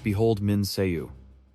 Behold Min Seiyu.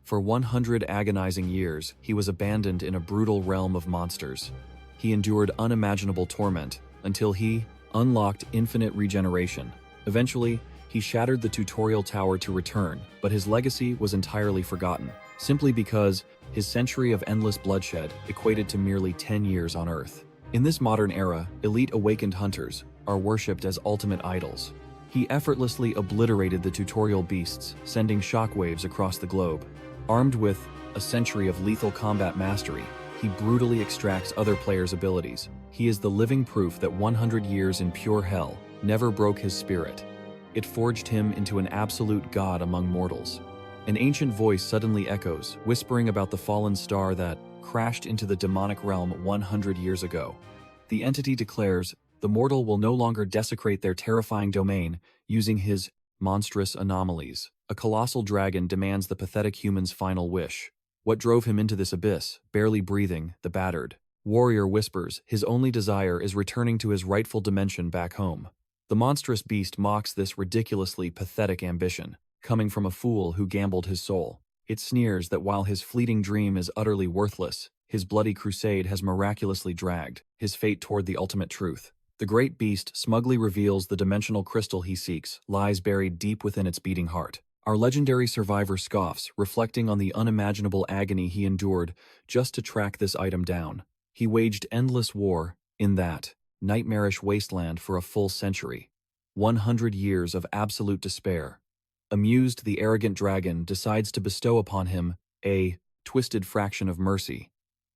For 100 agonizing years, he was abandoned in a brutal realm of monsters. He endured unimaginable torment until he unlocked infinite regeneration. Eventually, he shattered the tutorial tower to return, but his legacy was entirely forgotten, simply because his century of endless bloodshed equated to merely 10 years on Earth. In this modern era, elite awakened hunters are worshipped as ultimate idols. He effortlessly obliterated the tutorial beasts, sending shockwaves across the globe. Armed with a century of lethal combat mastery, he brutally extracts other players' abilities. He is the living proof that 100 years in pure hell never broke his spirit. It forged him into an absolute god among mortals. An ancient voice suddenly echoes, whispering about the fallen star that crashed into the demonic realm 100 years ago. The entity declares the mortal will no longer desecrate their terrifying domain using his monstrous anomalies. A colossal dragon demands the pathetic human's final wish. What drove him into this abyss, barely breathing, the battered warrior whispers his only desire is returning to his rightful dimension back home. The monstrous beast mocks this ridiculously pathetic ambition, coming from a fool who gambled his soul. It sneers that while his fleeting dream is utterly worthless, his bloody crusade has miraculously dragged his fate toward the ultimate truth. The great beast smugly reveals the dimensional crystal he seeks lies buried deep within its beating heart. Our legendary survivor scoffs, reflecting on the unimaginable agony he endured just to track this item down. He waged endless war in that nightmarish wasteland for a full century. 100 years of absolute despair. Amused, the arrogant dragon decides to bestow upon him a twisted fraction of mercy.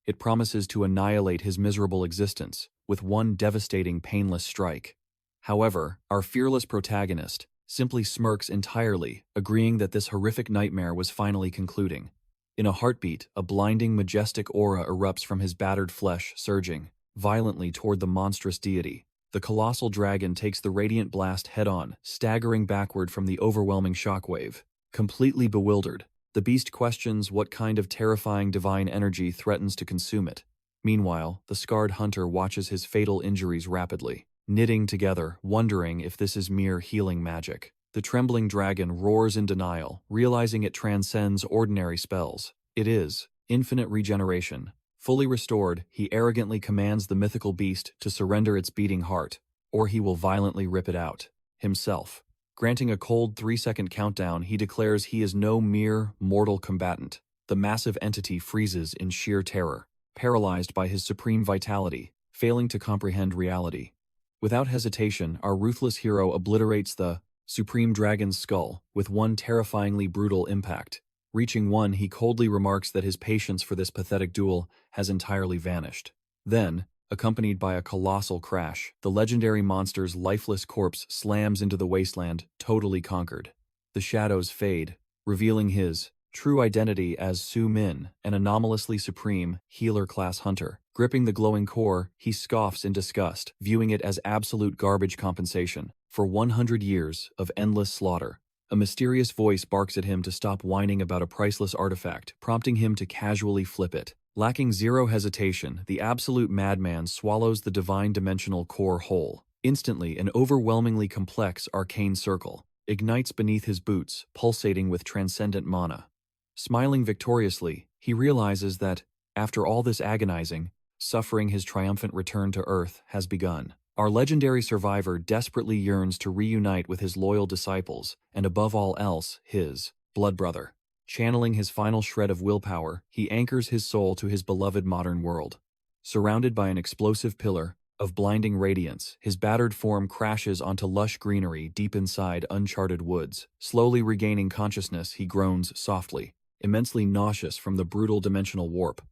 It promises to annihilate his miserable existence with one devastating, painless strike. However, our fearless protagonist simply smirks entirely, agreeing that this horrific nightmare was finally concluding. In a heartbeat, a blinding, majestic aura erupts from his battered flesh, surging violently toward the monstrous deity. The colossal dragon takes the radiant blast head-on, staggering backward from the overwhelming shockwave. Completely bewildered, the beast questions what kind of terrifying divine energy threatens to consume it. Meanwhile, the scarred hunter watches his fatal injuries rapidly, knitting together, wondering if this is mere healing magic. The trembling dragon roars in denial, realizing it transcends ordinary spells. It is infinite regeneration. Fully restored, he arrogantly commands the mythical beast to surrender its beating heart, or he will violently rip it out, himself. Granting a cold 3-second countdown, he declares he is no mere mortal combatant. The massive entity freezes in sheer terror, paralyzed by his supreme vitality, failing to comprehend reality. Without hesitation, our ruthless hero obliterates the supreme dragon's skull with one terrifyingly brutal impact. Reaching one, he coldly remarks that his patience for this pathetic duel has entirely vanished. Then, accompanied by a colossal crash, the legendary monster's lifeless corpse slams into the wasteland, totally conquered. The shadows fade, revealing his true identity as Sumin, an anomalously supreme, healer-class hunter. Gripping the glowing core, he scoffs in disgust, viewing it as absolute garbage compensation for 100 years of endless slaughter. A mysterious voice barks at him to stop whining about a priceless artifact, prompting him to casually flip it. Lacking zero hesitation, the absolute madman swallows the divine dimensional core whole. Instantly, an overwhelmingly complex arcane circle ignites beneath his boots, pulsating with transcendent mana. Smiling victoriously, he realizes that, after all this agonizing, suffering, his triumphant return to Earth has begun. Our legendary survivor desperately yearns to reunite with his loyal disciples, and above all else, his blood brother. Channeling his final shred of willpower, he anchors his soul to his beloved modern world. Surrounded by an explosive pillar of blinding radiance, his battered form crashes onto lush greenery deep inside uncharted woods. Slowly regaining consciousness, he groans softly, immensely nauseous from the brutal dimensional warp.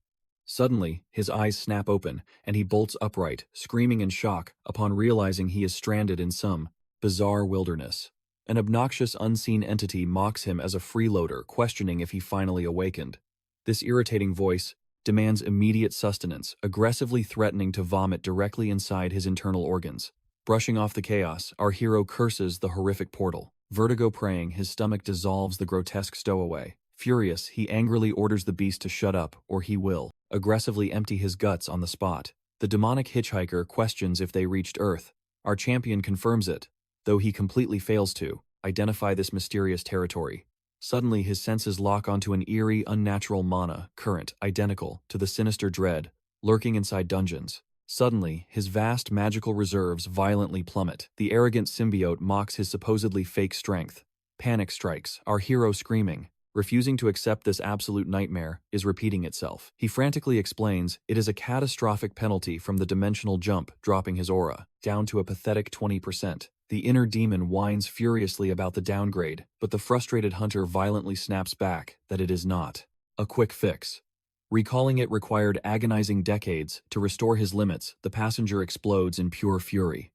Suddenly, his eyes snap open, and he bolts upright, screaming in shock upon realizing he is stranded in some bizarre wilderness. An obnoxious unseen entity mocks him as a freeloader, questioning if he finally awakened. This irritating voice demands immediate sustenance, aggressively threatening to vomit directly inside his internal organs. Brushing off the chaos, our hero curses the horrific portal. Vertigo praying, his stomach dissolves the grotesque stowaway. Furious, he angrily orders the beast to shut up, or he will aggressively empty his guts on the spot. The demonic hitchhiker questions if they reached Earth. Our champion confirms it, though he completely fails to identify this mysterious territory. Suddenly his senses lock onto an eerie, unnatural mana current identical to the sinister dread lurking inside dungeons. Suddenly, his vast magical reserves violently plummet. The arrogant symbiote mocks his supposedly fake strength. Panic strikes, our hero screaming. Refusing to accept this absolute nightmare is repeating itself. He frantically explains it is a catastrophic penalty from the dimensional jump, dropping his aura down to a pathetic 20%. The inner demon whines furiously about the downgrade, but the frustrated hunter violently snaps back that it is not a quick fix. Recalling it required agonizing decades to restore his limits, the passenger explodes in pure fury.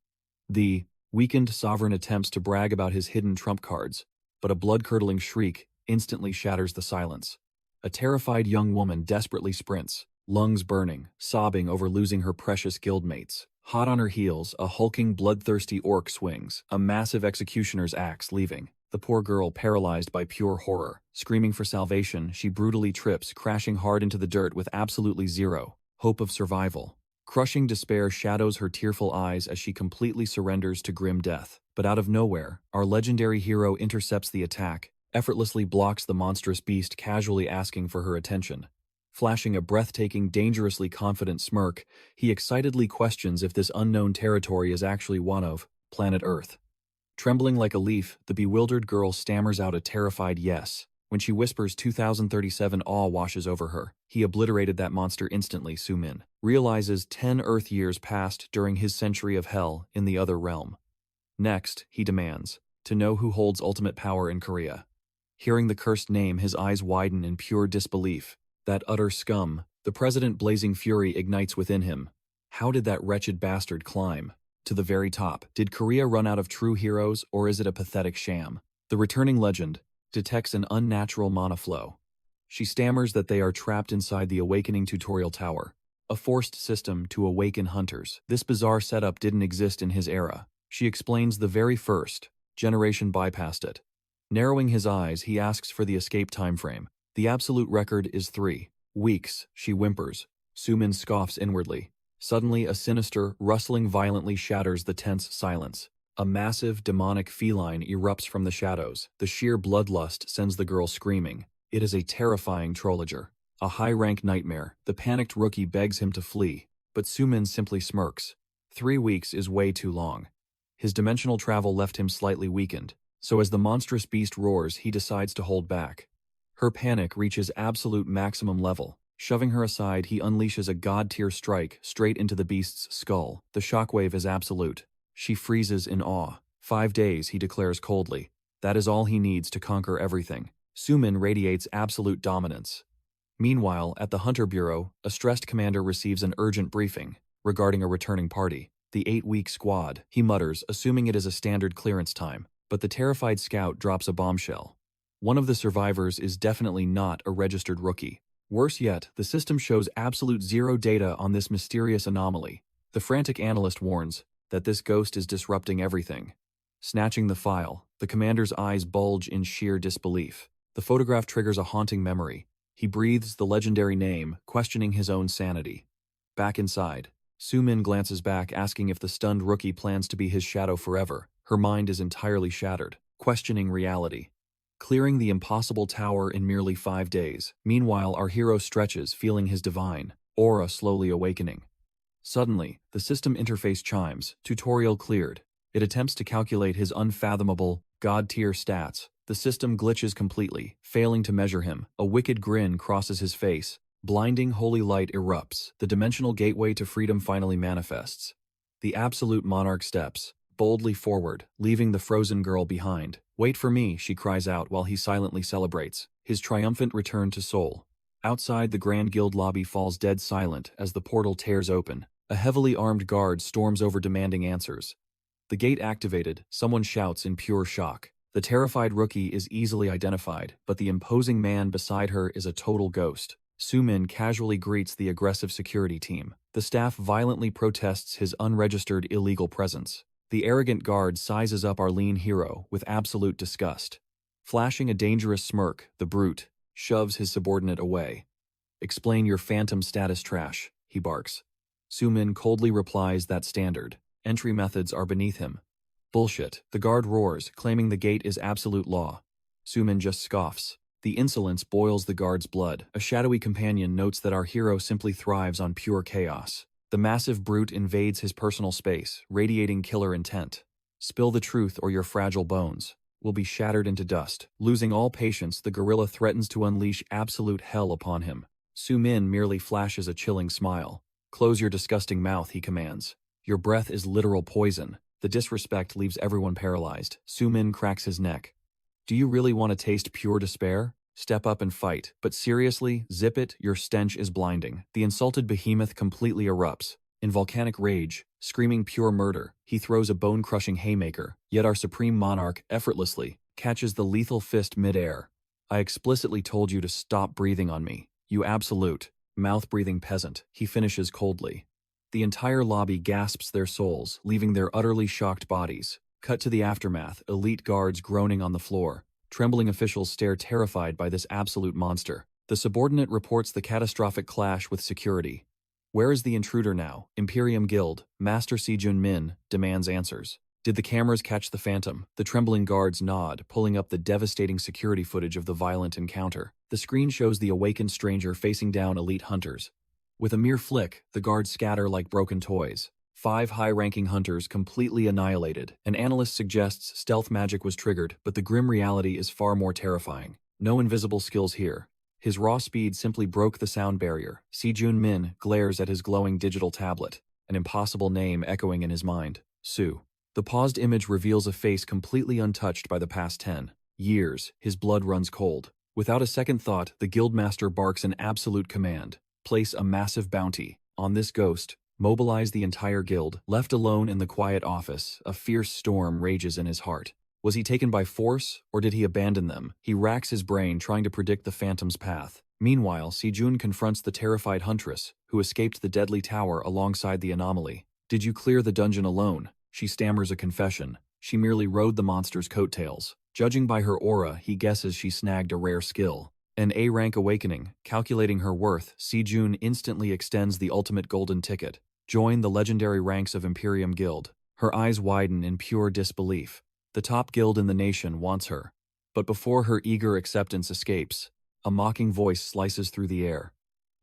The weakened sovereign attempts to brag about his hidden trump cards, but a blood-curdling shriek instantly shatters the silence. A terrified young woman desperately sprints, lungs burning, sobbing over losing her precious guildmates. Hot on her heels, a hulking, bloodthirsty orc swings, a massive executioner's axe leaving. The poor girl paralyzed by pure horror. Screaming for salvation, she brutally trips, crashing hard into the dirt with absolutely zero hope of survival. Crushing despair shadows her tearful eyes as she completely surrenders to grim death. But out of nowhere, our legendary hero intercepts the attack, effortlessly blocks the monstrous beast casually asking for her attention. Flashing a breathtaking, dangerously confident smirk, he excitedly questions if this unknown territory is actually one of planet Earth. Trembling like a leaf, the bewildered girl stammers out a terrified yes. When she whispers 2037, awe washes over her. He obliterated that monster instantly, Sumin realizes 10 Earth years passed during his century of hell in the other realm. Next, he demands to know who holds ultimate power in Korea. Hearing the cursed name, his eyes widen in pure disbelief. That utter scum, the president blazing fury ignites within him. How did that wretched bastard climb to the very top? Did Korea run out of true heroes, or is it a pathetic sham? The returning legend detects an unnatural mana flow. She stammers that they are trapped inside the Awakening tutorial tower, a forced system to awaken hunters. This bizarre setup didn't exist in his era. She explains the very first generation bypassed it. Narrowing his eyes, he asks for the escape timeframe. The absolute record is 3 weeks, she whimpers. Sumin scoffs inwardly. Suddenly, a sinister, rustling violently shatters the tense silence. A massive, demonic feline erupts from the shadows. The sheer bloodlust sends the girl screaming. It is a terrifying trollager, a high-rank nightmare. The panicked rookie begs him to flee, but Sumin simply smirks. 3 weeks is way too long. His dimensional travel left him slightly weakened, so as the monstrous beast roars, he decides to hold back. Her panic reaches absolute maximum level. Shoving her aside, he unleashes a god-tier strike straight into the beast's skull. The shockwave is absolute. She freezes in awe. 5 days, he declares coldly. That is all he needs to conquer everything. Sumin radiates absolute dominance. Meanwhile, at the Hunter Bureau, a stressed commander receives an urgent briefing regarding a returning party. The 8-week squad, he mutters, assuming it is a standard clearance time. But the terrified scout drops a bombshell. One of the survivors is definitely not a registered rookie. Worse yet, the system shows absolute zero data on this mysterious anomaly. The frantic analyst warns that this ghost is disrupting everything. Snatching the file, the commander's eyes bulge in sheer disbelief. The photograph triggers a haunting memory. He breathes the legendary name, questioning his own sanity. Back inside, Sumin glances back, asking if the stunned rookie plans to be his shadow forever. Her mind is entirely shattered, questioning reality. Clearing the impossible tower in merely 5 days. Meanwhile, our hero stretches, feeling his divine aura slowly awakening. Suddenly, the system interface chimes. Tutorial cleared. It attempts to calculate his unfathomable, god-tier stats. The system glitches completely, failing to measure him. A wicked grin crosses his face. Blinding holy light erupts. The dimensional gateway to freedom finally manifests. The absolute monarch steps boldly forward, leaving the frozen girl behind. Wait for me, she cries out while he silently celebrates his triumphant return to Seoul. Outside, the Grand Guild lobby falls dead silent as the portal tears open. A heavily armed guard storms over demanding answers. The gate activated, someone shouts in pure shock. The terrified rookie is easily identified, but the imposing man beside her is a total ghost. Sumin casually greets the aggressive security team. The staff violently protests his unregistered illegal presence. The arrogant guard sizes up our lean hero with absolute disgust. Flashing a dangerous smirk, the brute shoves his subordinate away. Explain your phantom status, trash, he barks. Sumin coldly replies that standard entry methods are beneath him. Bullshit, the guard roars, claiming the gate is absolute law. Sumin just scoffs. The insolence boils the guard's blood. A shadowy companion notes that our hero simply thrives on pure chaos. The massive brute invades his personal space, radiating killer intent. Spill the truth or your fragile bones will be shattered into dust. Losing all patience, the gorilla threatens to unleash absolute hell upon him. Sumin merely flashes a chilling smile. Close your disgusting mouth, he commands. Your breath is literal poison. The disrespect leaves everyone paralyzed. Sumin cracks his neck. Do you really want to taste pure despair? Step up and fight. But seriously, zip it, your stench is blinding. The insulted behemoth completely erupts. In volcanic rage, screaming pure murder, he throws a bone-crushing haymaker, yet our supreme monarch effortlessly catches the lethal fist mid-air. I explicitly told you to stop breathing on me, you absolute, mouth-breathing peasant, he finishes coldly. The entire lobby gasps their souls, leaving their utterly shocked bodies. Cut to the aftermath, elite guards groaning on the floor. Trembling officials stare terrified by this absolute monster. The subordinate reports the catastrophic clash with security. Where is the intruder now? Imperium Guild, Master Sejun Min, demands answers. Did the cameras catch the phantom? The trembling guards nod, pulling up the devastating security footage of the violent encounter. The screen shows the awakened stranger facing down elite hunters. With a mere flick, the guards scatter like broken toys. 5 high-ranking hunters completely annihilated. An analyst suggests stealth magic was triggered, but the grim reality is far more terrifying. No invisible skills here. His raw speed simply broke the sound barrier. Sejun Min glares at his glowing digital tablet, an impossible name echoing in his mind. Su. The paused image reveals a face completely untouched by the past 10 years. His blood runs cold. Without a second thought, the guildmaster barks an absolute command. Place a massive bounty on this ghost. Mobilize the entire guild. Left alone in the quiet office, a fierce storm rages in his heart. Was he taken by force, or did he abandon them? He racks his brain trying to predict the phantom's path. Meanwhile, Sejun confronts the terrified huntress, who escaped the deadly tower alongside the anomaly. Did you clear the dungeon alone? She stammers a confession. She merely rode the monster's coattails. Judging by her aura, he guesses she snagged a rare skill. An A-rank awakening. Calculating her worth, Sejun instantly extends the ultimate golden ticket. Join the legendary ranks of Imperium Guild. Her eyes widen in pure disbelief. The top guild in the nation wants her. But before her eager acceptance escapes, a mocking voice slices through the air.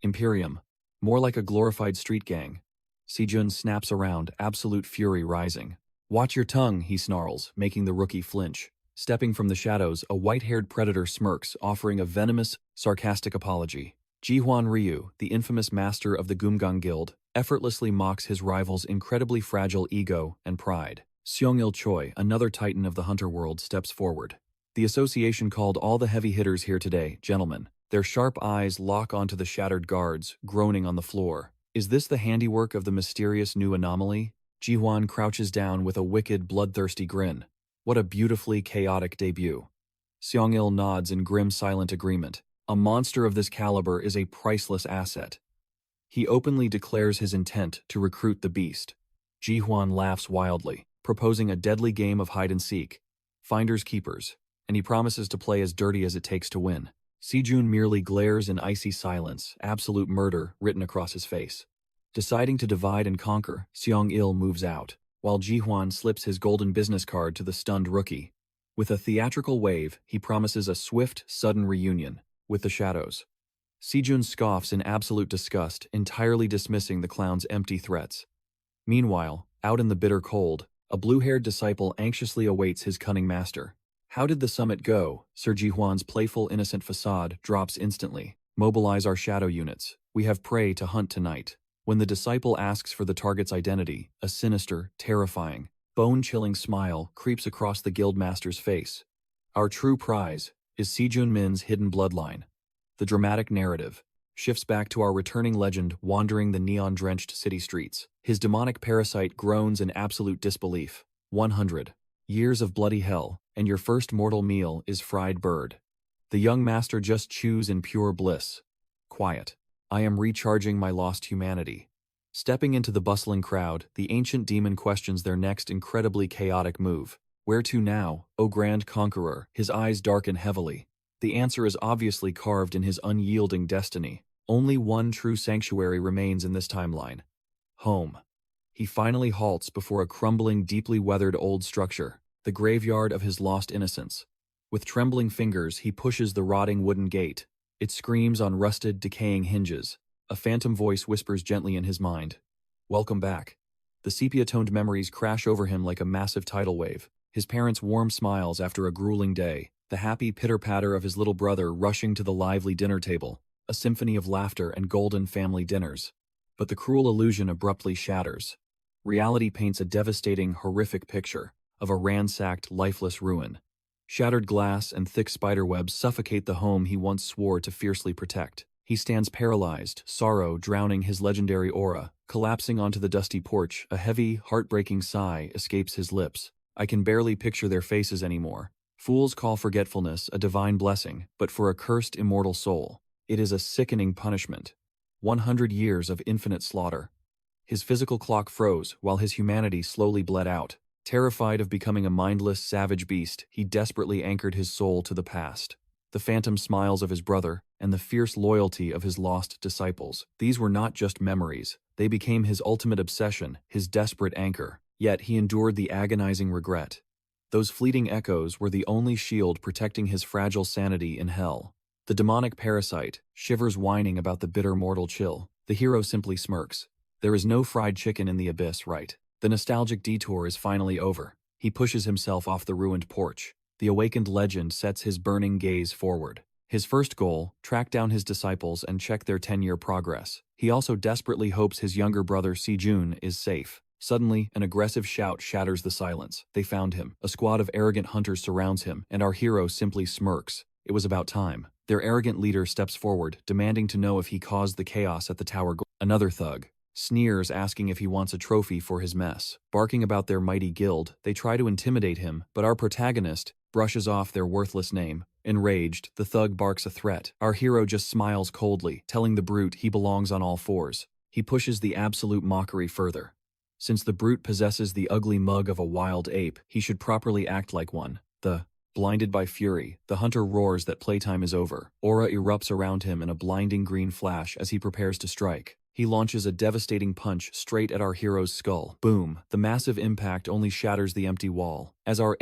Imperium. More like a glorified street gang. Sejun snaps around, absolute fury rising. Watch your tongue, he snarls, making the rookie flinch. Stepping from the shadows, a white-haired predator smirks, offering a venomous, sarcastic apology. Jihuan Ryu, the infamous master of the Gumgang Guild, effortlessly mocks his rival's incredibly fragile ego and pride. Seong-il Choi, another titan of the hunter world, steps forward. The association called all the heavy hitters here today, gentlemen. Their sharp eyes lock onto the shattered guards, groaning on the floor. Is this the handiwork of the mysterious new anomaly? Jihuan crouches down with a wicked, bloodthirsty grin. What a beautifully chaotic debut. Seong-il nods in grim silent agreement. A monster of this caliber is a priceless asset. He openly declares his intent to recruit the beast. Jihuan laughs wildly, proposing a deadly game of hide-and-seek, finders keepers, and he promises to play as dirty as it takes to win. Sejun merely glares in icy silence, absolute murder written across his face. Deciding to divide and conquer, Seong-il moves out, while Jihuan slips his golden business card to the stunned rookie. With a theatrical wave, he promises a swift, sudden reunion with the shadows. Sejun scoffs in absolute disgust, entirely dismissing the clown's empty threats. Meanwhile, out in the bitter cold, a blue-haired disciple anxiously awaits his cunning master. How did the summit go? Sir Jihuan's playful, innocent facade drops instantly. Mobilize our shadow units. We have prey to hunt tonight. When the disciple asks for the target's identity, a sinister, terrifying, bone-chilling smile creeps across the guildmaster's face. Our true prize is Sejun Min's hidden bloodline. The dramatic narrative shifts back to our returning legend wandering the neon-drenched city streets. His demonic parasite groans in absolute disbelief. 100 years of bloody hell, and your first mortal meal is fried bird. The young master just chews in pure bliss. Quiet. I am recharging my lost humanity. Stepping into the bustling crowd, the ancient demon questions their next incredibly chaotic move. Where to now, O Grand Conqueror? His eyes darken heavily. The answer is obviously carved in his unyielding destiny. Only one true sanctuary remains in this timeline. Home. He finally halts before a crumbling, deeply weathered old structure, the graveyard of his lost innocence. With trembling fingers, he pushes the rotting wooden gate. It screams on rusted, decaying hinges. A phantom voice whispers gently in his mind. Welcome back. The sepia-toned memories crash over him like a massive tidal wave. His parents' warm smiles after a grueling day. The happy pitter-patter of his little brother rushing to the lively dinner table. A symphony of laughter and golden family dinners. But the cruel illusion abruptly shatters. Reality paints a devastating, horrific picture of a ransacked, lifeless ruin. Shattered glass and thick spiderwebs suffocate the home he once swore to fiercely protect. He stands paralyzed, sorrow drowning his legendary aura. Collapsing onto the dusty porch, a heavy, heartbreaking sigh escapes his lips. I can barely picture their faces anymore. Fools call forgetfulness a divine blessing, but for a cursed immortal soul, it is a sickening punishment. 100 years of infinite slaughter. His physical clock froze while his humanity slowly bled out. Terrified of becoming a mindless, savage beast, he desperately anchored his soul to the past. The phantom smiles of his brother, and the fierce loyalty of his lost disciples. These were not just memories. They became his ultimate obsession, his desperate anchor. Yet he endured the agonizing regret. Those fleeting echoes were the only shield protecting his fragile sanity in hell. The demonic parasite shivers whining about the bitter mortal chill. The hero simply smirks. There is no fried chicken in the abyss, right? The nostalgic detour is finally over. He pushes himself off the ruined porch. The awakened legend sets his burning gaze forward. His first goal, track down his disciples and check their 10-year progress. He also desperately hopes his younger brother Si-jun is safe. Suddenly, an aggressive shout shatters the silence. They found him. A squad of arrogant hunters surrounds him, and our hero simply smirks. It was about time. Their arrogant leader steps forward, demanding to know if he caused the chaos at the tower. Another thug sneers, asking if he wants a trophy for his mess. Barking about their mighty guild, they try to intimidate him, but our protagonist brushes off their worthless name. Enraged, the thug barks a threat. Our hero just smiles coldly, telling the brute he belongs on all fours. He pushes the absolute mockery further. Since the brute possesses the ugly mug of a wild ape, he should properly act like one. Blinded by fury, the hunter roars that playtime is over. Aura erupts around him in a blinding green flash as he prepares to strike. He launches a devastating punch straight at our hero's skull. Boom! The massive impact only shatters the empty wall. As our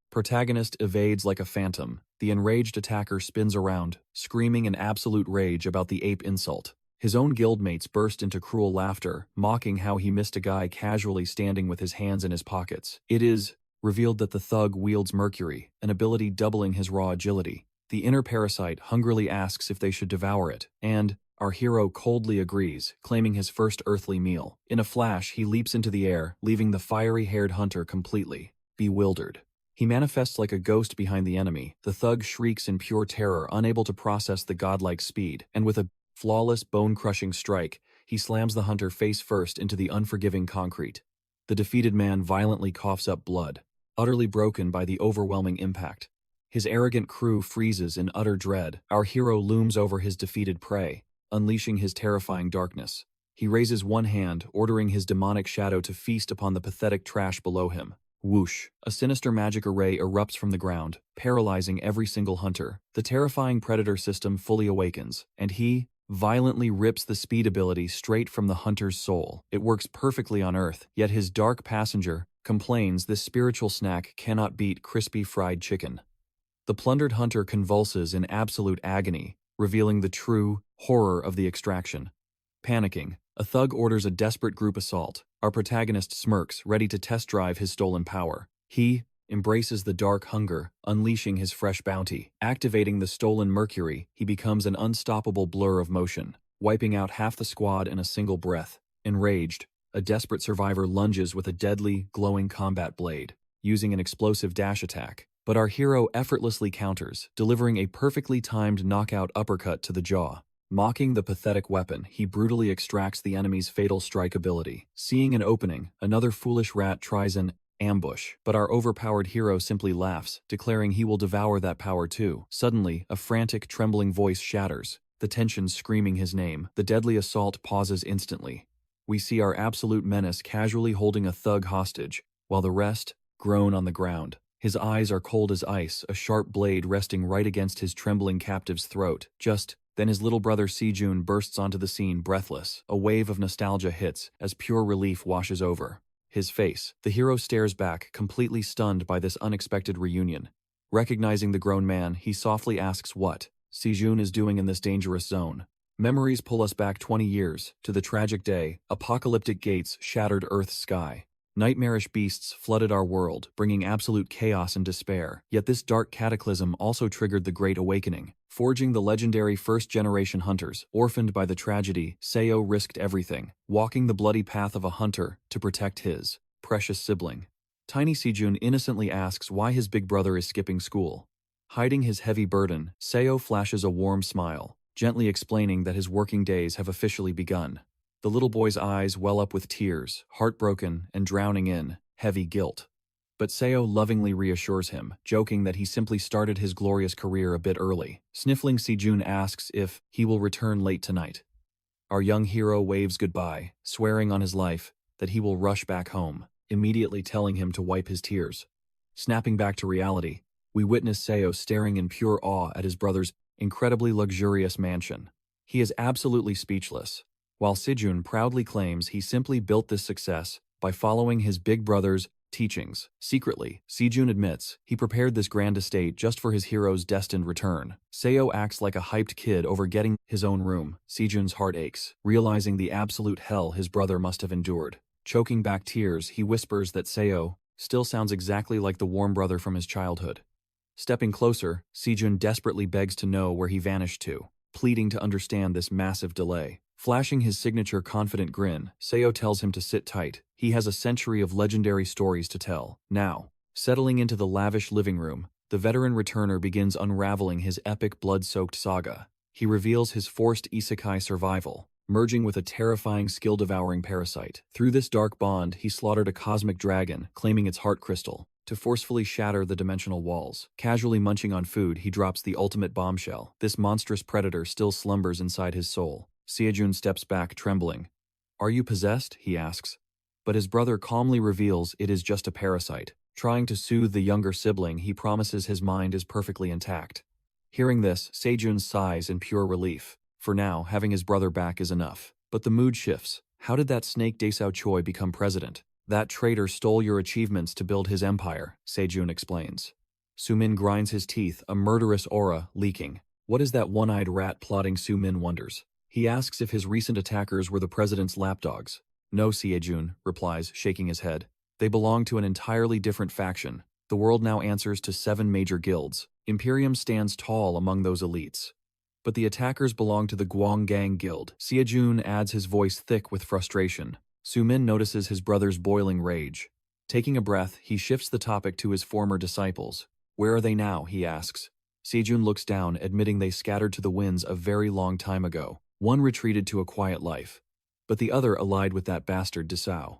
protagonist evades like a phantom, the enraged attacker spins around, screaming in absolute rage about the ape insult. His own guildmates burst into cruel laughter, mocking how he missed a guy casually standing with his hands in his pockets. It is revealed that the thug wields Mercury, an ability doubling his raw agility. The inner parasite hungrily asks if they should devour it, and our hero coldly agrees, claiming his first earthly meal. In a flash, he leaps into the air, leaving the fiery-haired hunter completely bewildered. He manifests like a ghost behind the enemy. The thug shrieks in pure terror, unable to process the godlike speed, and with a flawless, bone-crushing strike, he slams the hunter face first into the unforgiving concrete. The defeated man violently coughs up blood, utterly broken by the overwhelming impact. His arrogant crew freezes in utter dread. Our hero looms over his defeated prey, unleashing his terrifying darkness. He raises one hand, ordering his demonic shadow to feast upon the pathetic trash below him. Whoosh! A sinister magic array erupts from the ground, paralyzing every single hunter. The terrifying predator system fully awakens, and he violently rips the speed ability straight from the hunter's soul. It works perfectly on Earth, yet his dark passenger complains this spiritual snack cannot beat crispy fried chicken. The plundered hunter convulses in absolute agony, revealing the true horror of the extraction. Panicking, a thug orders a desperate group assault. Our protagonist smirks, ready to test drive his stolen power. He embraces the dark hunger, unleashing his fresh bounty. Activating the stolen Mercury, he becomes an unstoppable blur of motion, wiping out half the squad in a single breath. Enraged, a desperate survivor lunges with a deadly, glowing combat blade, using an explosive dash attack. But our hero effortlessly counters, delivering a perfectly timed knockout uppercut to the jaw. Mocking the pathetic weapon, he brutally extracts the enemy's fatal strike ability. Seeing an opening, another foolish rat tries an ambush, but our overpowered hero simply laughs, declaring he will devour that power too. Suddenly, a frantic, trembling voice shatters, the tension screaming his name. The deadly assault pauses instantly. We see our absolute menace casually holding a thug hostage, while the rest groan on the ground. His eyes are cold as ice, a sharp blade resting right against his trembling captive's throat. Then his little brother Si-jun bursts onto the scene breathless. A wave of nostalgia hits as pure relief washes over his face. The hero stares back, completely stunned by this unexpected reunion. Recognizing the grown man, he softly asks what Sejun is doing in this dangerous zone. Memories pull us back 20 years, to the tragic day, apocalyptic gates shattered Earth's sky. Nightmarish beasts flooded our world, bringing absolute chaos and despair. Yet this dark cataclysm also triggered the Great Awakening. Forging the legendary first-generation hunters, orphaned by the tragedy, Seo risked everything, walking the bloody path of a hunter to protect his precious sibling. Tiny Sejun innocently asks why his big brother is skipping school. Hiding his heavy burden, Seo flashes a warm smile, gently explaining that his working days have officially begun. The little boy's eyes well up with tears, heartbroken and drowning in heavy guilt. But Seo lovingly reassures him, joking that he simply started his glorious career a bit early. Sniffling, Sejun asks if he will return late tonight. Our young hero waves goodbye, swearing on his life that he will rush back home, immediately telling him to wipe his tears. Snapping back to reality, we witness Seo staring in pure awe at his brother's incredibly luxurious mansion. He is absolutely speechless, while Sejun proudly claims he simply built this success by following his big brother's teachings. Secretly, Sejun admits he prepared this grand estate just for his hero's destined return. Seo acts like a hyped kid over getting his own room. Sejun's heart aches, realizing the absolute hell his brother must have endured. Choking back tears, he whispers that Seo still sounds exactly like the warm brother from his childhood. Stepping closer, Sejun desperately begs to know where he vanished to, pleading to understand this massive delay. Flashing his signature confident grin, Seo tells him to sit tight. He has a century of legendary stories to tell. Now, settling into the lavish living room, the veteran returner begins unraveling his epic blood-soaked saga. He reveals his forced isekai survival, merging with a terrifying skill-devouring parasite. Through this dark bond, he slaughtered a cosmic dragon, claiming its heart crystal, to forcefully shatter the dimensional walls. Casually munching on food, he drops the ultimate bombshell. This monstrous predator still slumbers inside his soul. Sejun steps back, trembling. "Are you possessed?" he asks. But his brother calmly reveals it is just a parasite. Trying to soothe the younger sibling, he promises his mind is perfectly intact. Hearing this, Sejun sighs in pure relief. For now, having his brother back is enough. But the mood shifts. How did that snake Daesao Choi become president? That traitor stole your achievements to build his empire, Sejun explains. Sumin grinds his teeth, a murderous aura leaking. What is that one-eyed rat plotting? Sumin wonders. He asks if his recent attackers were the president's lapdogs. No, Sejun replies, shaking his head. They belong to an entirely different faction. The world now answers to 7 major guilds. Imperium stands tall among those elites. But the attackers belong to the Guanggang Guild. Sejun adds, his voice thick with frustration. Sumin notices his brother's boiling rage. Taking a breath, he shifts the topic to his former disciples. Where are they now? He asks. Sejun looks down, admitting they scattered to the winds a very long time ago. One retreated to a quiet life, but the other allied with that bastard Daesao.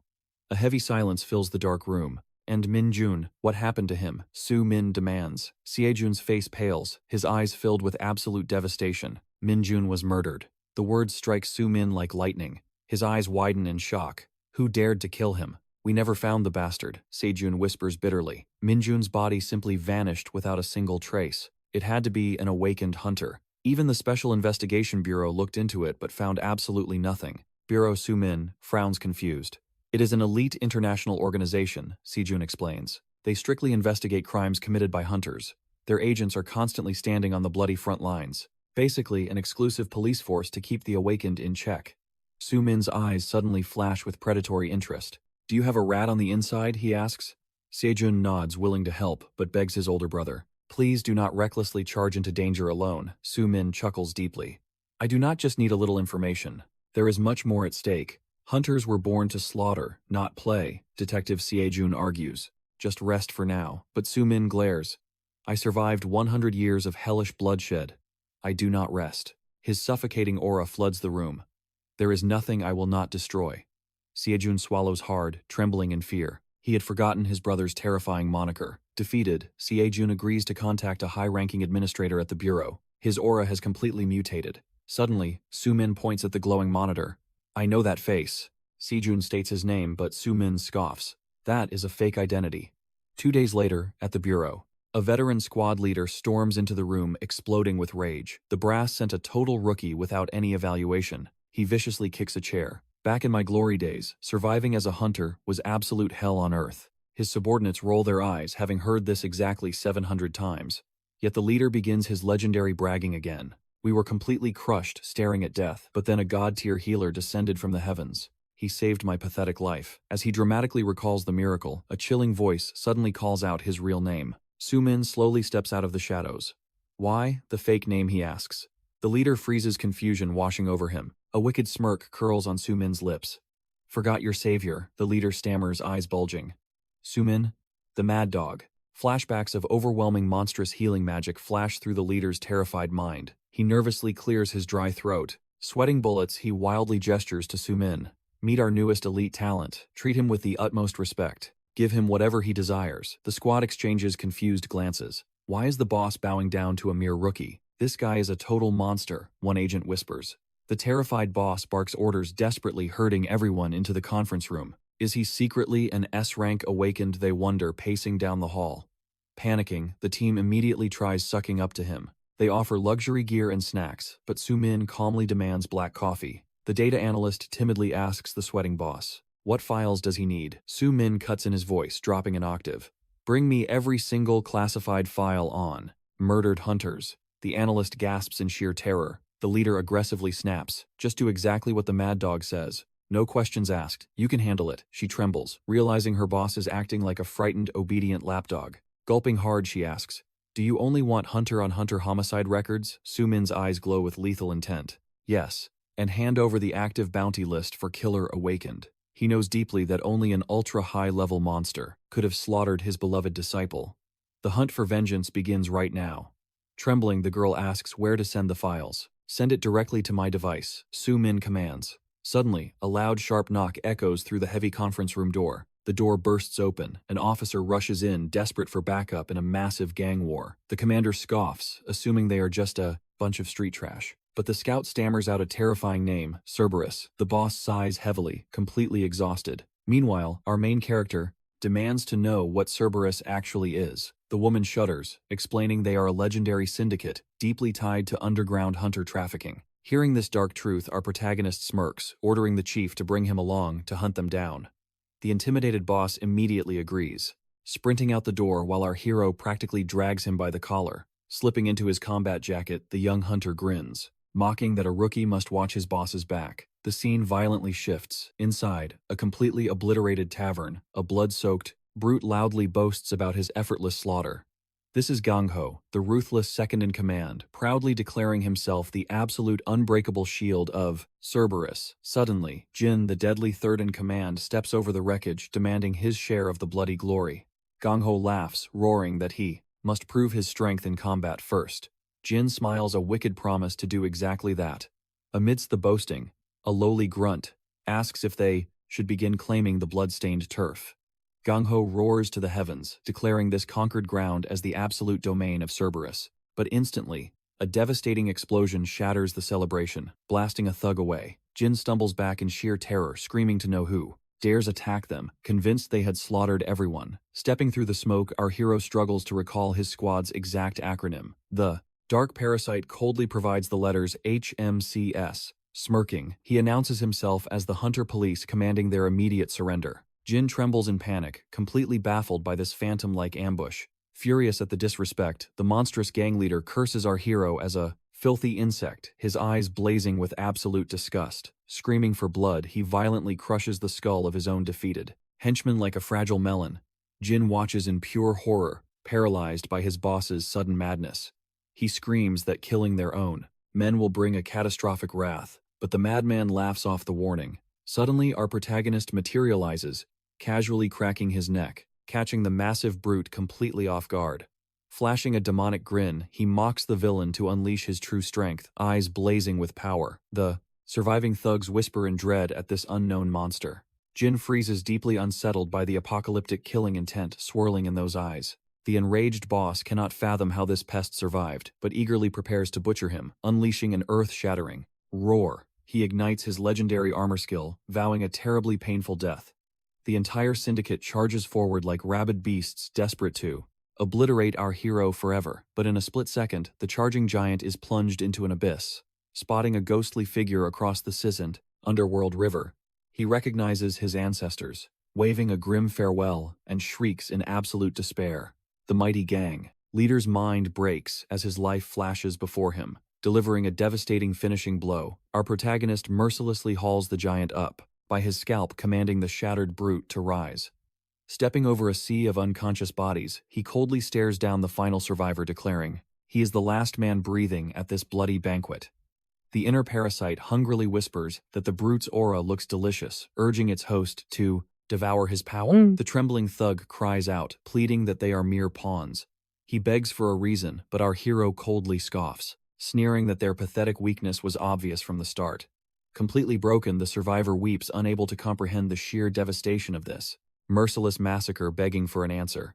A heavy silence fills the dark room. And Min-jun, what happened to him? Su-min demands. Sejun's face pales, his eyes filled with absolute devastation. Min-jun was murdered. The words strike Su-min like lightning. His eyes widen in shock. Who dared to kill him? We never found the bastard, Sejun whispers bitterly. Min-jun's body simply vanished without a single trace. It had to be an awakened hunter. Even the Special Investigation Bureau looked into it but found absolutely nothing. Bureau Sumin frowns confused. It is an elite international organization, Sejun explains. They strictly investigate crimes committed by hunters. Their agents are constantly standing on the bloody front lines. Basically, an exclusive police force to keep the awakened in check. Sumin's eyes suddenly flash with predatory interest. Do you have a rat on the inside? He asks. Sejun nods, willing to help, but begs his older brother. Please do not recklessly charge into danger alone. Sumin chuckles deeply. I do not just need a little information. There is much more at stake. Hunters were born to slaughter, not play, Detective Sejun argues. Just rest for now. But Sumin glares. I survived 100 years of hellish bloodshed. I do not rest. His suffocating aura floods the room. There is nothing I will not destroy. Sejun swallows hard, trembling in fear. He had forgotten his brother's terrifying moniker. Defeated, Sejun agrees to contact a high-ranking administrator at the bureau. His aura has completely mutated. Suddenly, Sumin points at the glowing monitor. I know that face. Sejun states his name, but Sumin scoffs. That is a fake identity. 2 days later, at the bureau, a veteran squad leader storms into the room, exploding with rage. The brass sent a total rookie without any evaluation. He viciously kicks a chair. Back in my glory days, surviving as a hunter was absolute hell on earth. His subordinates roll their eyes, having heard this exactly 700 times. Yet the leader begins his legendary bragging again. We were completely crushed, staring at death, but then a god-tier healer descended from the heavens. He saved my pathetic life. As he dramatically recalls the miracle, a chilling voice suddenly calls out his real name. Sumin slowly steps out of the shadows. Why the fake name, he asks. The leader freezes, confusion washing over him. A wicked smirk curls on Sumin's lips. Forgot your savior, the leader stammers, eyes bulging. Sumin, the mad dog. Flashbacks of overwhelming monstrous healing magic flash through the leader's terrified mind. He nervously clears his dry throat. Sweating bullets, he wildly gestures to Sumin. Meet our newest elite talent. Treat him with the utmost respect. Give him whatever he desires. The squad exchanges confused glances. Why is the boss bowing down to a mere rookie? This guy is a total monster, one agent whispers. The terrified boss barks orders, desperately herding everyone into the conference room. Is he secretly an S-rank awakened, they wonder, pacing down the hall. Panicking, the team immediately tries sucking up to him. They offer luxury gear and snacks, but Sumin calmly demands black coffee. The data analyst timidly asks the sweating boss, what files does he need? Sumin cuts in his voice, dropping an octave. Bring me every single classified file on murdered hunters. The analyst gasps in sheer terror. The leader aggressively snaps. Just do exactly what the mad dog says. No questions asked. You can handle it. She trembles, realizing her boss is acting like a frightened, obedient lapdog. Gulping hard, she asks, do you only want hunter-on-hunter homicide records? Sumin's eyes glow with lethal intent. Yes. And hand over the active bounty list for killer awakened. He knows deeply that only an ultra-high-level monster could have slaughtered his beloved disciple. The hunt for vengeance begins right now. Trembling, the girl asks where to send the files. Send it directly to my device, Sumin commands. Suddenly, a loud, sharp knock echoes through the heavy conference room door. The door bursts open. An officer rushes in, desperate for backup in a massive gang war. The commander scoffs, assuming they are just a bunch of street trash. But the scout stammers out a terrifying name, Cerberus. The boss sighs heavily, completely exhausted. Meanwhile, our main character demands to know what Cerberus actually is. The woman shudders, explaining they are a legendary syndicate, deeply tied to underground hunter trafficking. Hearing this dark truth, our protagonist smirks, ordering the chief to bring him along to hunt them down. The intimidated boss immediately agrees, sprinting out the door while our hero practically drags him by the collar. Slipping into his combat jacket, the young hunter grins, mocking that a rookie must watch his boss's back. The scene violently shifts. Inside, a completely obliterated tavern, a blood-soaked brute loudly boasts about his effortless slaughter. This is Gangho, the ruthless second-in-command, proudly declaring himself the absolute unbreakable shield of Cerberus. Suddenly, Jin, the deadly third-in-command, steps over the wreckage, demanding his share of the bloody glory. Gangho laughs, roaring that he must prove his strength in combat first. Jin smiles, a wicked promise to do exactly that. Amidst the boasting, a lowly grunt asks if they should begin claiming the blood-stained turf. Gangho roars to the heavens, declaring this conquered ground as the absolute domain of Cerberus. But instantly, a devastating explosion shatters the celebration, blasting a thug away. Jin stumbles back in sheer terror, screaming to know who dares attack them, convinced they had slaughtered everyone. Stepping through the smoke, our hero struggles to recall his squad's exact acronym. The dark parasite coldly provides the letters HMCS. Smirking, he announces himself as the Hunter Police, commanding their immediate surrender. Jin trembles in panic, completely baffled by this phantom-like ambush. Furious at the disrespect, the monstrous gang leader curses our hero as a filthy insect, his eyes blazing with absolute disgust. Screaming for blood, he violently crushes the skull of his own defeated henchman like a fragile melon. Jin watches in pure horror, paralyzed by his boss's sudden madness. He screams that killing their own men will bring a catastrophic wrath, but the madman laughs off the warning. Suddenly, our protagonist materializes, casually cracking his neck, catching the massive brute completely off guard. Flashing a demonic grin, he mocks the villain to unleash his true strength, eyes blazing with power. The surviving thugs whisper in dread at this unknown monster. Jin freezes, deeply unsettled by the apocalyptic killing intent swirling in those eyes. The enraged boss cannot fathom how this pest survived, but eagerly prepares to butcher him, unleashing an earth-shattering roar. He ignites his legendary armor skill, vowing a terribly painful death. The entire syndicate charges forward like rabid beasts, desperate to obliterate our hero forever. But in a split second, the charging giant is plunged into an abyss. Spotting a ghostly figure across the Sisant underworld river, he recognizes his ancestors. waving a grim farewell, and shrieks in absolute despair. The mighty gang leader's mind breaks as his life flashes before him, delivering a devastating finishing blow. Our protagonist mercilessly hauls the giant up, by his scalp commanding the shattered brute to rise. Stepping over a sea of unconscious bodies, he coldly stares down the final survivor, declaring, he is the last man breathing at this bloody banquet. The inner parasite hungrily whispers that the brute's aura looks delicious, urging its host to devour his power. The trembling thug cries out, pleading that they are mere pawns. He begs for a reason, but our hero coldly scoffs, sneering that their pathetic weakness was obvious from the start. Completely broken, the survivor weeps, unable to comprehend the sheer devastation of this merciless massacre, begging for an answer.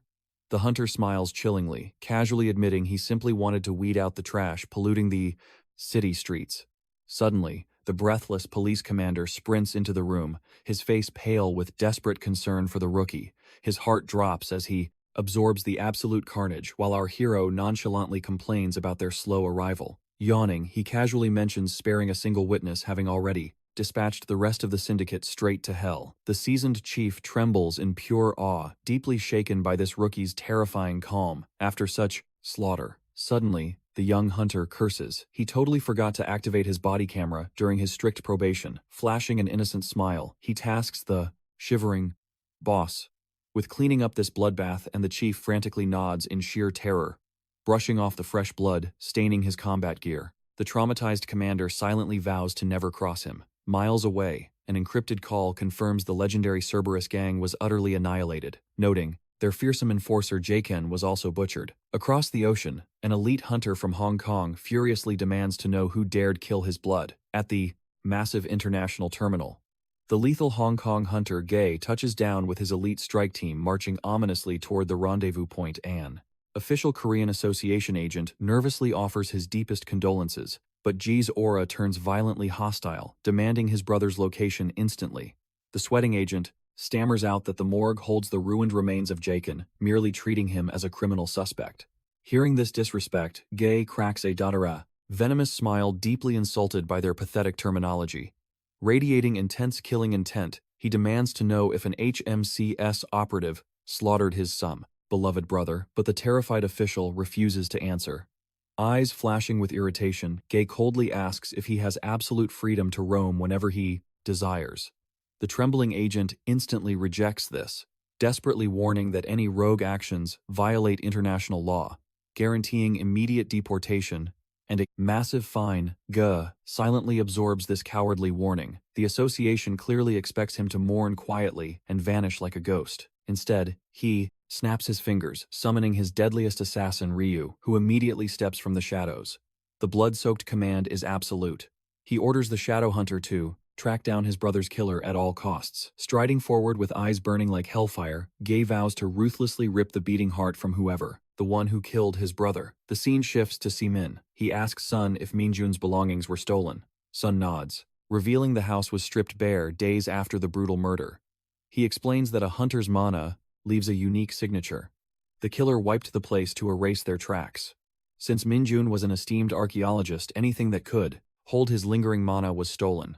The hunter smiles chillingly, casually admitting he simply wanted to weed out the trash polluting the city streets. Suddenly, the breathless police commander sprints into the room, his face pale with desperate concern for the rookie. His heart drops as he absorbs the absolute carnage, while our hero nonchalantly complains about their slow arrival. Yawning, he casually mentions sparing a single witness, having already dispatched the rest of the syndicate straight to hell. The seasoned chief trembles in pure awe, deeply shaken by this rookie's terrifying calm after such slaughter. Suddenly, the young hunter curses. He totally forgot to activate his body camera during his strict probation. Flashing an innocent smile, he tasks the shivering boss with cleaning up this bloodbath, and the chief frantically nods in sheer terror, brushing off the fresh blood staining his combat gear. The traumatized commander silently vows to never cross him. Miles away, an encrypted call confirms the legendary Cerberus gang was utterly annihilated, noting their fearsome enforcer Jaken was also butchered. Across the ocean, an elite hunter from Hong Kong furiously demands to know who dared kill his blood. At the massive international terminal, the lethal Hong Kong hunter Gay touches down with his elite strike team, marching ominously toward the rendezvous point. An official Korean Association agent nervously offers his deepest condolences, but G's aura turns violently hostile, demanding his brother's location instantly. The sweating agent stammers out that the morgue holds the ruined remains of Jaken, merely treating him as a criminal suspect. Hearing this disrespect, Gay cracks a venomous smile, deeply insulted by their pathetic terminology. Radiating intense killing intent, he demands to know if an HMCS operative slaughtered his beloved brother, but the terrified official refuses to answer. Eyes flashing with irritation, Gay coldly asks if he has absolute freedom to roam whenever he desires. The trembling agent instantly rejects this, desperately warning that any rogue actions violate international law, guaranteeing immediate deportation and a massive fine. Gah silently absorbs this cowardly warning. The association clearly expects him to mourn quietly and vanish like a ghost. Instead, he snaps his fingers, summoning his deadliest assassin Ryu, who immediately steps from the shadows. The blood-soaked command is absolute. He orders the Shadow Hunter to track down his brother's killer at all costs. Striding forward with eyes burning like hellfire, Gay vows to ruthlessly rip the beating heart from whoever, the one who killed his brother. The scene shifts to Sumin. He asks Sun if Minjun's belongings were stolen. Sun nods, revealing the house was stripped bare days after the brutal murder. He explains that a hunter's mana leaves a unique signature. The killer wiped the place to erase their tracks. Since Minjun was an esteemed archaeologist, anything that could hold his lingering mana was stolen.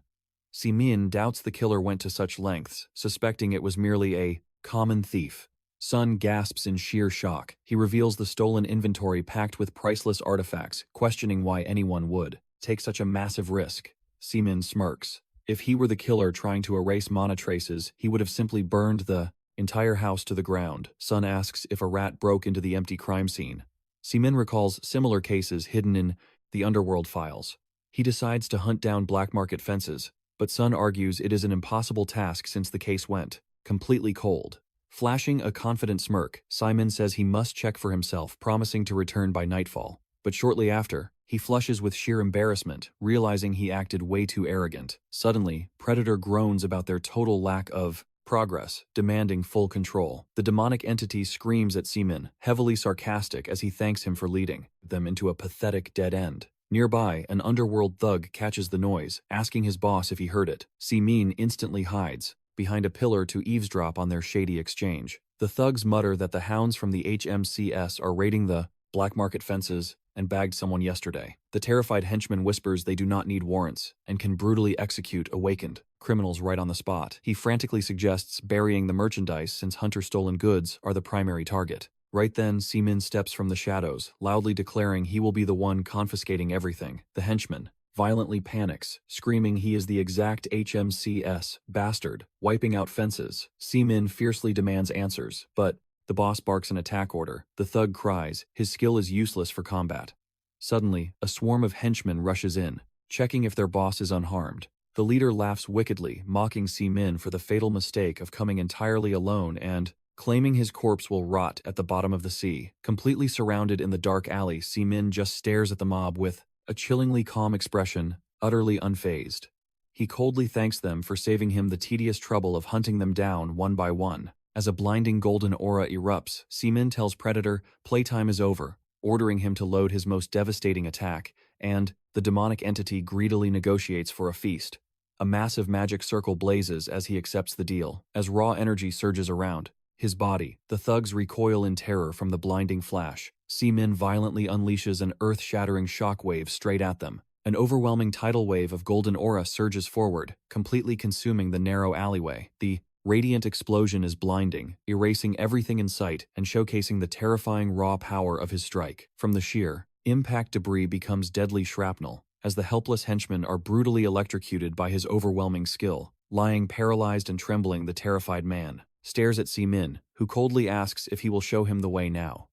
Simin doubts the killer went to such lengths, suspecting it was merely a common thief. Sun gasps in sheer shock. He reveals the stolen inventory packed with priceless artifacts, questioning why anyone would take such a massive risk. Simin smirks. If he were the killer trying to erase mana traces, he would have simply burned the entire house to the ground. Sun asks if a rat broke into the empty crime scene. Simin recalls similar cases hidden in the underworld files. He decides to hunt down black market fences, but Sun argues it is an impossible task since the case went completely cold. Flashing a confident smirk, Simon says he must check for himself, promising to return by nightfall. But shortly after, he flushes with sheer embarrassment, realizing he acted way too arrogant. Suddenly, Predator groans about their total lack of progress, demanding full control. The demonic entity screams at Seaman, heavily sarcastic as he thanks him for leading them into a pathetic dead end. Nearby, an underworld thug catches the noise, asking his boss if he heard it. Seamin instantly hides behind a pillar to eavesdrop on their shady exchange. The thugs mutter that the hounds from the HMCS are raiding the black market fences and bagged someone yesterday. The terrified henchman whispers they do not need warrants and can brutally execute awakened criminals right on the spot. He frantically suggests burying the merchandise since Hunter-stolen goods are the primary target. Right then, Sumin steps from the shadows, loudly declaring he will be the one confiscating everything. The henchman violently panics, screaming he is the exact HMCS bastard, wiping out fences. Sumin fiercely demands answers, but the boss barks an attack order. The thug cries, his skill is useless for combat. Suddenly, a swarm of henchmen rushes in, checking if their boss is unharmed. The leader laughs wickedly, mocking Sumin for the fatal mistake of coming entirely alone and claiming his corpse will rot at the bottom of the sea. Completely surrounded in the dark alley, Sumin just stares at the mob with a chillingly calm expression, utterly unfazed. He coldly thanks them for saving him the tedious trouble of hunting them down one by one. As a blinding golden aura erupts, Sumin tells Predator playtime is over, ordering him to load his most devastating attack, and the demonic entity greedily negotiates for a feast. A massive magic circle blazes as he accepts the deal. As raw energy surges around his body, the thugs recoil in terror from the blinding flash. Sumin violently unleashes an earth-shattering shockwave straight at them. An overwhelming tidal wave of golden aura surges forward, completely consuming the narrow alleyway. The radiant explosion is blinding, erasing everything in sight and showcasing the terrifying raw power of his strike. From the sheer impact, debris becomes deadly shrapnel, as the helpless henchmen are brutally electrocuted by his overwhelming skill. Lying paralyzed and trembling, the terrified man stares at Sumin, who coldly asks if he will show him the way now.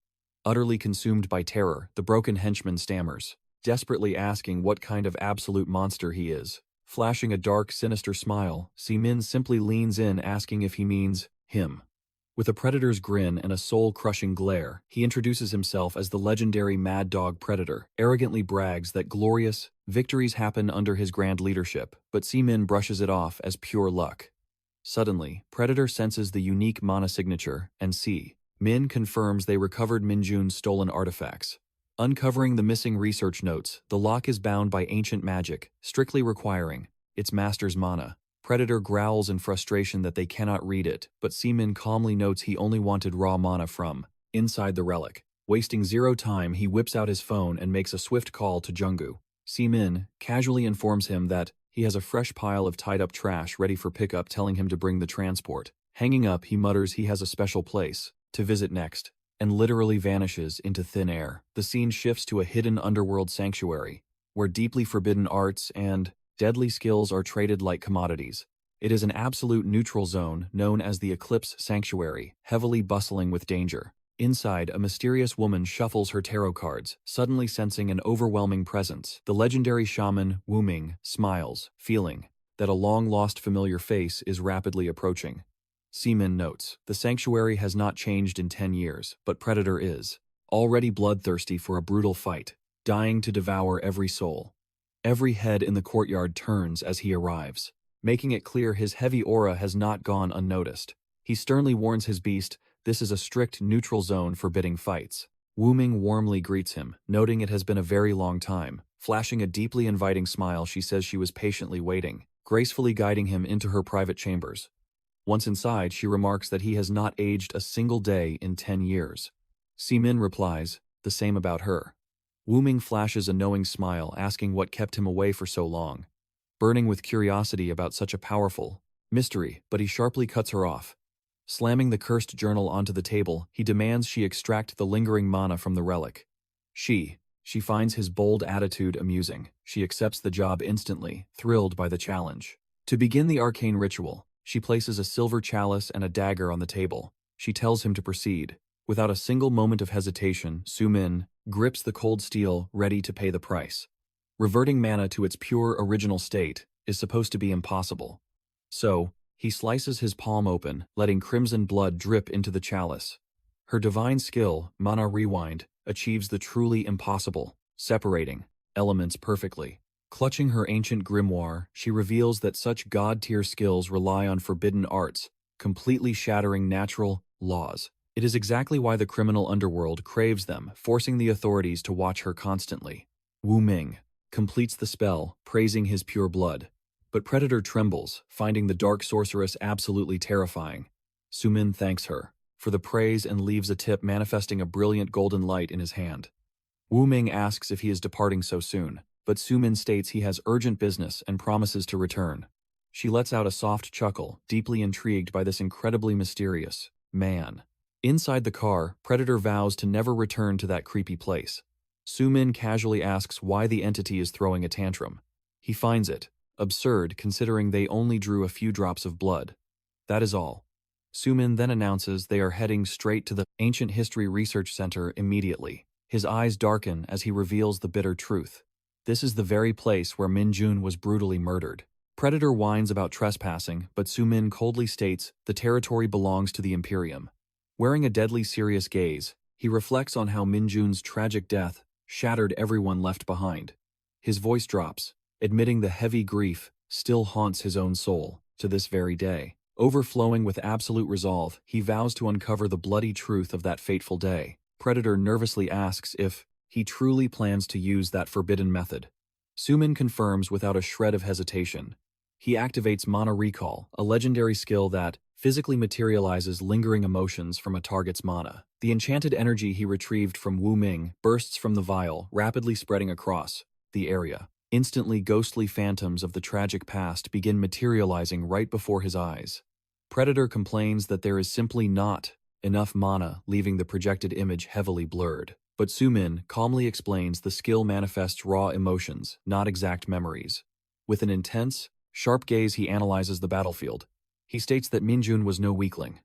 Utterly consumed by terror, the broken henchman stammers, desperately asking what kind of absolute monster he is. Flashing a dark, sinister smile, Sumin simply leans in, asking if he means him. With a predator's grin and a soul-crushing glare, he introduces himself as the legendary Mad Dog Predator, arrogantly brags that glorious victories happen under his grand leadership, but Sumin brushes it off as pure luck. Suddenly, Predator senses the unique mana signature, and Min confirms they recovered Minjun's stolen artifacts. Uncovering the missing research notes, the lock is bound by ancient magic, strictly requiring its master's mana. Predator growls in frustration that they cannot read it, but Sumin calmly notes he only wanted raw mana from inside the relic. Wasting zero time, he whips out his phone and makes a swift call to Junggu. Sumin casually informs him that he has a fresh pile of tied-up trash ready for pickup, telling him to bring the transport. Hanging up, he mutters he has a special place to visit next, and literally vanishes into thin air. The scene shifts to a hidden underworld sanctuary, where deeply forbidden arts and deadly skills are traded like commodities. It is an absolute neutral zone known as the Eclipse Sanctuary, heavily bustling with danger. Inside, a mysterious woman shuffles her tarot cards, suddenly sensing an overwhelming presence. The legendary shaman, Wu Ming, smiles, feeling that a long-lost familiar face is rapidly approaching. Sumin notes, the sanctuary has not changed in 10 years, but Predator is already bloodthirsty for a brutal fight, dying to devour every soul. Every head in the courtyard turns as he arrives, making it clear his heavy aura has not gone unnoticed. He sternly warns his beast, this is a strict neutral zone forbidding fights. Wu Ming warmly greets him, noting it has been a very long time. Flashing a deeply inviting smile, she says she was patiently waiting, gracefully guiding him into her private chambers. Once inside, she remarks that he has not aged a single day in 10 years. Sumin replies, the same about her. Wu Ming flashes a knowing smile, asking what kept him away for so long, burning with curiosity about such a powerful mystery, but he sharply cuts her off. Slamming the cursed journal onto the table, he demands she extract the lingering mana from the relic. She finds his bold attitude amusing. She accepts the job instantly, thrilled by the challenge. To begin the arcane ritual, she places a silver chalice and a dagger on the table. She tells him to proceed. Without a single moment of hesitation, Sumin grips the cold steel, ready to pay the price. Reverting mana to its pure original state is supposed to be impossible. So, he slices his palm open, letting crimson blood drip into the chalice. Her divine skill, Mana Rewind, achieves the truly impossible, separating elements perfectly. Clutching her ancient grimoire, she reveals that such god-tier skills rely on forbidden arts, completely shattering natural laws. It is exactly why the criminal underworld craves them, forcing the authorities to watch her constantly. Wu Ming completes the spell, praising his pure blood. But Predator trembles, finding the dark sorceress absolutely terrifying. Sumin thanks her for the praise and leaves a tip, manifesting a brilliant golden light in his hand. Wu Ming asks if he is departing so soon, but Sumin states he has urgent business and promises to return. She lets out a soft chuckle, deeply intrigued by this incredibly mysterious man. Inside the car, Predator vows to never return to that creepy place. Sumin casually asks why the entity is throwing a tantrum. He finds it absurd considering they only drew a few drops of blood. That is all. Sumin then announces they are heading straight to the Ancient History Research Center immediately. His eyes darken as he reveals the bitter truth. This is the very place where Minjun was brutally murdered. Predator whines about trespassing, but Sumin coldly states the territory belongs to the Imperium. Wearing a deadly serious gaze, he reflects on how Minjun's tragic death shattered everyone left behind. His voice drops, admitting the heavy grief still haunts his own soul to this very day. Overflowing with absolute resolve, he vows to uncover the bloody truth of that fateful day. Predator nervously asks if he truly plans to use that forbidden method. Sumin confirms without a shred of hesitation. He activates Mana Recall, a legendary skill that physically materializes lingering emotions from a target's mana. The enchanted energy he retrieved from Wu Ming bursts from the vial, rapidly spreading across the area. Instantly, ghostly phantoms of the tragic past begin materializing right before his eyes. Predator complains that there is simply not enough mana, leaving the projected image heavily blurred. But Sumin calmly explains the skill manifests raw emotions, not exact memories. With an intense, sharp gaze, he analyzes the battlefield. He states that Minjun was no weakling.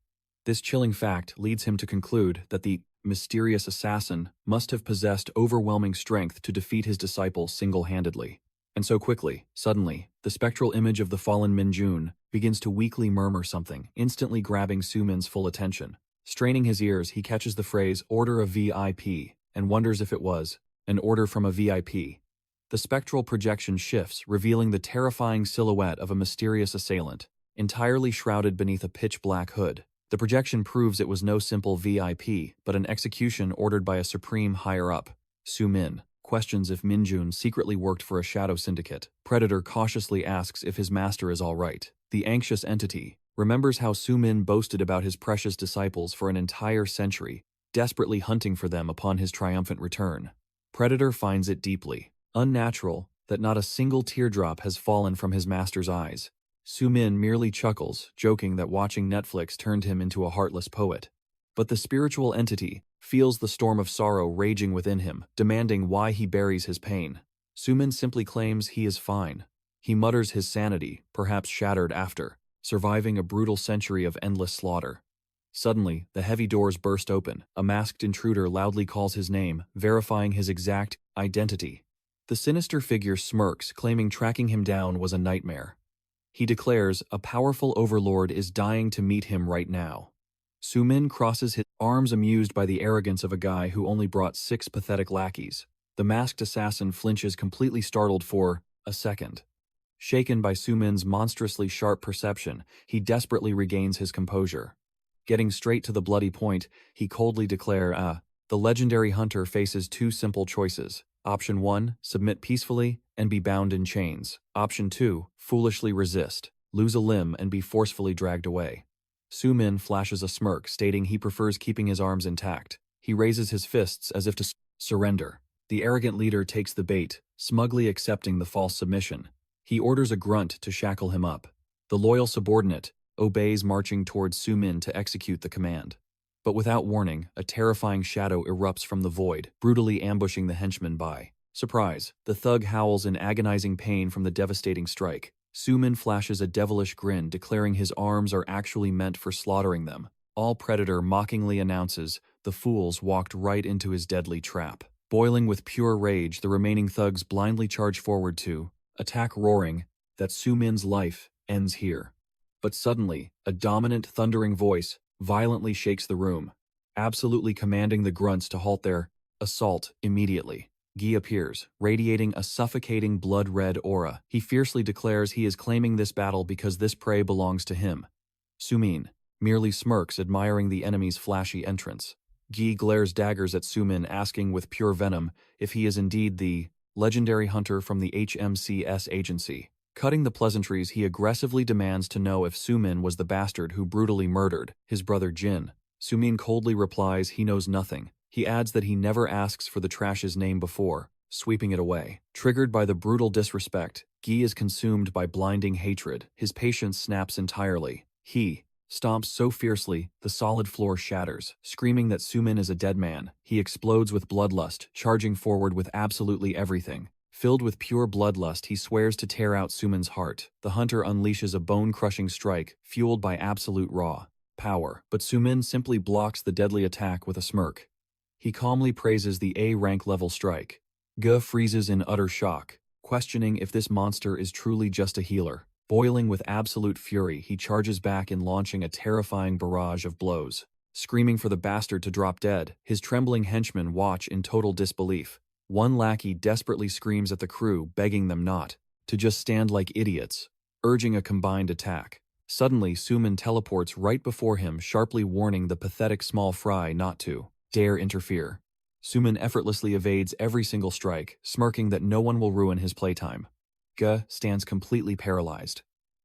This chilling fact leads him to conclude that the mysterious assassin must have possessed overwhelming strength to defeat his disciple single-handedly. And so quickly, suddenly, the spectral image of the fallen Minjun begins to weakly murmur something, instantly grabbing Sumin's full attention. Straining his ears, he catches the phrase, "Order a VIP," and wonders if it was an order from a VIP. The spectral projection shifts, revealing the terrifying silhouette of a mysterious assailant, entirely shrouded beneath a pitch-black hood. The projection proves it was no simple VIP, but an execution ordered by a supreme higher-up. Sumin questions if Minjun secretly worked for a shadow syndicate. Predator cautiously asks if his master is all right. The anxious entity remembers how Sumin boasted about his precious disciples for an entire century, desperately hunting for them upon his triumphant return. Predator finds it deeply unnatural that not a single teardrop has fallen from his master's eyes. Sumin merely chuckles, joking that watching Netflix turned him into a heartless poet. But the spiritual entity feels the storm of sorrow raging within him, demanding why he buries his pain. Sumin simply claims he is fine. He mutters his sanity, perhaps shattered after surviving a brutal century of endless slaughter. Suddenly, the heavy doors burst open. A masked intruder loudly calls his name, verifying his exact identity. The sinister figure smirks, claiming tracking him down was a nightmare. He declares a powerful overlord is dying to meet him right now. Sumin crosses his arms, amused by the arrogance of a guy who only brought 6 pathetic lackeys. The masked assassin flinches, completely startled for a second. Shaken by Sumin's monstrously sharp perception, he desperately regains his composure. Getting straight to the bloody point, he coldly declares, the legendary hunter faces 2 simple choices. Option 1, submit peacefully and be bound in chains. Option 2, foolishly resist, lose a limb and be forcefully dragged away. Sumin flashes a smirk, stating he prefers keeping his arms intact. He raises his fists as if to surrender. The arrogant leader takes the bait, smugly accepting the false submission. He orders a grunt to shackle him up. The loyal subordinate obeys, marching towards Sumin to execute the command. But without warning, a terrifying shadow erupts from the void, brutally ambushing the henchman by surprise. The thug howls in agonizing pain from the devastating strike. Sumin flashes a devilish grin, declaring his arms are actually meant for slaughtering them. All Predator mockingly announces the fools walked right into his deadly trap. Boiling with pure rage, the remaining thugs blindly charge forward to attack, roaring that Sumin's life ends here. But suddenly, a dominant, thundering voice violently shakes the room, absolutely commanding the grunts to halt their assault immediately. Guy appears, radiating a suffocating blood-red aura. He fiercely declares he is claiming this battle because this prey belongs to him. Sumin merely smirks, admiring the enemy's flashy entrance. Guy glares daggers at Sumin, asking with pure venom if he is indeed the legendary hunter from the HMCS agency. Cutting the pleasantries, he aggressively demands to know if Sumin was the bastard who brutally murdered his brother Jin. Sumin coldly replies he knows nothing. He adds that he never asks for the trash's name before, sweeping it away. Triggered by the brutal disrespect, Guy is consumed by blinding hatred. His patience snaps entirely. He stomps so fiercely, the solid floor shatters. Screaming that Sumin is a dead man, he explodes with bloodlust, charging forward with absolutely everything. Filled with pure bloodlust, he swears to tear out Sumin's heart. The hunter unleashes a bone-crushing strike, fueled by absolute raw power. But Sumin simply blocks the deadly attack with a smirk. He calmly praises the A-rank level strike. Ge freezes in utter shock, questioning if this monster is truly just a healer. Boiling with absolute fury, he charges back in launching a terrifying barrage of blows. Screaming for the bastard to drop dead, his trembling henchmen watch in total disbelief. One lackey desperately screams at the crew, begging them not to just stand like idiots, urging a combined attack. Suddenly, Sumin teleports right before him, sharply warning the pathetic small fry not to dare interfere. Sumin effortlessly evades every single strike, smirking that no one will ruin his playtime. Ge stands completely paralyzed.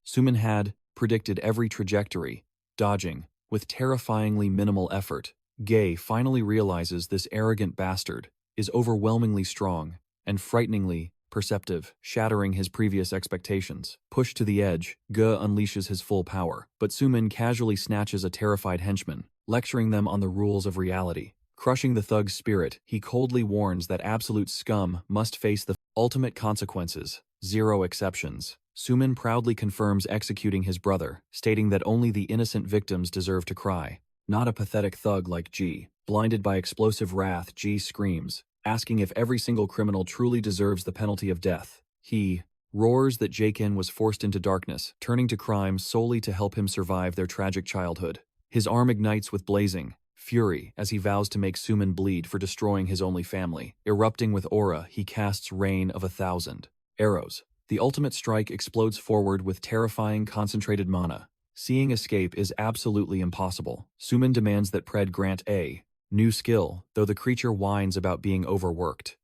Sumin had predicted every trajectory, dodging, with terrifyingly minimal effort. Ge finally realizes this arrogant bastard is overwhelmingly strong and frighteningly perceptive, shattering his previous expectations. Pushed to the edge, Ge unleashes his full power, but Sumin casually snatches a terrified henchman, lecturing them on the rules of reality. Crushing the thug's spirit, he coldly warns that absolute scum must face the ultimate consequences, zero exceptions. Sumin proudly confirms executing his brother, stating that only the innocent victims deserve to cry, not a pathetic thug like G. Blinded by explosive wrath, G screams, asking if every single criminal truly deserves the penalty of death. He roars that Jakin was forced into darkness, turning to crime solely to help him survive their tragic childhood. His arm ignites with blazing fury as he vows to make Sumin bleed for destroying his only family. Erupting with aura, he casts Rain of 1,000 arrows. The ultimate strike explodes forward with terrifying concentrated mana. Seeing escape is absolutely impossible. Sumin demands that Pred grant a new skill, though the creature whines about being overworked.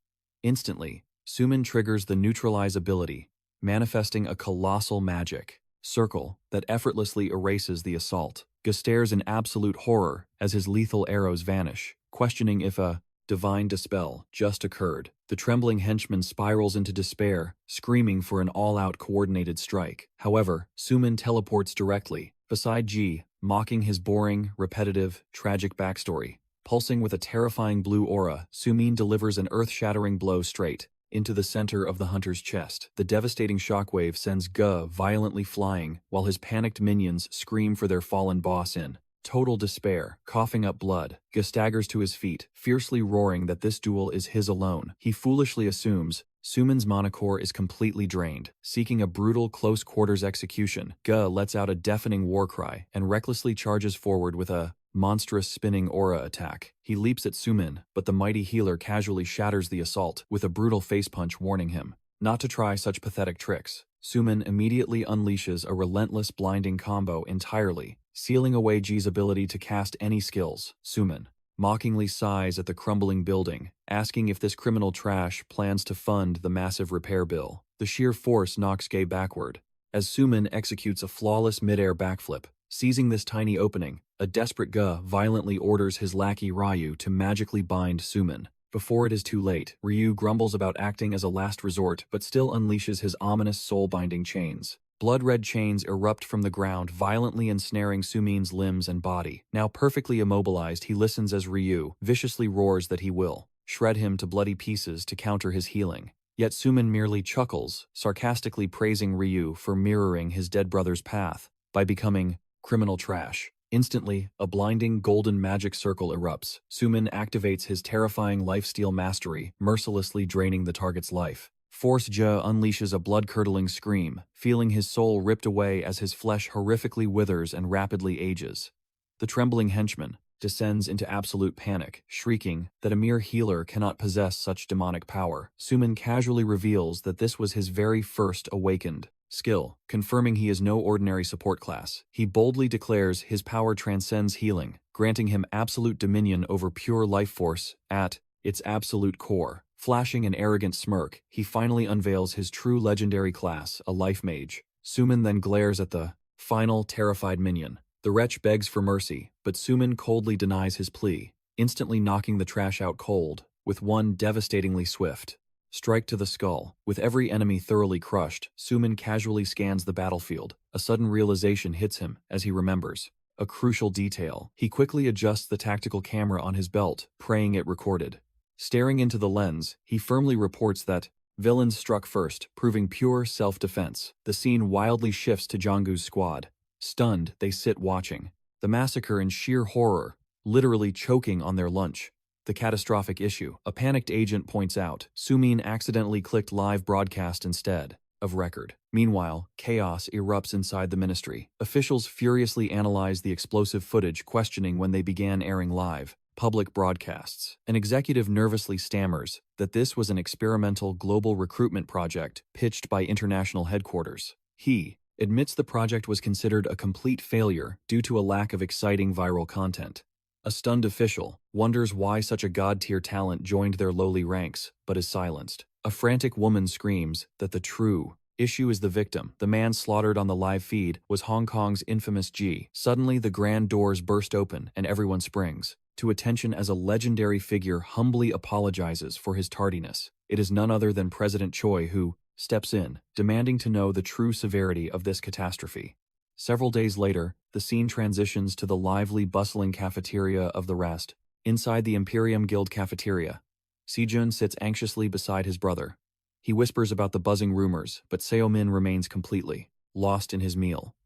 Instantly, Sumin triggers the Neutralize ability, manifesting a colossal magic circle that effortlessly erases the assault. Ge stares in absolute horror as his lethal arrows vanish, questioning if a divine dispel just occurred. The trembling henchman spirals into despair, screaming for an all-out coordinated strike. However, Sumin teleports directly beside G, mocking his boring, repetitive, tragic backstory. Pulsing with a terrifying blue aura, Sumin delivers an earth-shattering blow straight into the center of the hunter's chest. The devastating shockwave sends Ge violently flying, while his panicked minions scream for their fallen boss in total despair. Coughing up blood, Ge staggers to his feet, fiercely roaring that this duel is his alone. He foolishly assumes Sumin's mana core is completely drained. Seeking a brutal close-quarters execution, Ge lets out a deafening war cry and recklessly charges forward with a monstrous spinning aura attack. He leaps at Sumin, but the mighty healer casually shatters the assault with a brutal face punch, warning him not to try such pathetic tricks. Sumin immediately unleashes a relentless blinding combo entirely, sealing away G's ability to cast any skills. Sumin mockingly sighs at the crumbling building, asking if this criminal trash plans to fund the massive repair bill. The sheer force knocks Ge backward, as Sumin executes a flawless mid-air backflip. Seizing this tiny opening, a desperate Ge violently orders his lackey Ryu to magically bind Sumin. Before it is too late, Ryu grumbles about acting as a last resort but still unleashes his ominous soul-binding chains. Blood-red chains erupt from the ground, violently ensnaring Sumin's limbs and body. Now perfectly immobilized, he listens as Ryu viciously roars that he will shred him to bloody pieces to counter his healing. Yet Sumin merely chuckles, sarcastically praising Ryu for mirroring his dead brother's path by becoming criminal trash. Instantly, a blinding golden magic circle erupts. Sumin activates his terrifying lifesteal mastery, mercilessly draining the target's life. Force Je unleashes a blood-curdling scream, feeling his soul ripped away as his flesh horrifically withers and rapidly ages. The trembling henchman descends into absolute panic, shrieking that a mere healer cannot possess such demonic power. Sumin casually reveals that this was his very first awakened skill, confirming he is no ordinary support class. He boldly declares his power transcends healing, granting him absolute dominion over pure life force at its absolute core. Flashing an arrogant smirk, he finally unveils his true legendary class, a life mage. Sumin then glares at the final terrified minion. The wretch begs for mercy, but Sumin coldly denies his plea, instantly knocking the trash out cold, with one devastatingly swift strike to the skull. With every enemy thoroughly crushed, Sumin casually scans the battlefield. A sudden realization hits him as he remembers a crucial detail. He quickly adjusts the tactical camera on his belt, praying it recorded. Staring into the lens, he firmly reports that villains struck first, proving pure self-defense. The scene wildly shifts to Jonggu's squad. Stunned, they sit watching. The massacre in sheer horror, literally choking on their lunch. The catastrophic issue. A panicked agent points out, Sumin accidentally clicked live broadcast instead of record. Meanwhile, chaos erupts inside the ministry. Officials furiously analyze the explosive footage, questioning when they began airing live public broadcasts. An executive nervously stammers that this was an experimental global recruitment project pitched by international headquarters. He admits the project was considered a complete failure due to a lack of exciting viral content. A stunned official wonders why such a god-tier talent joined their lowly ranks, but is silenced. A frantic woman screams that the true issue is the victim. The man slaughtered on the live feed was Hong Kong's infamous G. Suddenly, the grand doors burst open and everyone springs to attention as a legendary figure humbly apologizes for his tardiness. It is none other than President Choi who steps in, demanding to know the true severity of this catastrophe. Several days later, the scene transitions to the lively, bustling cafeteria of the rest. Inside the Imperium Guild cafeteria, Sejun sits anxiously beside his brother. He whispers about the buzzing rumors, but Seomin remains completely lost in his meal.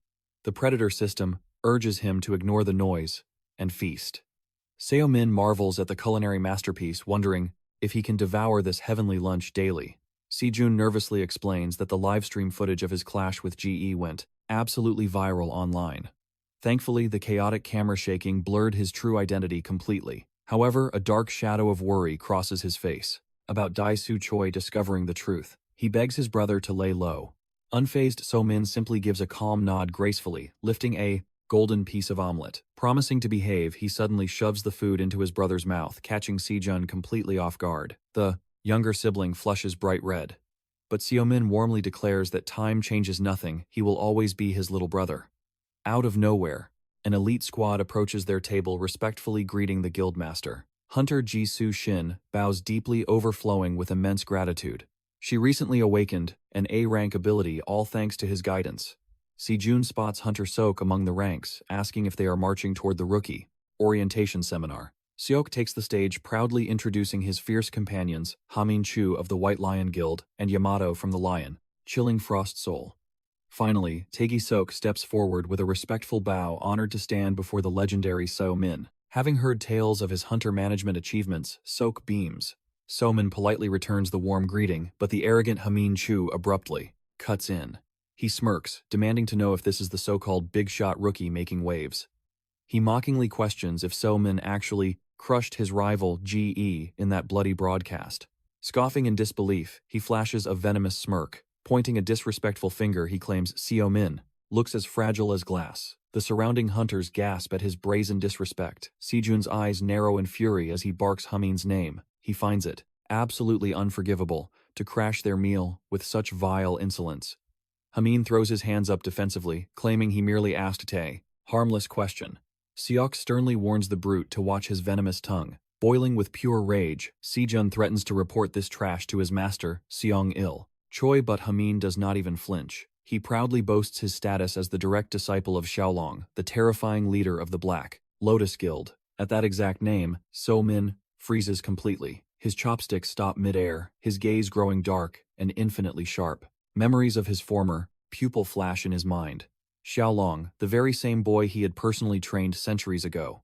The predator system urges him to ignore the noise and feast. Seomin marvels at the culinary masterpiece, wondering if he can devour this heavenly lunch daily. Sejun nervously explains that the livestream footage of his clash with GE went absolutely viral online. Thankfully, the chaotic camera shaking blurred his true identity completely. However, a dark shadow of worry crosses his face about Daisu Choi discovering the truth. He begs his brother to lay low. Unfazed, Seomin simply gives a calm nod gracefully, lifting a golden piece of omelet. Promising to behave, he suddenly shoves the food into his brother's mouth, catching Sejun completely off guard. The younger sibling flushes bright red. But Seomin warmly declares that time changes nothing, he will always be his little brother. Out of nowhere, an elite squad approaches their table, respectfully greeting the guildmaster. Hunter Jisoo Shin bows deeply, overflowing with immense gratitude. She recently awakened an A-rank ability, all thanks to his guidance. Sejun spots Hunter Sok among the ranks, asking if they are marching toward the rookie orientation seminar. Seok takes the stage, proudly introducing his fierce companions, Hamin Chu of the White Lion Guild and Yamato from the Lion, Chilling Frost Soul. Finally, Taegi Sok steps forward with a respectful bow, honored to stand before the legendary So Min. Having heard tales of his hunter management achievements, Sok beams. So Min politely returns the warm greeting, but the arrogant Hamin Chu abruptly cuts in. He smirks, demanding to know if this is the so-called big-shot rookie making waves. He mockingly questions if So Min actually crushed his rival GE in that bloody broadcast. Scoffing in disbelief, he flashes a venomous smirk. Pointing a disrespectful finger, he claims Seo Min looks as fragile as glass. The surrounding hunters gasp at his brazen disrespect. Sejun's eyes narrow in fury as he barks Hamin's name. He finds it absolutely unforgivable to crash their meal with such vile insolence. Hamin throws his hands up defensively, claiming he merely asked a harmless question. Seok sternly warns the brute to watch his venomous tongue. Boiling with pure rage, Sejun threatens to report this trash to his master, Seong-il. Choi, but Hamin does not even flinch. He proudly boasts his status as the direct disciple of Xiaolong, the terrifying leader of the Black Lotus Guild. At that exact name, So Min freezes completely. His chopsticks stop mid-air, his gaze growing dark and infinitely sharp. Memories of his former pupil flash in his mind. Xiaolong, the very same boy he had personally trained centuries ago.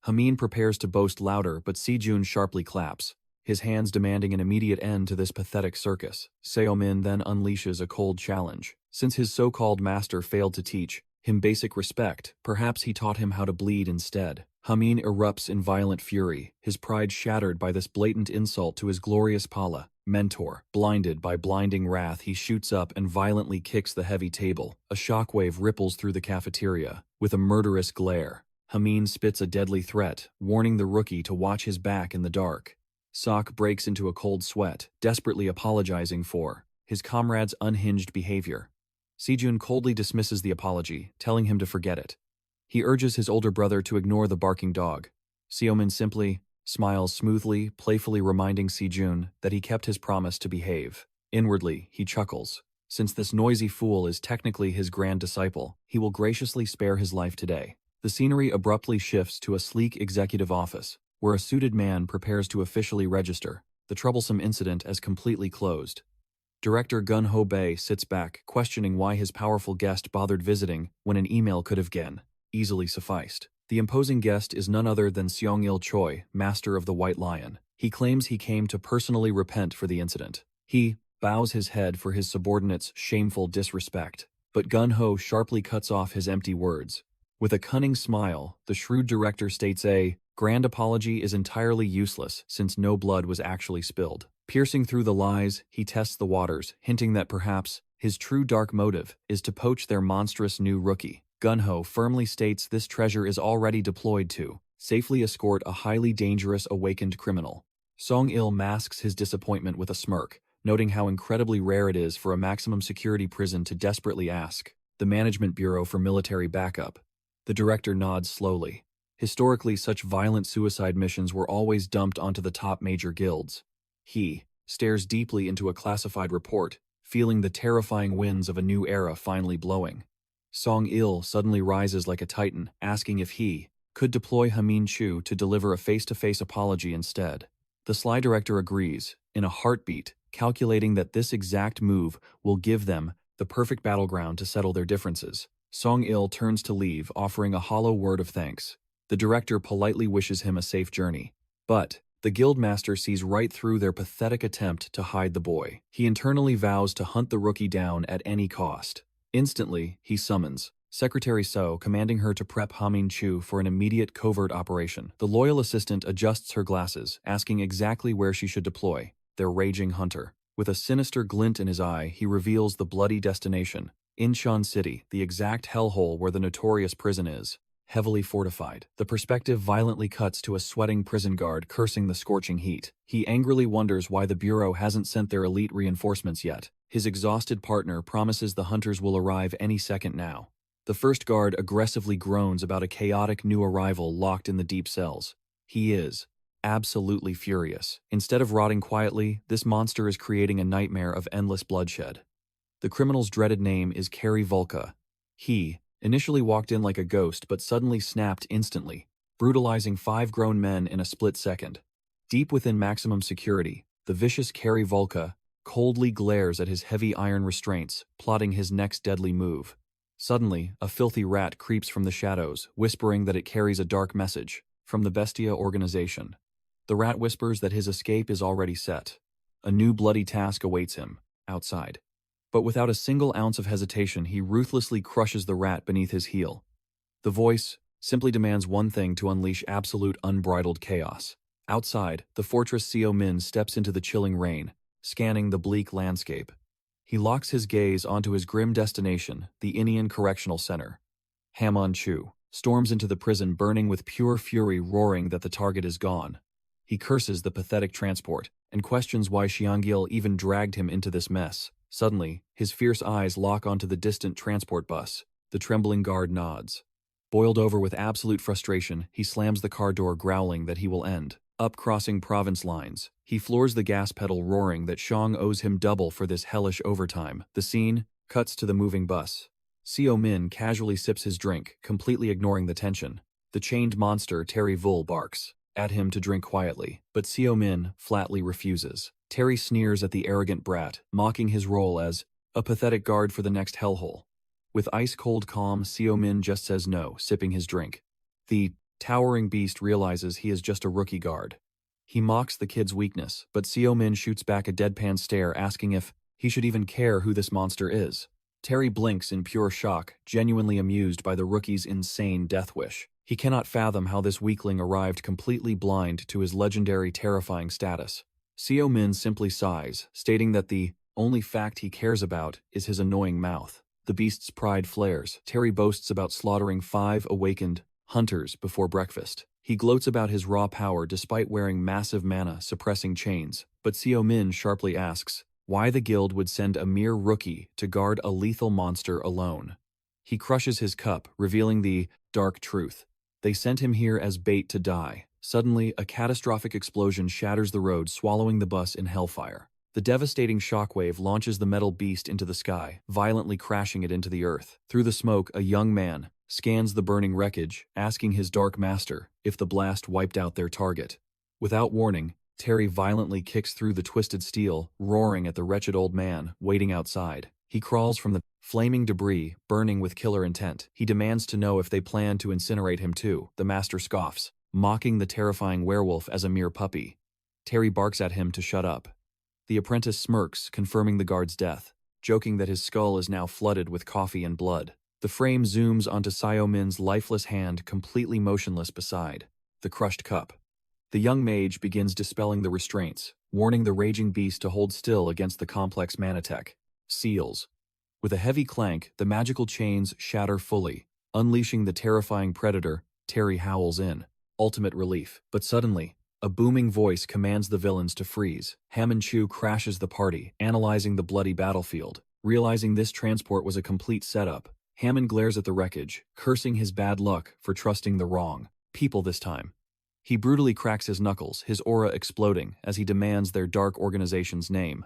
Hamin prepares to boast louder, but Sejun sharply claps, his hands demanding an immediate end to this pathetic circus. Seomin then unleashes a cold challenge. Since his so-called master failed to teach him basic respect, perhaps he taught him how to bleed instead. Hamin erupts in violent fury, his pride shattered by this blatant insult to his glorious Pala mentor. Blinded by blinding wrath, he shoots up and violently kicks the heavy table. A shockwave ripples through the cafeteria. With a murderous glare, Hamin spits a deadly threat, warning the rookie to watch his back in the dark. Sok breaks into a cold sweat, desperately apologizing for his comrade's unhinged behavior. Sejun coldly dismisses the apology, telling him to forget it. He urges his older brother to ignore the barking dog. Seomin simply smiles smoothly, playfully reminding Sejun that he kept his promise to behave. Inwardly, he chuckles. Since this noisy fool is technically his grand disciple, he will graciously spare his life today. The scenery abruptly shifts to a sleek executive office, where a suited man prepares to officially register, the troublesome incident as completely closed. Director Gun-Ho Bae sits back, questioning why his powerful guest bothered visiting when an email could have easily sufficed. The imposing guest is none other than Seong-il Choi, master of the White Lion. He claims he came to personally repent for the incident. He bows his head for his subordinate's shameful disrespect. But Gun-Ho sharply cuts off his empty words. With a cunning smile, the shrewd director states a grand apology is entirely useless since no blood was actually spilled. Piercing through the lies, he tests the waters, hinting that perhaps his true dark motive is to poach their monstrous new rookie. Gun-Ho firmly states this treasure is already deployed to safely escort a highly dangerous awakened criminal. Song-il masks his disappointment with a smirk, noting how incredibly rare it is for a maximum security prison to desperately ask the Management Bureau for military backup. The director nods slowly. Historically, such violent suicide missions were always dumped onto the top major guilds. He stares deeply into a classified report, feeling the terrifying winds of a new era finally blowing. Song-il suddenly rises like a titan, asking if he could deploy Hamin Chu to deliver a face-to-face apology instead. The sly director agrees, in a heartbeat, calculating that this exact move will give them the perfect battleground to settle their differences. Song-il turns to leave, offering a hollow word of thanks. The director politely wishes him a safe journey. But the guildmaster sees right through their pathetic attempt to hide the boy. He internally vows to hunt the rookie down at any cost. Instantly, he summons Secretary So, commanding her to prep Hamin Chu for an immediate covert operation. The loyal assistant adjusts her glasses, asking exactly where she should deploy their raging hunter. With a sinister glint in his eye, he reveals the bloody destination, Incheon City, the exact hellhole where the notorious prison is. Heavily fortified. The perspective violently cuts to a sweating prison guard cursing the scorching heat. He angrily wonders why the Bureau hasn't sent their elite reinforcements yet. His exhausted partner promises the hunters will arrive any second now. The first guard aggressively groans about a chaotic new arrival locked in the deep cells. He is absolutely furious. Instead of rotting quietly, this monster is creating a nightmare of endless bloodshed. The criminal's dreaded name is Kari Volka. He initially walked in like a ghost but suddenly snapped instantly, brutalizing 5 grown men in a split second. Deep within maximum security, the vicious Kari Volka coldly glares at his heavy iron restraints, plotting his next deadly move. Suddenly, a filthy rat creeps from the shadows, whispering that it carries a dark message from the Bestia organization. The rat whispers that his escape is already set. A new bloody task awaits him, outside. But without a single ounce of hesitation, he ruthlessly crushes the rat beneath his heel. The voice simply demands one thing: to unleash absolute unbridled chaos. Outside, the fortress Seomin steps into the chilling rain, scanning the bleak landscape. He locks his gaze onto his grim destination, the Inian Correctional Center. Hamon Chu storms into the prison, burning with pure fury, roaring that the target is gone. He curses the pathetic transport and questions why Xianggil even dragged him into this mess. Suddenly, his fierce eyes lock onto the distant transport bus. The trembling guard nods. Boiled over with absolute frustration, he slams the car door, growling that he will end up crossing province lines. He floors the gas pedal, roaring that Xiang owes him double for this hellish overtime. The scene cuts to the moving bus. Seo Min casually sips his drink, completely ignoring the tension. The chained monster Terry Vull barks at him to drink quietly, but Seo Min flatly refuses. Terry sneers at the arrogant brat, mocking his role as a pathetic guard for the next hellhole. With ice-cold calm, Seo Min just says no, sipping his drink. The towering beast realizes he is just a rookie guard. He mocks the kid's weakness, but Seo Min shoots back a deadpan stare, asking if he should even care who this monster is. Terry blinks in pure shock, genuinely amused by the rookie's insane death wish. He cannot fathom how this weakling arrived completely blind to his legendary terrifying status. Seo Min simply sighs, stating that the only fact he cares about is his annoying mouth. The beast's pride flares. Terry boasts about slaughtering 5 awakened hunters before breakfast. He gloats about his raw power despite wearing massive mana-suppressing chains, but Seo Min sharply asks why the guild would send a mere rookie to guard a lethal monster alone. He crushes his cup, revealing the dark truth. They sent him here as bait to die. Suddenly, a catastrophic explosion shatters the road, swallowing the bus in hellfire. The devastating shockwave launches the metal beast into the sky, violently crashing it into the earth. Through the smoke, a young man scans the burning wreckage, asking his dark master if the blast wiped out their target. Without warning, Terry violently kicks through the twisted steel, roaring at the wretched old man waiting outside. He crawls from the flaming debris, burning with killer intent. He demands to know if they plan to incinerate him too. The master scoffs, mocking the terrifying werewolf as a mere puppy. Terry barks at him to shut up. The apprentice smirks, confirming the guard's death, joking that his skull is now flooded with coffee and blood. The frame zooms onto Xiaomin's lifeless hand, completely motionless beside the crushed cup. The young mage begins dispelling the restraints, warning the raging beast to hold still against the complex manatech. Seals. With a heavy clank, the magical chains shatter fully, unleashing the terrifying predator. Terry howls in ultimate relief. But suddenly, a booming voice commands the villains to freeze. Hammond Chu crashes the party, analyzing the bloody battlefield. Realizing this transport was a complete setup, Hammond glares at the wreckage, cursing his bad luck for trusting the wrong people this time. He brutally cracks his knuckles, his aura exploding as he demands their dark organization's name.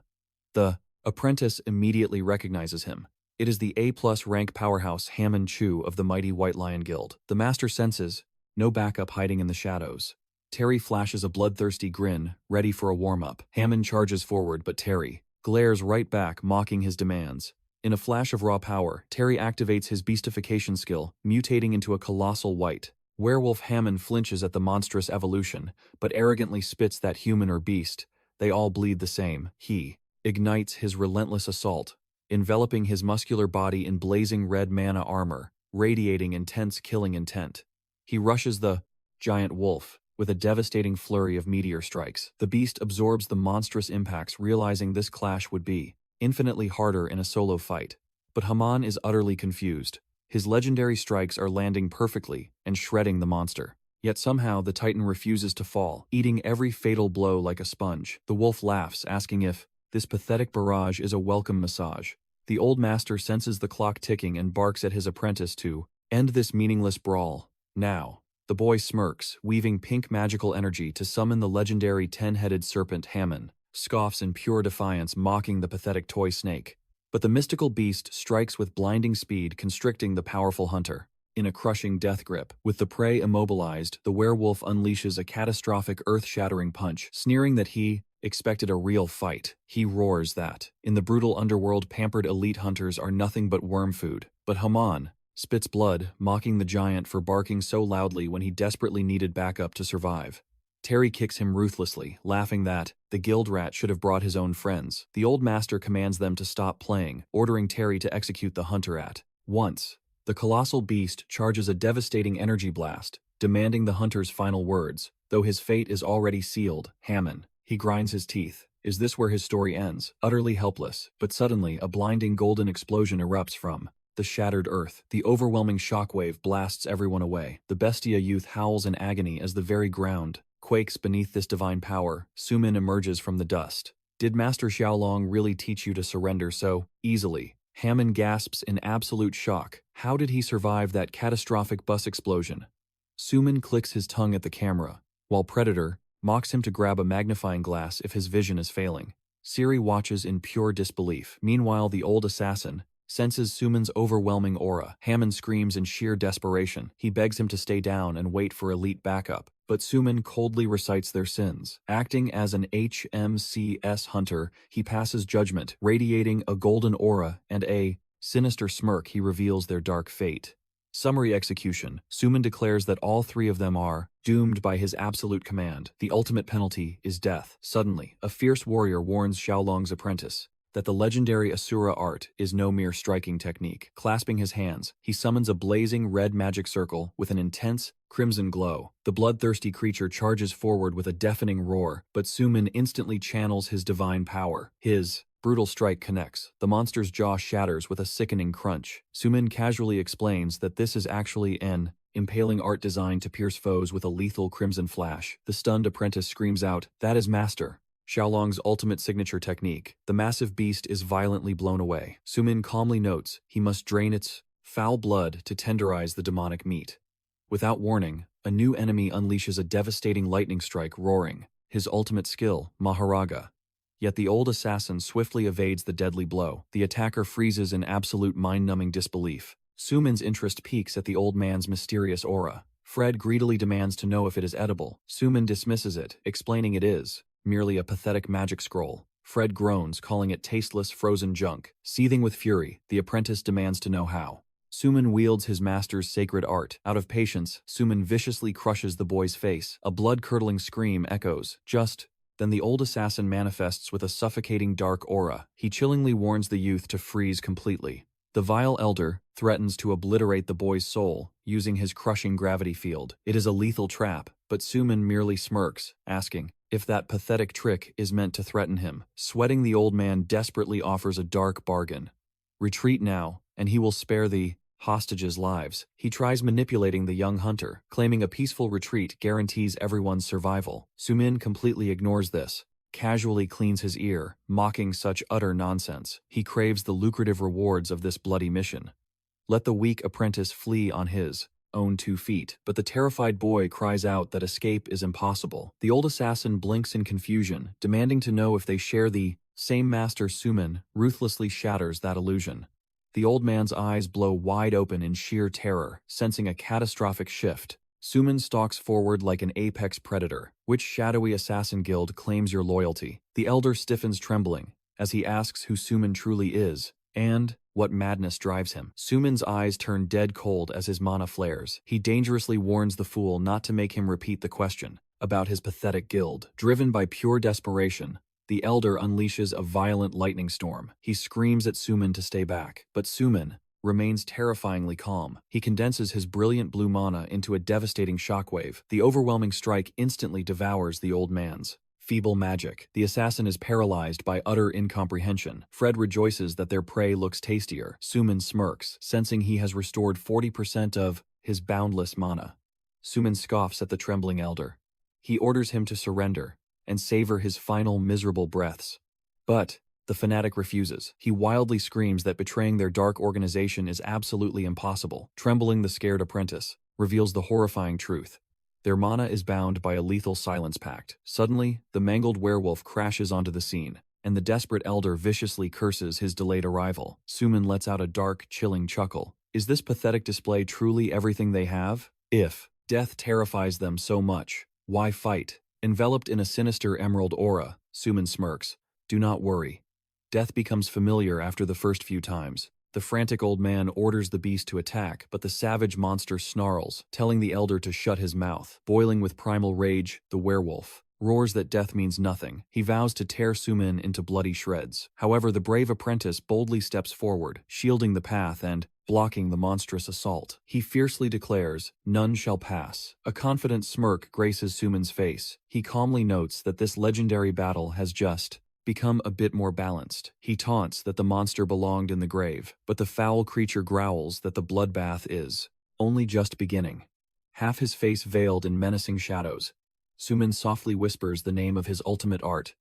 The apprentice immediately recognizes him. It is the A+ rank powerhouse Hammond Chu of the mighty White Lion Guild. The master senses no backup hiding in the shadows. Terry flashes a bloodthirsty grin, ready for a warm-up. Hammond charges forward, but Terry glares right back, mocking his demands. In a flash of raw power, Terry activates his beastification skill, mutating into a colossal white werewolf. Hammond flinches at the monstrous evolution, but arrogantly spits that human or beast. They all bleed the same. He ignites his relentless assault, enveloping his muscular body in blazing red mana armor, radiating intense killing intent. He rushes the giant wolf with a devastating flurry of meteor strikes. The beast absorbs the monstrous impacts, realizing this clash would be infinitely harder in a solo fight. But Haman is utterly confused. His legendary strikes are landing perfectly and shredding the monster. Yet somehow the titan refuses to fall, eating every fatal blow like a sponge. The wolf laughs, asking if this pathetic barrage is a welcome massage. The old master senses the clock ticking and barks at his apprentice to end this meaningless brawl. Now. The boy smirks, weaving pink magical energy to summon the legendary 10-headed serpent Hammond, scoffs in pure defiance, mocking the pathetic toy snake. But the mystical beast strikes with blinding speed, constricting the powerful hunter. In a crushing death grip, with the prey immobilized, the werewolf unleashes a catastrophic earth-shattering punch, sneering that he expected a real fight. He roars that, in the brutal underworld, pampered elite hunters are nothing but worm food. But Haman spits blood, mocking the giant for barking so loudly when he desperately needed backup to survive. Terry kicks him ruthlessly, laughing that the guild rat should have brought his own friends. The old master commands them to stop playing, ordering Terry to execute the hunter at once. The colossal beast charges a devastating energy blast, demanding the hunter's final words. Though his fate is already sealed, Hammond, he grinds his teeth. Is this where his story ends? Utterly helpless, but suddenly a blinding golden explosion erupts from the shattered earth. The overwhelming shockwave blasts everyone away. The bestia youth howls in agony as the very ground quakes beneath this divine power. Sumin emerges from the dust. Did Master Xiaolong really teach you to surrender so easily? Hammond gasps in absolute shock. How did he survive that catastrophic bus explosion? Sumin clicks his tongue at the camera, while Predator mocks him to grab a magnifying glass if his vision is failing. Siri watches in pure disbelief. Meanwhile, the old assassin senses Sumin's overwhelming aura. Hammond screams in sheer desperation. He begs him to stay down and wait for elite backup, but Sumin coldly recites their sins. Acting as an HMCS hunter, he passes judgment, radiating a golden aura and a sinister smirk. He reveals their dark fate. Summary execution. Sumin declares that all three of them are doomed by his absolute command. The ultimate penalty is death. Suddenly, a fierce warrior warns Xiaolong's apprentice that the legendary Asura art is no mere striking technique. Clasping his hands, he summons a blazing red magic circle with an intense crimson glow. The bloodthirsty creature charges forward with a deafening roar, but Sumin instantly channels his divine power. His brutal strike connects. The monster's jaw shatters with a sickening crunch. Sumin casually explains that this is actually an impaling art designed to pierce foes with a lethal crimson flash. The stunned apprentice screams out, "That is Master Xiaolong's ultimate signature technique." The massive beast is violently blown away. Sumin calmly notes he must drain its foul blood to tenderize the demonic meat. Without warning, a new enemy unleashes a devastating lightning strike, roaring, his ultimate skill, Maharaga. Yet the old assassin swiftly evades the deadly blow. The attacker freezes in absolute mind-numbing disbelief. Sumin's interest peaks at the old man's mysterious aura. Fred greedily demands to know if it is edible. Sumin dismisses it, explaining it is merely a pathetic magic scroll. Fred groans, calling it tasteless, frozen junk. Seething with fury, the apprentice demands to know how. Sumin wields his master's sacred art. Out of patience, Sumin viciously crushes the boy's face. A blood-curdling scream echoes. Then the old assassin manifests with a suffocating dark aura. He chillingly warns the youth to freeze completely. The vile elder threatens to obliterate the boy's soul, using his crushing gravity field. It is a lethal trap, but Sumin merely smirks, asking if that pathetic trick is meant to threaten him. Sweating, the old man desperately offers a dark bargain. Retreat now, and he will spare the hostages' lives. He tries manipulating the young hunter, claiming a peaceful retreat guarantees everyone's survival. Sumin completely ignores this, casually cleans his ear, mocking such utter nonsense. He craves the lucrative rewards of this bloody mission. Let the weak apprentice flee on his own 2 feet, but the terrified boy cries out that escape is impossible. The old assassin blinks in confusion, demanding to know if they share the same master. Sumin ruthlessly shatters that illusion. The old man's eyes blow wide open in sheer terror, sensing a catastrophic shift. Sumin stalks forward like an apex predator. Which shadowy assassin guild claims your loyalty? The elder stiffens, trembling, as he asks who Sumin truly is, and what madness drives him. Sumin's eyes turn dead cold as his mana flares. He dangerously warns the fool not to make him repeat the question about his pathetic guild. Driven by pure desperation, the elder unleashes a violent lightning storm. He screams at Sumin to stay back, but Sumin remains terrifyingly calm. He condenses his brilliant blue mana into a devastating shockwave. The overwhelming strike instantly devours the old man's feeble magic. The assassin is paralyzed by utter incomprehension. Fred rejoices that their prey looks tastier. Sumin smirks, sensing he has restored 40% of his boundless mana. Sumin scoffs at the trembling elder. He orders him to surrender and savor his final miserable breaths. But the fanatic refuses. He wildly screams that betraying their dark organization is absolutely impossible. Trembling, the scared apprentice reveals the horrifying truth. Their mana is bound by a lethal silence pact. Suddenly, the mangled werewolf crashes onto the scene, and the desperate elder viciously curses his delayed arrival. Sumin lets out a dark, chilling chuckle. Is this pathetic display truly everything they have? If death terrifies them so much, why fight? Enveloped in a sinister emerald aura, Sumin smirks. Do not worry. Death becomes familiar after the first few times. The frantic old man orders the beast to attack, but the savage monster snarls, telling the elder to shut his mouth. Boiling with primal rage, the werewolf roars that death means nothing. He vows to tear Sumin into bloody shreds. However, the brave apprentice boldly steps forward, shielding the path and blocking the monstrous assault. He fiercely declares, "None shall pass." A confident smirk graces Sumin's face. He calmly notes that this legendary battle has just become a bit more balanced. He taunts that the monster belonged in the grave, but the foul creature growls that the bloodbath is only just beginning. Half his face veiled in menacing shadows, Sumin softly whispers the name of his ultimate art,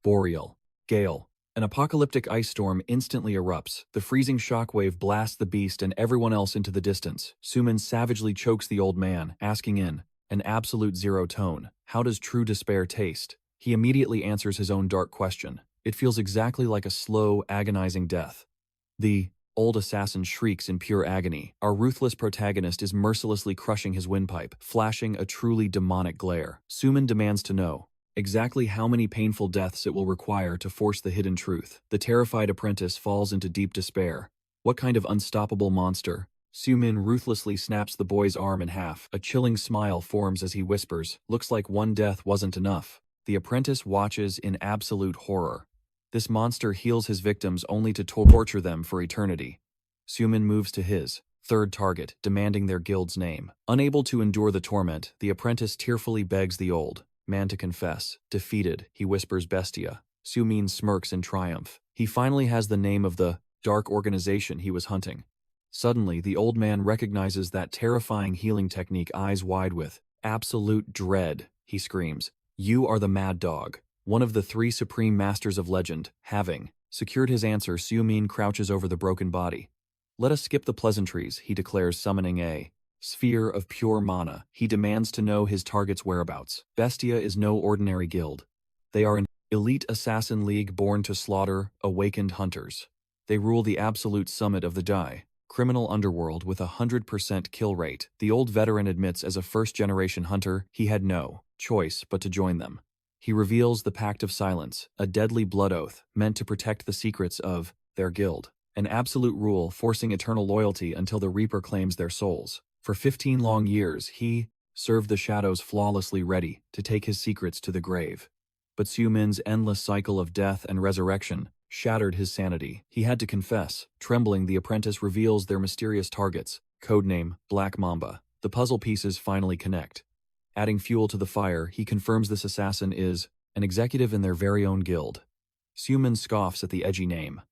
Boreal Gale. An apocalyptic ice storm instantly erupts. The freezing shockwave blasts the beast and everyone else into the distance. Sumin savagely chokes the old man, asking in an absolute zero tone, "How does true despair taste?" He immediately answers his own dark question. It feels exactly like a slow, agonizing death. The old assassin shrieks in pure agony. Our ruthless protagonist is mercilessly crushing his windpipe, flashing a truly demonic glare. Sumin demands to know exactly how many painful deaths it will require to force the hidden truth. The terrified apprentice falls into deep despair. What kind of unstoppable monster? Sumin ruthlessly snaps the boy's arm in half. A chilling smile forms as he whispers, "Looks like one death wasn't enough." The apprentice watches in absolute horror. This monster heals his victims only to torture them for eternity. Sumin moves to his third target, demanding their guild's name. Unable to endure the torment, the apprentice tearfully begs the old man to confess. Defeated, he whispers Bestia. Sumin smirks in triumph. He finally has the name of the dark organization he was hunting. Suddenly, the old man recognizes that terrifying healing technique. Eyes wide with absolute dread, he screams, "You are the Mad Dog, one of the 3 supreme masters of legend." Having secured his answer, Sumin crouches over the broken body. "Let us skip the pleasantries," he declares, summoning a sphere of pure mana. He demands to know his target's whereabouts. Bestia is no ordinary guild. They are an elite assassin league born to slaughter awakened hunters. They rule the absolute summit of the Dai, criminal underworld with 100% kill rate. The old veteran admits as a first-generation hunter he had no choice but to join them. He reveals the Pact of Silence, a deadly blood oath meant to protect the secrets of their guild. An absolute rule forcing eternal loyalty until the Reaper claims their souls. For 15 long years, he served the shadows flawlessly, ready to take his secrets to the grave. But Sumin's endless cycle of death and resurrection shattered his sanity. He had to confess. Trembling, the apprentice reveals their mysterious targets, codename Black Mamba. The puzzle pieces finally connect. Adding fuel to the fire, he confirms this assassin is an executive in their very own guild. Sumin scoffs at the edgy name.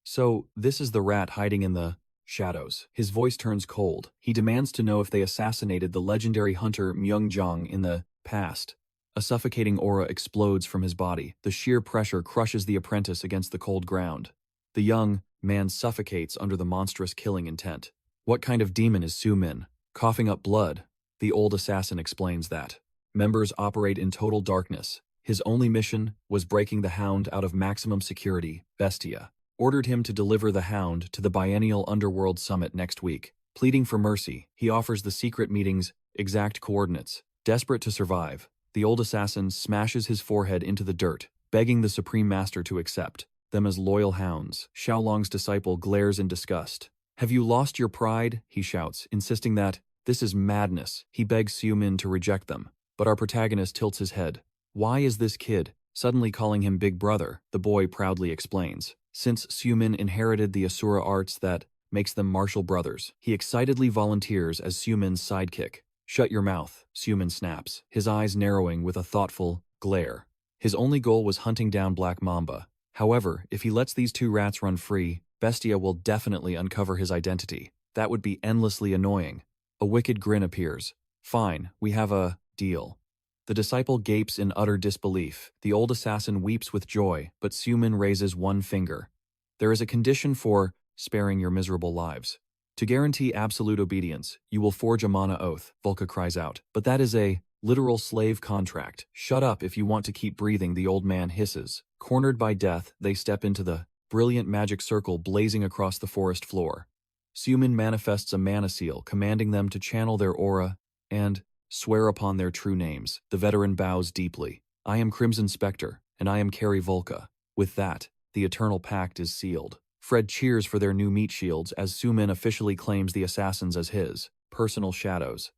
So, this is the rat hiding in the shadows. His voice turns cold. He demands to know if they assassinated the legendary hunter Myungjeong in the past. A suffocating aura explodes from his body. The sheer pressure crushes the apprentice against the cold ground. The young man suffocates under the monstrous killing intent. What kind of demon is Sumin? Coughing up blood. The old assassin explains that members operate in total darkness. His only mission was breaking the hound out of maximum security. Bestia ordered him to deliver the hound to the biennial underworld summit next week. Pleading for mercy, he offers the secret meeting's exact coordinates. Desperate to survive, the old assassin smashes his forehead into the dirt, begging the Supreme Master to accept them as loyal hounds. Xiaolong's disciple glares in disgust. "Have you lost your pride?" he shouts, insisting that this is madness. He begs Sumin to reject them, but our protagonist tilts his head. Why is this kid suddenly calling him Big Brother? The boy proudly explains. Since Sumin inherited the Asura arts that makes them martial brothers, he excitedly volunteers as Sumin's sidekick. "Shut your mouth," Sumin snaps, his eyes narrowing with a thoughtful glare. His only goal was hunting down Black Mamba. However, if he lets these two rats run free, Bestia will definitely uncover his identity. That would be endlessly annoying. A wicked grin appears. "Fine, we have a deal." The disciple gapes in utter disbelief. The old assassin weeps with joy, but Sumin raises one finger. "There is a condition for sparing your miserable lives. To guarantee absolute obedience, you will forge a mana oath," Volka cries out. "But that is a literal slave contract." "Shut up if you want to keep breathing," the old man hisses. Cornered by death, they step into the brilliant magic circle blazing across the forest floor. Sumin manifests a mana seal, commanding them to channel their aura and swear upon their true names. The veteran bows deeply. "I am Crimson Spectre, and I am Carrie Volka." With that, the Eternal Pact is sealed. Fred cheers for their new meat shields as Sumin officially claims the assassins as his personal shadows.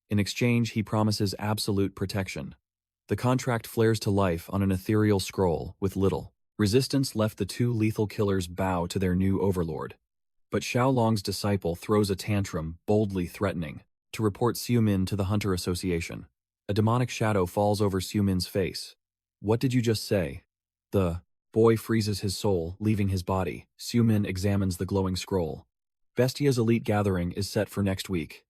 In exchange, he promises absolute protection. The contract flares to life on an ethereal scroll with little resistance left. The two lethal killers bow to their new overlord. But Xiaolong's disciple throws a tantrum, boldly threatening to report Sumin to the Hunter Association. A demonic shadow falls over Sumin's face. "What did you just say?" The boy freezes his soul, leaving his body. Sumin examines the glowing scroll. Bestia's elite gathering is set for next week.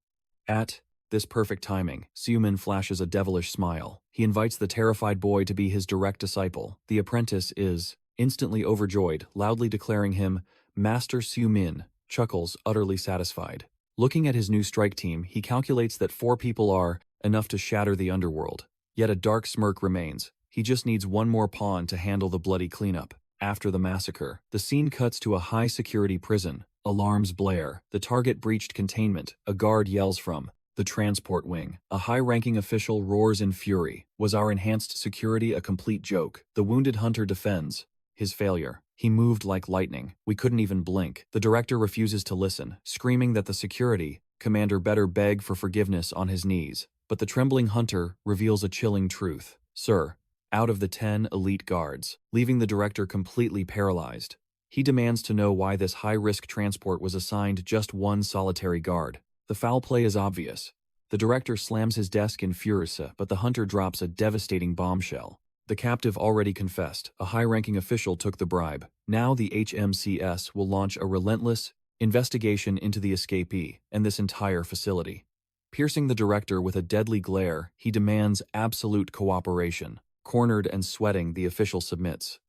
At this perfect timing, Sumin flashes a devilish smile. He invites the terrified boy to be his direct disciple. The apprentice is instantly overjoyed, loudly declaring him Master Sumin, chuckles, utterly satisfied. Looking at his new strike team, he calculates that 4 people are enough to shatter the underworld. Yet a dark smirk remains. He just needs one more pawn to handle the bloody cleanup. After the massacre, the scene cuts to a high-security prison. Alarms blare. The target breached containment. A guard yells from the transport wing. A high-ranking official roars in fury. Was our enhanced security a complete joke? The wounded hunter defends his failure. He moved like lightning. We couldn't even blink. The director refuses to listen, screaming that the security commander better beg for forgiveness on his knees. But the trembling hunter reveals a chilling truth. "Sir," out of the 10 elite guards, leaving the director completely paralyzed. He demands to know why this high-risk transport was assigned just one solitary guard. The foul play is obvious. The director slams his desk in furiosa, but the hunter drops a devastating bombshell. The captive already confessed. A high-ranking official took the bribe. Now the HMCS will launch a relentless investigation into the escapee and this entire facility. Piercing the director with a deadly glare, he demands absolute cooperation. Cornered and sweating, the official submits.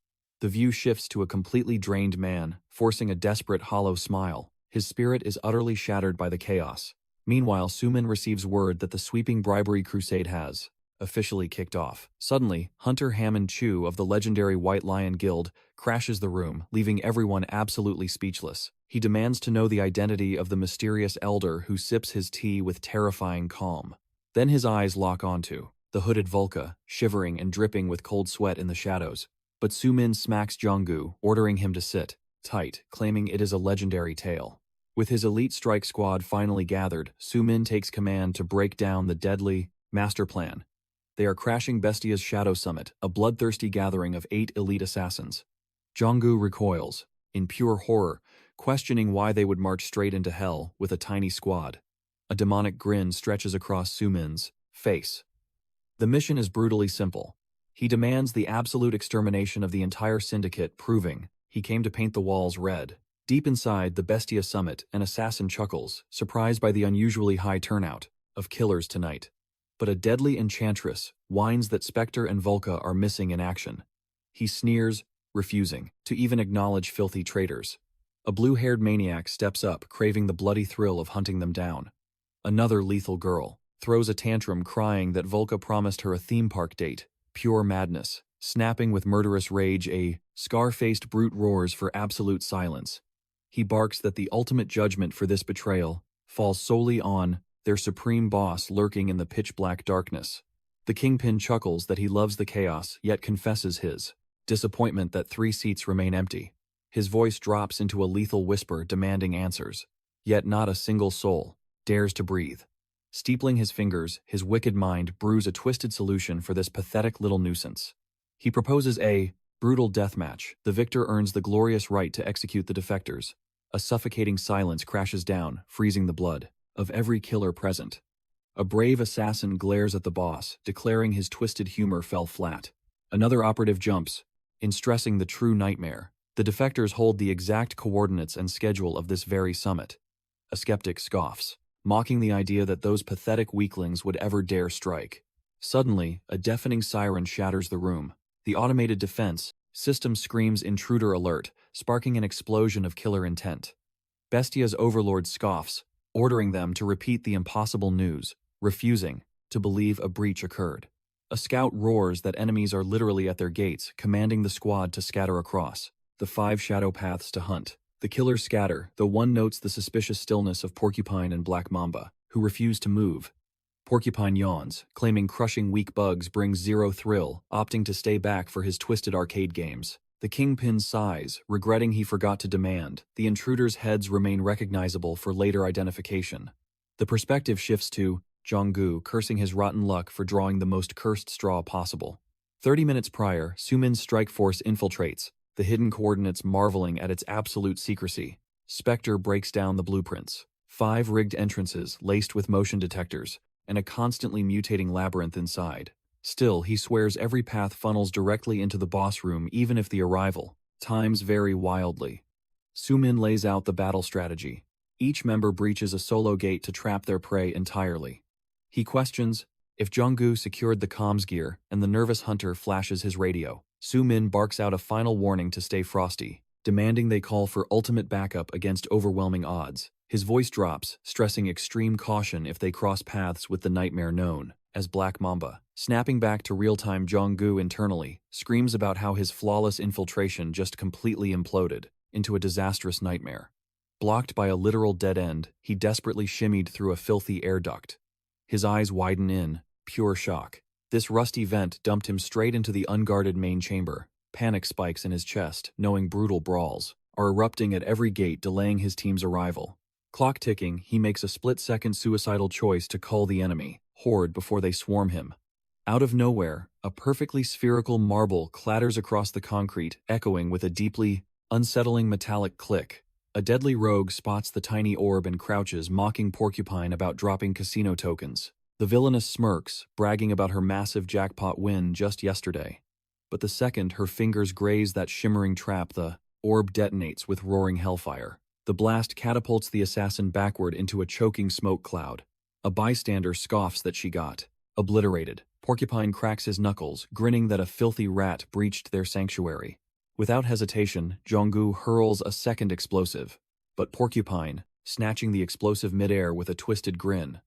The view shifts to a completely drained man, forcing a desperate hollow smile. His spirit is utterly shattered by the chaos. Meanwhile, Sumin receives word that the sweeping bribery crusade has officially kicked off. Suddenly, Hunter Hammond Chu of the legendary White Lion Guild crashes the room, leaving everyone absolutely speechless. He demands to know the identity of the mysterious elder who sips his tea with terrifying calm. Then his eyes lock onto the hooded Volca, shivering and dripping with cold sweat in the shadows. But Sumin smacks Jonggu, ordering him to sit tight, claiming it is a legendary tale. With his elite strike squad finally gathered, Sumin takes command to break down the deadly master plan. They are crashing Bestia's Shadow Summit, a bloodthirsty gathering of 8 elite assassins. Jonggu recoils, in pure horror, questioning why they would march straight into hell with a tiny squad. A demonic grin stretches across Sumin's face. The mission is brutally simple. He demands the absolute extermination of the entire syndicate, proving he came to paint the walls red. Deep inside the Bestia Summit, an assassin chuckles, surprised by the unusually high turnout of killers tonight. But a deadly enchantress whines that Spectre and Volca are missing in action. He sneers, refusing to even acknowledge filthy traitors. A blue-haired maniac steps up, craving the bloody thrill of hunting them down. Another lethal girl throws a tantrum, crying that Volca promised her a theme park date. Pure madness. Snapping with murderous rage, a scar-faced brute roars for absolute silence. He barks that the ultimate judgment for this betrayal falls solely on their supreme boss lurking in the pitch-black darkness. The Kingpin chuckles that he loves the chaos, yet confesses his disappointment that 3 seats remain empty. His voice drops into a lethal whisper demanding answers. Yet not a single soul dares to breathe. Steepling his fingers, his wicked mind brews a twisted solution for this pathetic little nuisance. He proposes a brutal deathmatch. The victor earns the glorious right to execute the defectors. A suffocating silence crashes down, freezing the blood of every killer present. A brave assassin glares at the boss, declaring his twisted humor fell flat. Another operative jumps, in stressing the true nightmare. The defectors hold the exact coordinates and schedule of this very summit. A skeptic scoffs, mocking the idea that those pathetic weaklings would ever dare strike. Suddenly, a deafening siren shatters the room. The automated defense system screams intruder alert, sparking an explosion of killer intent. Bestia's overlord scoffs, ordering them to repeat the impossible news, refusing to believe a breach occurred. A scout roars that enemies are literally at their gates, commanding the squad to scatter across the 5 shadow paths to hunt. The killers scatter, though one notes the suspicious stillness of Porcupine and Black Mamba, who refuse to move. Porcupine yawns, claiming crushing weak bugs brings zero thrill, opting to stay back for his twisted arcade games. The Kingpin sighs, regretting he forgot to demand. The intruders' heads remain recognizable for later identification. The perspective shifts to Jonggu cursing his rotten luck for drawing the most cursed straw possible. 30 minutes prior, Sumin's strike force infiltrates, the hidden coordinates marveling at its absolute secrecy. Spectre breaks down the blueprints. 5 rigged entrances laced with motion detectors, and a constantly mutating labyrinth inside. Still, he swears every path funnels directly into the boss room even if the arrival times vary wildly. Sumin lays out the battle strategy. Each member breaches a solo gate to trap their prey entirely. He questions if Jonggu secured the comms gear and the nervous hunter flashes his radio. Sumin barks out a final warning to stay frosty, demanding they call for ultimate backup against overwhelming odds. His voice drops, stressing extreme caution if they cross paths with the nightmare known as Black Mamba. Snapping back to real-time, Jonggu internally screams about how his flawless infiltration just completely imploded into a disastrous nightmare. Blocked by a literal dead end, he desperately shimmied through a filthy air duct. His eyes widen in pure shock. This rusty vent dumped him straight into the unguarded main chamber. Panic spikes in his chest, knowing brutal brawls are erupting at every gate, delaying his team's arrival. Clock ticking, he makes a split-second suicidal choice to cull the enemy horde before they swarm him. Out of nowhere, a perfectly spherical marble clatters across the concrete, echoing with a deeply unsettling metallic click. A deadly rogue spots the tiny orb and crouches, mocking Porcupine about dropping casino tokens. The villainous smirks, bragging about her massive jackpot win just yesterday. But the second her fingers graze that shimmering trap, the orb detonates with roaring hellfire. The blast catapults the assassin backward into a choking smoke cloud. A bystander scoffs that she got obliterated. Porcupine cracks his knuckles, grinning that a filthy rat breached their sanctuary. Without hesitation, Jonggu hurls a second explosive. But Porcupine, snatching the explosive midair with a twisted grin.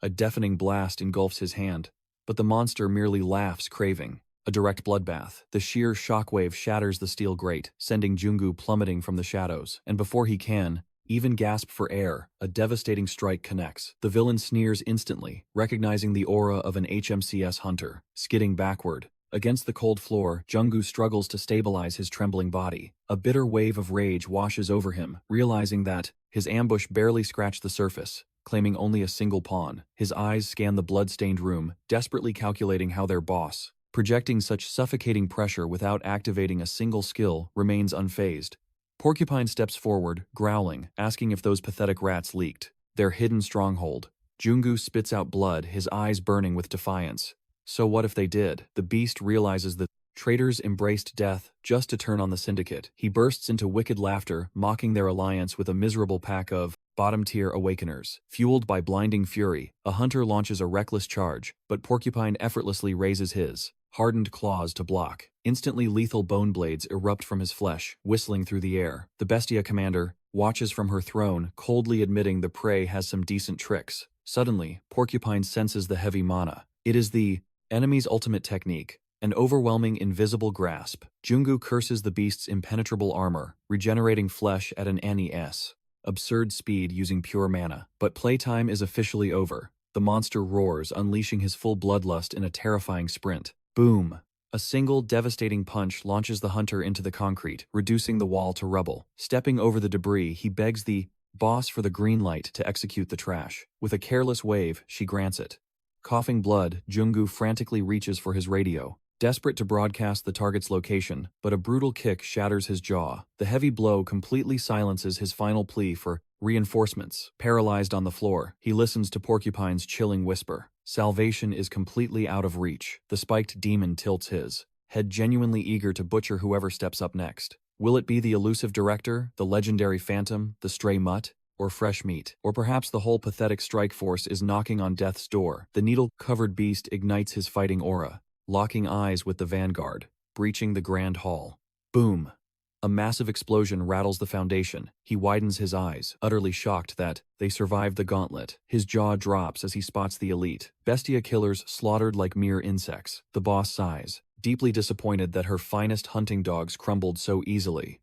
A deafening blast engulfs his hand, but the monster merely laughs, craving a direct bloodbath. The sheer shockwave shatters the steel grate, sending Jungu plummeting from the shadows, and before he can even gasp for air, a devastating strike connects. The villain sneers instantly, recognizing the aura of an HMCS hunter. Skidding backward against the cold floor, Jungu struggles to stabilize his trembling body. A bitter wave of rage washes over him, realizing that his ambush barely scratched the surface, claiming only a single pawn. His eyes scan the blood-stained room, desperately calculating how their boss, projecting such suffocating pressure without activating a single skill, remains unfazed. Porcupine steps forward, growling, asking if those pathetic rats leaked their hidden stronghold. Jungu spits out blood, his eyes burning with defiance. So what if they did? The beast realizes that traitors embraced death just to turn on the syndicate. He bursts into wicked laughter, mocking their alliance with a miserable pack of bottom-tier awakeners. Fueled by blinding fury, a hunter launches a reckless charge, but Porcupine effortlessly raises his hardened claws to block. Instantly lethal bone blades erupt from his flesh, whistling through the air. The Bestia commander watches from her throne, coldly admitting the prey has some decent tricks. Suddenly, Porcupine senses the heavy mana. It is the enemy's ultimate technique, an overwhelming invisible grasp. Jungu curses the beast's impenetrable armor, regenerating flesh at an NES absurd speed using pure mana. But playtime is officially over. The monster roars, unleashing his full bloodlust in a terrifying sprint. Boom! A single devastating punch launches the hunter into the concrete, reducing the wall to rubble. Stepping over the debris, he begs the boss for the green light to execute the trash. With a careless wave, she grants it. Coughing blood, Jungu frantically reaches for his radio, desperate to broadcast the target's location, but a brutal kick shatters his jaw. The heavy blow completely silences his final plea for reinforcements. Paralyzed on the floor, he listens to Porcupine's chilling whisper. Salvation is completely out of reach. The spiked demon tilts his head, genuinely eager to butcher whoever steps up next. Will it be the elusive director, the legendary phantom, the stray mutt, or fresh meat? Or perhaps the whole pathetic strike force is knocking on death's door. The needle-covered beast ignites his fighting aura, locking eyes with the vanguard, breaching the grand hall. Boom! A massive explosion rattles the foundation. He widens his eyes, utterly shocked that they survived the gauntlet. His jaw drops as he spots the elite Bestia killers slaughtered like mere insects. The boss sighs, deeply disappointed that her finest hunting dogs crumbled so easily.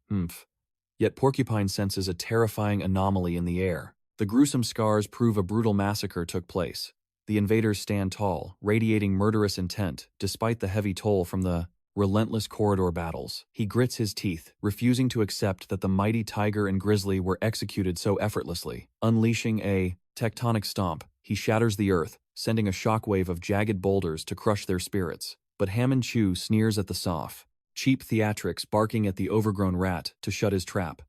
Yet Porcupine senses a terrifying anomaly in the air. The gruesome scars prove a brutal massacre took place. The invaders stand tall, radiating murderous intent, despite the heavy toll from the relentless corridor battles. He grits his teeth, refusing to accept that the mighty tiger and grizzly were executed so effortlessly. Unleashing a tectonic stomp, he shatters the earth, sending a shockwave of jagged boulders to crush their spirits. But Hammond Chu sneers at the soft, cheap theatrics, barking at the overgrown rat to shut his trap.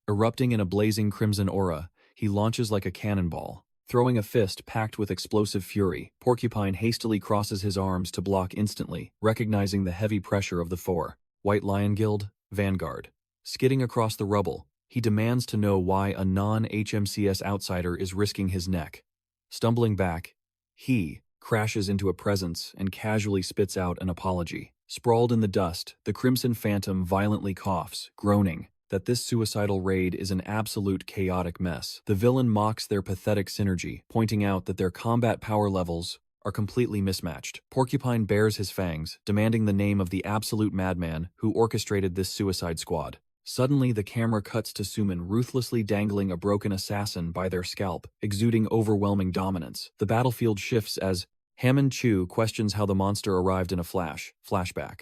Erupting in a blazing crimson aura, he launches like a cannonball. Throwing a fist packed with explosive fury, Porcupine hastily crosses his arms to block instantly, recognizing the heavy pressure of the four. White Lion Guild, Vanguard. Skidding across the rubble, he demands to know why a non-HMCS outsider is risking his neck. Stumbling back, he crashes into a presence and casually spits out an apology. Sprawled in the dust, the Crimson Phantom violently coughs, groaning that this suicidal raid is an absolute chaotic mess. The villain mocks their pathetic synergy, pointing out that their combat power levels are completely mismatched. Porcupine bares his fangs, demanding the name of the absolute madman who orchestrated this suicide squad. Suddenly, the camera cuts to Sumin ruthlessly dangling a broken assassin by their scalp, exuding overwhelming dominance. The battlefield shifts as Hammond Chu questions how the monster arrived in a flashback.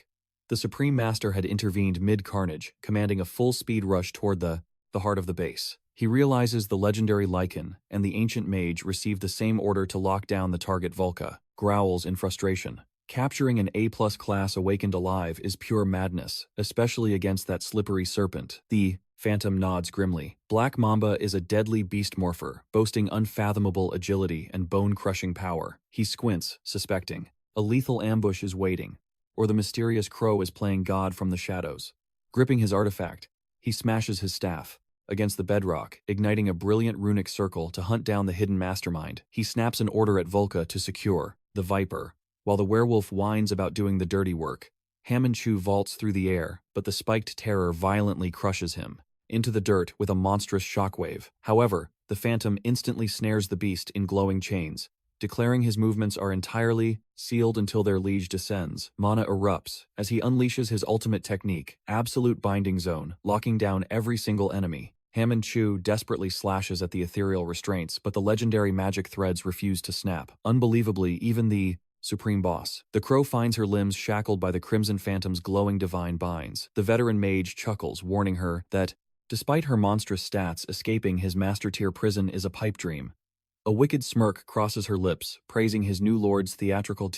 The Supreme Master had intervened mid-carnage, commanding a full-speed rush toward the heart of the base. He realizes the legendary Lycan and the ancient mage received the same order to lock down the target Volca, growls in frustration. Capturing an A+ class awakened alive is pure madness, especially against that slippery serpent. The Phantom nods grimly. Black Mamba is a deadly beast morpher, boasting unfathomable agility and bone-crushing power. He squints, suspecting a lethal ambush is waiting, or the mysterious crow is playing God from the shadows. Gripping his artifact, he smashes his staff against the bedrock, igniting a brilliant runic circle to hunt down the hidden mastermind. He snaps an order at Volca to secure the Viper. While the werewolf whines about doing the dirty work, Hammond Chu vaults through the air, but the spiked terror violently crushes him. into the dirt with a monstrous shockwave. However, the phantom instantly snares the beast in glowing chains, declaring his movements are entirely sealed until their liege descends. Mana erupts as he unleashes his ultimate technique, Absolute Binding Zone, locking down every single enemy. Hammond Chu desperately slashes at the ethereal restraints, but the legendary magic threads refuse to snap. Unbelievably, even the Supreme Boss. The crow finds her limbs shackled by the Crimson Phantom's glowing divine binds. The veteran mage chuckles, warning her that, despite her monstrous stats, escaping his master-tier prison is a pipe dream. A wicked smirk crosses her lips, praising his new lord's theatrical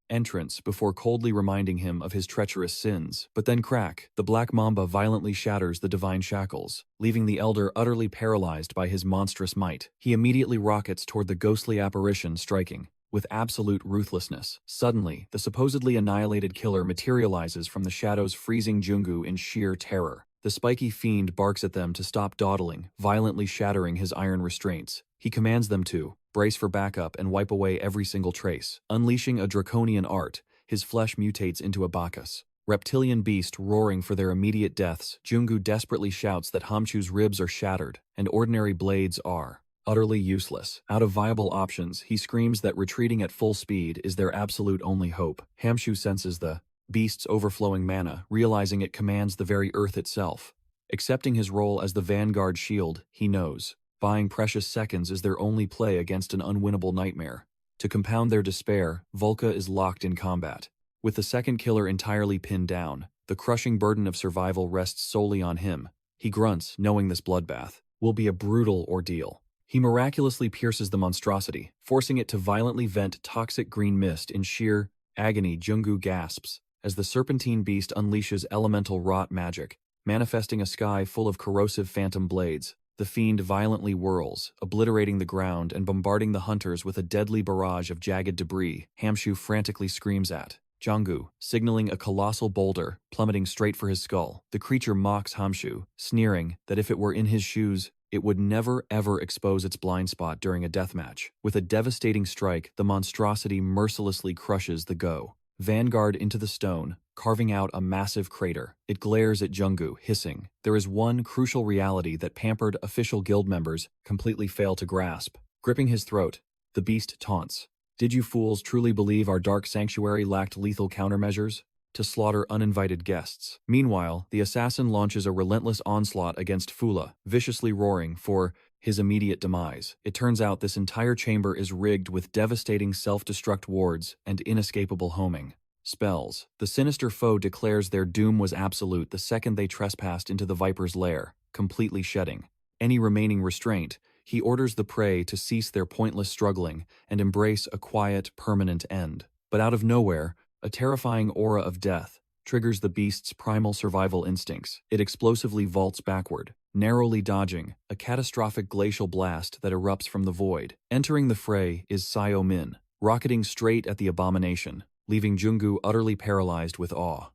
entrance before coldly reminding him of his treacherous sins. But then crack, the black mamba violently shatters the divine shackles, leaving the elder utterly paralyzed by his monstrous might. He immediately rockets toward the ghostly apparition, striking with absolute ruthlessness. Suddenly, the supposedly annihilated killer materializes from the shadows, freezing Jungu in sheer terror. The spiky fiend barks at them to stop dawdling, violently shattering his iron restraints. He commands them to brace for backup and wipe away every single trace. Unleashing a draconian art, his flesh mutates into a Bacchus. Reptilian beast roaring for their immediate deaths, Jungu desperately shouts that Hamchu's ribs are shattered, and ordinary blades are utterly useless. Out of viable options, he screams that retreating at full speed is their absolute only hope. Hamchu senses the beast's overflowing mana, realizing it commands the very earth itself. Accepting his role as the vanguard shield, he knows buying precious seconds is their only play against an unwinnable nightmare. To compound their despair, Volca is locked in combat. With the second killer entirely pinned down, the crushing burden of survival rests solely on him. He grunts, knowing this bloodbath will be a brutal ordeal. He miraculously pierces the monstrosity, forcing it to violently vent toxic green mist in sheer agony. Jungu gasps as the serpentine beast unleashes elemental rot magic, manifesting a sky full of corrosive phantom blades. The fiend violently whirls, obliterating the ground and bombarding the hunters with a deadly barrage of jagged debris. Hamshu frantically screams at Jungu, signaling a colossal boulder, plummeting straight for his skull. The creature mocks Hamshu, sneering that if it were in his shoes, it would never ever expose its blind spot during a deathmatch. With a devastating strike, the monstrosity mercilessly crushes the vanguard into the stone, carving out a massive crater. It glares at Jungu, hissing. There is one crucial reality that pampered official guild members completely fail to grasp. Gripping his throat, the beast taunts. Did you fools truly believe our dark sanctuary lacked lethal countermeasures to slaughter uninvited guests? Meanwhile, the assassin launches a relentless onslaught against Fula, viciously roaring for his immediate demise. It turns out this entire chamber is rigged with devastating self-destruct wards and inescapable homing spells. The sinister foe declares their doom was absolute the second they trespassed into the Viper's lair, completely shedding any remaining restraint. He orders the prey to cease their pointless struggling and embrace a quiet, permanent end. But out of nowhere, a terrifying aura of death triggers the beast's primal survival instincts. It explosively vaults backward, narrowly dodging a catastrophic glacial blast that erupts from the void. Entering the fray is Sio Min, rocketing straight at the abomination, leaving Jungu utterly paralyzed with awe.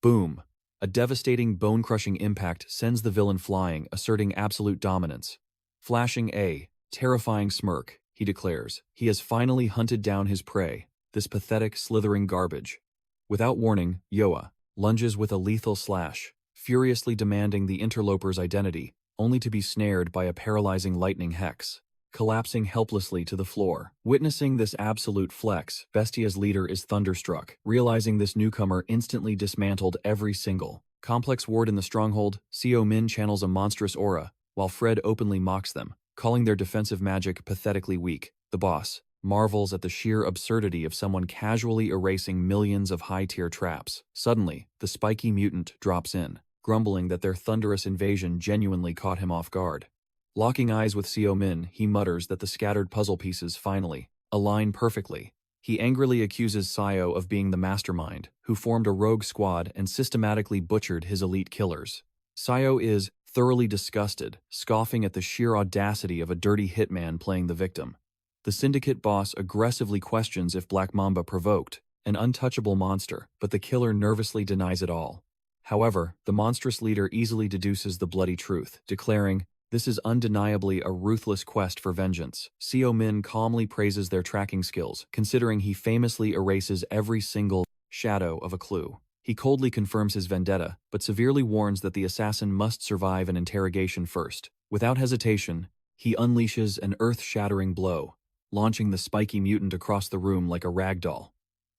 Boom! A devastating, bone-crushing impact sends the villain flying, asserting absolute dominance. Flashing a terrifying smirk, he declares, he has finally hunted down his prey, this pathetic, slithering garbage. Without warning, Yoa lunges with a lethal slash, furiously demanding the interloper's identity, only to be snared by a paralyzing lightning hex, collapsing helplessly to the floor. Witnessing this absolute flex, Bestia's leader is thunderstruck, realizing this newcomer instantly dismantled every single complex ward in the stronghold. Sio Min channels a monstrous aura, while Fred openly mocks them, calling their defensive magic pathetically weak. The boss marvels at the sheer absurdity of someone casually erasing millions of high-tier traps. Suddenly, the spiky mutant drops in, grumbling that their thunderous invasion genuinely caught him off guard. Locking eyes with Sio Min, he mutters that the scattered puzzle pieces finally align perfectly. He angrily accuses Sio of being the mastermind, who formed a rogue squad and systematically butchered his elite killers. Sio is thoroughly disgusted, scoffing at the sheer audacity of a dirty hitman playing the victim. The syndicate boss aggressively questions if Black Mamba provoked an untouchable monster, but the killer nervously denies it all. However, the monstrous leader easily deduces the bloody truth, declaring, "This is undeniably a ruthless quest for vengeance." Sio Min calmly praises their tracking skills, considering he famously erases every single shadow of a clue. He coldly confirms his vendetta, but severely warns that the assassin must survive an interrogation first. Without hesitation, he unleashes an earth-shattering blow, launching the spiky mutant across the room like a ragdoll.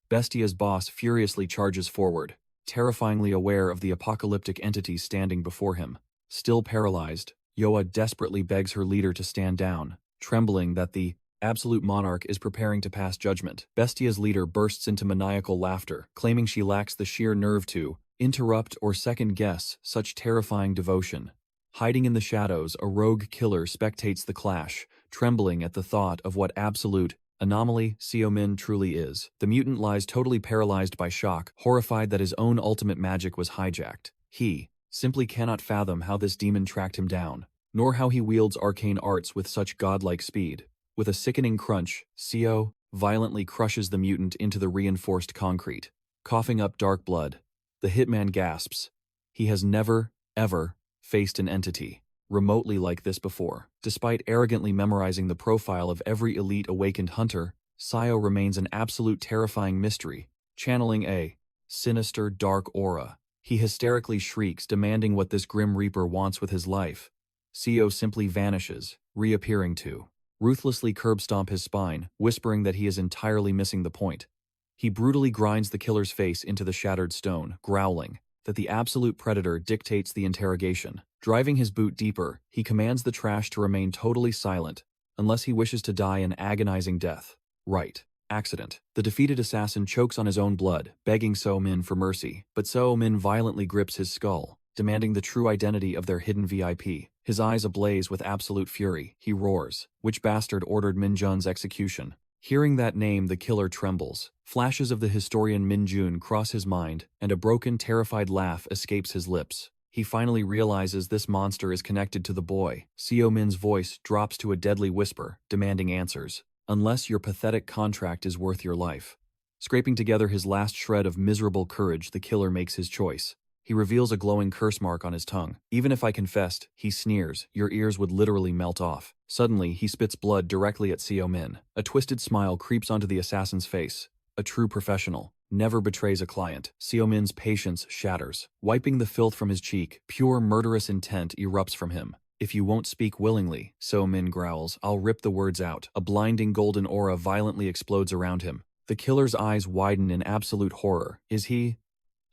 Bestia's boss furiously charges forward, terrifyingly aware of the apocalyptic entity standing before him. Still paralyzed, Yoa desperately begs her leader to stand down, trembling that the absolute monarch is preparing to pass judgment. Bestia's leader bursts into maniacal laughter, claiming she lacks the sheer nerve to interrupt or second-guess such terrifying devotion. Hiding in the shadows, a rogue killer spectates the clash, trembling at the thought of what absolute anomaly Sumin truly is. The mutant lies totally paralyzed by shock, horrified that his own ultimate magic was hijacked. He simply cannot fathom how this demon tracked him down, nor how he wields arcane arts with such godlike speed. With a sickening crunch, Seo violently crushes the mutant into the reinforced concrete, coughing up dark blood. The hitman gasps. He has never, ever faced an entity remotely like this before. Despite arrogantly memorizing the profile of every elite awakened hunter, Seo remains an absolute terrifying mystery, channeling a sinister, dark aura. He hysterically shrieks, demanding what this grim reaper wants with his life. Seo simply vanishes, reappearing to ruthlessly curb-stomp his spine, whispering that he is entirely missing the point. He brutally grinds the killer's face into the shattered stone, growling that the absolute predator dictates the interrogation. Driving his boot deeper, he commands the trash to remain totally silent, unless he wishes to die an agonizing death. Right. Accident. The defeated assassin chokes on his own blood, begging Sumin for mercy, but Sumin violently grips his skull, demanding the true identity of their hidden VIP. His eyes ablaze with absolute fury, he roars, "Which bastard ordered Minjun's execution?" Hearing that name, the killer trembles. Flashes of the historian Minjun cross his mind, and a broken, terrified laugh escapes his lips. He finally realizes this monster is connected to the boy. Sumin's voice drops to a deadly whisper, demanding answers. "Unless your pathetic contract is worth your life." Scraping together his last shred of miserable courage, the killer makes his choice. He reveals a glowing curse mark on his tongue. "Even if I confessed," he sneers, "your ears would literally melt off." Suddenly, he spits blood directly at Sumin. A twisted smile creeps onto the assassin's face. A true professional never betrays a client. Sumin's patience shatters. Wiping the filth from his cheek, pure murderous intent erupts from him. "If you won't speak willingly," Sumin growls, "I'll rip the words out." A blinding golden aura violently explodes around him. The killer's eyes widen in absolute horror. Is he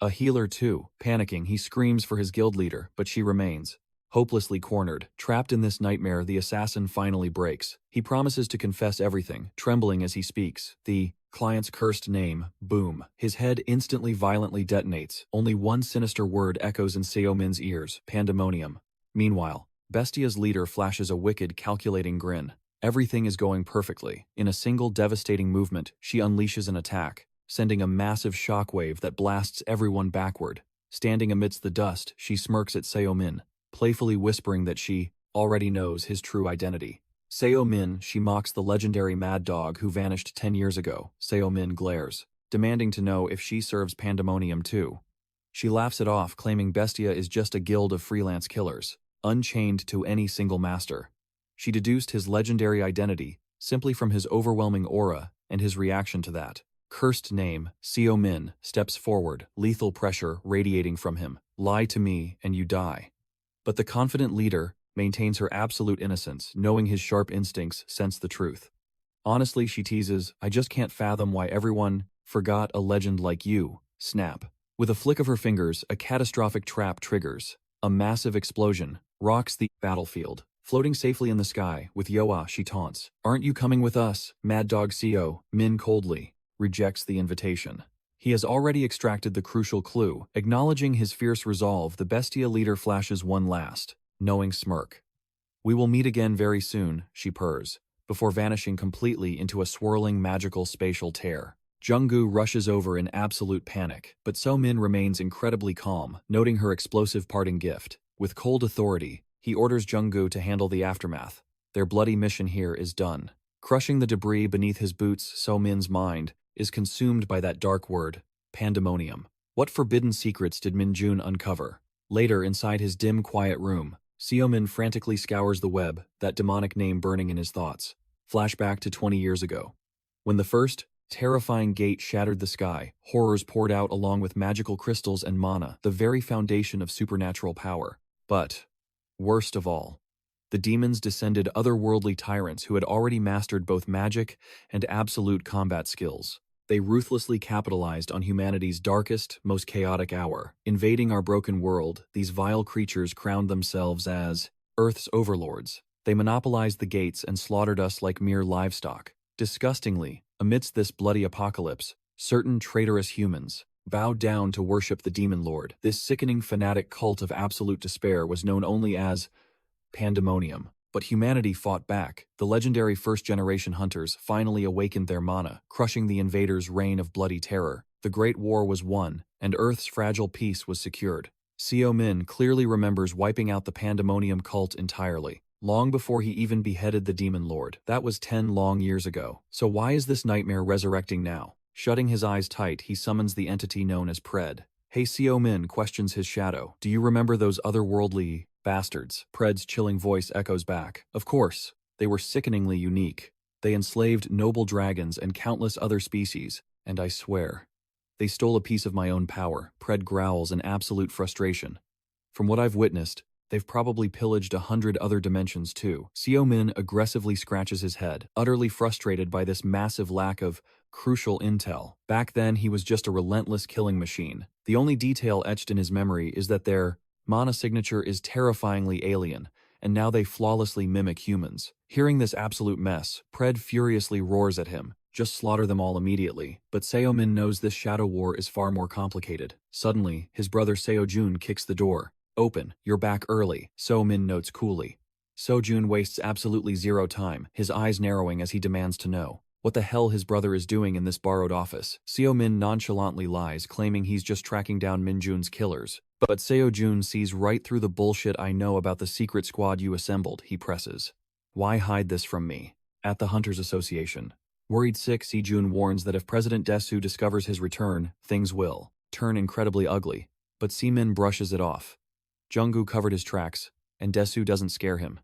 a healer too? Panicking, he screams for his guild leader, but she remains hopelessly cornered. Trapped in this nightmare, the assassin finally breaks. He promises to confess everything, trembling as he speaks. The client's cursed name, boom. His head instantly violently detonates. Only one sinister word echoes in Sumin's ears: Pandemonium. Meanwhile, Bestia's leader flashes a wicked, calculating grin. Everything is going perfectly. In a single devastating movement, she unleashes an attack, sending a massive shockwave that blasts everyone backward. Standing amidst the dust, she smirks at Sumin, playfully whispering that she already knows his true identity. Sumin, she mocks the legendary mad dog who vanished 10 years ago. Sumin glares, demanding to know if she serves Pandemonium too. She laughs it off, claiming Bestia is just a guild of freelance killers, unchained to any single master. She deduced his legendary identity simply from his overwhelming aura and his reaction to that cursed name. Sumin steps forward, lethal pressure radiating from him. "Lie to me and you die." But the confident leader maintains her absolute innocence, knowing his sharp instincts sense the truth. Honestly, she teases, "I just can't fathom why everyone forgot a legend like you." Snap. With a flick of her fingers, a catastrophic trap triggers. A massive explosion rocks the battlefield. Floating safely in the sky, with Yoa, she taunts, "Aren't you coming with us?" Mad Dog Min coldly rejects the invitation. He has already extracted the crucial clue. Acknowledging his fierce resolve, the Bestia leader flashes one last, knowing smirk. "We will meet again very soon," she purrs, before vanishing completely into a swirling magical spatial tear. Junggu rushes over in absolute panic, but Sumin remains incredibly calm, noting her explosive parting gift. With cold authority, he orders Junggu to handle the aftermath. Their bloody mission here is done. Crushing the debris beneath his boots, Sumin's mind is consumed by that dark word, Pandemonium. What forbidden secrets did Minjun uncover? Later, inside his dim, quiet room, Sumin frantically scours the web, that demonic name burning in his thoughts. Flashback to 20 years ago, when the first Terrifying gate shattered the sky, horrors poured out along with magical crystals and mana, the very foundation of supernatural power. But, worst of all, the demons descended otherworldly tyrants who had already mastered both magic and absolute combat skills. They ruthlessly capitalized on humanity's darkest, most chaotic hour. Invading our broken world, these vile creatures crowned themselves as Earth's overlords. They monopolized the gates and slaughtered us like mere livestock. Disgustingly, amidst this bloody apocalypse, certain traitorous humans bowed down to worship the demon lord. This sickening fanatic cult of absolute despair was known only as Pandemonium. But humanity fought back. The legendary first-generation hunters finally awakened their mana, crushing the invaders' reign of bloody terror. The Great War was won, and Earth's fragile peace was secured. Sumin clearly remembers wiping out the Pandemonium cult entirely, long before he even beheaded the demon lord. That was 10 long years ago. So why is this nightmare resurrecting now? Shutting his eyes tight, he summons the entity known as Pred. Hey, Sumin questions his shadow. Do you remember those otherworldly bastards? Pred's chilling voice echoes back. Of course, they were sickeningly unique. They enslaved noble dragons and countless other species, and I swear, they stole a piece of my own power. Pred growls in absolute frustration. From what I've witnessed, they've probably pillaged 100 other dimensions too. Sumin aggressively scratches his head, utterly frustrated by this massive lack of crucial intel. Back then, he was just a relentless killing machine. The only detail etched in his memory is that their mana signature is terrifyingly alien, and now they flawlessly mimic humans. Hearing this absolute mess, Pred furiously roars at him. Just slaughter them all immediately. But Sumin knows this shadow war is far more complicated. Suddenly, his brother Seojun kicks the door. Open, you're back early, Sumin notes coolly. Sojun wastes absolutely zero time, his eyes narrowing as he demands to know what the hell his brother is doing in this borrowed office. Sumin nonchalantly lies, claiming he's just tracking down Minjun's killers. But Seojun sees right through the bullshit I know about the secret squad you assembled, he presses. Why hide this from me? At the Hunters Association. Worried sick, Sejun warns that if President Daisu discovers his return, things will turn incredibly ugly. But Sumin brushes it off. Junggu covered his tracks, and Daisu doesn't scare him.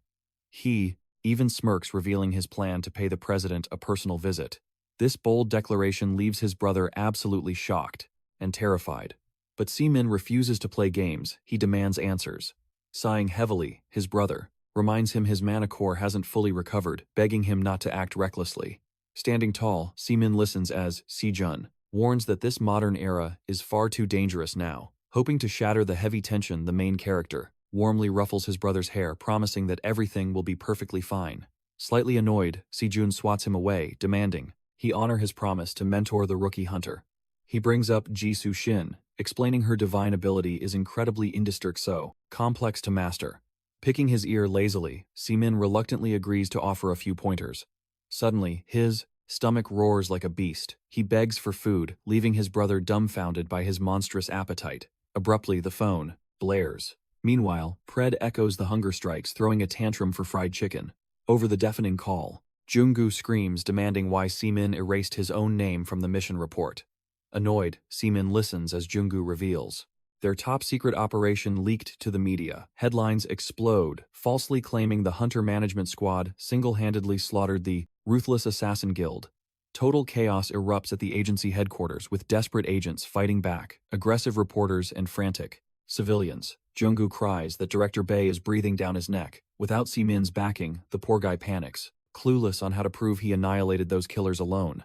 He even smirks, revealing his plan to pay the president a personal visit. This bold declaration leaves his brother absolutely shocked and terrified. But Sumin refuses to play games, he demands answers. Sighing heavily, his brother reminds him his mana core hasn't fully recovered, begging him not to act recklessly. Standing tall, Sumin listens as Sejun warns that this modern era is far too dangerous now. Hoping to shatter the heavy tension, the main character warmly ruffles his brother's hair, promising that everything will be perfectly fine. Slightly annoyed, Sejun swats him away, demanding he honor his promise to mentor the rookie hunter. He brings up Jisoo Shin, explaining her divine ability is incredibly indestructible, complex to master. Picking his ear lazily, Sumin reluctantly agrees to offer a few pointers. Suddenly, his stomach roars like a beast. He begs for food, leaving his brother dumbfounded by his monstrous appetite. Abruptly, the phone blares. Meanwhile, Pred echoes the hunger strikes, throwing a tantrum for fried chicken. Over the deafening call, Junggu screams, demanding why Sumin erased his own name from the mission report. Annoyed, Sumin listens as Junggu reveals their top-secret operation leaked to the media. Headlines explode, falsely claiming the Hunter Management Squad single-handedly slaughtered the Ruthless Assassin Guild. Total chaos erupts at the agency headquarters, with desperate agents fighting back, aggressive reporters, and frantic civilians. Junggu cries that Director Bae is breathing down his neck. Without Sumin's backing, the poor guy panics, clueless on how to prove he annihilated those killers alone.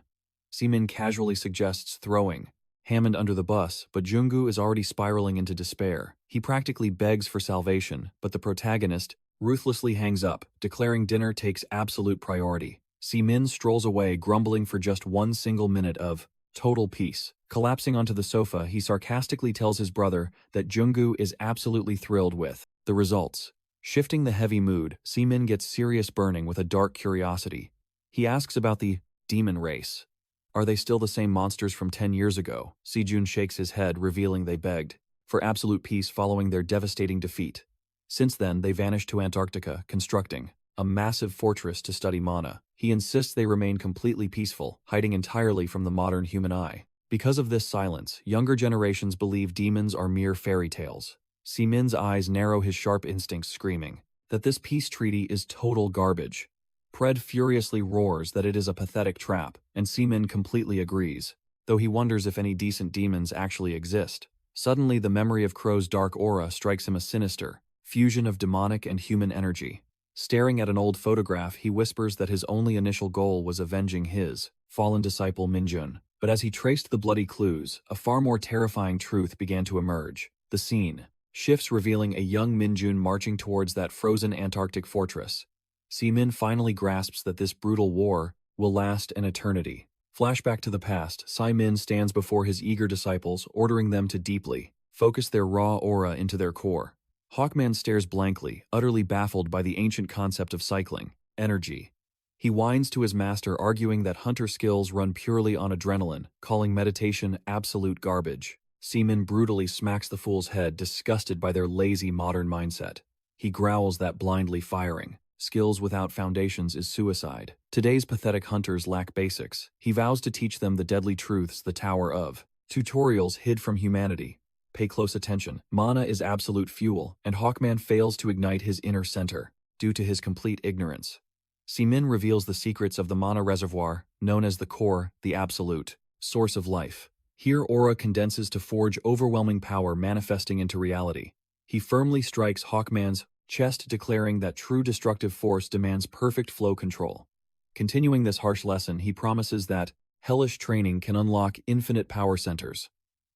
Sumin casually suggests throwing Hammond under the bus, but Junggu is already spiraling into despair. He practically begs for salvation, but the protagonist ruthlessly hangs up, declaring dinner takes absolute priority. Sumin strolls away, grumbling for just 1 single minute of total peace. Collapsing onto the sofa, he sarcastically tells his brother that Junggu is absolutely thrilled with the results. Shifting the heavy mood, Sumin gets serious burning with a dark curiosity. He asks about the demon race. Are they still the same monsters from 10 years ago? Sejun shakes his head, revealing they begged for absolute peace following their devastating defeat. Since then, they vanished to Antarctica, constructing a massive fortress to study mana. He insists they remain completely peaceful, hiding entirely from the modern human eye. Because of this silence, younger generations believe demons are mere fairy tales. Sumin's eyes narrow, his sharp instincts screaming that this peace treaty is total garbage. Pred furiously roars that it is a pathetic trap, and Sumin completely agrees, though he wonders if any decent demons actually exist. Suddenly the memory of Crow's dark aura strikes him a sinister fusion of demonic and human energy. Staring at an old photograph, he whispers that his only initial goal was avenging his fallen disciple Minjun. But as he traced the bloody clues, a far more terrifying truth began to emerge. The scene shifts, revealing a young Minjun marching towards that frozen Antarctic fortress. Sumin finally grasps that this brutal war will last an eternity. Flashback to the past, Sumin stands before his eager disciples, ordering them to deeply focus their raw aura into their core. Hawkman stares blankly, utterly baffled by the ancient concept of cycling energy. He whines to his master, arguing that hunter skills run purely on adrenaline, calling meditation absolute garbage. Sumin brutally smacks the fool's head, disgusted by their lazy modern mindset. He growls that blindly firing skills without foundations is suicide. Today's pathetic hunters lack basics. He vows to teach them the deadly truths the Tower of Tutorials hid from humanity. Pay close attention. Mana is absolute fuel, and Hawkman fails to ignite his inner center, due to his complete ignorance. Sumin reveals the secrets of the mana reservoir, known as the core, the absolute source of life. Here aura condenses to forge overwhelming power, manifesting into reality. He firmly strikes Hawkman's chest, declaring that true destructive force demands perfect flow control. Continuing this harsh lesson, he promises that hellish training can unlock infinite power centers.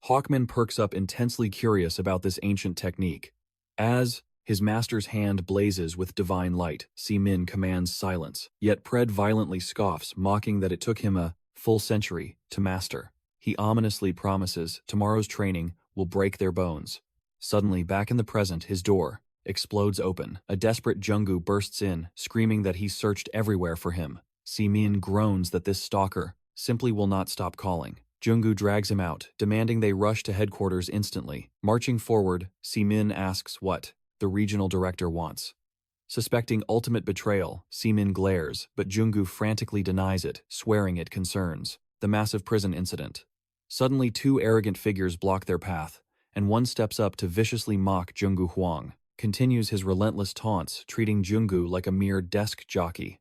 Hawkman perks up, intensely curious about this ancient technique. As his master's hand blazes with divine light, Sumin commands silence, yet Pred violently scoffs, mocking that it took him a full century to master. He ominously promises tomorrow's training will break their bones. Suddenly, back in the present, his door explodes open. A desperate Jungu bursts in, screaming that he searched everywhere for him. Sumin groans that this stalker simply will not stop calling. Jungu drags him out, demanding they rush to headquarters instantly. Marching forward, Sumin asks what the regional director wants. Suspecting ultimate betrayal, Sumin glares, but Jungu frantically denies it, swearing it concerns the massive prison incident. Suddenly, two arrogant figures block their path, and one steps up to viciously mock Jungu. Huang continues his relentless taunts, treating Jungu like a mere desk jockey.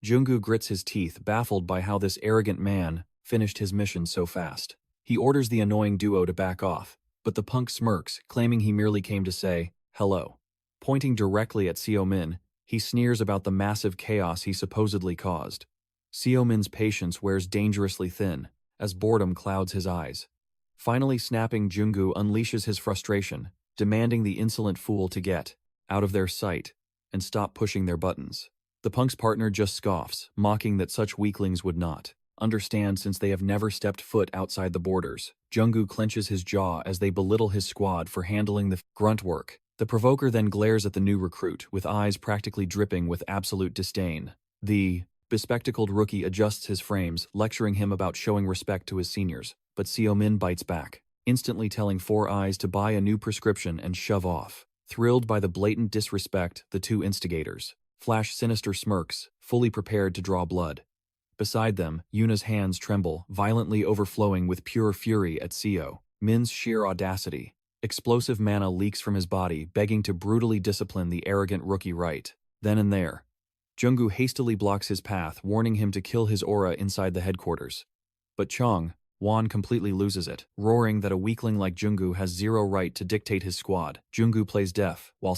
Jungu grits his teeth, baffled by how this arrogant man finished his mission so fast. He orders the annoying duo to back off, but the punk smirks, claiming he merely came to say hello. Pointing directly at Sumin, he sneers about the massive chaos he supposedly caused. Sumin's patience wears dangerously thin, as boredom clouds his eyes. Finally snapping, Jungu unleashes his frustration, demanding the insolent fool to get out of their sight and stop pushing their buttons. The punk's partner just scoffs, mocking that such weaklings would not understand since they have never stepped foot outside the borders. Jungu clenches his jaw as they belittle his squad for handling the grunt work. The provoker then glares at the new recruit, with eyes practically dripping with absolute disdain. The bespectacled rookie adjusts his frames, lecturing him about showing respect to his seniors, but Sumin bites back, instantly telling Four Eyes to buy a new prescription and shove off. Thrilled by the blatant disrespect, the two instigators flash sinister smirks, fully prepared to draw blood. Beside them, Yuna's hands tremble, violently overflowing with pure fury at Min's sheer audacity. Explosive mana leaks from his body, begging to brutally discipline the arrogant rookie right then and there. Jungu hastily blocks his path, warning him to kill his aura inside the headquarters. But Wan completely loses it, roaring that a weakling like Jungu has zero right to dictate his squad. Jungu plays deaf, while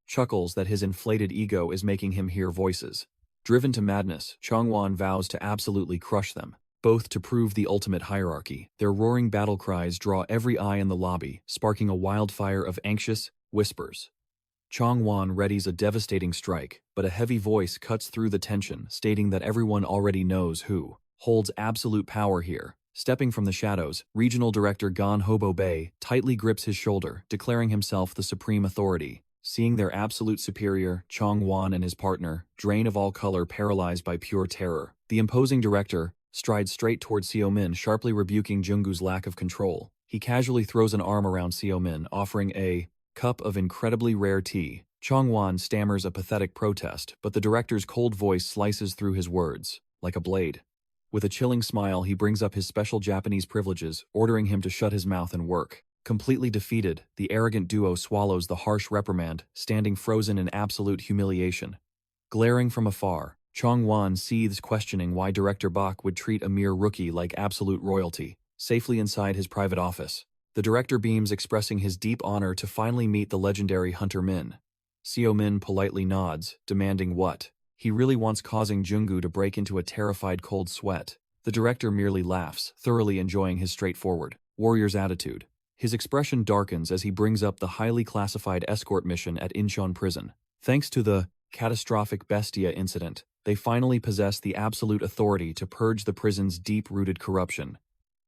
chuckles that his inflated ego is making him hear voices. Driven to madness, Chongwan vows to absolutely crush them, both to prove the ultimate hierarchy. Their roaring battle cries draw every eye in the lobby, sparking a wildfire of anxious whispers. Chongwan readies a devastating strike, but a heavy voice cuts through the tension, stating that everyone already knows who holds absolute power here. Stepping from the shadows, Regional Director Gan Hobo Bay tightly grips his shoulder, declaring himself the supreme authority. Seeing their absolute superior, Chongwan and his partner, drain of all color, paralyzed by pure terror, the imposing director strides straight toward Sumin, sharply rebuking Jungu's lack of control. He casually throws an arm around Sumin, offering a cup of incredibly rare tea. Chongwan stammers a pathetic protest, but the director's cold voice slices through his words like a blade. With a chilling smile, he brings up his special Japanese privileges, ordering him to shut his mouth and work. Completely defeated, the arrogant duo swallows the harsh reprimand, standing frozen in absolute humiliation. Glaring from afar, Chong-wan seethes, questioning why Director Bak would treat a mere rookie like absolute royalty. Safely inside his private office, the director beams, expressing his deep honor to finally meet the legendary Hunter Min. Seo Min politely nods, demanding what he really wants, causing Jungu to break into a terrified cold sweat. The director merely laughs, thoroughly enjoying his straightforward warrior's attitude. His expression darkens as he brings up the highly classified escort mission at Incheon prison. Thanks to the catastrophic Bestia incident, they finally possess the absolute authority to purge the prison's deep-rooted corruption.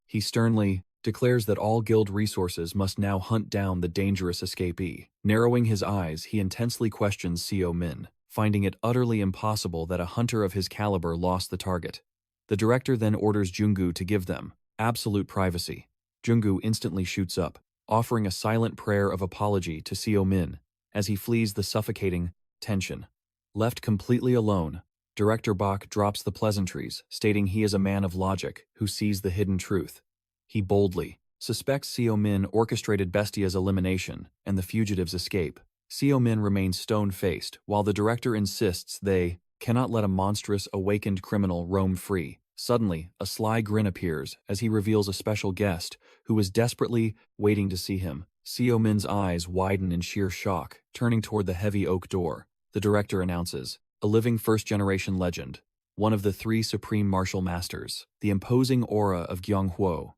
He sternly declares that all guild resources must now hunt down the dangerous escapee. Narrowing his eyes, he intensely questions Seo Min, finding it utterly impossible that a hunter of his caliber lost the target. The director then orders Jungu to give them absolute privacy. Jungu instantly shoots up, offering a silent prayer of apology to Seo Min as he flees the suffocating tension. Left completely alone, Director Bak drops the pleasantries, stating he is a man of logic who sees the hidden truth. He boldly suspects Seo Min orchestrated Bestia's elimination and the fugitive's escape. Seo Min remains stone-faced, while the director insists they cannot let a monstrous, awakened criminal roam free. Suddenly, a sly grin appears as he reveals a special guest who is desperately waiting to see him. Seo Min's eyes widen in sheer shock, turning toward the heavy oak door. The director announces, a living first-generation legend, one of the 3 supreme martial masters. The imposing aura of Gyeonghuo,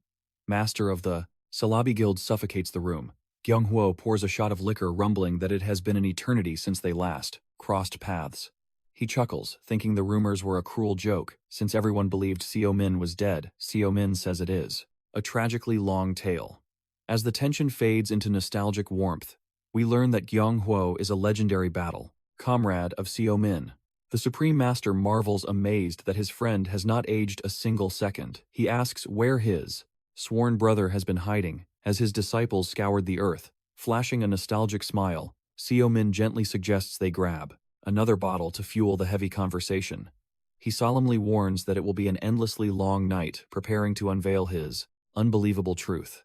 master of the Salabi Guild, suffocates the room. Gyeonghuo pours a shot of liquor, rumbling that it has been an eternity since they last crossed paths. He chuckles, thinking the rumors were a cruel joke, since everyone believed Seo Min was dead. Seo Min says it is a tragically long tale. As the tension fades into nostalgic warmth, we learn that Gyeonghuo is a legendary battle comrade of Seo Min. The Supreme Master marvels, amazed that his friend has not aged a single second. He asks where his sworn brother has been hiding, as his disciples scoured the earth. Flashing a nostalgic smile, Seo Min gently suggests they grab another bottle to fuel the heavy conversation. He solemnly warns that it will be an endlessly long night, preparing to unveil his unbelievable truth.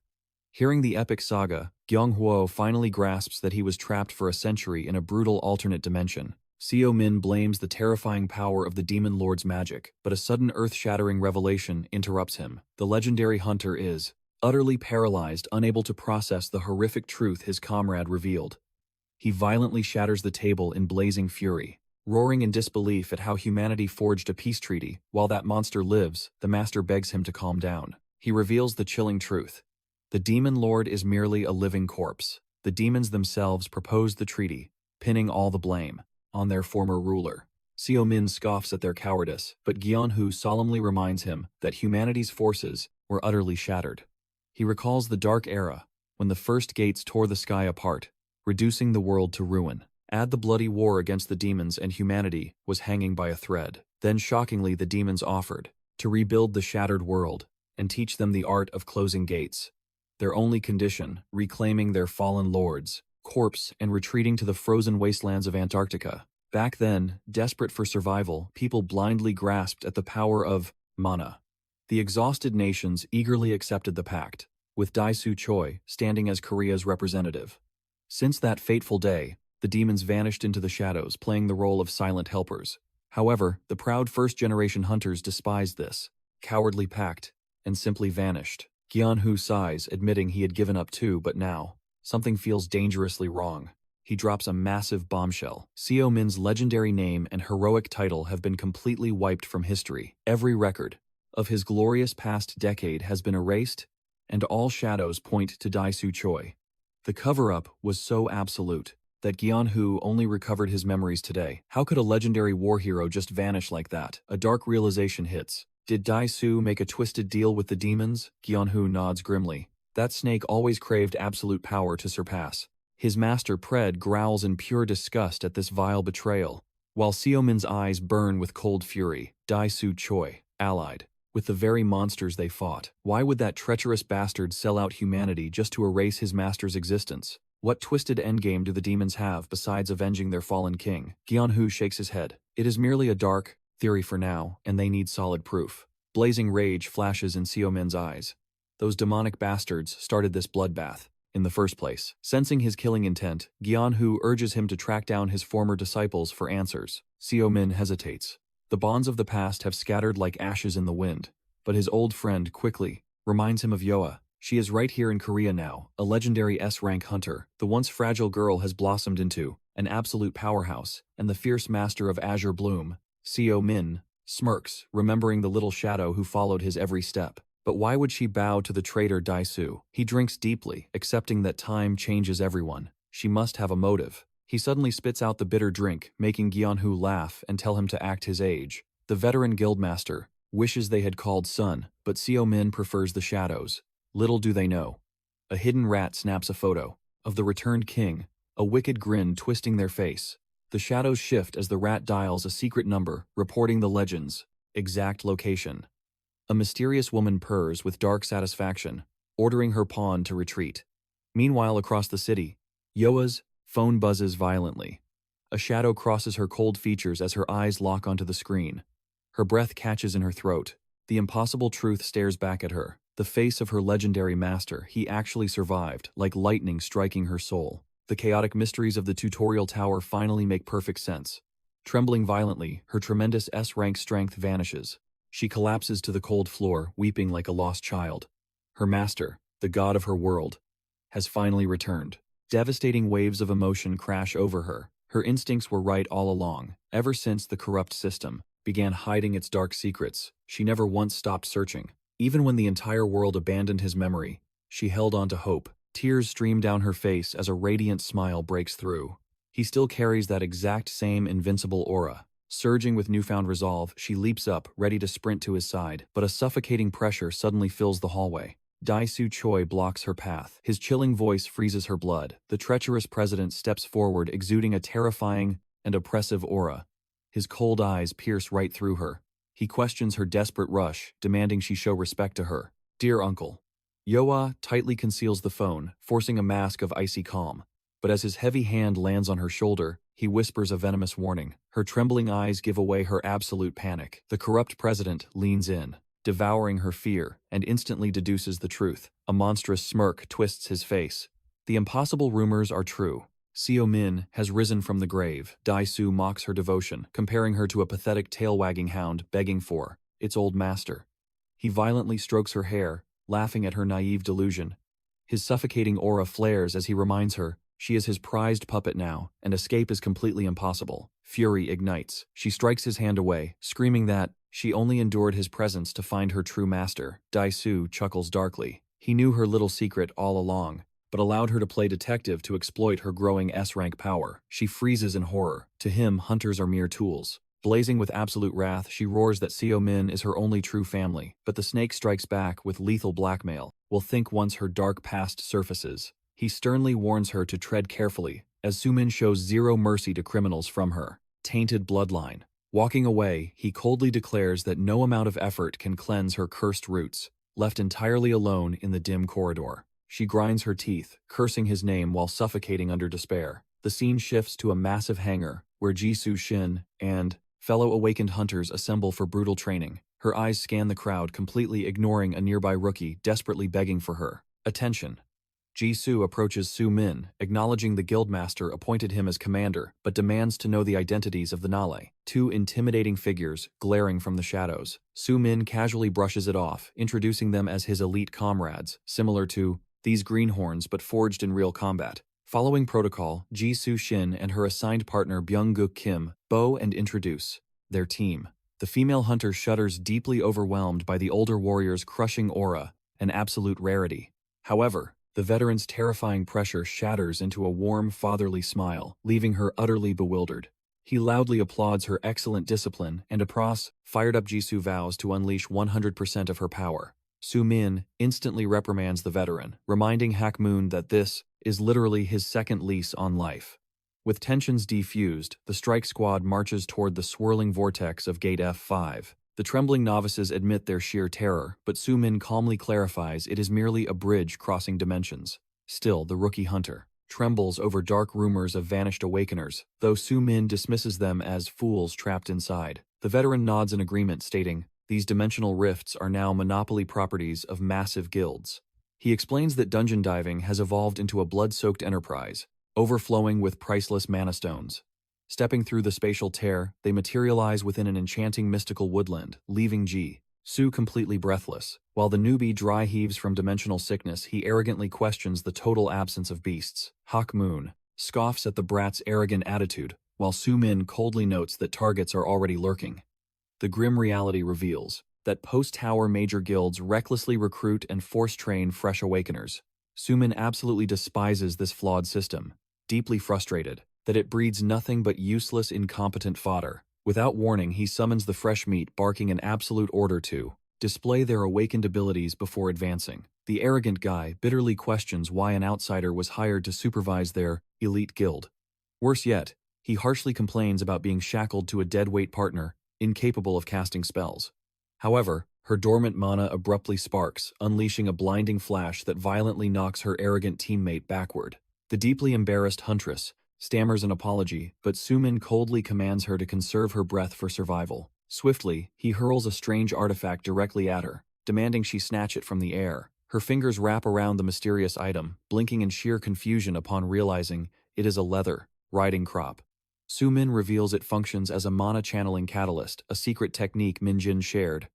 Hearing the epic saga, Gyeonghuo finally grasps that he was trapped for a century in a brutal alternate dimension. Seo Min blames the terrifying power of the Demon Lord's magic, but a sudden earth-shattering revelation interrupts him. The legendary hunter is utterly paralyzed, unable to process the horrific truth his comrade revealed. He violently shatters the table in blazing fury, roaring in disbelief at how humanity forged a peace treaty. While that monster lives, the master begs him to calm down. He reveals the chilling truth. The Demon Lord is merely a living corpse. The demons themselves proposed the treaty, pinning all the blame on their former ruler. Seo Min scoffs at their cowardice, but Gyeonhu solemnly reminds him that humanity's forces were utterly shattered. He recalls the dark era, when the first gates tore the sky apart, reducing the world to ruin. Add the bloody war against the demons and humanity was hanging by a thread. Then shockingly the demons offered to rebuild the shattered world and teach them the art of closing gates. Their only condition, reclaiming their fallen lord's corpse and retreating to the frozen wastelands of Antarctica. Back then, desperate for survival, people blindly grasped at the power of mana. The exhausted nations eagerly accepted the pact, with Daisu Choi standing as Korea's representative. Since that fateful day, the demons vanished into the shadows, playing the role of silent helpers. However, the proud first-generation hunters despised this cowardly pact and simply vanished. Gyeonhu sighs, admitting he had given up too, but now something feels dangerously wrong. He drops a massive bombshell. Seo Min's legendary name and heroic title have been completely wiped from history. Every record of his glorious past decade has been erased, and all shadows point to Daisu Choi. The cover-up was so absolute that Gyeonhu only recovered his memories today. How could a legendary war hero just vanish like that? A dark realization hits. Did Daisu make a twisted deal with the demons? Gyeonhu nods grimly. That snake always craved absolute power to surpass. His master Pred growls in pure disgust at this vile betrayal, while Seo Min's eyes burn with cold fury. Daisu Choi, allied with the very monsters they fought. Why would that treacherous bastard sell out humanity just to erase his master's existence? What twisted endgame do the demons have besides avenging their fallen king? Gyeonhu shakes his head. It is merely a dark theory for now, and they need solid proof. Blazing rage flashes in Seo Min's eyes. Those demonic bastards started this bloodbath in the first place. Sensing his killing intent, Gyeonhu urges him to track down his former disciples for answers. Seo Min hesitates, The bonds of the past have scattered like ashes in the wind, but his old friend quickly reminds him of Yoa. She is right here in Korea now, a legendary S-rank hunter. The once fragile girl has blossomed into an absolute powerhouse, and the fierce master of Azure Bloom, Seo Min, smirks, remembering the little shadow who followed his every step. But why would she bow to the traitor Daisu? He drinks deeply, accepting that time changes everyone. She must have a motive. He suddenly spits out the bitter drink, making Gyeonhu laugh and tell him to act his age. The veteran guildmaster wishes they had called Sun, but Seo Min prefers the shadows. Little do they know. A hidden rat snaps a photo of the returned king, a wicked grin twisting their face. The shadows shift as the rat dials a secret number, reporting the legend's exact location. A mysterious woman purrs with dark satisfaction, ordering her pawn to retreat. Meanwhile, across the city, Yoa's phone buzzes violently. A shadow crosses her cold features as her eyes lock onto the screen. Her breath catches in her throat. The impossible truth stares back at her. The face of her legendary master, he actually survived, like lightning striking her soul. The chaotic mysteries of the tutorial tower finally make perfect sense. Trembling violently, her tremendous S-rank strength vanishes. She collapses to the cold floor, weeping like a lost child. Her master, the god of her world, has finally returned. Devastating waves of emotion crash over her. Her instincts were right all along. Ever since the corrupt system began hiding its dark secrets, she never once stopped searching. Even when the entire world abandoned his memory, she held on to hope. Tears stream down her face as a radiant smile breaks through. He still carries that exact same invincible aura. Surging with newfound resolve, she leaps up, ready to sprint to his side, but a suffocating pressure suddenly fills the hallway. Daisu Choi blocks her path. His chilling voice freezes her blood. The treacherous president steps forward, exuding a terrifying and oppressive aura. His cold eyes pierce right through her. He questions her desperate rush, demanding she show respect to her. Dear uncle. Yoa tightly conceals the phone, forcing a mask of icy calm. But as his heavy hand lands on her shoulder, he whispers a venomous warning. Her trembling eyes give away her absolute panic. The corrupt president leans in, devouring her fear, and instantly deduces the truth. A monstrous smirk twists his face. The impossible rumors are true. Seo Min has risen from the grave. Daisu mocks her devotion, comparing her to a pathetic tail-wagging hound begging for its old master. He violently strokes her hair, laughing at her naive delusion. His suffocating aura flares as he reminds her she is his prized puppet now, and escape is completely impossible. Fury ignites. She strikes his hand away, screaming that she only endured his presence to find her true master. Daisu chuckles darkly. He knew her little secret all along, but allowed her to play detective to exploit her growing S-rank power. She freezes in horror. To him, hunters are mere tools. Blazing with absolute wrath, she roars that Seo Min is her only true family, but the snake strikes back with lethal blackmail. Will think once her dark past surfaces. He sternly warns her to tread carefully, as Sumin shows zero mercy to criminals from her tainted bloodline. Walking away, he coldly declares that no amount of effort can cleanse her cursed roots. Left entirely alone in the dim corridor, she grinds her teeth, cursing his name while suffocating under despair. The scene shifts to a massive hangar, where Jisoo Shin and fellow awakened hunters assemble for brutal training. Her eyes scan the crowd, completely ignoring a nearby rookie desperately begging for her attention. Jisoo approaches Sumin, acknowledging the guildmaster appointed him as commander, but demands to know the identities of the Nale, two intimidating figures glaring from the shadows. Sumin casually brushes it off, introducing them as his elite comrades, similar to these greenhorns but forged in real combat. Following protocol, Jisoo Shin and her assigned partner Byung-guk Kim bow and introduce their team. The female hunter shudders, deeply overwhelmed by the older warrior's crushing aura, an absolute rarity. However, the veteran's terrifying pressure shatters into a warm, fatherly smile, leaving her utterly bewildered. He loudly applauds her excellent discipline, and fired up Jisoo vows to unleash 100% of her power. Sumin instantly reprimands the veteran, reminding Hakmoon that this is literally his second lease on life. With tensions defused, the strike squad marches toward the swirling vortex of Gate F5. The trembling novices admit their sheer terror, but Sumin calmly clarifies it is merely a bridge crossing dimensions. Still, the rookie hunter trembles over dark rumors of vanished awakeners, though Sumin dismisses them as fools trapped inside. The veteran nods in agreement, stating, "These dimensional rifts are now monopoly properties of massive guilds." He explains that dungeon diving has evolved into a blood-soaked enterprise, overflowing with priceless mana stones. Stepping through the spatial tear, they materialize within an enchanting mystical woodland, leaving Ji-Su completely breathless. While the newbie dry heaves from dimensional sickness, he arrogantly questions the total absence of beasts. Hawk Moon scoffs at the brat's arrogant attitude, while Sumin coldly notes that targets are already lurking. The grim reality reveals that post-tower major guilds recklessly recruit and force-train fresh awakeners. Sumin absolutely despises this flawed system, deeply frustrated that it breeds nothing but useless, incompetent fodder. Without warning, he summons the fresh meat, barking an absolute order to display their awakened abilities before advancing. The arrogant guy bitterly questions why an outsider was hired to supervise their elite guild. Worse yet, he harshly complains about being shackled to a deadweight partner, incapable of casting spells. However, her dormant mana abruptly sparks, unleashing a blinding flash that violently knocks her arrogant teammate backward. The deeply embarrassed huntress stammers an apology, but Sumin coldly commands her to conserve her breath for survival. Swiftly, he hurls a strange artifact directly at her, demanding she snatch it from the air. Her fingers wrap around the mysterious item, blinking in sheer confusion upon realizing it is a leather riding crop. Sumin reveals it functions as a mana-channeling catalyst, a secret technique Minjin shared.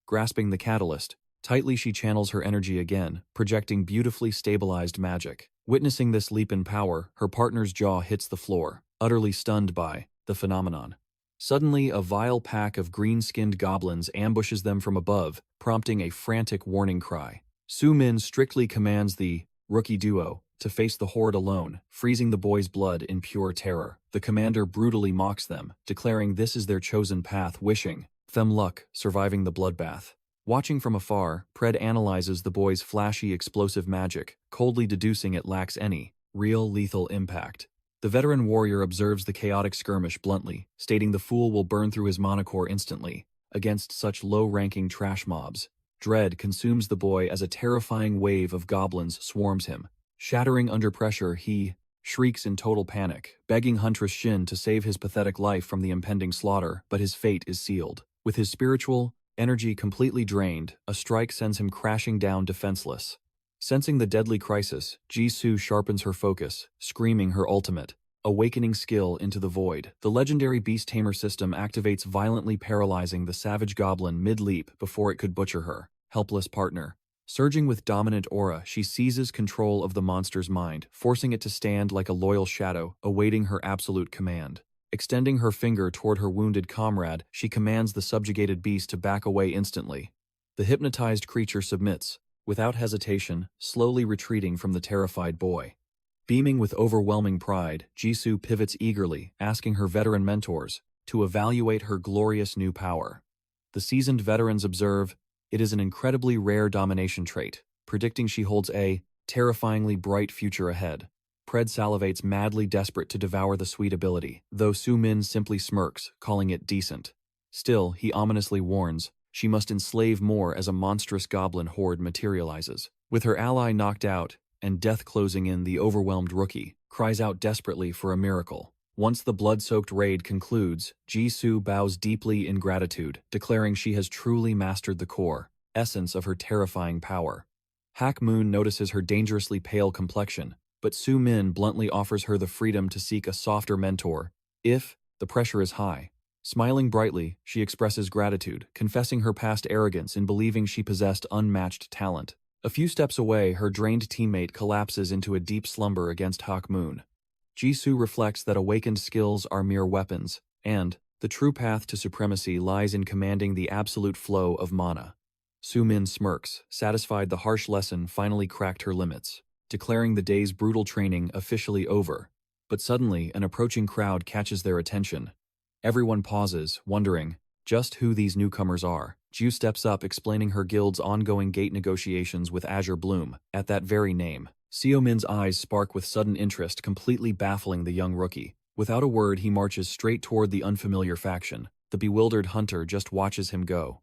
Grasping the catalyst, tightly she channels her energy again, projecting beautifully stabilized magic. Witnessing this leap in power, her partner's jaw hits the floor, utterly stunned by the phenomenon. Suddenly, a vile pack of green-skinned goblins ambushes them from above, prompting a frantic warning cry. Sumin strictly commands the rookie duo to face the horde alone, freezing the boys' blood in pure terror. The commander brutally mocks them, declaring this is their chosen path, wishing them luck surviving the bloodbath. Watching from afar, Pred analyzes the boys' flashy explosive magic, coldly deducing it lacks any real lethal impact. The veteran warrior observes the chaotic skirmish bluntly, stating the fool will burn through his mana core instantly. Against such low-ranking trash mobs, dread consumes the boy as a terrifying wave of goblins swarms him. Shattering under pressure, he shrieks in total panic, begging Huntress Shin to save his pathetic life from the impending slaughter, but his fate is sealed. With his spiritual energy completely drained, a strike sends him crashing down defenseless. Sensing the deadly crisis, Ji-Su sharpens her focus, screaming her ultimate awakening skill into the void. The legendary Beast Tamer system activates, violently paralyzing the savage goblin mid-leap before it could butcher her helpless partner. Surging with dominant aura, she seizes control of the monster's mind, forcing it to stand like a loyal shadow, awaiting her absolute command. Extending her finger toward her wounded comrade, she commands the subjugated beast to back away instantly. The hypnotized creature submits, without hesitation, slowly retreating from the terrified boy. Beaming with overwhelming pride, Ji-Su pivots eagerly, asking her veteran mentors to evaluate her glorious new power. The seasoned veterans observe it is an incredibly rare domination trait, predicting she holds a terrifyingly bright future ahead. Pred salivates, madly desperate to devour the sweet ability, though Sumin simply smirks, calling it decent. Still, he ominously warns, she must enslave more as a monstrous goblin horde materializes. With her ally knocked out, and death closing in, the overwhelmed rookie cries out desperately for a miracle. Once the blood-soaked raid concludes, Ji-Su bows deeply in gratitude, declaring she has truly mastered the core essence of her terrifying power. Hak Moon notices her dangerously pale complexion, but Sumin bluntly offers her the freedom to seek a softer mentor if the pressure is high. Smiling brightly, she expresses gratitude, confessing her past arrogance in believing she possessed unmatched talent. A few steps away, her drained teammate collapses into a deep slumber against Hak Moon. Ji-Su reflects that awakened skills are mere weapons, and the true path to supremacy lies in commanding the absolute flow of mana. Sumin smirks, satisfied the harsh lesson finally cracked her limits, declaring the day's brutal training officially over. But suddenly, an approaching crowd catches their attention. Everyone pauses, wondering just who these newcomers are. Ju steps up, explaining her guild's ongoing gate negotiations with Azure Bloom. At that very name, Seomin's eyes spark with sudden interest, completely baffling the young rookie. Without a word, he marches straight toward the unfamiliar faction. The bewildered hunter just watches him go.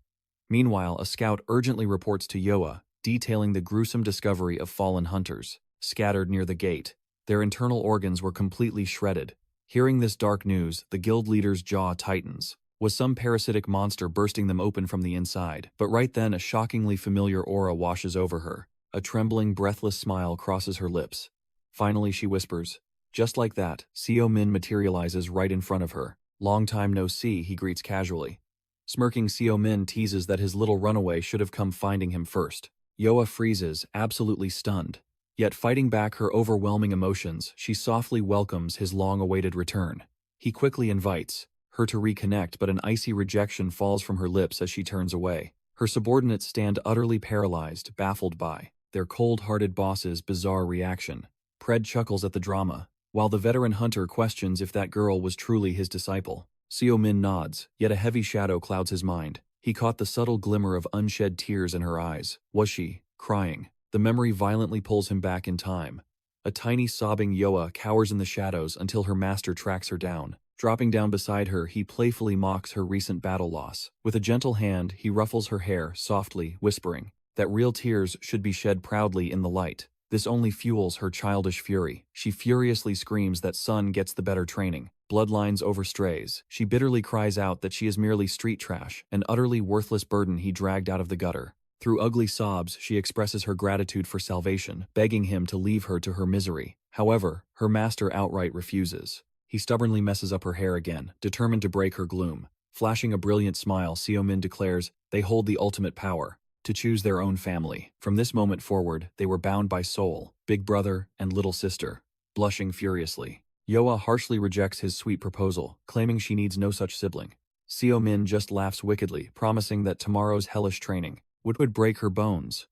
Meanwhile, a scout urgently reports to Yoa, detailing the gruesome discovery of fallen hunters scattered near the gate. Their internal organs were completely shredded. Hearing this dark news, the guild leader's jaw tightens. Was some parasitic monster bursting them open from the inside? But right then, a shockingly familiar aura washes over her. A trembling, breathless smile crosses her lips. Finally, she whispers, Just like that, Min materializes right in front of her. "Long time no see," he greets casually. Smirking, Min teases that his little runaway should have come finding him first. Yoa freezes, absolutely stunned. Yet fighting back her overwhelming emotions, she softly welcomes his long-awaited return. He quickly invites her to reconnect, but an icy rejection falls from her lips as she turns away. Her subordinates stand utterly paralyzed, baffled by their cold-hearted boss's bizarre reaction. Pred chuckles at the drama, while the veteran hunter questions if that girl was truly his disciple. Min nods, yet a heavy shadow clouds his mind. He caught the subtle glimmer of unshed tears in her eyes. Was she crying? The memory violently pulls him back in time. A tiny sobbing Yoa cowers in the shadows until her master tracks her down. Dropping down beside her, he playfully mocks her recent battle loss. With a gentle hand, he ruffles her hair, softly, whispering that real tears should be shed proudly in the light. This only fuels her childish fury. She furiously screams that Sun gets the better training. Bloodlines over strays. She bitterly cries out that she is merely street trash, an utterly worthless burden he dragged out of the gutter. Through ugly sobs, she expresses her gratitude for salvation, begging him to leave her to her misery. However, her master outright refuses. He stubbornly messes up her hair again, determined to break her gloom. Flashing a brilliant smile, Min declares they hold the ultimate power to choose their own family. From this moment forward, they were bound by soul, big brother and little sister. Blushing furiously, Yoa harshly rejects his sweet proposal, claiming she needs no such sibling. Min just laughs wickedly, promising that tomorrow's hellish training would break her bones.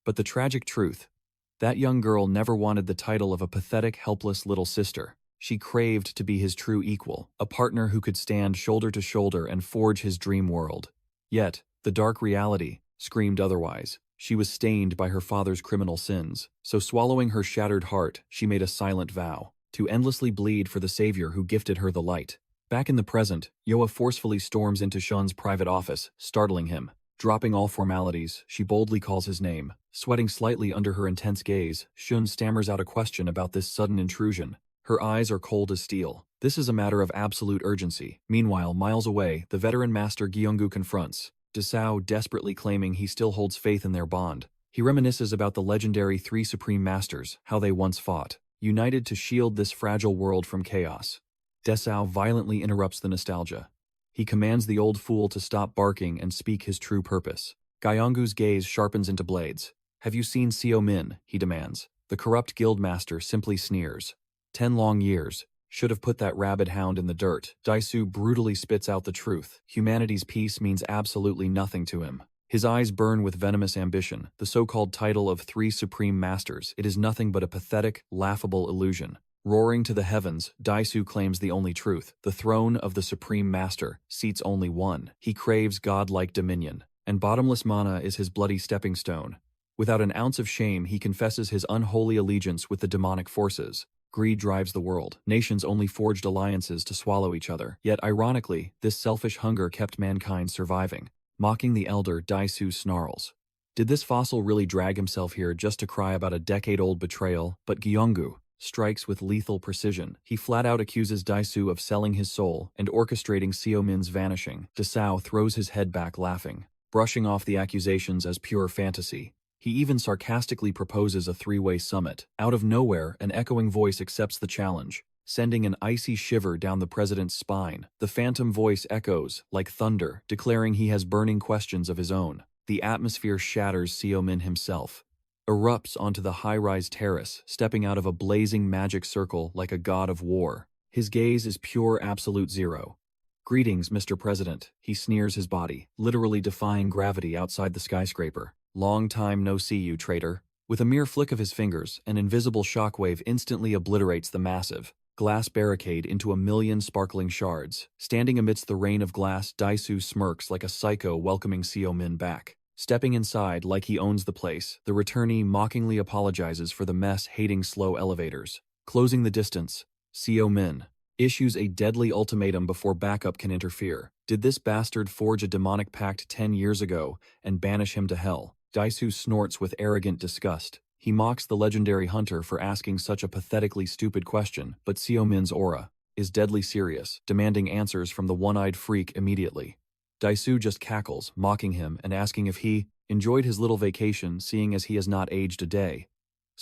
But the tragic truth, that young girl never wanted the title of a pathetic, helpless little sister. She craved to be his true equal, a partner who could stand shoulder to shoulder and forge his dream world. Yet, the dark reality screamed otherwise. She was stained by her father's criminal sins, so swallowing her shattered heart, she made a silent vow to endlessly bleed for the savior who gifted her the light. Back in the present, Yoa forcefully storms into Shun's private office, startling him. Dropping all formalities, she boldly calls his name. Sweating slightly under her intense gaze, Shun stammers out a question about this sudden intrusion. Her eyes are cold as steel. This is a matter of absolute urgency. Meanwhile, miles away, the veteran master Gyeonggu confronts Daisu, desperately claiming he still holds faith in their bond. He reminisces about the legendary three supreme masters, how they once fought, united to shield this fragile world from chaos. Daisu violently interrupts the nostalgia. He commands the old fool to stop barking and speak his true purpose. Gyeonggu's gaze sharpens into blades. "Have you seen Min?" he demands. The corrupt guildmaster simply sneers. 10 long years. Should have put that rabid hound in the dirt. Daisu brutally spits out the truth. Humanity's peace means absolutely nothing to him. His eyes burn with venomous ambition. The so-called title of three supreme masters. It is nothing but a pathetic, laughable illusion. Roaring to the heavens, Daisu claims the only truth. The throne of the supreme master seats only one. He craves godlike dominion, and bottomless mana is his bloody stepping stone. Without an ounce of shame, he confesses his unholy allegiance with the demonic forces. Greed drives the world. Nations only forged alliances to swallow each other. Yet, ironically, this selfish hunger kept mankind surviving. Mocking the elder, Daisu snarls. Did this fossil really drag himself here just to cry about a decade-old betrayal? But Gyeonggu strikes with lethal precision. He flat-out accuses Daisu of selling his soul and orchestrating Min's vanishing. Daisu throws his head back laughing, brushing off the accusations as pure fantasy. He even sarcastically proposes a three-way summit. Out of nowhere, an echoing voice accepts the challenge, sending an icy shiver down the president's spine. The phantom voice echoes, like thunder, declaring he has burning questions of his own. The atmosphere shatters. Min himself erupts onto the high-rise terrace, stepping out of a blazing magic circle like a god of war. His gaze is pure absolute zero. "Greetings, Mr. President," he sneers, his body literally defying gravity outside the skyscraper. "Long time no see, you traitor." With a mere flick of his fingers, an invisible shockwave instantly obliterates the massive glass barricade into a million sparkling shards. Standing amidst the rain of glass, Daisu smirks like a psycho welcoming Min back. Stepping inside like he owns the place, the returnee mockingly apologizes for the mess, hating slow elevators. Closing the distance, Min issues a deadly ultimatum before backup can interfere. Did this bastard forge a demonic pact 10 years ago and banish him to hell? Daisu snorts with arrogant disgust. He mocks the legendary hunter for asking such a pathetically stupid question, but Min's aura is deadly serious, demanding answers from the one-eyed freak immediately. Daisu just cackles, mocking him and asking if he enjoyed his little vacation, seeing as he has not aged a day.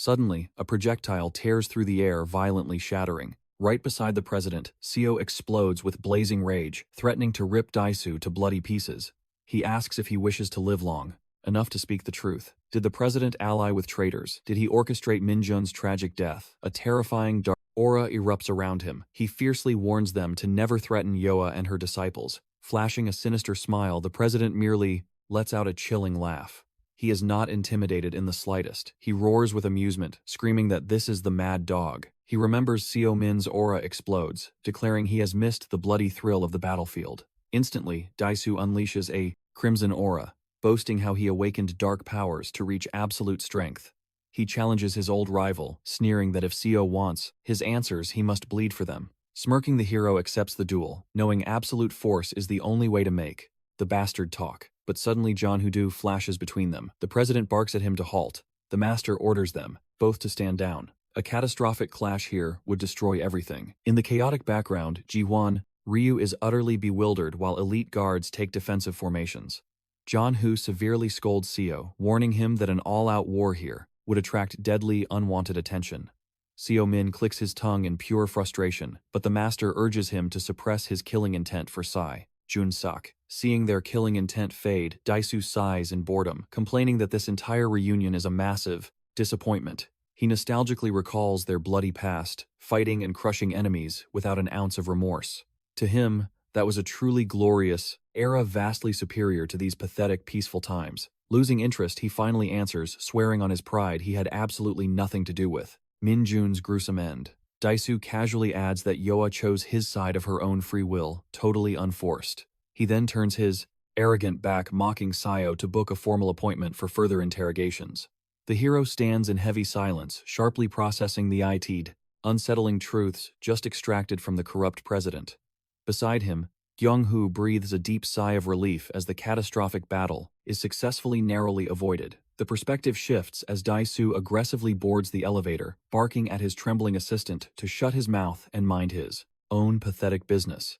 Suddenly, a projectile tears through the air, violently shattering. Right beside the president, Seo explodes with blazing rage, threatening to rip Daisu to bloody pieces. He asks if he wishes to live long, enough to speak the truth. Did the president ally with traitors? Did he orchestrate Minjun's tragic death? A terrifying dark aura erupts around him. He fiercely warns them to never threaten Yoa and her disciples. Flashing a sinister smile, the president merely lets out a chilling laugh. He is not intimidated in the slightest. He roars with amusement, screaming that this is the mad dog. He remembers Seo Min's aura explodes, declaring he has missed the bloody thrill of the battlefield. Instantly, Daisu unleashes a crimson aura, boasting how he awakened dark powers to reach absolute strength. He challenges his old rival, sneering that if Seo wants his answers, he must bleed for them. Smirking, the hero accepts the duel, knowing absolute force is the only way to make the bastard talk. But suddenly John Hudu flashes between them. The president barks at him to halt. The master orders them both to stand down. A catastrophic clash here would destroy everything. In the chaotic background, Ji-hwan, Ryu is utterly bewildered while elite guards take defensive formations. John Hu severely scolds Seo, warning him that an all-out war here would attract deadly, unwanted attention. Seo Min clicks his tongue in pure frustration, but the master urges him to suppress his killing intent for Sai Jun-sak. Seeing their killing intent fade, Daisu sighs in boredom, complaining that this entire reunion is a massive disappointment. He nostalgically recalls their bloody past, fighting and crushing enemies without an ounce of remorse. To him, that was a truly glorious era, vastly superior to these pathetic, peaceful times. Losing interest, he finally answers, swearing on his pride he had absolutely nothing to do with Min Jun's gruesome end. Daisu casually adds that Yoa chose his side of her own free will, totally unforced. He then turns his arrogant back, mocking Seo to book a formal appointment for further interrogations. The hero stands in heavy silence, sharply processing the unsettling truths just extracted from the corrupt president. Beside him, Gyung-hoo breathes a deep sigh of relief as the catastrophic battle is successfully narrowly avoided. The perspective shifts as Daisu aggressively boards the elevator, barking at his trembling assistant to shut his mouth and mind his own pathetic business.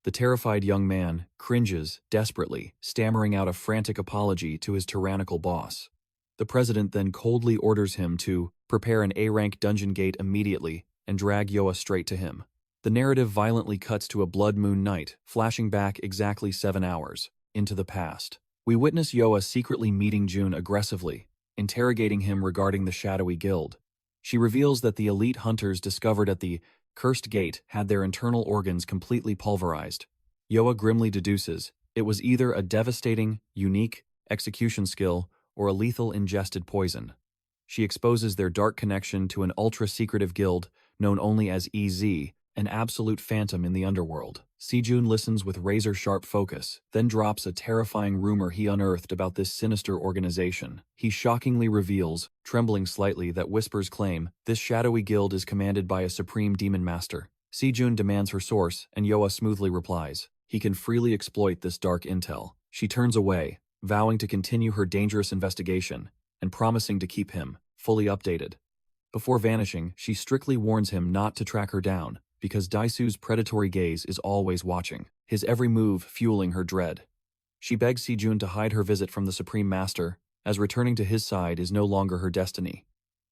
The terrified young man cringes desperately, stammering out a frantic apology to his tyrannical boss. The president then coldly orders him to prepare an A-rank dungeon gate immediately and drag Yoa straight to him. The narrative violently cuts to a blood moon night, flashing back exactly 7 hours into the past. We witness Yoa secretly meeting Jun aggressively, interrogating him regarding the shadowy guild. She reveals that the elite hunters discovered at the Cursed Gate had their internal organs completely pulverized. Yoa grimly deduces it was either a devastating, unique execution skill or a lethal ingested poison. She exposes their dark connection to an ultra-secretive guild known only as EZ, an absolute phantom in the underworld. Sejun listens with razor-sharp focus, then drops a terrifying rumor he unearthed about this sinister organization. He shockingly reveals, trembling slightly, that whispers claim this shadowy guild is commanded by a supreme demon master. Sejun demands her source, and Yoa smoothly replies he can freely exploit this dark intel. She turns away, vowing to continue her dangerous investigation, and promising to keep him fully updated. Before vanishing, she strictly warns him not to track her down, because Daisu's predatory gaze is always watching, his every move fueling her dread. She begs Sejun to hide her visit from the Supreme Master, as returning to his side is no longer her destiny.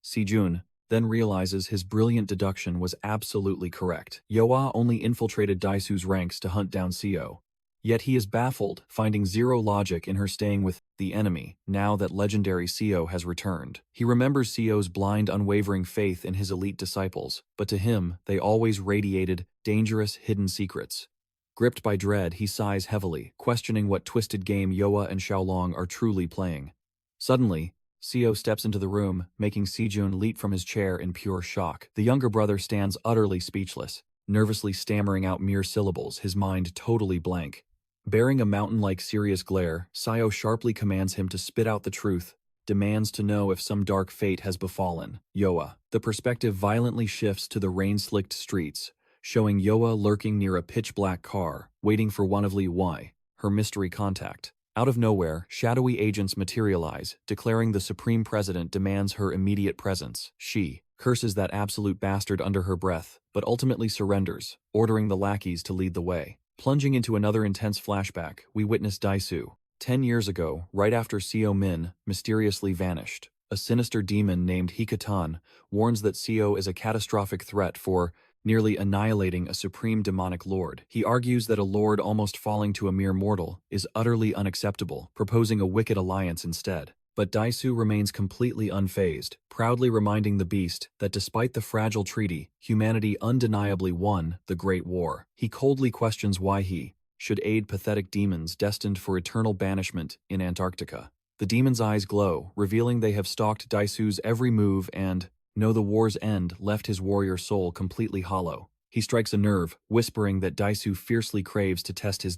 Sejun then realizes his brilliant deduction was absolutely correct. Yoa only infiltrated Daisu's ranks to hunt down Seo. Yet he is baffled, finding zero logic in her staying with the enemy, now that legendary Seo has returned. He remembers Seo's blind, unwavering faith in his elite disciples, but to him, they always radiated dangerous, hidden secrets. Gripped by dread, he sighs heavily, questioning what twisted game Yoa and Xiaolong are truly playing. Suddenly, Seo steps into the room, making Sejun leap from his chair in pure shock. The younger brother stands utterly speechless, nervously stammering out mere syllables, his mind totally blank. Bearing a mountain-like serious glare, Seo sharply commands him to spit out the truth, demands to know if some dark fate has befallen Yoa. The perspective violently shifts to the rain-slicked streets, showing Yoa lurking near a pitch-black car, waiting for one of Li Y, her mystery contact. Out of nowhere, shadowy agents materialize, declaring the Supreme President demands her immediate presence. She curses that absolute bastard under her breath, but ultimately surrenders, ordering the lackeys to lead the way. Plunging into another intense flashback, we witness Daisu. 10 years ago, right after Seo Min mysteriously vanished, a sinister demon named Hikatan, warns that Seo is a catastrophic threat for nearly annihilating a supreme demonic lord. He argues that a lord almost falling to a mere mortal is utterly unacceptable, proposing a wicked alliance instead. But Daisu remains completely unfazed, proudly reminding the beast that despite the fragile treaty, humanity undeniably won the Great War. He coldly questions why he should aid pathetic demons destined for eternal banishment in Antarctica. The demon's eyes glow, revealing they have stalked Daisu's every move and, know the war's end left his warrior soul completely hollow. He strikes a nerve, whispering that Daisu fiercely craves to test his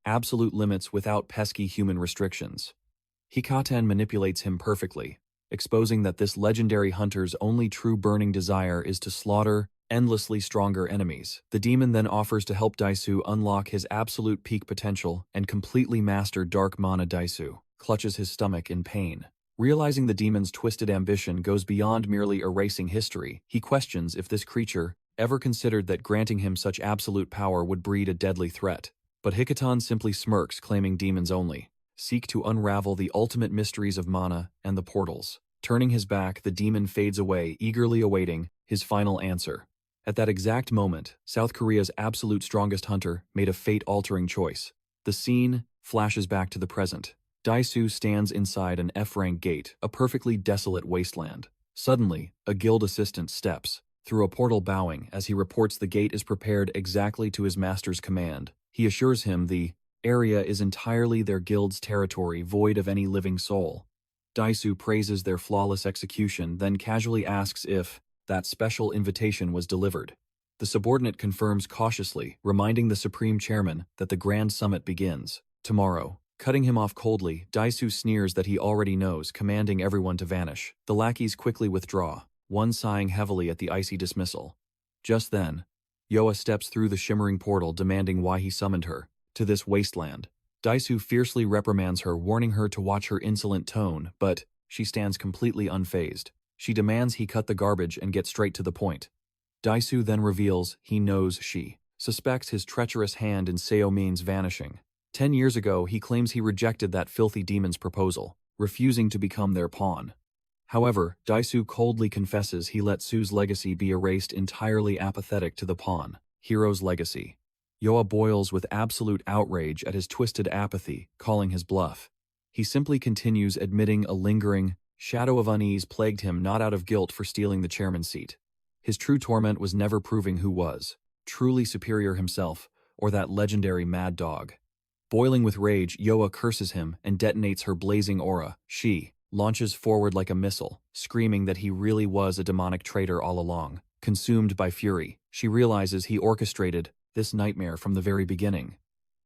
absolute limits without pesky human restrictions. Hikatan manipulates him perfectly, exposing that this legendary hunter's only true burning desire is to slaughter endlessly stronger enemies. The demon then offers to help Daisu unlock his absolute peak potential and completely master dark mana. Daisu clutches his stomach in pain. Realizing the demon's twisted ambition goes beyond merely erasing history, he questions if this creature ever considered that granting him such absolute power would breed a deadly threat. But Hikatan simply smirks, claiming demons only seek to unravel the ultimate mysteries of mana and the portals. Turning his back, the demon fades away, eagerly awaiting his final answer. At that exact moment, South Korea's absolute strongest hunter made a fate-altering choice. The scene flashes back to the present. Daisu stands inside an F-rank gate, a perfectly desolate wasteland. Suddenly, a guild assistant steps through a portal, bowing as he reports the gate is prepared exactly to his master's command. He assures him the area is entirely their guild's territory, void of any living soul. Daisu praises their flawless execution, then casually asks if that special invitation was delivered. The subordinate confirms cautiously, reminding the Supreme Chairman that the Grand Summit begins tomorrow. Cutting him off coldly, Daisu sneers that he already knows, commanding everyone to vanish. The lackeys quickly withdraw, one sighing heavily at the icy dismissal. Just then, Yoa steps through the shimmering portal, demanding why he summoned her to this wasteland. Daisu fiercely reprimands her, warning her to watch her insolent tone, but she stands completely unfazed. She demands he cut the garbage and get straight to the point. Daisu then reveals he knows she suspects his treacherous hand in Seo Min's vanishing. 10 years ago, he claims he rejected that filthy demon's proposal, refusing to become their pawn. However, Daisu coldly confesses he let Su's legacy be erased, entirely apathetic to the pawn hero's legacy. Yoa boils with absolute outrage at his twisted apathy, calling his bluff. He simply continues, admitting a lingering shadow of unease plagued him, not out of guilt for stealing the chairman's seat. His true torment was never proving who was truly superior, himself or that legendary mad dog. Boiling with rage, Yoa curses him and detonates her blazing aura. She launches forward like a missile, screaming that he really was a demonic traitor all along. Consumed by fury, she realizes he orchestrated this nightmare from the very beginning.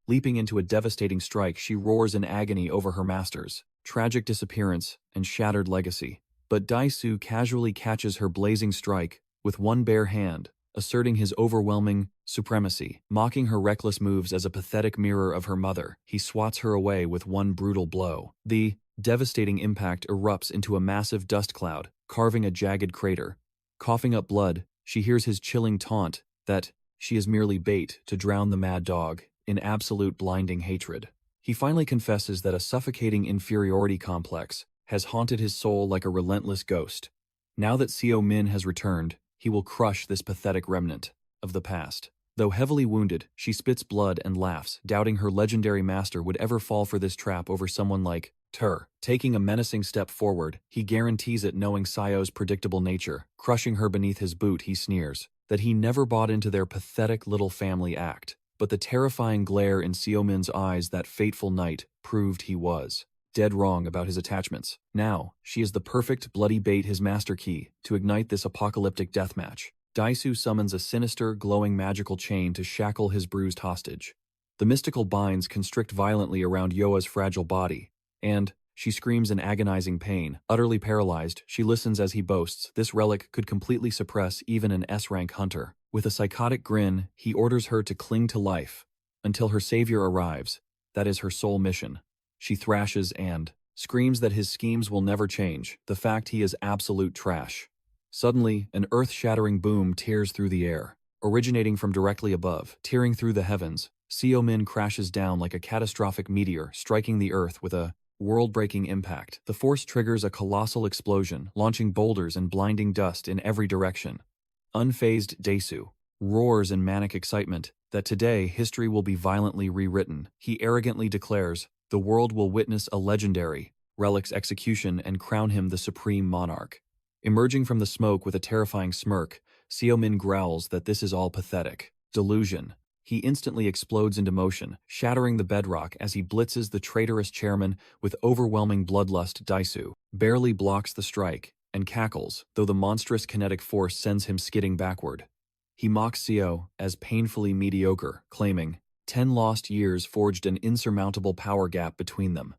Leaping into a devastating strike, she roars in agony over her master's tragic disappearance and shattered legacy. But Daisu casually catches her blazing strike with one bare hand, asserting his overwhelming supremacy. Mocking her reckless moves as a pathetic mirror of her mother, he swats her away with one brutal blow. The devastating impact erupts into a massive dust cloud, carving a jagged crater. Coughing up blood, she hears his chilling taunt that she is merely bait to drown the mad dog in absolute blinding hatred. He finally confesses that a suffocating inferiority complex has haunted his soul like a relentless ghost. Now that Seo Min has returned, he will crush this pathetic remnant of the past. Though heavily wounded, she spits blood and laughs, doubting her legendary master would ever fall for this trap over someone like her. Taking a menacing step forward, he guarantees it, knowing Seo's predictable nature. Crushing her beneath his boot, he sneers that he never bought into their pathetic little family act. But the terrifying glare in Seo Min's eyes that fateful night proved he was dead wrong about his attachments. Now, she is the perfect bloody bait, his master key, to ignite this apocalyptic deathmatch. Daisu summons a sinister, glowing magical chain to shackle his bruised hostage. The mystical binds constrict violently around Yoa's fragile body, and she screams in agonizing pain. Utterly paralyzed, she listens as he boasts this relic could completely suppress even an S-rank hunter. With a psychotic grin, he orders her to cling to life until her savior arrives. That is her sole mission. She thrashes and screams that his schemes will never change, the fact he is absolute trash. Suddenly, an earth-shattering boom tears through the air. Originating from directly above, tearing through the heavens, Seo Min crashes down like a catastrophic meteor, striking the earth with a world-breaking impact. The force triggers a colossal explosion, launching boulders and blinding dust in every direction. Unfazed Daisu roars in manic excitement that today history will be violently rewritten. He arrogantly declares, the world will witness a legendary relic's execution and crown him the supreme monarch. Emerging from the smoke with a terrifying smirk, Sumin growls that this is all pathetic delusion. He instantly explodes into motion, shattering the bedrock as he blitzes the traitorous chairman with overwhelming bloodlust. Daisu barely blocks the strike and cackles, though the monstrous kinetic force sends him skidding backward. He mocks Seo as painfully mediocre, claiming, 10 lost years forged an insurmountable power gap between them.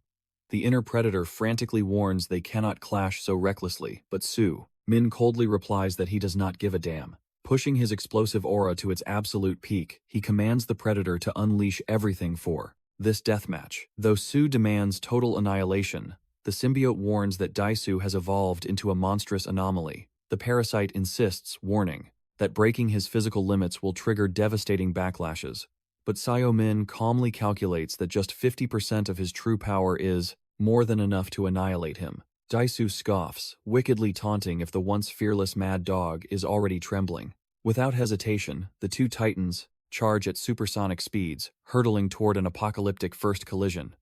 The inner predator frantically warns they cannot clash so recklessly, but Sumin coldly replies that he does not give a damn. Pushing his explosive aura to its absolute peak, he commands the predator to unleash everything for this deathmatch. Though Su demands total annihilation, the symbiote warns that Daisu has evolved into a monstrous anomaly. The parasite insists, warning, that breaking his physical limits will trigger devastating backlashes. But Sumin calmly calculates that just 50% of his true power is more than enough to annihilate him. Daisu scoffs, wickedly taunting if the once fearless mad dog is already trembling. Without hesitation, the two titans charge at supersonic speeds, hurtling toward an apocalyptic first collision.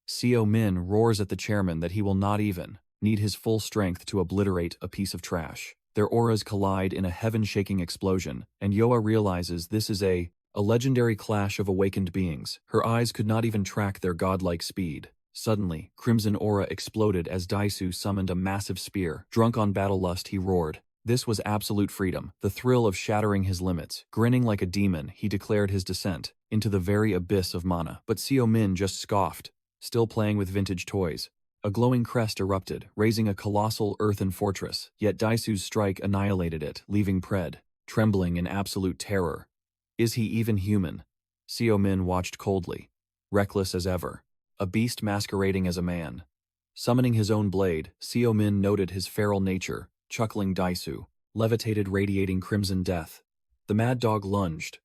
Sumin roars at the chairman that he will not even need his full strength to obliterate a piece of trash. Their auras collide in a heaven-shaking explosion, and Yoa realizes this is a legendary clash of awakened beings. Her eyes could not even track their godlike speed. Suddenly, crimson aura exploded as Daisu summoned a massive spear. Drunk on battle lust, he roared. This was absolute freedom, the thrill of shattering his limits. Grinning like a demon, he declared his descent into the very abyss of mana. But Sumin just scoffed, still playing with vintage toys. A glowing crest erupted, raising a colossal earthen fortress, yet Daisu's strike annihilated it, leaving Pred trembling in absolute terror. Is he even human? Sumin watched coldly, reckless as ever, a beast masquerading as a man. Summoning his own blade, Sumin noted his feral nature, chuckling. Daisu levitated, radiating crimson death. The mad dog lunged.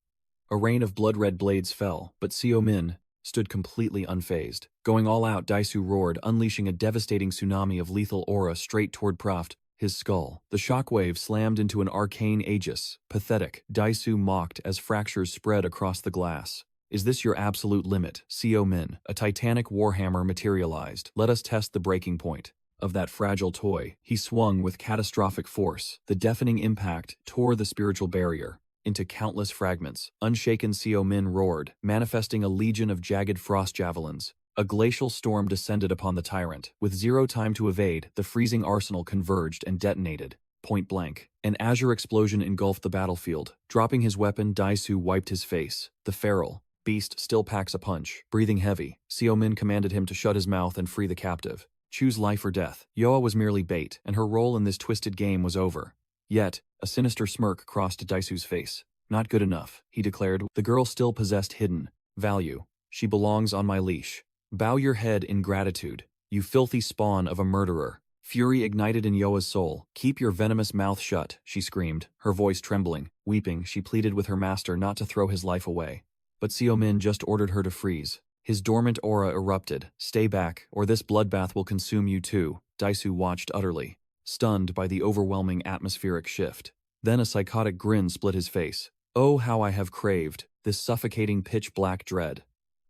A rain of blood-red blades fell, but Sumin stood completely unfazed. Going all out, Daisu roared, unleashing a devastating tsunami of lethal aura straight toward Proft, his skull. The shockwave slammed into an arcane aegis. Pathetic, Daisu mocked as fractures spread across the glass. Is this your absolute limit? Sumin, a titanic warhammer materialized. Let us test the breaking point of that fragile toy. He swung with catastrophic force. The deafening impact tore the spiritual barrier into countless fragments. Unshaken, Sumin roared, manifesting a legion of jagged frost javelins. A glacial storm descended upon the tyrant. With zero time to evade, the freezing arsenal converged and detonated. Point blank. An azure explosion engulfed the battlefield. Dropping his weapon, Daisu wiped his face. The feral beast still packs a punch. Breathing heavy, Sumin commanded him to shut his mouth and free the captive. Choose life or death. Yoa was merely bait, and her role in this twisted game was over. Yet, a sinister smirk crossed Daisu's face. Not good enough, he declared. The girl still possessed hidden value. She belongs on my leash. Bow your head in gratitude, you filthy spawn of a murderer. Fury ignited in Yoa's soul. Keep your venomous mouth shut, she screamed, her voice trembling. Weeping, she pleaded with her master not to throw his life away. But Sumin just ordered her to freeze. His dormant aura erupted. Stay back, or this bloodbath will consume you too. Daisu watched utterly, stunned by the overwhelming atmospheric shift. Then a psychotic grin split his face. Oh, how I have craved this suffocating pitch-black dread.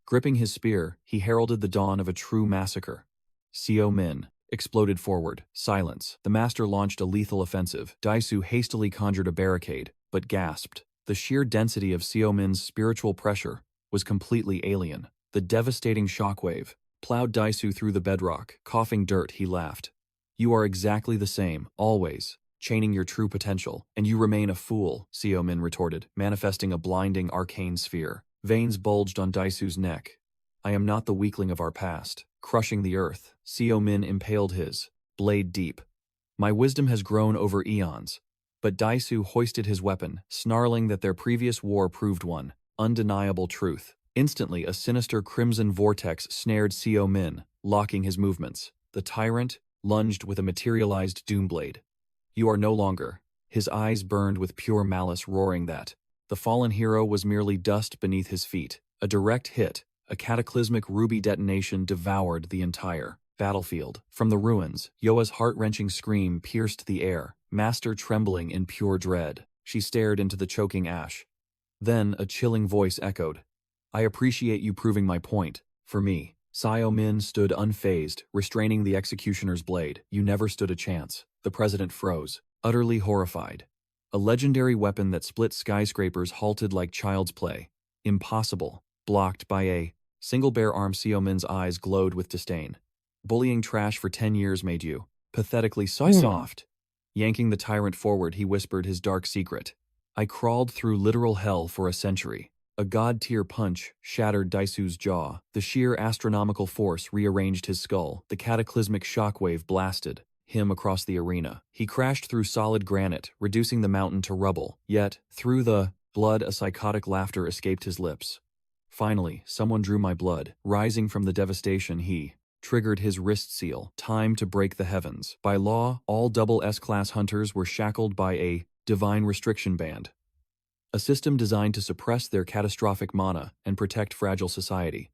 Gripping his spear, he heralded the dawn of a true massacre. Sumin exploded forward. Silence. The master launched a lethal offensive. Daisu hastily conjured a barricade, but gasped. The sheer density of Sumin's spiritual pressure was completely alien. The devastating shockwave plowed Daisu through the bedrock. Coughing dirt, he laughed. You are exactly the same, always, chaining your true potential, and you remain a fool, Sumin retorted, manifesting a blinding arcane sphere. Veins bulged on Daisu's neck. I am not the weakling of our past. Crushing the earth, Sumin impaled his blade deep. My wisdom has grown over eons. But Daisu hoisted his weapon, snarling that their previous war proved one undeniable truth. Instantly, a sinister crimson vortex snared Sumin, locking his movements. The tyrant lunged with a materialized doomblade. You are no longer. His eyes burned with pure malice, roaring that the fallen hero was merely dust beneath his feet. A direct hit, a cataclysmic ruby detonation devoured the entire Battlefield. From the ruins, Yoa's heart-wrenching scream pierced the air, Master trembling in pure dread. She stared into the choking ash. Then a chilling voice echoed. I appreciate you proving my point. For me. Sumin stood unfazed, restraining the executioner's blade. You never stood a chance. The president froze, utterly horrified. A legendary weapon that split skyscrapers halted like child's play. Impossible. Blocked by a single bare arm. Sumin's eyes glowed with disdain. Bullying trash for 10 years made you pathetically soft. Yanking the tyrant forward, he whispered his dark secret. I crawled through literal hell for a century. A god-tier punch shattered Daisu's jaw. The sheer astronomical force rearranged his skull. The cataclysmic shockwave blasted him across the arena. He crashed through solid granite, reducing the mountain to rubble. Yet, through the blood, a psychotic laughter escaped his lips. Finally, someone drew my blood. Rising from the devastation, he triggered his wrist seal. Time to break the heavens. By law, all double S-class hunters were shackled by a divine restriction band. A system designed to suppress their catastrophic mana and protect fragile society.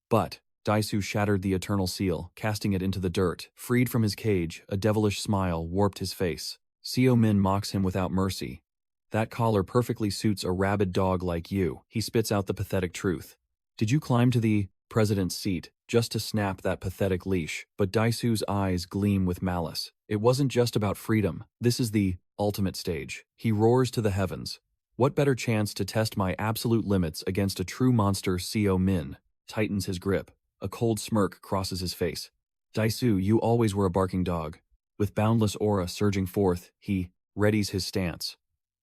But Daisu shattered the eternal seal, casting it into the dirt. Freed from his cage, a devilish smile warped his face. Sumin mocks him without mercy. That collar perfectly suits a rabid dog like you. He spits out the pathetic truth. Did you climb to the president's seat just to snap that pathetic leash? But Daisu's eyes gleam with malice. It wasn't just about freedom. This is the ultimate stage. He roars to the heavens. What better chance to test my absolute limits against a true monster? Sumin tightens his grip. A cold smirk crosses his face. Daisu, you always were a barking dog. With boundless aura surging forth, he readies his stance.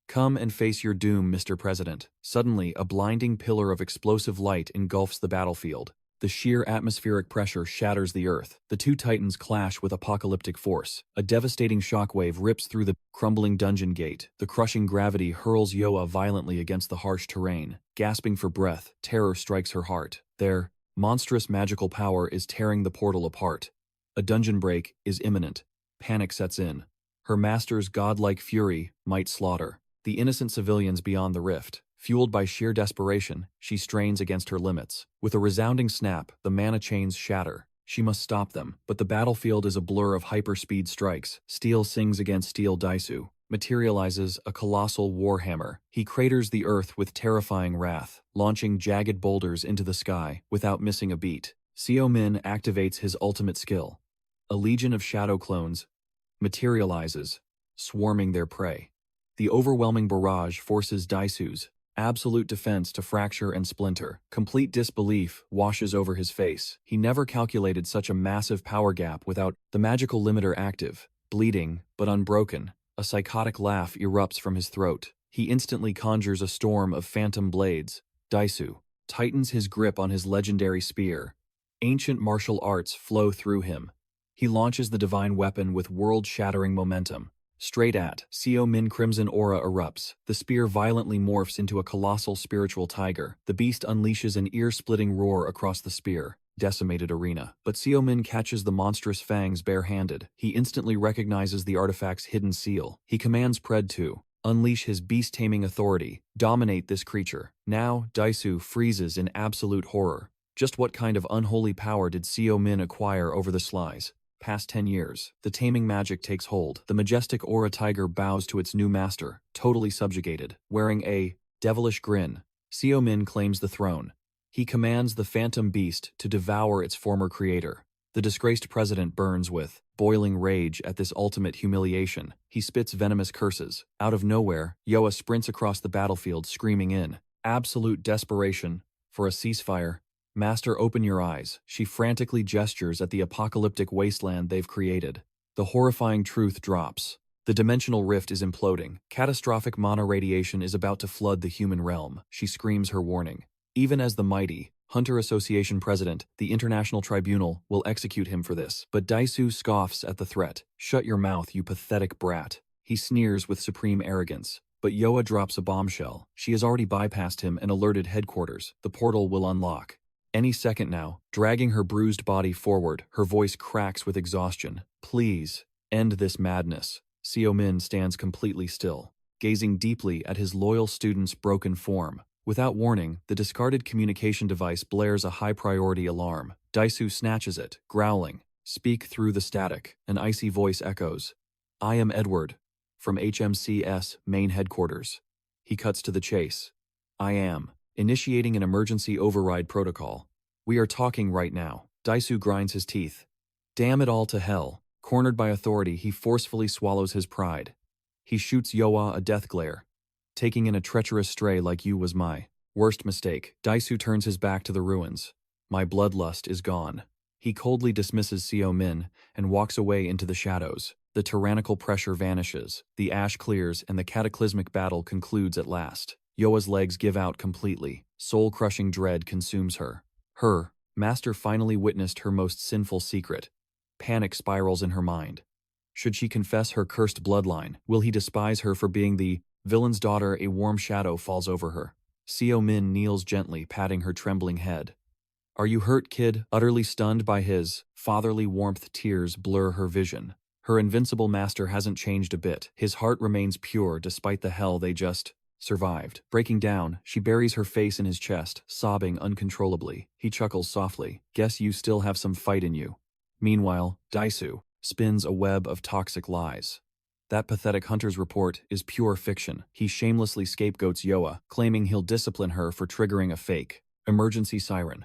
Come and face your doom, Mr. President. Suddenly, a blinding pillar of explosive light engulfs the battlefield. The sheer atmospheric pressure shatters the earth. The two titans clash with apocalyptic force. A devastating shockwave rips through the crumbling dungeon gate. The crushing gravity hurls Yoa violently against the harsh terrain. Gasping for breath, terror strikes her heart. Their monstrous magical power is tearing the portal apart. A dungeon break is imminent. Panic sets in. Her master's godlike fury might slaughter the innocent civilians beyond the rift. Fueled by sheer desperation, she strains against her limits. With a resounding snap, the mana chains shatter. She must stop them, but the battlefield is a blur of hyperspeed strikes. Steel sings against steel. Daisu materializes a colossal warhammer. He craters the earth with terrifying wrath, launching jagged boulders into the sky without missing a beat. Sumin activates his ultimate skill. A legion of shadow clones materializes, swarming their prey. The overwhelming barrage forces Daisu's absolute defense to fracture and splinter. Complete disbelief washes over his face. He never calculated such a massive power gap without the magical limiter active. Bleeding, but unbroken, a psychotic laugh erupts from his throat. He instantly conjures a storm of phantom blades. Daisu tightens his grip on his legendary spear. Ancient martial arts flow through him. He launches the divine weapon with world-shattering momentum. Straight at Sumin, crimson aura erupts. The spear violently morphs into a colossal spiritual tiger. The beast unleashes an ear-splitting roar across the spear, decimated arena. But Sumin catches the monstrous fangs bare-handed. He instantly recognizes the artifact's hidden seal. He commands Pred to unleash his beast-taming authority, dominate this creature. Now, Daisu freezes in absolute horror. Just what kind of unholy power did Sumin acquire over the slice? Past 10 years, the taming magic takes hold. The majestic aura tiger bows to its new master, totally subjugated. Wearing a devilish grin, Sumin claims the throne. He commands the phantom beast to devour its former creator. The disgraced president burns with boiling rage at this ultimate humiliation. He spits venomous curses. Out of nowhere, Yoa sprints across the battlefield screaming in absolute desperation for a ceasefire. Master, open your eyes. She frantically gestures at the apocalyptic wasteland they've created. The horrifying truth drops. The dimensional rift is imploding. Catastrophic mana radiation is about to flood the human realm. She screams her warning. Even as the mighty Hunter Association president, the International Tribunal will execute him for this. But Daisu scoffs at the threat. Shut your mouth, you pathetic brat. He sneers with supreme arrogance. But Yoa drops a bombshell. She has already bypassed him and alerted headquarters. The portal will unlock any second now. Dragging her bruised body forward, her voice cracks with exhaustion. Please, end this madness. Sumin stands completely still, gazing deeply at his loyal student's broken form. Without warning, the discarded communication device blares a high-priority alarm. Daisu snatches it, growling. Speak through the static, an icy voice echoes. I am Edward, from HMCS main headquarters. He cuts to the chase. I am initiating an emergency override protocol. We are talking right now. Daisu grinds his teeth. Damn it all to hell. Cornered by authority, he forcefully swallows his pride. He shoots Yoa a death glare. Taking in a treacherous stray like you was my worst mistake. Daisu turns his back to the ruins. My bloodlust is gone. He coldly dismisses Seo Min and walks away into the shadows. The tyrannical pressure vanishes, the ash clears, and the cataclysmic battle concludes at last. Yoa's legs give out completely. Soul-crushing dread consumes her. Her master finally witnessed her most sinful secret. Panic spirals in her mind. Should she confess her cursed bloodline? Will he despise her for being the villain's daughter? A warm shadow falls over her. Seo Min kneels gently, patting her trembling head. Are you hurt, kid? Utterly stunned by his fatherly warmth, tears blur her vision. Her invincible master hasn't changed a bit. His heart remains pure despite the hell they just survived. Breaking down, she buries her face in his chest, sobbing uncontrollably. He chuckles softly. Guess you still have some fight in you. Meanwhile, Daisu spins a web of toxic lies. That pathetic hunter's report is pure fiction. He shamelessly scapegoats Yoa, claiming he'll discipline her for triggering a fake emergency siren.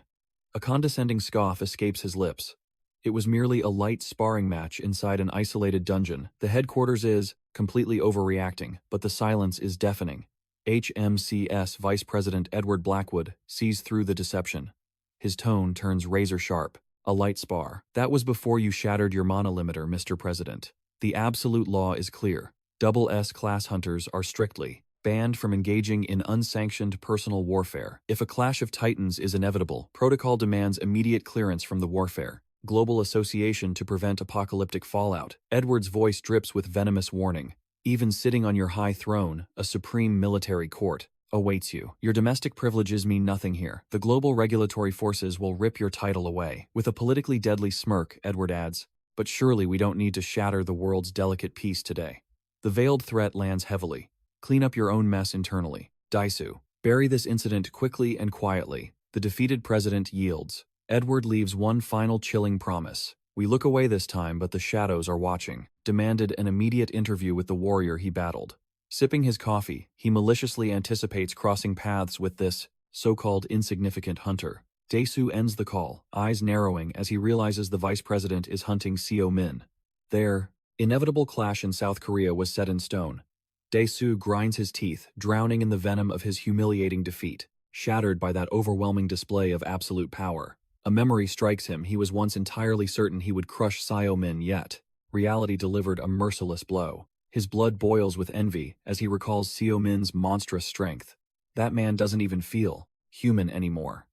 A condescending scoff escapes his lips. It was merely a light sparring match inside an isolated dungeon. The headquarters is completely overreacting, but the silence is deafening. HMCS Vice President Edward Blackwood sees through the deception. His tone turns razor sharp. A light spar. That was before you shattered your monolimiter, Mr. President. The absolute law is clear. Double S class hunters are strictly banned from engaging in unsanctioned personal warfare. If a clash of titans is inevitable, protocol demands immediate clearance from the warfare. Global association to prevent apocalyptic fallout. Edward's voice drips with venomous warning. Even sitting on your high throne, a supreme military court awaits you. Your domestic privileges mean nothing here. The global regulatory forces will rip your title away. With a politically deadly smirk, Edward adds, but surely we don't need to shatter the world's delicate peace today. The veiled threat lands heavily. Clean up your own mess internally. Daisu, bury this incident quickly and quietly. The defeated president yields. Edward leaves one final chilling promise. We look away this time, but the shadows are watching. Demanded an immediate interview with the warrior he battled. Sipping his coffee, he maliciously anticipates crossing paths with this so-called insignificant hunter. Daisu ends the call, eyes narrowing as he realizes the vice president is hunting Seo Min. Their inevitable clash in South Korea was set in stone. Daisu grinds his teeth, drowning in the venom of his humiliating defeat, shattered by that overwhelming display of absolute power. A memory strikes him. He was once entirely certain he would crush Seo Min, yet reality delivered a merciless blow. His blood boils with envy as he recalls Seo Min's monstrous strength. That man doesn't even feel human anymore.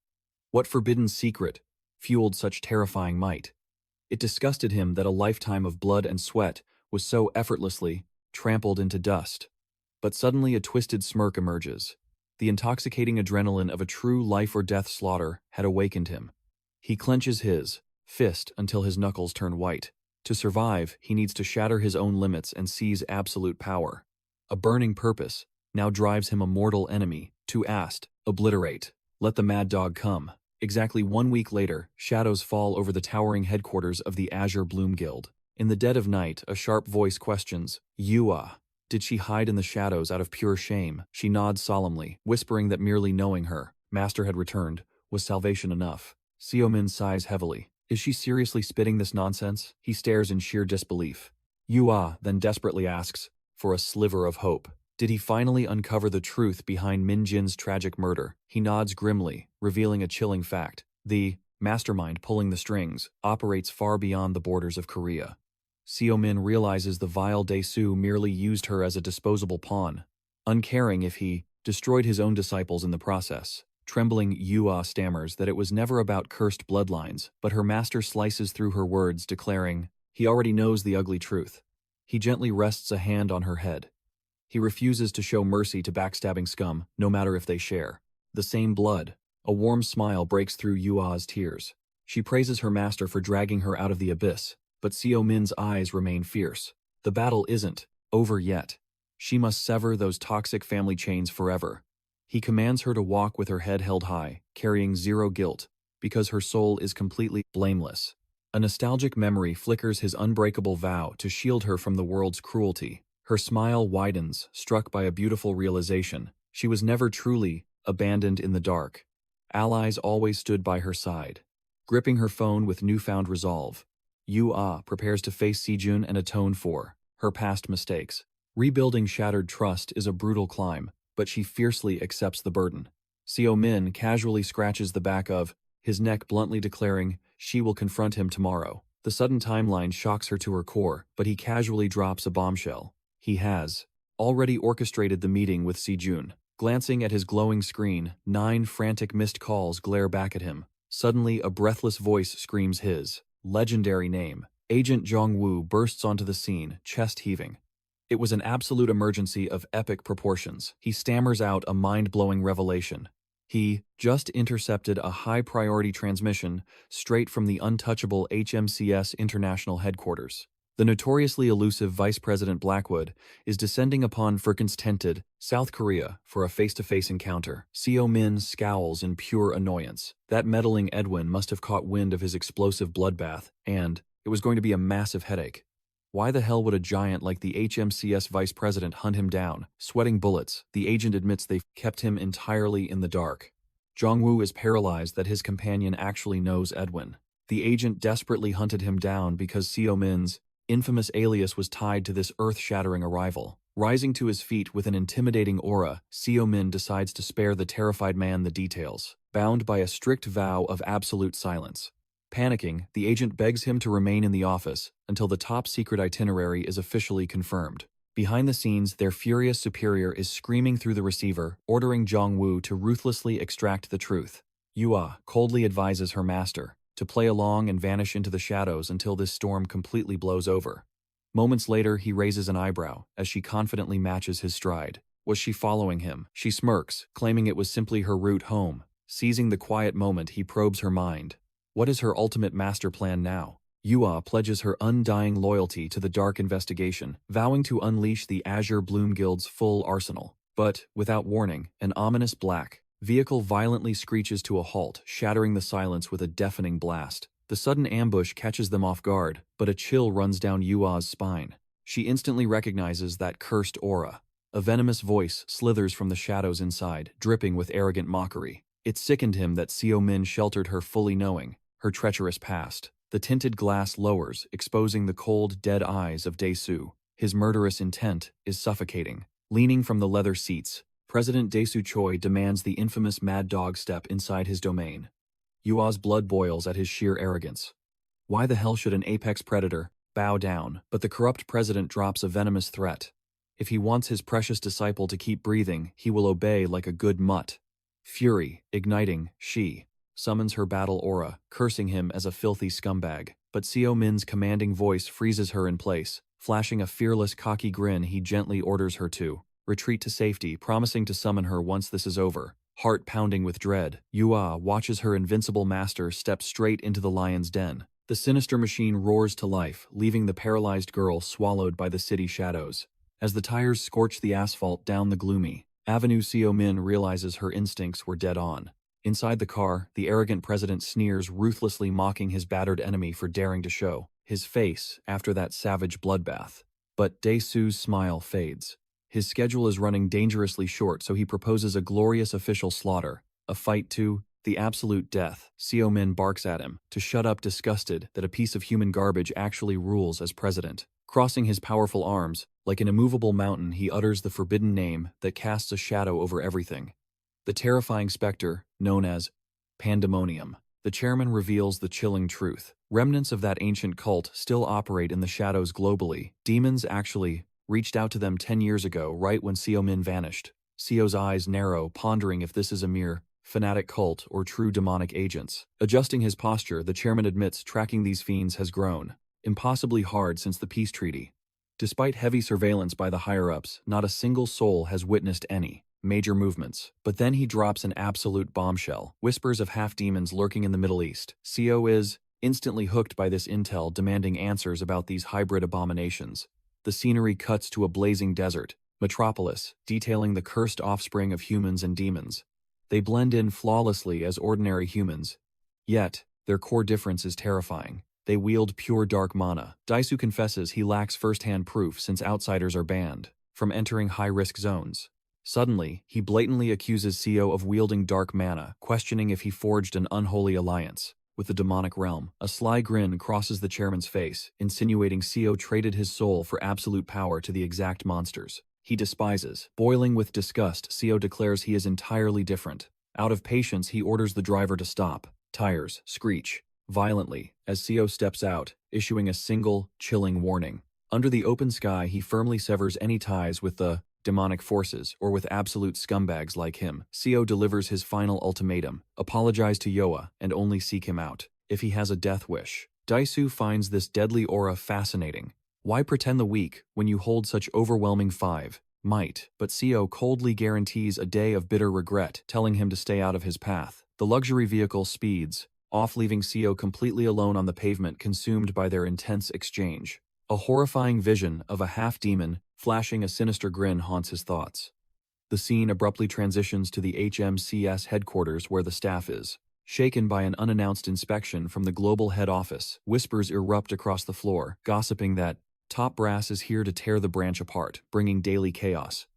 What forbidden secret fueled such terrifying might? It disgusted him that a lifetime of blood and sweat was so effortlessly trampled into dust. But suddenly a twisted smirk emerges. The intoxicating adrenaline of a true life-or-death slaughter had awakened him. He clenches his fist until his knuckles turn white. To survive, he needs to shatter his own limits and seize absolute power. A burning purpose now drives him a mortal enemy to obliterate. Let the mad dog come. Exactly 1 week later, shadows fall over the towering headquarters of the Azure Bloom Guild. In the dead of night, a sharp voice questions, Yua. Did she hide in the shadows out of pure shame? She nods solemnly, whispering that merely knowing her master had returned was salvation enough. Seo Min sighs heavily. Is she seriously spitting this nonsense? He stares in sheer disbelief. Yua then desperately asks for a sliver of hope. Did he finally uncover the truth behind Min Jin's tragic murder? He nods grimly, revealing a chilling fact. The mastermind pulling the strings operates far beyond the borders of Korea. Seo Min realizes the vile Daisu merely used her as a disposable pawn, uncaring if he destroyed his own disciples in the process. Trembling Yua stammers that it was never about cursed bloodlines, but her master slices through her words, declaring, he already knows the ugly truth. He gently rests a hand on her head. He refuses to show mercy to backstabbing scum, no matter if they share the same blood. A warm smile breaks through Yua's tears. She praises her master for dragging her out of the abyss, but Seo Min's eyes remain fierce. The battle isn't over yet. She must sever those toxic family chains forever. He commands her to walk with her head held high, carrying zero guilt, because her soul is completely blameless. A nostalgic memory flickers his unbreakable vow to shield her from the world's cruelty. Her smile widens, struck by a beautiful realization. She was never truly abandoned in the dark. Allies always stood by her side. Gripping her phone with newfound resolve, Yu-Ah prepares to face Sejun and atone for her past mistakes. Rebuilding shattered trust is a brutal climb, but she fiercely accepts the burden. Seo-min casually scratches the back of his neck, bluntly declaring she will confront him tomorrow. The sudden timeline shocks her to her core, but he casually drops a bombshell. He has already orchestrated the meeting with Sejun. Glancing at his glowing screen, 9 frantic missed calls glare back at him. Suddenly, a breathless voice screams his legendary name. Agent Jong-woo bursts onto the scene, chest heaving. It was an absolute emergency of epic proportions. He stammers out a mind-blowing revelation. He just intercepted a high-priority transmission straight from the untouchable HMCS International Headquarters. The notoriously elusive Vice President Blackwood is descending upon Firkins Tented, South Korea, for a face-to-face encounter. Seo-min scowls in pure annoyance. That meddling Edwin must have caught wind of his explosive bloodbath, and it was going to be a massive headache. Why the hell would a giant like the HMCS Vice President hunt him down? Sweating bullets, the agent admits they've kept him entirely in the dark. Jong-woo is paralyzed that his companion actually knows Edwin. The agent desperately hunted him down because Seo-min's infamous alias was tied to this earth-shattering arrival. Rising to his feet with an intimidating aura, Seo-min decides to spare the terrified man the details, bound by a strict vow of absolute silence. Panicking, the agent begs him to remain in the office until the top-secret itinerary is officially confirmed. Behind the scenes, their furious superior is screaming through the receiver, ordering Jong-woo to ruthlessly extract the truth. Yu-ah coldly advises her master to play along and vanish into the shadows until this storm completely blows over. Moments later, he raises an eyebrow as she confidently matches his stride. Was she following him? She smirks, claiming it was simply her route home. Seizing the quiet moment, he probes her mind. What is her ultimate master plan now? Yu-ah pledges her undying loyalty to the dark investigation, vowing to unleash the Azure Bloom Guild's full arsenal. But, without warning, an ominous black vehicle violently screeches to a halt, shattering the silence with a deafening blast. The sudden ambush catches them off guard, but a chill runs down Yu-ah's spine. She instantly recognizes that cursed aura. A venomous voice slithers from the shadows inside, dripping with arrogant mockery. It sickened him that Seo-min sheltered her, fully knowing her treacherous past. The tinted glass lowers, exposing the cold, dead eyes of Daisu. His murderous intent is suffocating. Leaning from the leather seats, President Daisu Choi demands the infamous Mad Dog step inside his domain. Yu-ah's blood boils at his sheer arrogance. Why the hell should an apex predator bow down? But the corrupt president drops a venomous threat. If he wants his precious disciple to keep breathing, he will obey like a good mutt. Fury, igniting, she summons her battle aura, cursing him as a filthy scumbag. But Seo-min's commanding voice freezes her in place. Flashing a fearless, cocky grin, he gently orders her to retreat to safety, promising to summon her once this is over. Heart pounding with dread, Yu-ah watches her invincible master step straight into the lion's den. The sinister machine roars to life, leaving the paralyzed girl swallowed by the city shadows. As the tires scorch the asphalt down the gloomy avenue, Seo-min realizes her instincts were dead on. Inside the car, the arrogant president sneers, ruthlessly mocking his battered enemy for daring to show his face after that savage bloodbath. But Daesu's smile fades. His schedule is running dangerously short, so he proposes a glorious official slaughter, a fight to the absolute death. Seo-min barks at him to shut up, disgusted that a piece of human garbage actually rules as president. Crossing his powerful arms, like an immovable mountain, he utters the forbidden name that casts a shadow over everything. The terrifying specter, known as Pandemonium. The chairman reveals the chilling truth. Remnants of that ancient cult still operate in the shadows globally. Demons actually reached out to them 10 years ago, right when Seo-min vanished. Seo's eyes narrow, pondering if this is a mere fanatic cult or true demonic agents. Adjusting his posture, the chairman admits tracking these fiends has grown impossibly hard since the peace treaty. Despite heavy surveillance by the higher-ups, not a single soul has witnessed any major movements. But then he drops an absolute bombshell. Whispers of half-demons lurking in the Middle East. Seo is instantly hooked by this intel, demanding answers about these hybrid abominations. The scenery cuts to a blazing desert metropolis, detailing the cursed offspring of humans and demons. They blend in flawlessly as ordinary humans, yet their core difference is terrifying. They wield pure dark mana. Daisu confesses he lacks first-hand proof since outsiders are banned from entering high-risk zones. Suddenly, he blatantly accuses Seo of wielding dark mana, questioning if he forged an unholy alliance with the demonic realm. A sly grin crosses the chairman's face, insinuating Seo traded his soul for absolute power to the exact monsters he despises. Boiling with disgust, Seo declares he is entirely different. Out of patience, he orders the driver to stop. Tires screech violently as Seo steps out, issuing a single, chilling warning. Under the open sky, he firmly severs any ties with the demonic forces or with absolute scumbags like him. Seo delivers his final ultimatum: apologize to Yoa and only seek him out if he has a death wish. Daisu finds this deadly aura fascinating. Why pretend the weak when you hold such overwhelming might? But Seo coldly guarantees a day of bitter regret, telling him to stay out of his path. The luxury vehicle speeds off, leaving Seo completely alone on the pavement, consumed by their intense exchange. A horrifying vision of a half-demon flashing a sinister grin haunts his thoughts. The scene abruptly transitions to the HMCS headquarters where the staff is shaken by an unannounced inspection from the global head office. Whispers erupt across the floor, gossiping that top brass is here to tear the branch apart, bringing daily chaos.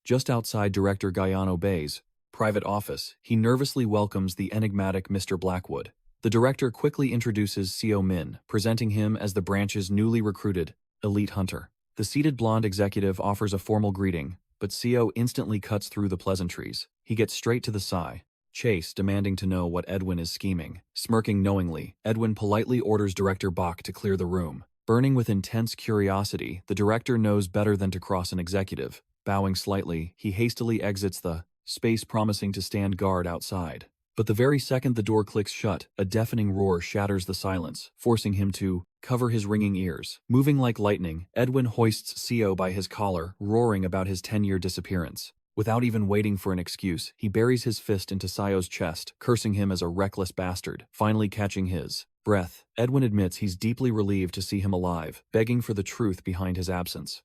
Just outside Director Guyano Bay's private office, he nervously welcomes the enigmatic Mr. Blackwood. The director quickly introduces Seo Min, presenting him as the branch's newly recruited elite hunter. The seated blonde executive offers a formal greeting, but Seo instantly cuts through the pleasantries. He gets straight to the chase, demanding to know what Edwin is scheming. Smirking knowingly, Edwin politely orders Director Bach to clear the room. Burning with intense curiosity, the director knows better than to cross an executive. Bowing slightly, he hastily exits the space, promising to stand guard outside. But the very second the door clicks shut, a deafening roar shatters the silence, forcing him to cover his ringing ears. Moving like lightning, Edwin hoists Seo by his collar, roaring about his 10-year disappearance. Without even waiting for an excuse, he buries his fist into Seo's chest, cursing him as a reckless bastard. Finally catching his breath, Edwin admits he's deeply relieved to see him alive, begging for the truth behind his absence.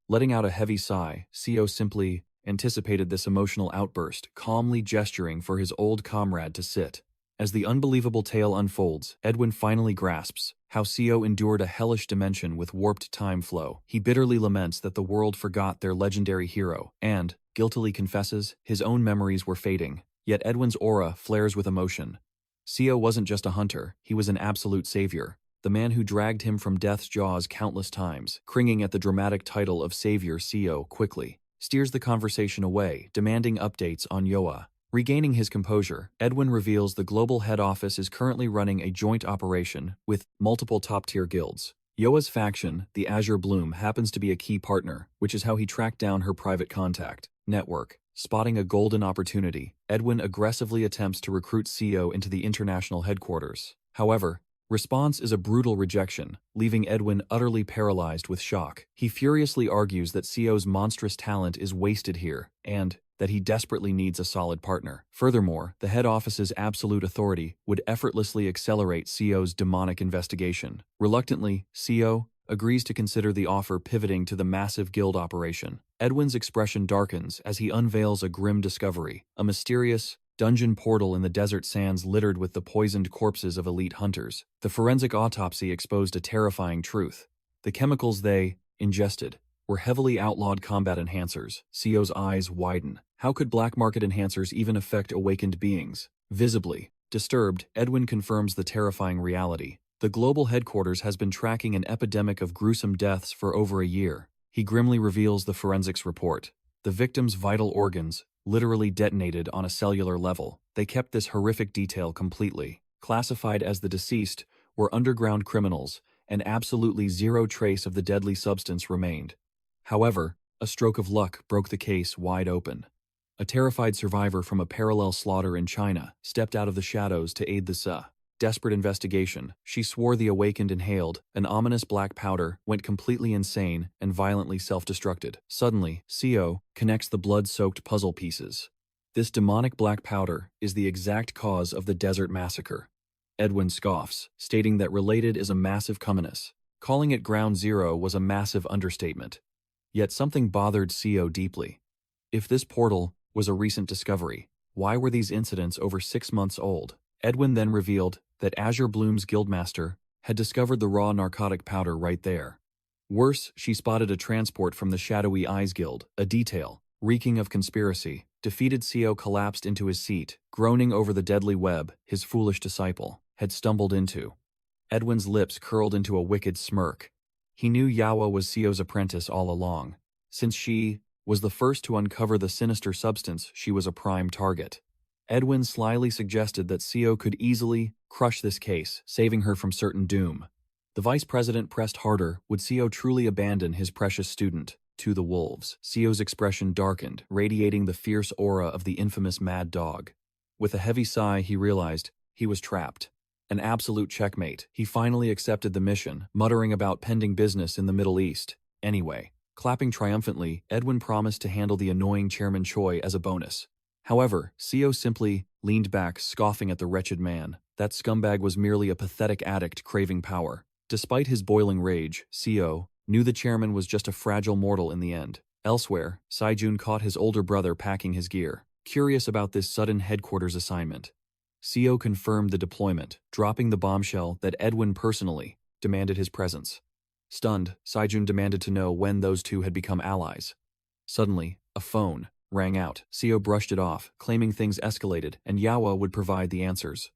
Letting out a heavy sigh, Seo simply anticipated this emotional outburst, calmly gesturing for his old comrade to sit. As the unbelievable tale unfolds, Edwin finally grasps how Seo endured a hellish dimension with warped time flow. He bitterly laments that the world forgot their legendary hero, and guiltily confesses his own memories were fading. Yet Edwin's aura flares with emotion. Seo wasn't just a hunter, he was an absolute savior. The man who dragged him from death's jaws countless times. Cringing at the dramatic title of savior, Seo quickly steers the conversation away, demanding updates on Yoa. Regaining his composure, Edwin reveals the global head office is currently running a joint operation with multiple top-tier guilds. Yoa's faction, the Azure Bloom, happens to be a key partner, which is how he tracked down her private contact network. Spotting a golden opportunity, Edwin aggressively attempts to recruit Seo into the international headquarters. However, response is a brutal rejection, leaving Edwin utterly paralyzed with shock. He furiously argues that Seo's monstrous talent is wasted here, and that he desperately needs a solid partner. Furthermore, the head office's absolute authority would effortlessly accelerate Seo's demonic investigation. Reluctantly, Seo agrees to consider the offer, pivoting to the massive guild operation. Edwin's expression darkens as he unveils a grim discovery: a mysterious dungeon portal in the desert sands littered with the poisoned corpses of elite hunters. The forensic autopsy exposed a terrifying truth. The chemicals they ingested were heavily outlawed combat enhancers. Seo's eyes widen. How could black market enhancers even affect awakened beings? Visibly disturbed, Edwin confirms the terrifying reality. The global headquarters has been tracking an epidemic of gruesome deaths for over a year. He grimly reveals the forensics report. The victims' vital organs literally detonated on a cellular level. They kept this horrific detail completely classified as the deceased were underground criminals, and absolutely zero trace of the deadly substance remained. However, a stroke of luck broke the case wide open. A terrified survivor from a parallel slaughter in China stepped out of the shadows to aid the desperate investigation. She swore the awakened inhaled an ominous black powder, went completely insane, and violently self-destructed. Suddenly, Seo connects the blood-soaked puzzle pieces. This demonic black powder is the exact cause of the desert massacre. Edwin scoffs, stating that related is a massive cumminus. Calling it ground zero was a massive understatement. Yet something bothered Seo deeply. If this portal was a recent discovery, why were these incidents over 6 months old? Edwin then revealed that Azure Bloom's guildmaster had discovered the raw narcotic powder right there. Worse, she spotted a transport from the Shadowy Eyes Guild, a detail, reeking of conspiracy. Defeated Seo collapsed into his seat, groaning over the deadly web his foolish disciple had stumbled into. Edwin's lips curled into a wicked smirk. He knew Yawa was Seo's apprentice all along. Since she was the first to uncover the sinister substance, she was a prime target. Edwin slyly suggested that Seo could easily crush this case, saving her from certain doom. The vice president pressed harder. Would Seo truly abandon his precious student to the wolves? Seo's expression darkened, radiating the fierce aura of the infamous mad dog. With a heavy sigh, he realized he was trapped. An absolute checkmate. He finally accepted the mission, muttering about pending business in the Middle East. Anyway, clapping triumphantly, Edwin promised to handle the annoying Chairman Choi as a bonus. However, Seo simply leaned back, scoffing at the wretched man. That scumbag was merely a pathetic addict craving power. Despite his boiling rage, Seo knew the chairman was just a fragile mortal in the end. Elsewhere, Saijun caught his older brother packing his gear, curious about this sudden headquarters assignment. Seo confirmed the deployment, dropping the bombshell that Edwin personally demanded his presence. Stunned, Saijun demanded to know when those two had become allies. Suddenly, a phone rang out. Seo brushed it off, claiming things escalated and Yawa would provide the answers.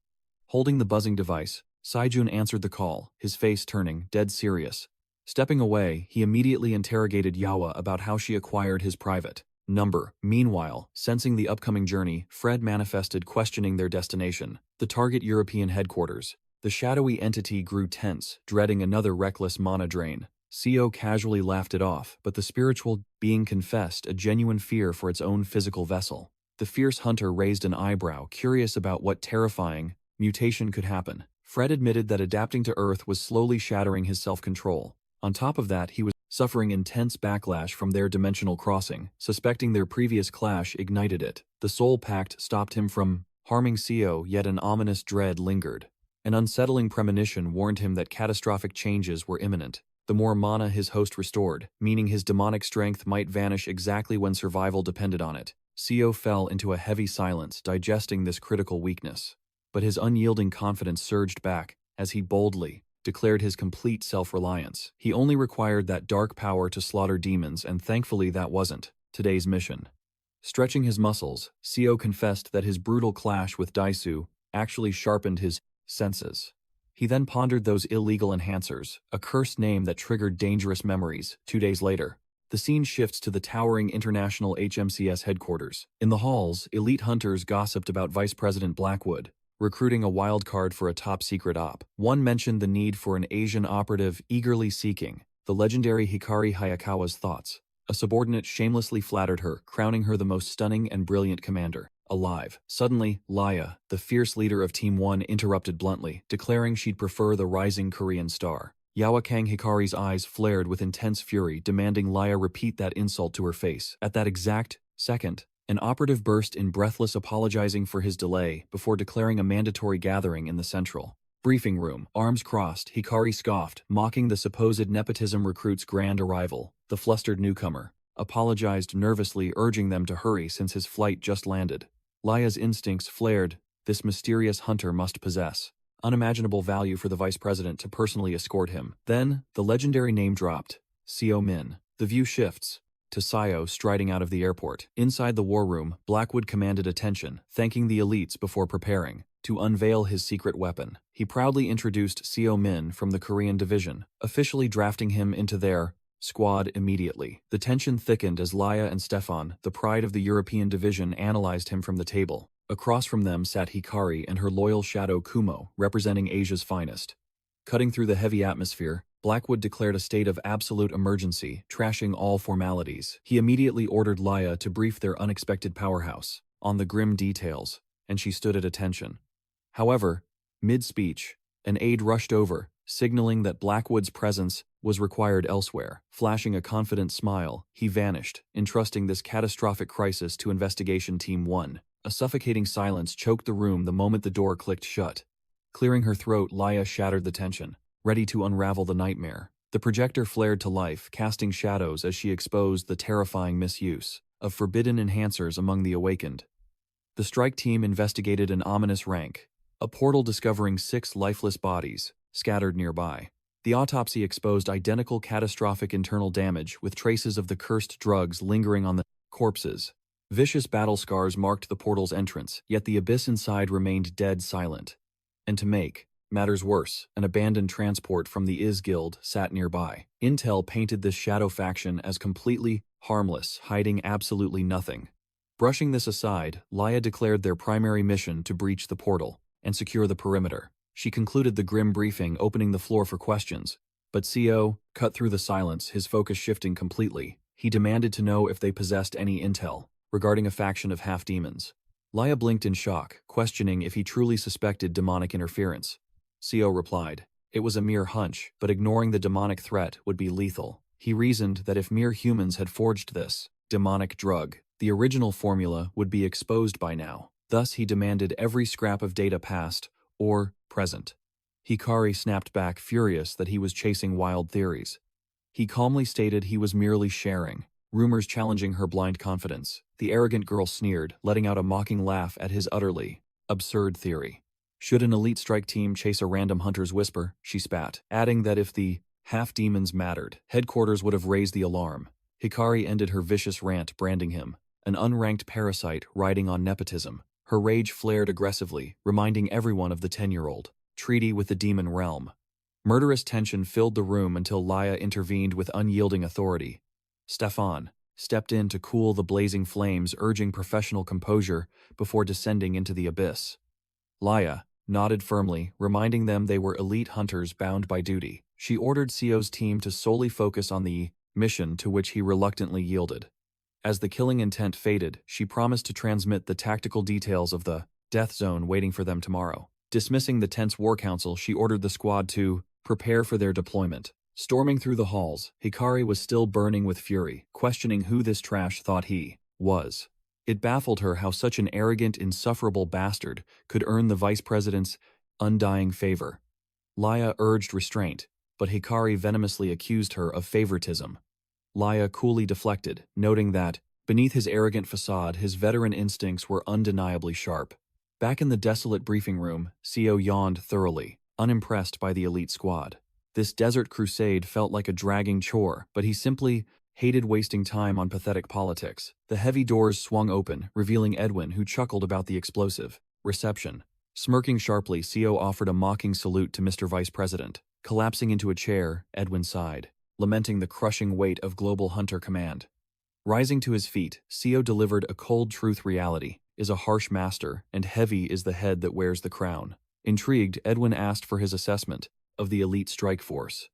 Holding the buzzing device, Saijun answered the call, his face turning dead serious. Stepping away, he immediately interrogated Yawa about how she acquired his private number. Meanwhile, sensing the upcoming journey, Fred manifested, questioning their destination, the target European headquarters. The shadowy entity grew tense, dreading another reckless mana drain. Seo casually laughed it off, but the spiritual being confessed a genuine fear for its own physical vessel. The fierce hunter raised an eyebrow, curious about what terrifying mutation could happen. Fred admitted that adapting to Earth was slowly shattering his self-control. On top of that, he was suffering intense backlash from their dimensional crossing. Suspecting their previous clash ignited it. The Soul Pact stopped him from harming Seo, yet an ominous dread lingered. An unsettling premonition warned him that catastrophic changes were imminent. The more mana his host restored, meaning his demonic strength might vanish exactly when survival depended on it. Seo fell into a heavy silence, digesting this critical weakness. But his unyielding confidence surged back as he boldly declared his complete self-reliance. He only required that dark power to slaughter demons, and thankfully that wasn't today's mission. Stretching his muscles, Seo confessed that his brutal clash with Daisu actually sharpened his senses. He then pondered those illegal enhancers, a cursed name that triggered dangerous memories. 2 days later, the scene shifts to the towering international HMCS headquarters. In the halls, elite hunters gossiped about Vice President Blackwood recruiting a wild card for a top-secret op. One mentioned the need for an Asian operative eagerly seeking the legendary Hikari Hayakawa's thoughts. A subordinate shamelessly flattered her, crowning her the most stunning and brilliant commander alive. Suddenly, Lair, the fierce leader of Team 1, interrupted bluntly, declaring she'd prefer the rising Korean star. Yawakang Hikari's eyes flared with intense fury, demanding Lair repeat that insult to her face. At that exact second, an operative burst in, breathless apologizing for his delay before declaring a mandatory gathering in the central briefing room. Arms crossed, Hikari scoffed, mocking the supposed nepotism recruit's grand arrival. The flustered newcomer apologized nervously, urging them to hurry since his flight just landed. Laya's instincts flared. This mysterious hunter must possess unimaginable value for the vice president to personally escort him. Then, the legendary name dropped. Seo Min. The view shifts to Seo striding out of the airport. Inside the war room, Blackwood commanded attention, thanking the elites before preparing to unveil his secret weapon. He proudly introduced Seo Min from the Korean division, officially drafting him into their squad immediately. The tension thickened as Laia and Stefan, the pride of the European division, analyzed him from the table. Across from them sat Hikari and her loyal shadow Kumo, representing Asia's finest. Cutting through the heavy atmosphere, Blackwood declared a state of absolute emergency, trashing all formalities. He immediately ordered Laia to brief their unexpected powerhouse on the grim details, and she stood at attention. However, mid-speech, an aide rushed over, signaling that Blackwood's presence was required elsewhere. Flashing a confident smile, he vanished, entrusting this catastrophic crisis to Investigation Team 1. A suffocating silence choked the room the moment the door clicked shut. Clearing her throat, Laia shattered the tension, ready to unravel the nightmare. The projector flared to life, casting shadows as she exposed the terrifying misuse of forbidden enhancers among the awakened. The strike team investigated an ominous rank, a portal discovering 6 lifeless bodies, scattered nearby. The autopsy exposed identical catastrophic internal damage with traces of the cursed drugs lingering on the corpses. Vicious battle scars marked the portal's entrance, yet the abyss inside remained dead silent. And to make matters worse, an abandoned transport from the Is Guild sat nearby. Intel painted this shadow faction as completely harmless, hiding absolutely nothing. Brushing this aside, Lair declared their primary mission to breach the portal and secure the perimeter. She concluded the grim briefing, opening the floor for questions. But CO cut through the silence, his focus shifting completely. He demanded to know if they possessed any intel regarding a faction of half-demons. Lair blinked in shock, questioning if he truly suspected demonic interference. CO replied, it was a mere hunch, but ignoring the demonic threat would be lethal. He reasoned that if mere humans had forged this demonic drug, the original formula would be exposed by now. Thus, he demanded every scrap of data past or present. Hikari snapped back, furious that he was chasing wild theories. He calmly stated he was merely sharing rumors challenging her blind confidence. The arrogant girl sneered, letting out a mocking laugh at his utterly absurd theory. Should an elite strike team chase a random hunter's whisper, she spat, adding that if the half-demons mattered, headquarters would have raised the alarm. Hikari ended her vicious rant, branding him an unranked parasite riding on nepotism. Her rage flared aggressively, reminding everyone of the 10-year-old treaty with the demon realm. Murderous tension filled the room until Lair intervened with unyielding authority. Stefan stepped in to cool the blazing flames, urging professional composure before descending into the abyss. Lair nodded firmly, reminding them they were elite hunters bound by duty. She ordered CO's team to solely focus on the mission, to which he reluctantly yielded. As the killing intent faded, she promised to transmit the tactical details of the death zone waiting for them tomorrow. Dismissing the tense war council, she ordered the squad to prepare for their deployment. Storming through the halls, Hikari was still burning with fury, questioning who this trash thought he was. It baffled her how such an arrogant, insufferable bastard could earn the vice president's undying favor. Lair urged restraint, but Hikari venomously accused her of favoritism. Lair coolly deflected, noting that, beneath his arrogant facade, his veteran instincts were undeniably sharp. Back in the desolate briefing room, CO yawned thoroughly, unimpressed by the elite squad. This desert crusade felt like a dragging chore, but he simply hated wasting time on pathetic politics. The heavy doors swung open, revealing Edwin, who chuckled about the explosive reception. Smirking sharply, CO offered a mocking salute to Mr. Vice President. Collapsing into a chair, Edwin sighed, lamenting the crushing weight of Global Hunter Command. Rising to his feet, CO delivered a cold truth: reality is a harsh master, and heavy is the head that wears the crown. Intrigued, Edwin asked for his assessment of the elite strike force.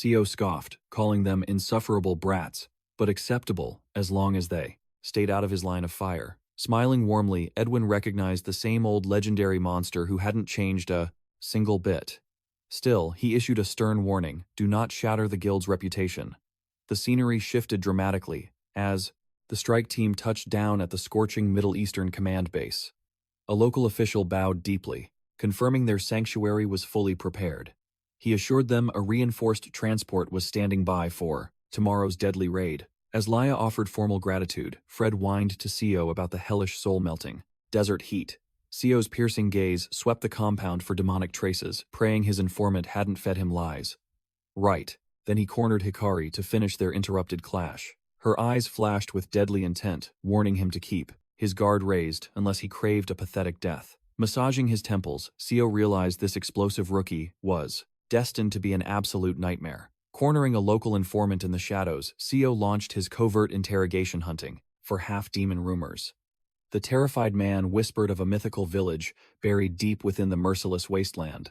CO scoffed, calling them insufferable brats, but acceptable as long as they stayed out of his line of fire. Smiling warmly, Edwin recognized the same old legendary monster who hadn't changed a single bit. Still, he issued a stern warning: do not shatter the guild's reputation. The scenery shifted dramatically as the strike team touched down at the scorching Middle Eastern command base. A local official bowed deeply, confirming their sanctuary was fully prepared. He assured them a reinforced transport was standing by for tomorrow's deadly raid. As Lair offered formal gratitude, Fred whined to CO about the hellish soul-melting desert heat. CO's piercing gaze swept the compound for demonic traces, praying his informant hadn't fed him lies. Right. Then he cornered Hikari to finish their interrupted clash. Her eyes flashed with deadly intent, warning him to keep his guard raised unless he craved a pathetic death. Massaging his temples, CO realized this explosive rookie was destined to be an absolute nightmare. Cornering a local informant in the shadows, CO launched his covert interrogation, hunting for half-demon rumors. The terrified man whispered of a mythical village buried deep within the merciless wasteland.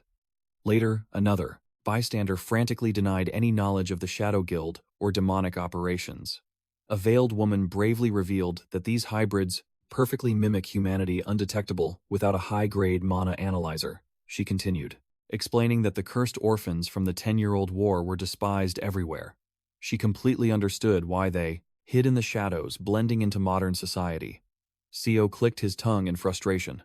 Later, another bystander frantically denied any knowledge of the Shadow Guild or demonic operations. A veiled woman bravely revealed that these hybrids perfectly mimic humanity, undetectable without a high-grade mana analyzer. She continued, explaining that the cursed orphans from the 10-year-old war were despised everywhere. She completely understood why they hid in the shadows, blending into modern society. CO clicked his tongue in frustration.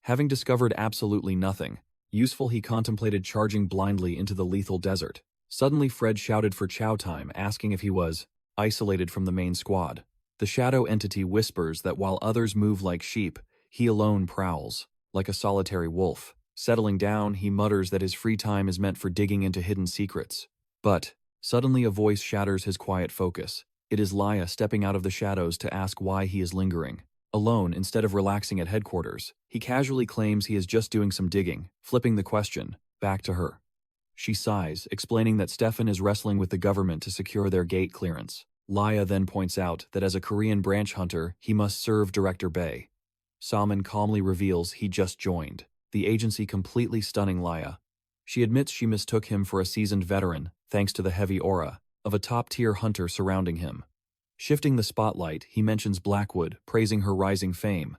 Having discovered absolutely nothing useful, he contemplated charging blindly into the lethal desert. Suddenly, Fred shouted for chow time, asking if he was isolated from the main squad. The shadow entity whispers that while others move like sheep, he alone prowls like a solitary wolf. Settling down, he mutters that his free time is meant for digging into hidden secrets. But, suddenly a voice shatters his quiet focus. It is Lair stepping out of the shadows to ask why he is lingering. Alone, instead of relaxing at headquarters, he casually claims he is just doing some digging, flipping the question back to her. She sighs, explaining that Stefan is wrestling with the government to secure their gate clearance. Lair then points out that as a Korean branch hunter, he must serve Director Bae. Sumin calmly reveals he just joined, the agency completely stunning Lair. She admits she mistook him for a seasoned veteran, thanks to the heavy aura of a top-tier hunter surrounding him. Shifting the spotlight, he mentions Blackwood, praising her rising fame.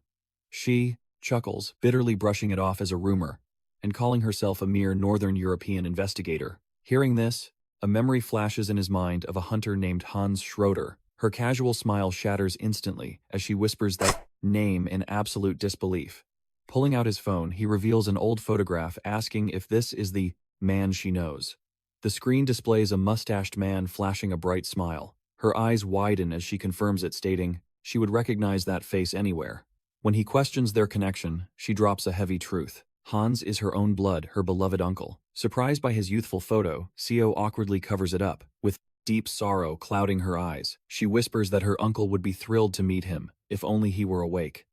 She chuckles, bitterly brushing it off as a rumor, and calling herself a mere Northern European investigator. Hearing this, a memory flashes in his mind of a hunter named Hans Schroeder. Her casual smile shatters instantly as she whispers that name in absolute disbelief. Pulling out his phone, he reveals an old photograph asking if this is the man she knows. The screen displays a mustached man flashing a bright smile. Her eyes widen as she confirms it, stating she would recognize that face anywhere. When he questions their connection, she drops a heavy truth. Hans is her own blood, her beloved uncle. Surprised by his youthful photo, Seo awkwardly covers it up. With deep sorrow clouding her eyes, she whispers that her uncle would be thrilled to meet him, if only he were awake.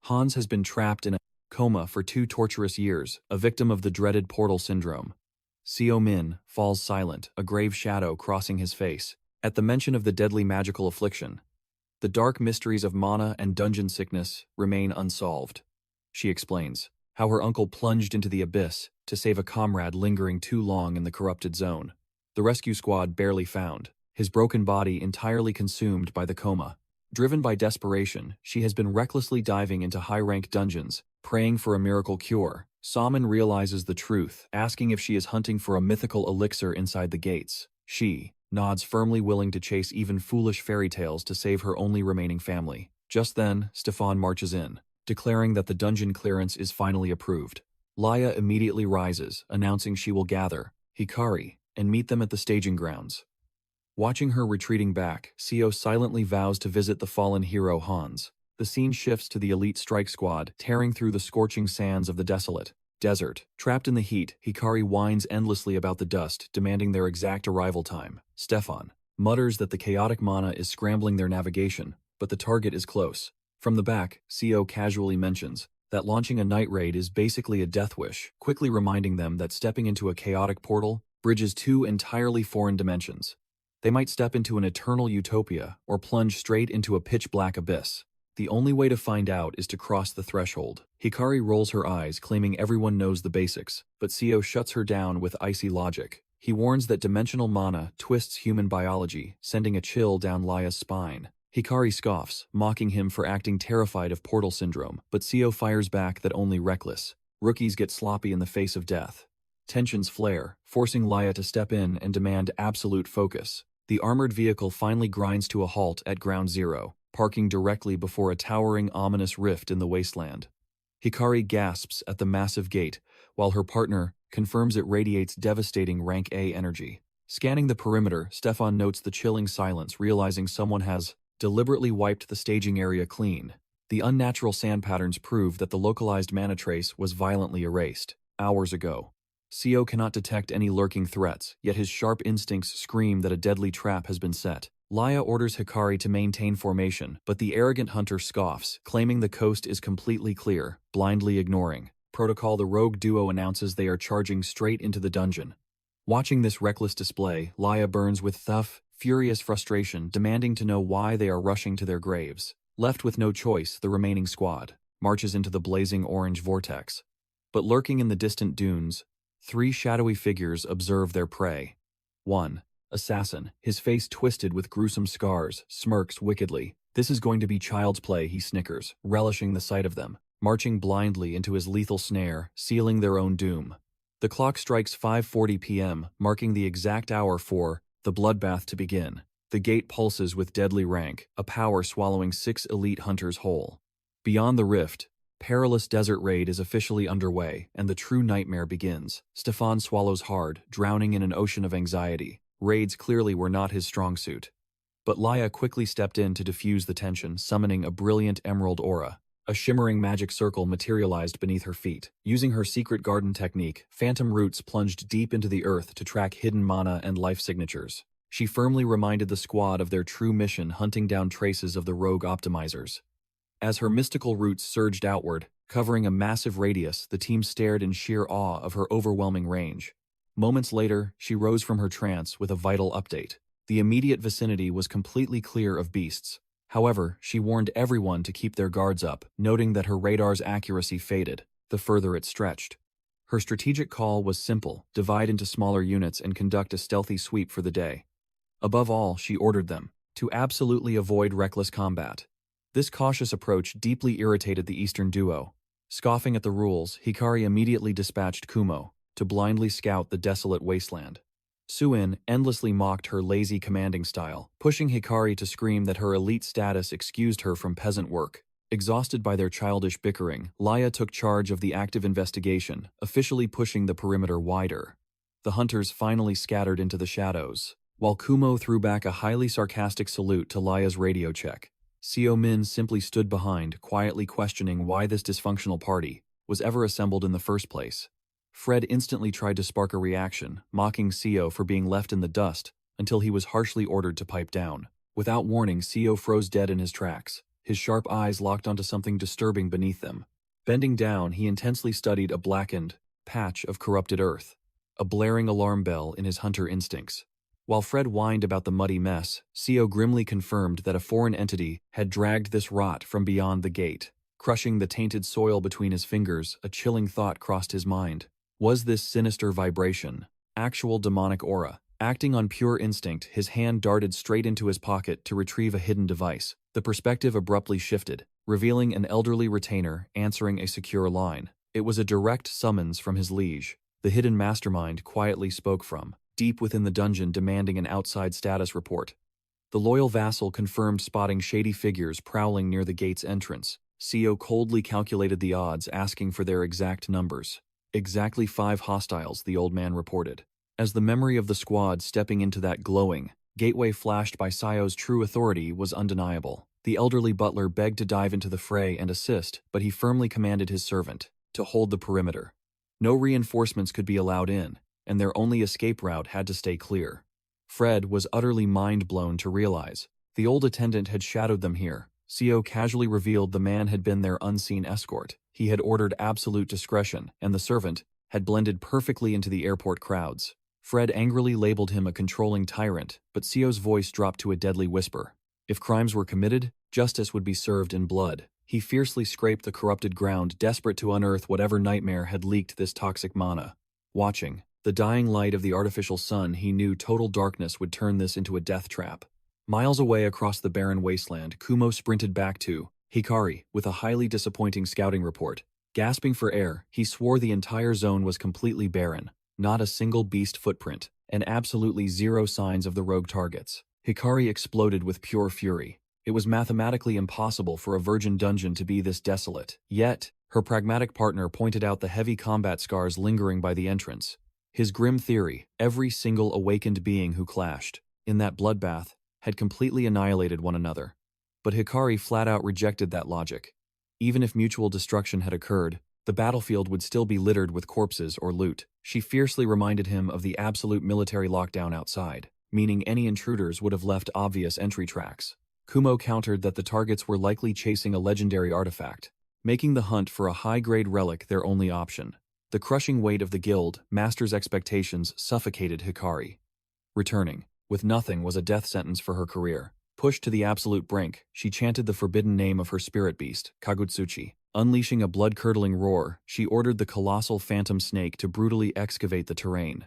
Hans has been trapped in a coma for 2 torturous years, a victim of the dreaded portal syndrome. Seo Min falls silent, a grave shadow crossing his face. At the mention of the deadly magical affliction, the dark mysteries of mana and dungeon sickness remain unsolved. She explains how her uncle plunged into the abyss to save a comrade lingering too long in the corrupted zone. The rescue squad barely found, his broken body entirely consumed by the coma. Driven by desperation, she has been recklessly diving into high-rank dungeons, praying for a miracle cure. Sumin realizes the truth, asking if she is hunting for a mythical elixir inside the gates. She nods, firmly willing to chase even foolish fairy tales to save her only remaining family. Just then, Stefan marches in, declaring that the dungeon clearance is finally approved. Lair immediately rises, announcing she will gather Hikari and meet them at the staging grounds. Watching her retreating back, Seo silently vows to visit the fallen hero Hans. The scene shifts to the elite strike squad, tearing through the scorching sands of the desolate desert. Trapped in the heat, Hikari whines endlessly about the dust, demanding their exact arrival time. Stefan mutters that the chaotic mana is scrambling their navigation, but the target is close. From the back, Seo casually mentions that launching a night raid is basically a death wish, quickly reminding them that stepping into a chaotic portal bridges 2 entirely foreign dimensions. They might step into an eternal utopia or plunge straight into a pitch-black abyss. The only way to find out is to cross the threshold. Hikari rolls her eyes, claiming everyone knows the basics, but Seo shuts her down with icy logic. He warns that dimensional mana twists human biology, sending a chill down Lair's spine. Hikari scoffs, mocking him for acting terrified of portal syndrome, but Seo fires back that only reckless rookies get sloppy in the face of death. Tensions flare, forcing Lair to step in and demand absolute focus. The armored vehicle finally grinds to a halt at Ground Zero, parking directly before a towering, ominous rift in the wasteland. Hikari gasps at the massive gate, while her partner confirms it radiates devastating Rank A energy. Scanning the perimeter, Stefan notes the chilling silence, realizing someone has deliberately wiped the staging area clean. The unnatural sand patterns prove that the localized mana trace was violently erased hours ago. Seo cannot detect any lurking threats, yet his sharp instincts scream that a deadly trap has been set. Lair orders Hikari to maintain formation, but the arrogant hunter scoffs, claiming the coast is completely clear, blindly ignoring protocol. The rogue duo announces they are charging straight into the dungeon. Watching this reckless display, Lair burns with furious frustration, demanding to know why they are rushing to their graves. Left with no choice, the remaining squad marches into the blazing orange vortex. But lurking in the distant dunes, 3 shadowy figures observe their prey. 1. Assassin, his face twisted with gruesome scars, smirks wickedly. This is going to be child's play, he snickers, relishing the sight of them, marching blindly into his lethal snare, sealing their own doom. The clock strikes 5:40 p.m., marking the exact hour for the bloodbath to begin. The gate pulses with deadly rank, a power swallowing 6 elite hunters whole. Beyond the rift, perilous desert raid is officially underway, and the true nightmare begins. Stefan swallows hard, drowning in an ocean of anxiety. Raids clearly were not his strong suit. But Lair quickly stepped in to diffuse the tension, summoning a brilliant emerald aura. A shimmering magic circle materialized beneath her feet. Using her secret garden technique, phantom roots plunged deep into the earth to track hidden mana and life signatures. She firmly reminded the squad of their true mission, hunting down traces of the rogue optimizers. As her mystical roots surged outward, covering a massive radius, the team stared in sheer awe of her overwhelming range. Moments later, she rose from her trance with a vital update. The immediate vicinity was completely clear of beasts. However, she warned everyone to keep their guards up, noting that her radar's accuracy faded the further it stretched. Her strategic call was simple: divide into smaller units and conduct a stealthy sweep for the day. Above all, she ordered them to absolutely avoid reckless combat. This cautious approach deeply irritated the Eastern duo. Scoffing at the rules, Hikari immediately dispatched Kumo to blindly scout the desolate wasteland. Suin endlessly mocked her lazy commanding style, pushing Hikari to scream that her elite status excused her from peasant work. Exhausted by their childish bickering, Lair took charge of the active investigation, officially pushing the perimeter wider. The hunters finally scattered into the shadows, while Kumo threw back a highly sarcastic salute to Lair's radio check. Sumin simply stood behind, quietly questioning why this dysfunctional party was ever assembled in the first place. Fred instantly tried to spark a reaction, mocking Seo for being left in the dust, until he was harshly ordered to pipe down. Without warning, Seo froze dead in his tracks, his sharp eyes locked onto something disturbing beneath them. Bending down, he intensely studied a blackened patch of corrupted earth, a blaring alarm bell in his hunter instincts. While Fred whined about the muddy mess, Seo grimly confirmed that a foreign entity had dragged this rot from beyond the gate. Crushing the tainted soil between his fingers, a chilling thought crossed his mind. Was this sinister vibration actual demonic aura? Acting on pure instinct, his hand darted straight into his pocket to retrieve a hidden device. The perspective abruptly shifted, revealing an elderly retainer answering a secure line. It was a direct summons from his liege. The hidden mastermind quietly spoke from deep within the dungeon, demanding an outside status report. The loyal vassal confirmed spotting shady figures prowling near the gate's entrance. Seo coldly calculated the odds, asking for their exact numbers. Exactly 5 hostiles, the old man reported. As the memory of the squad stepping into that glowing gateway flashed by Seo's true authority was undeniable. The elderly butler begged to dive into the fray and assist, but he firmly commanded his servant to hold the perimeter. No reinforcements could be allowed in, and their only escape route had to stay clear. Fred was utterly mind-blown to realize the old attendant had shadowed them here. Seo casually revealed the man had been their unseen escort. He had ordered absolute discretion, and the servant had blended perfectly into the airport crowds. Fred angrily labeled him a controlling tyrant, but Seo's voice dropped to a deadly whisper. If crimes were committed, justice would be served in blood. He fiercely scraped the corrupted ground, desperate to unearth whatever nightmare had leaked this toxic mana. Watching the dying light of the artificial sun, he knew total darkness would turn this into a death trap. Miles away across the barren wasteland, Kumo sprinted back to Hikari with a highly disappointing scouting report. Gasping for air, he swore the entire zone was completely barren. Not a single beast footprint, and absolutely zero signs of the rogue targets. Hikari exploded with pure fury. It was mathematically impossible for a virgin dungeon to be this desolate. Yet, her pragmatic partner pointed out the heavy combat scars lingering by the entrance. His grim theory, every single awakened being who clashed in that bloodbath had completely annihilated one another. But Hikari flat out rejected that logic. Even if mutual destruction had occurred, the battlefield would still be littered with corpses or loot. She fiercely reminded him of the absolute military lockdown outside, meaning any intruders would have left obvious entry tracks. Kumo countered that the targets were likely chasing a legendary artifact, making the hunt for a high-grade relic their only option. The crushing weight of the guild master's expectations suffocated Hikari. Returning with nothing was a death sentence for her career. Pushed to the absolute brink, she chanted the forbidden name of her spirit beast, Kagutsuchi. Unleashing a blood-curdling roar, she ordered the colossal phantom snake to brutally excavate the terrain.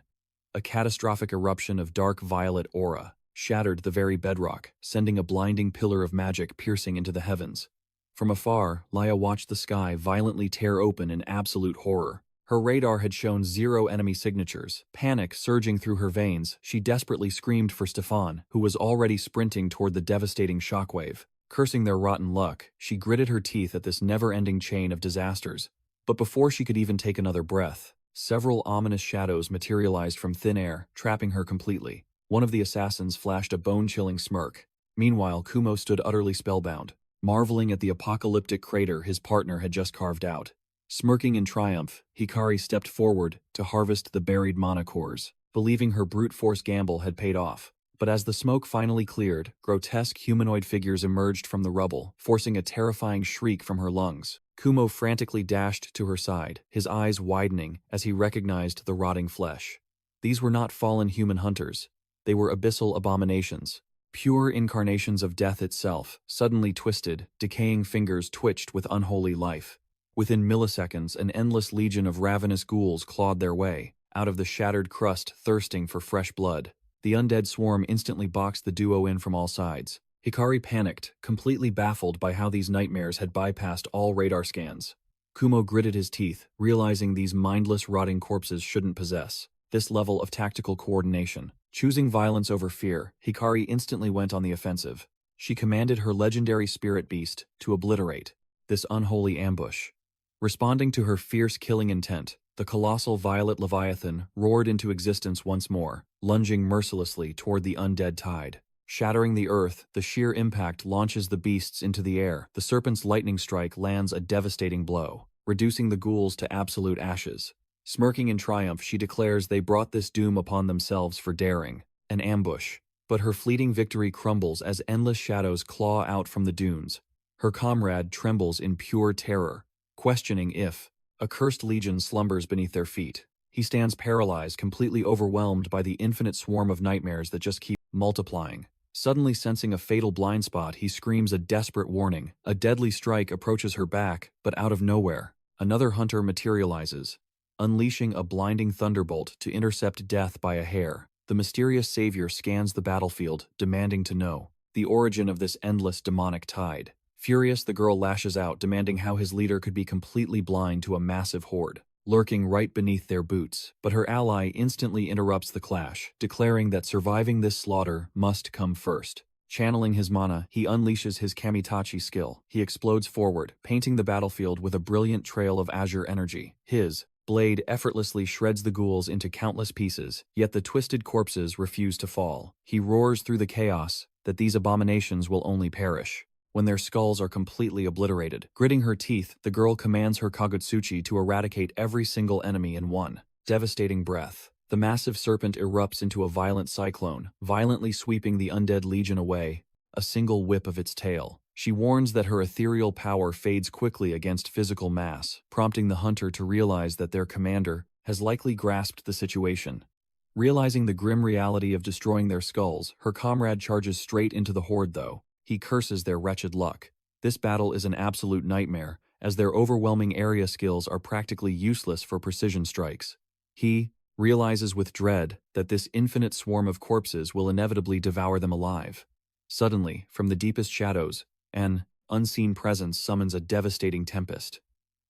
A catastrophic eruption of dark violet aura shattered the very bedrock, sending a blinding pillar of magic piercing into the heavens. From afar, Laia watched the sky violently tear open in absolute horror. Her radar had shown 0 enemy signatures. Panic surging through her veins, she desperately screamed for Stefan, who was already sprinting toward the devastating shockwave. Cursing their rotten luck, she gritted her teeth at this never-ending chain of disasters. But before she could even take another breath, several ominous shadows materialized from thin air, trapping her completely. One of the assassins flashed a bone-chilling smirk. Meanwhile, Kumo stood utterly spellbound. marveling at the apocalyptic crater his partner had just carved out. Smirking in triumph, Hikari stepped forward to harvest the buried mana cores, believing her brute force gamble had paid off. But as the smoke finally cleared, grotesque humanoid figures emerged from the rubble, forcing a terrifying shriek from her lungs. Kumo frantically dashed to her side, his eyes widening as he recognized the rotting flesh. These were not fallen human hunters. They were abyssal abominations, pure incarnations of death itself, suddenly twisted, decaying fingers twitched with unholy life. Within milliseconds, an endless legion of ravenous ghouls clawed their way, out of the shattered crust thirsting for fresh blood. The undead swarm instantly boxed the duo in from all sides. Hikari panicked, completely baffled by how these nightmares had bypassed all radar scans. Kumo gritted his teeth, realizing these mindless, rotting corpses shouldn't possess this level of tactical coordination. Choosing violence over fear, Hikari instantly went on the offensive. She commanded her legendary spirit beast to obliterate this unholy ambush. Responding to her fierce killing intent, the colossal violet leviathan roared into existence once more, lunging mercilessly toward the undead tide. Shattering the earth, the sheer impact launches the beasts into the air. The serpent's lightning strike lands a devastating blow, reducing the ghouls to absolute ashes. Smirking in triumph, she declares they brought this doom upon themselves for daring an ambush. But her fleeting victory crumbles as endless shadows claw out from the dunes. Her comrade trembles in pure terror, questioning if a cursed legion slumbers beneath their feet. He stands paralyzed, completely overwhelmed by the infinite swarm of nightmares that just keep multiplying. Suddenly sensing a fatal blind spot, he screams a desperate warning. A deadly strike approaches her back, but out of nowhere, another hunter materializes, unleashing a blinding thunderbolt to intercept death by a hair. The mysterious savior scans the battlefield, demanding to know the origin of this endless demonic tide. Furious, the girl lashes out, demanding how his leader could be completely blind to a massive horde lurking right beneath their boots. But her ally instantly interrupts the clash, declaring that surviving this slaughter must come first. Channeling his mana, he unleashes his Kamitachi skill. He explodes forward, painting the battlefield with a brilliant trail of azure energy. His blade effortlessly shreds the ghouls into countless pieces, yet the twisted corpses refuse to fall. He roars through the chaos that these abominations will only perish when their skulls are completely obliterated. Gritting her teeth, the girl commands her Kagutsuchi to eradicate every single enemy in one devastating breath. The massive serpent erupts into a violent cyclone, violently sweeping the undead legion away, a single whip of its tail. She warns that her ethereal power fades quickly against physical mass, prompting the hunter to realize that their commander has likely grasped the situation. Realizing the grim reality of destroying their skulls, her comrade charges straight into the horde though. He curses their wretched luck. This battle is an absolute nightmare, as their overwhelming area skills are practically useless for precision strikes. He realizes with dread that this infinite swarm of corpses will inevitably devour them alive. Suddenly, from the deepest shadows, an unseen presence summons a devastating tempest.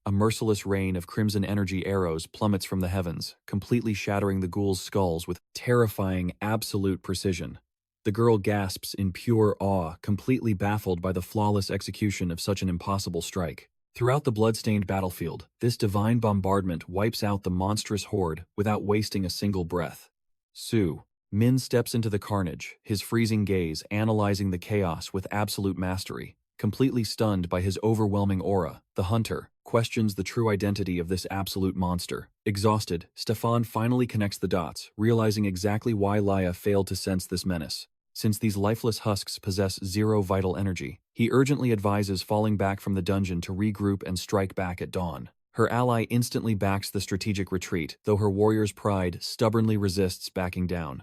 A merciless rain of crimson energy arrows plummets from the heavens, completely shattering the ghouls' skulls with terrifying, absolute precision. The girl gasps in pure awe, completely baffled by the flawless execution of such an impossible strike. Throughout the blood-stained battlefield, this divine bombardment wipes out the monstrous horde without wasting a single breath. Min steps into the carnage, his freezing gaze analyzing the chaos with absolute mastery. Completely stunned by his overwhelming aura, the hunter questions the true identity of this absolute monster. Exhausted, Stefan finally connects the dots, realizing exactly why Laia failed to sense this menace. Since these lifeless husks possess zero vital energy, he urgently advises falling back from the dungeon to regroup and strike back at dawn. Her ally instantly backs the strategic retreat, though her warrior's pride stubbornly resists backing down.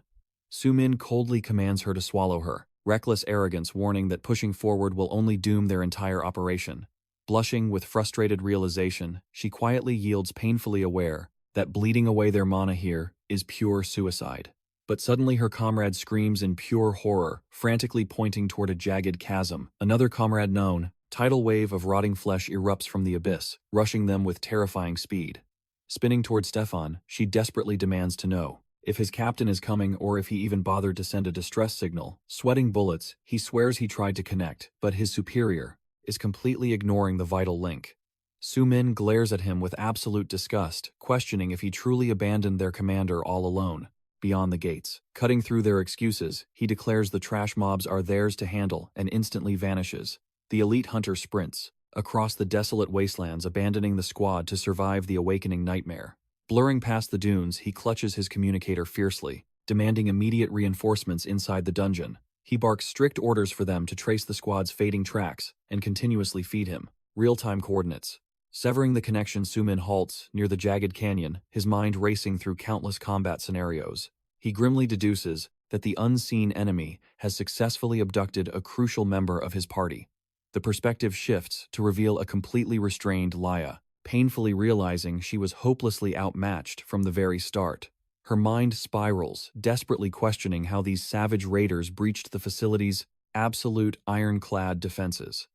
Sumin coldly commands her to swallow her, reckless arrogance warning that pushing forward will only doom their entire operation. Blushing with frustrated realization, she quietly yields, painfully aware that bleeding away their mana here is pure suicide. But suddenly her comrade screams in pure horror, frantically pointing toward a jagged chasm. Another comrade known, tidal wave of rotting flesh erupts from the abyss, rushing them with terrifying speed. Spinning toward Stefan, she desperately demands to know if his captain is coming or if he even bothered to send a distress signal. Sweating bullets, he swears he tried to connect, but his superior is completely ignoring the vital link. Sumin glares at him with absolute disgust, questioning if he truly abandoned their commander all alone. Beyond the gates. Cutting through their excuses, he declares the trash mobs are theirs to handle and instantly vanishes. The elite hunter sprints across the desolate wastelands, abandoning the squad to survive the awakening nightmare. Blurring past the dunes, he clutches his communicator fiercely, demanding immediate reinforcements inside the dungeon. He barks strict orders for them to trace the squad's fading tracks and continuously feed him real-time coordinates. Severing the connection, Sumin halts near the jagged canyon, his mind racing through countless combat scenarios. He grimly deduces that the unseen enemy has successfully abducted a crucial member of his party. The perspective shifts to reveal a completely restrained Lair, painfully realizing she was hopelessly outmatched from the very start. Her mind spirals, desperately questioning how these savage raiders breached the facility's absolute ironclad defenses.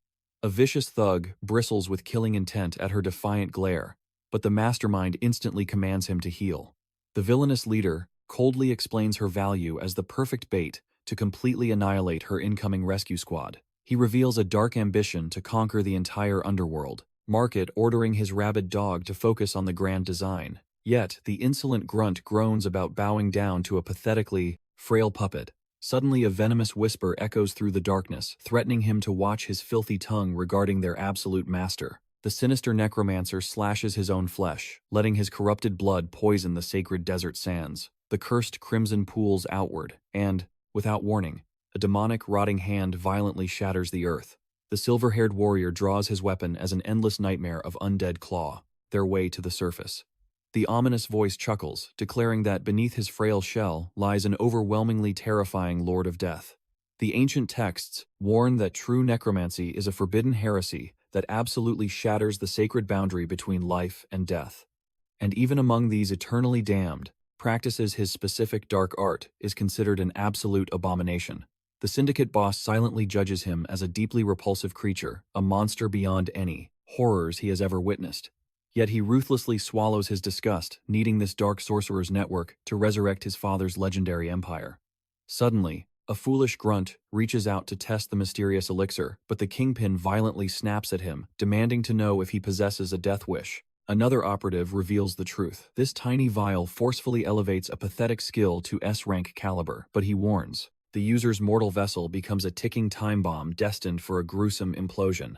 A vicious thug bristles with killing intent at her defiant glare, but the mastermind instantly commands him to heal. The villainous leader coldly explains her value as the perfect bait to completely annihilate her incoming rescue squad. He reveals a dark ambition to conquer the entire underworld, Market ordering his rabid dog to focus on the grand design. Yet, the insolent grunt groans about bowing down to a pathetically frail puppet. Suddenly a venomous whisper echoes through the darkness, threatening him to watch his filthy tongue regarding their absolute master. The sinister necromancer slashes his own flesh, letting his corrupted blood poison the sacred desert sands. The cursed crimson pools outward, and, without warning, a demonic rotting hand violently shatters the earth. The silver-haired warrior draws his weapon as an endless nightmare of undead claw, their way to the surface. The ominous voice chuckles, declaring that beneath his frail shell lies an overwhelmingly terrifying Lord of Death. The ancient texts warn that true necromancy is a forbidden heresy that absolutely shatters the sacred boundary between life and death. And even among these eternally damned, practices his specific dark art is considered an absolute abomination. The syndicate boss silently judges him as a deeply repulsive creature, a monster beyond any horrors he has ever witnessed. Yet he ruthlessly swallows his disgust, needing this dark sorcerer's network to resurrect his father's legendary empire. Suddenly, a foolish grunt reaches out to test the mysterious elixir, but the kingpin violently snaps at him, demanding to know if he possesses a death wish. Another operative reveals the truth. This tiny vial forcefully elevates a pathetic skill to S-rank caliber, but he warns. The user's mortal vessel becomes a ticking time bomb destined for a gruesome implosion.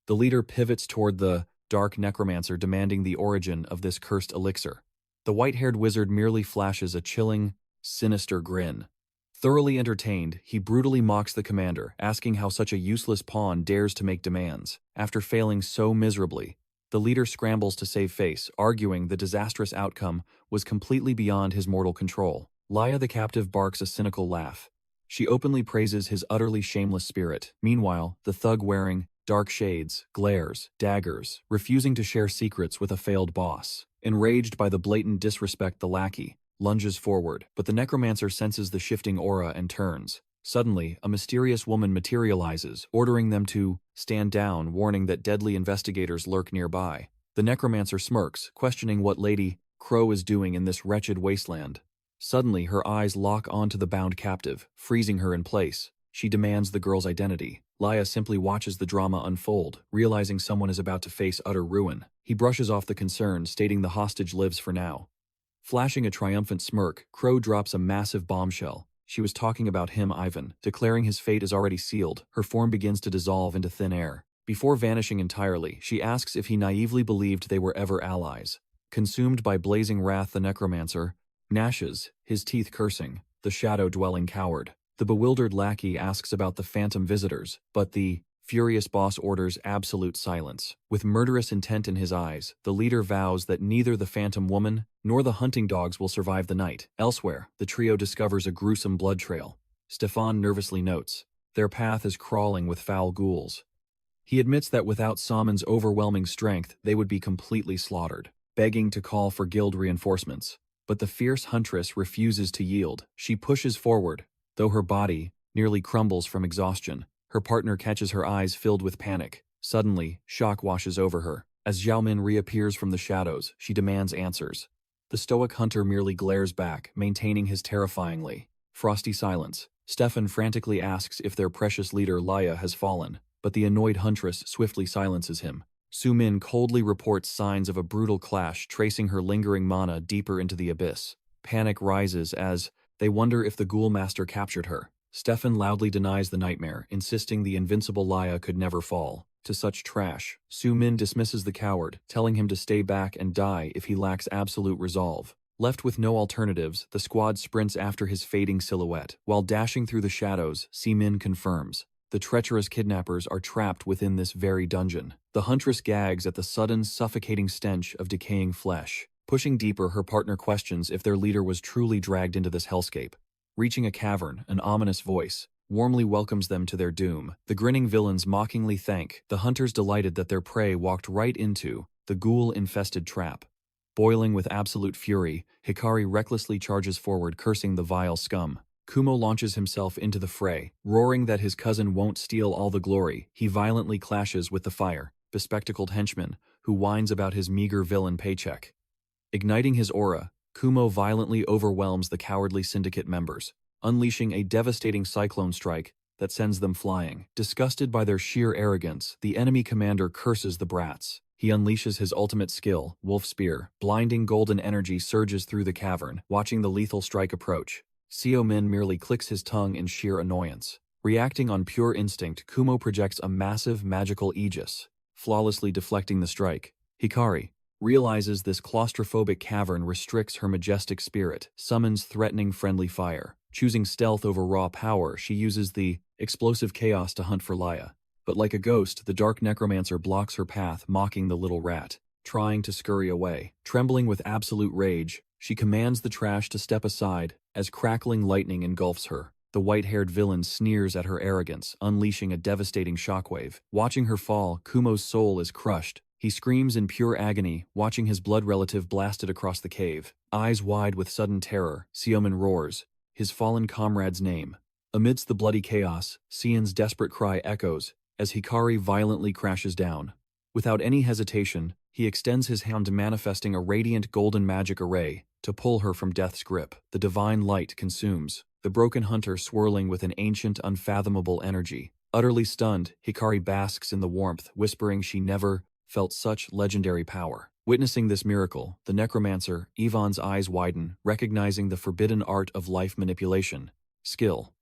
The leader pivots toward the dark necromancer, demanding the origin of this cursed elixir. The white-haired wizard merely flashes a chilling, sinister grin. Thoroughly entertained, he brutally mocks the commander, asking how such a useless pawn dares to make demands. After failing so miserably, the leader scrambles to save face, arguing the disastrous outcome was completely beyond his mortal control. Lair the captive barks a cynical laugh. She openly praises his utterly shameless spirit. Meanwhile, the thug wearing dark shades, glares, daggers, refusing to share secrets with a failed boss. Enraged by the blatant disrespect, the lackey lunges forward, but the necromancer senses the shifting aura and turns. Suddenly, a mysterious woman materializes, ordering them to stand down, warning that deadly investigators lurk nearby. The necromancer smirks, questioning what Lady Crow is doing in this wretched wasteland. Suddenly, her eyes lock onto the bound captive, freezing her in place. She demands the girl's identity. Lair simply watches the drama unfold, realizing someone is about to face utter ruin. He brushes off the concern, stating the hostage lives for now. Flashing a triumphant smirk, Crow drops a massive bombshell. She was talking about him, Ivan, declaring his fate is already sealed. Her form begins to dissolve into thin air. Before vanishing entirely, she asks if he naively believed they were ever allies. Consumed by blazing wrath, the necromancer gnashes, his teeth cursing, the shadow-dwelling coward. The bewildered lackey asks about the phantom visitors, but the furious boss orders absolute silence. With murderous intent in his eyes, the leader vows that neither the phantom woman nor the hunting dogs will survive the night. Elsewhere, the trio discovers a gruesome blood trail. Stefan nervously notes, their path is crawling with foul ghouls. He admits that without Sumin's overwhelming strength, they would be completely slaughtered, begging to call for guild reinforcements. But the fierce huntress refuses to yield. She pushes forward, though her body nearly crumbles from exhaustion. Her partner catches her eyes filled with panic. Suddenly, shock washes over her. As Xiaomin reappears from the shadows, she demands answers. The stoic hunter merely glares back, maintaining his terrifyingly frosty silence. Stefan frantically asks if their precious leader Lair has fallen, but the annoyed huntress swiftly silences him. Sumin coldly reports signs of a brutal clash, tracing her lingering mana deeper into the abyss. Panic rises as they wonder if the ghoul master captured her. Stefan loudly denies the nightmare, insisting the invincible Laia could never fall. To such trash, Sumin dismisses the coward, telling him to stay back and die if he lacks absolute resolve. Left with no alternatives, the squad sprints after his fading silhouette. While dashing through the shadows, Sumin confirms the treacherous kidnappers are trapped within this very dungeon. The huntress gags at the sudden, suffocating stench of decaying flesh. Pushing deeper, her partner questions if their leader was truly dragged into this hellscape. Reaching a cavern, an ominous voice warmly welcomes them to their doom. The grinning villains mockingly thank the hunters, delighted that their prey walked right into the ghoul-infested trap. Boiling with absolute fury, Hikari recklessly charges forward, cursing the vile scum. Kumo launches himself into the fray, roaring that his cousin won't steal all the glory. He violently clashes with the bespectacled henchman, who whines about his meager villain paycheck. Igniting his aura, Kumo violently overwhelms the cowardly syndicate members, unleashing a devastating cyclone strike that sends them flying. Disgusted by their sheer arrogance, the enemy commander curses the brats. He unleashes his ultimate skill, Wolf Spear. Blinding golden energy surges through the cavern. Watching the lethal strike approach, Sumin merely clicks his tongue in sheer annoyance. Reacting on pure instinct, Kumo projects a massive magical aegis, flawlessly deflecting the strike. Hikari realizes this claustrophobic cavern restricts her majestic spirit, summons threatening friendly fire. Choosing stealth over raw power, she uses the explosive chaos to hunt for Laia. But like a ghost, the dark necromancer blocks her path, mocking the little rat, trying to scurry away. Trembling with absolute rage, she commands the trash to step aside as crackling lightning engulfs her. The white-haired villain sneers at her arrogance, unleashing a devastating shockwave. Watching her fall, Kumo's soul is crushed. He screams in pure agony, watching his blood relative blasted across the cave. Eyes wide with sudden terror, Sumin roars his fallen comrade's name. Amidst the bloody chaos, Sion's desperate cry echoes as Hikari violently crashes down. Without any hesitation, he extends his hand, manifesting a radiant golden magic array to pull her from death's grip. The divine light consumes the broken hunter, swirling with an ancient, unfathomable energy. Utterly stunned, Hikari basks in the warmth, whispering she never felt such legendary power. Witnessing this miracle, the necromancer, Ivan's eyes widen, recognizing the forbidden art of life manipulation. Skill.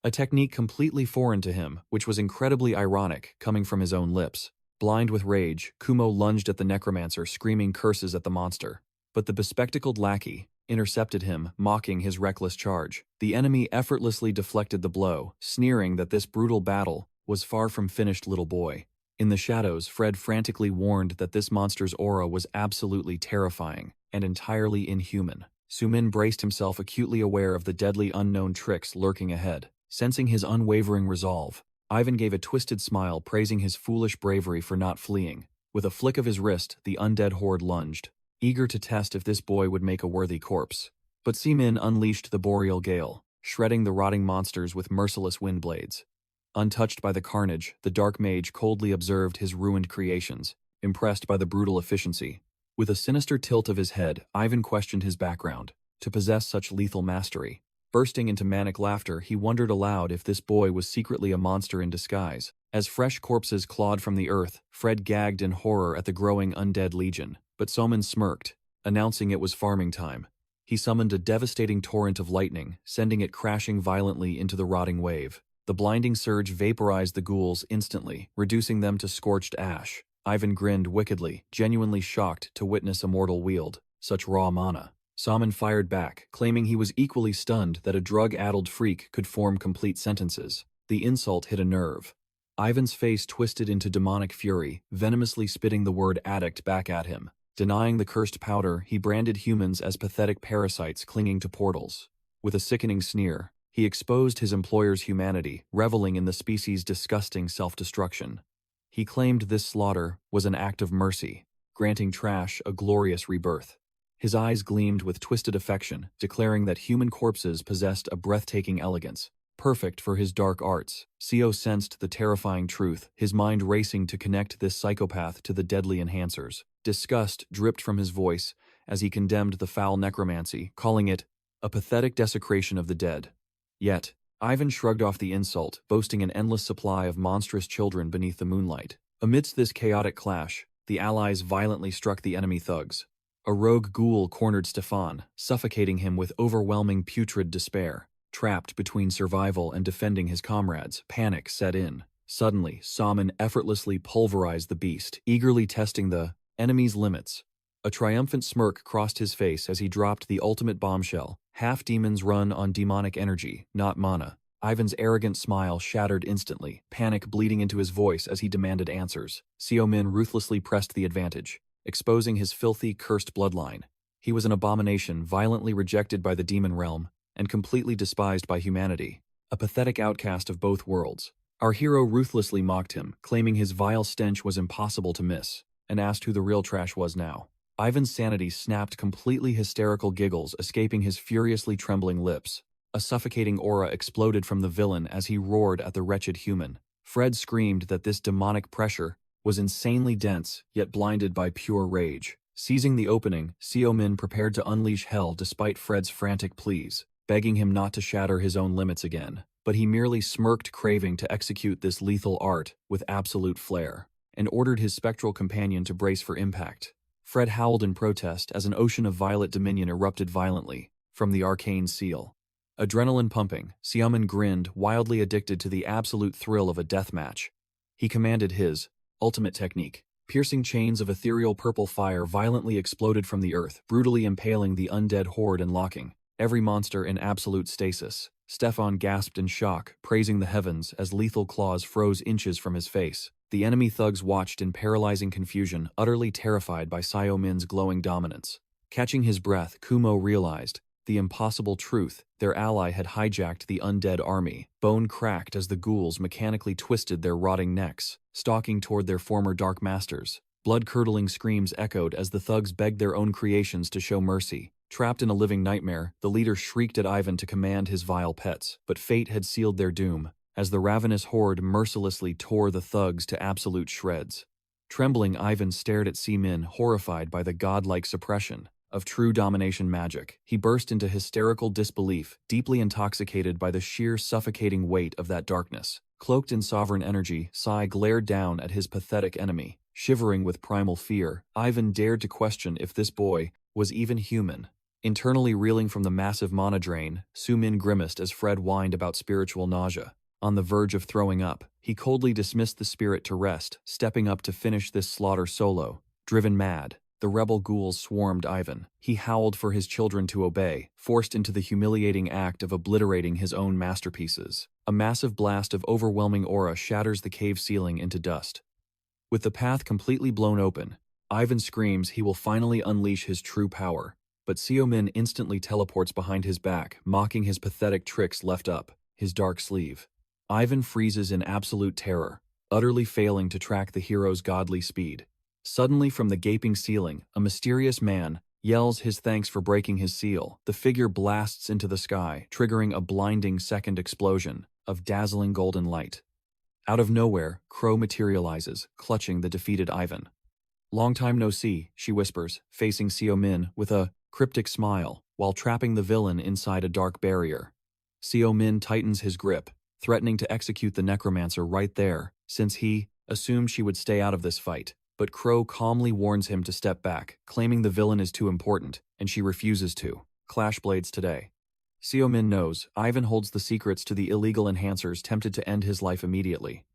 A technique completely foreign to him, which was incredibly ironic, coming from his own lips. Blind with rage, Kumo lunged at the necromancer, screaming curses at the monster. But the bespectacled lackey intercepted him, mocking his reckless charge. The enemy effortlessly deflected the blow, sneering that this brutal battle was far from finished, little boy. In the shadows, Fred frantically warned that this monster's aura was absolutely terrifying and entirely inhuman. Sumin braced himself, acutely aware of the deadly unknown tricks lurking ahead. Sensing his unwavering resolve, Ivan gave a twisted smile, praising his foolish bravery for not fleeing. With a flick of his wrist, the undead horde lunged, eager to test if this boy would make a worthy corpse. But Sumin unleashed the boreal gale, shredding the rotting monsters with merciless wind blades. Untouched by the carnage, the dark mage coldly observed his ruined creations, impressed by the brutal efficiency. With a sinister tilt of his head, Ivan questioned his background. To possess such lethal mastery. Bursting into manic laughter, he wondered aloud if this boy was secretly a monster in disguise. As fresh corpses clawed from the earth, Fred gagged in horror at the growing undead legion. But Sumin smirked, announcing it was farming time. He summoned a devastating torrent of lightning, sending it crashing violently into the rotting wave. The blinding surge vaporized the ghouls instantly, reducing them to scorched ash. Ivan grinned wickedly, genuinely shocked to witness a mortal wield such raw mana. Sumin fired back, claiming he was equally stunned that a drug-addled freak could form complete sentences. The insult hit a nerve. Ivan's face twisted into demonic fury, venomously spitting the word addict back at him. Denying the cursed powder, he branded humans as pathetic parasites clinging to portals. With a sickening sneer, he exposed his employer's humanity, reveling in the species' disgusting self-destruction. He claimed this slaughter was an act of mercy, granting trash a glorious rebirth. His eyes gleamed with twisted affection, declaring that human corpses possessed a breathtaking elegance, perfect for his dark arts. Sio sensed the terrifying truth, his mind racing to connect this psychopath to the deadly enhancers. Disgust dripped from his voice as he condemned the foul necromancy, calling it a pathetic desecration of the dead. Yet, Ivan shrugged off the insult, boasting an endless supply of monstrous children beneath the moonlight. Amidst this chaotic clash, the allies violently struck the enemy thugs. A rogue ghoul cornered Stefan, suffocating him with overwhelming putrid despair. trapped between survival and defending his comrades. Panic set in. Suddenly, Sumin effortlessly pulverized the beast, eagerly testing the enemy's limits. A triumphant smirk crossed his face as he dropped the ultimate bombshell. Half-demons run on demonic energy, not mana. Ivan's arrogant smile shattered instantly, panic bleeding into his voice as he demanded answers. Sumin ruthlessly pressed the advantage, exposing his filthy, cursed bloodline. He was an abomination, violently rejected by the demon realm, and completely despised by humanity. A pathetic outcast of both worlds. Our hero ruthlessly mocked him, claiming his vile stench was impossible to miss, and asked who the real trash was now. Ivan's sanity snapped, completely hysterical giggles escaping his furiously trembling lips. A suffocating aura exploded from the villain as he roared at the wretched human. Fred screamed that this demonic pressure was insanely dense, yet blinded by pure rage. Seizing the opening, Sumin prepared to unleash hell despite Fred's frantic pleas, begging him not to shatter his own limits again. But he merely smirked, craving to execute this lethal art with absolute flair, and ordered his spectral companion to brace for impact. Fred howled in protest as an ocean of violet dominion erupted violently from the arcane seal. Adrenaline pumping, Sumin grinned, wildly addicted to the absolute thrill of a deathmatch. He commanded his ultimate technique. Piercing chains of ethereal purple fire violently exploded from the earth, brutally impaling the undead horde and locking every monster in absolute stasis. Stefan gasped in shock, praising the heavens as lethal claws froze inches from his face. The enemy thugs watched in paralyzing confusion, utterly terrified by Sumin's glowing dominance. Catching his breath, Kumo realized the impossible truth. Their ally had hijacked the undead army. Bone cracked as the ghouls mechanically twisted their rotting necks, stalking toward their former dark masters. Blood-curdling screams echoed as the thugs begged their own creations to show mercy. Trapped in a living nightmare, the leader shrieked at Ivan to command his vile pets, but fate had sealed their doom, as the ravenous horde mercilessly tore the thugs to absolute shreds. Trembling, Ivan stared at Sumin, horrified by the godlike suppression of true domination magic. He burst into hysterical disbelief, deeply intoxicated by the sheer suffocating weight of that darkness. Cloaked in sovereign energy, Sai glared down at his pathetic enemy. Shivering with primal fear, Ivan dared to question if this boy was even human. Internally reeling from the massive mana drain, Sumin grimaced as Fred whined about spiritual nausea. On the verge of throwing up, he coldly dismissed the spirit to rest, stepping up to finish this slaughter solo. Driven mad, the rebel ghouls swarmed Ivan. He howled for his children to obey, forced into the humiliating act of obliterating his own masterpieces. A massive blast of overwhelming aura shatters the cave ceiling into dust. With the path completely blown open, Ivan screams he will finally unleash his true power. But Sumin instantly teleports behind his back, mocking his pathetic tricks left up his dark sleeve. Ivan freezes in absolute terror, utterly failing to track the hero's godly speed. Suddenly from the gaping ceiling, a mysterious man yells his thanks for breaking his seal. The figure blasts into the sky, triggering a blinding second explosion of dazzling golden light. Out of nowhere, Crow materializes, clutching the defeated Ivan. "Long time no see," she whispers, facing Sumin with a cryptic smile, while trapping the villain inside a dark barrier. Sumin tightens his grip, threatening to execute the Necromancer right there, since he assumed she would stay out of this fight. But Crow calmly warns him to step back, claiming the villain is too important, and she refuses to. Clash blades today. Sumin knows Ivan holds the secrets to the illegal enhancers, tempted to end his life immediately.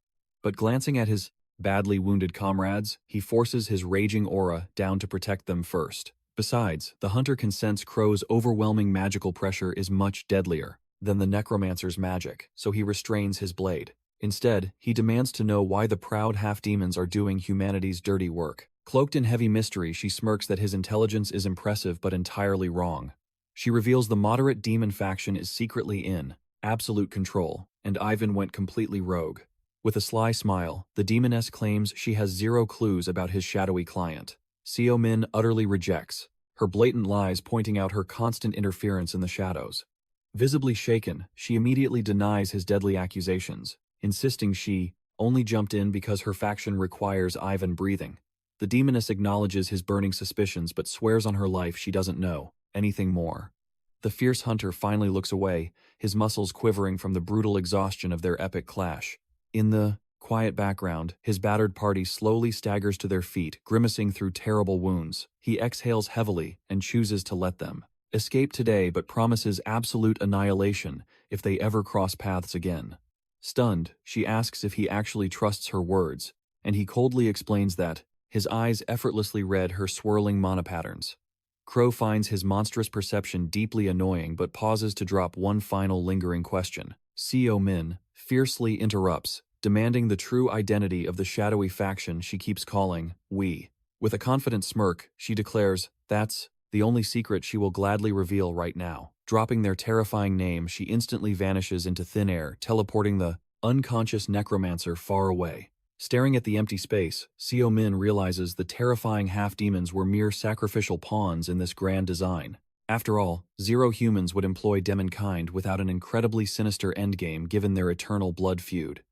But glancing at his badly wounded comrades, he forces his raging aura down to protect them first. Besides, the hunter can sense Crow's overwhelming magical pressure is much deadlier than the Necromancer's magic, so he restrains his blade. Instead, he demands to know why the proud half-demons are doing humanity's dirty work. Cloaked in heavy mystery, she smirks that his intelligence is impressive but entirely wrong. She reveals the moderate demon faction is secretly in absolute control, and Ivan went completely rogue. With a sly smile, the demoness claims she has zero clues about his shadowy client. Sumin utterly rejects, her blatant lies pointing out her constant interference in the shadows. Visibly shaken, she immediately denies his deadly accusations, insisting she only jumped in because her faction requires Ivan breathing. The demoness acknowledges his burning suspicions but swears on her life she doesn't know anything more. The fierce hunter finally looks away, his muscles quivering from the brutal exhaustion of their epic clash. In the quiet background, his battered party slowly staggers to their feet, grimacing through terrible wounds. He exhales heavily and chooses to let them Escape today but promises absolute annihilation if they ever cross paths again. Stunned, she asks if he actually trusts her words, and he coldly explains that his eyes effortlessly read her swirling mana patterns. Crow finds his monstrous perception deeply annoying but pauses to drop one final lingering question. Sumin fiercely interrupts, demanding the true identity of the shadowy faction she keeps calling we. With a confident smirk, she declares that's the only secret she will gladly reveal right now. Dropping their terrifying name, she instantly vanishes into thin air, teleporting the unconscious necromancer far away. Staring at the empty space, Sumin realizes the terrifying half-demons were mere sacrificial pawns in this grand design. After all, zero humans would employ demonkind without an incredibly sinister endgame given their eternal blood feud.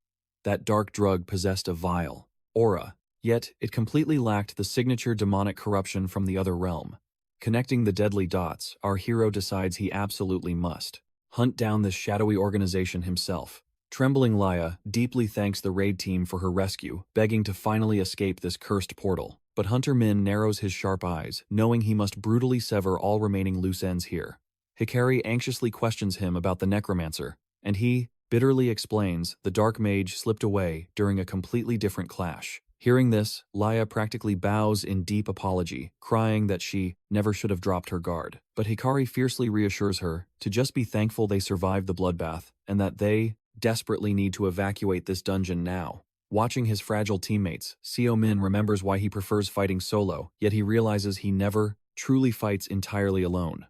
That dark drug possessed a vile aura, yet it completely lacked the signature demonic corruption from the other realm. Connecting the deadly dots, our hero decides he absolutely must hunt down this shadowy organization himself. Trembling Lair deeply thanks the raid team for her rescue, begging to finally escape this cursed portal. But Hunter Min narrows his sharp eyes, knowing he must brutally sever all remaining loose ends here. Hikari anxiously questions him about the Necromancer, and he bitterly explains the Dark Mage slipped away during a completely different clash. Hearing this, Lair practically bows in deep apology, crying that she never should have dropped her guard. But Hikari fiercely reassures her to just be thankful they survived the bloodbath, and that they desperately need to evacuate this dungeon now. Watching his fragile teammates, Sumin remembers why he prefers fighting solo, yet he realizes he never truly fights entirely alone.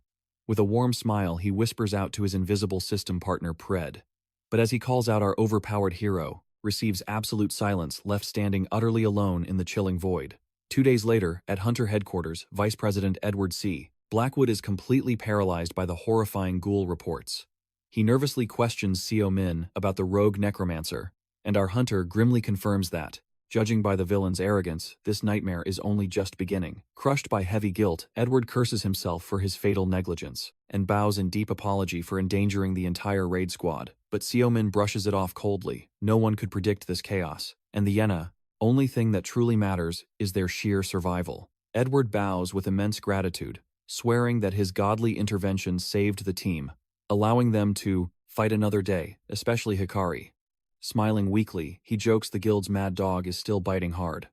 With a warm smile, he whispers out to his invisible system partner Pred. But as he calls out our overpowered hero, receives absolute silence, left standing utterly alone in the chilling void. 2 days later, at Hunter headquarters, Vice President Edward C. Blackwood is completely paralyzed by the horrifying ghoul reports. He nervously questions Sumin about the rogue necromancer, and our hunter grimly confirms that, judging by the villain's arrogance, this nightmare is only just beginning. Crushed by heavy guilt, Edward curses himself for his fatal negligence, and bows in deep apology for endangering the entire raid squad. But Sumin brushes it off coldly. No one could predict this chaos, and the only thing that truly matters is their sheer survival. Edward bows with immense gratitude, swearing that his godly intervention saved the team, allowing them to fight another day, especially Hikari. Smiling weakly, he jokes the guild's mad dog is still biting hard.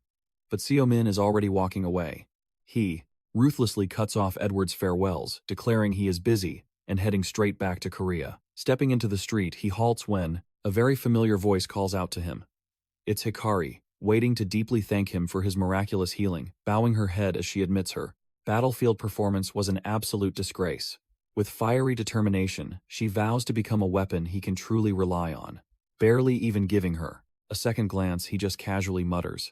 But Sumin is already walking away. He ruthlessly cuts off Edward's farewells, declaring he is busy and heading straight back to Korea. Stepping into the street, he halts when a very familiar voice calls out to him. It's Hikari, waiting to deeply thank him for his miraculous healing, bowing her head as she admits her battlefield performance was an absolute disgrace. With fiery determination, she vows to become a weapon he can truly rely on. Barely even giving her a second glance, he just casually mutters,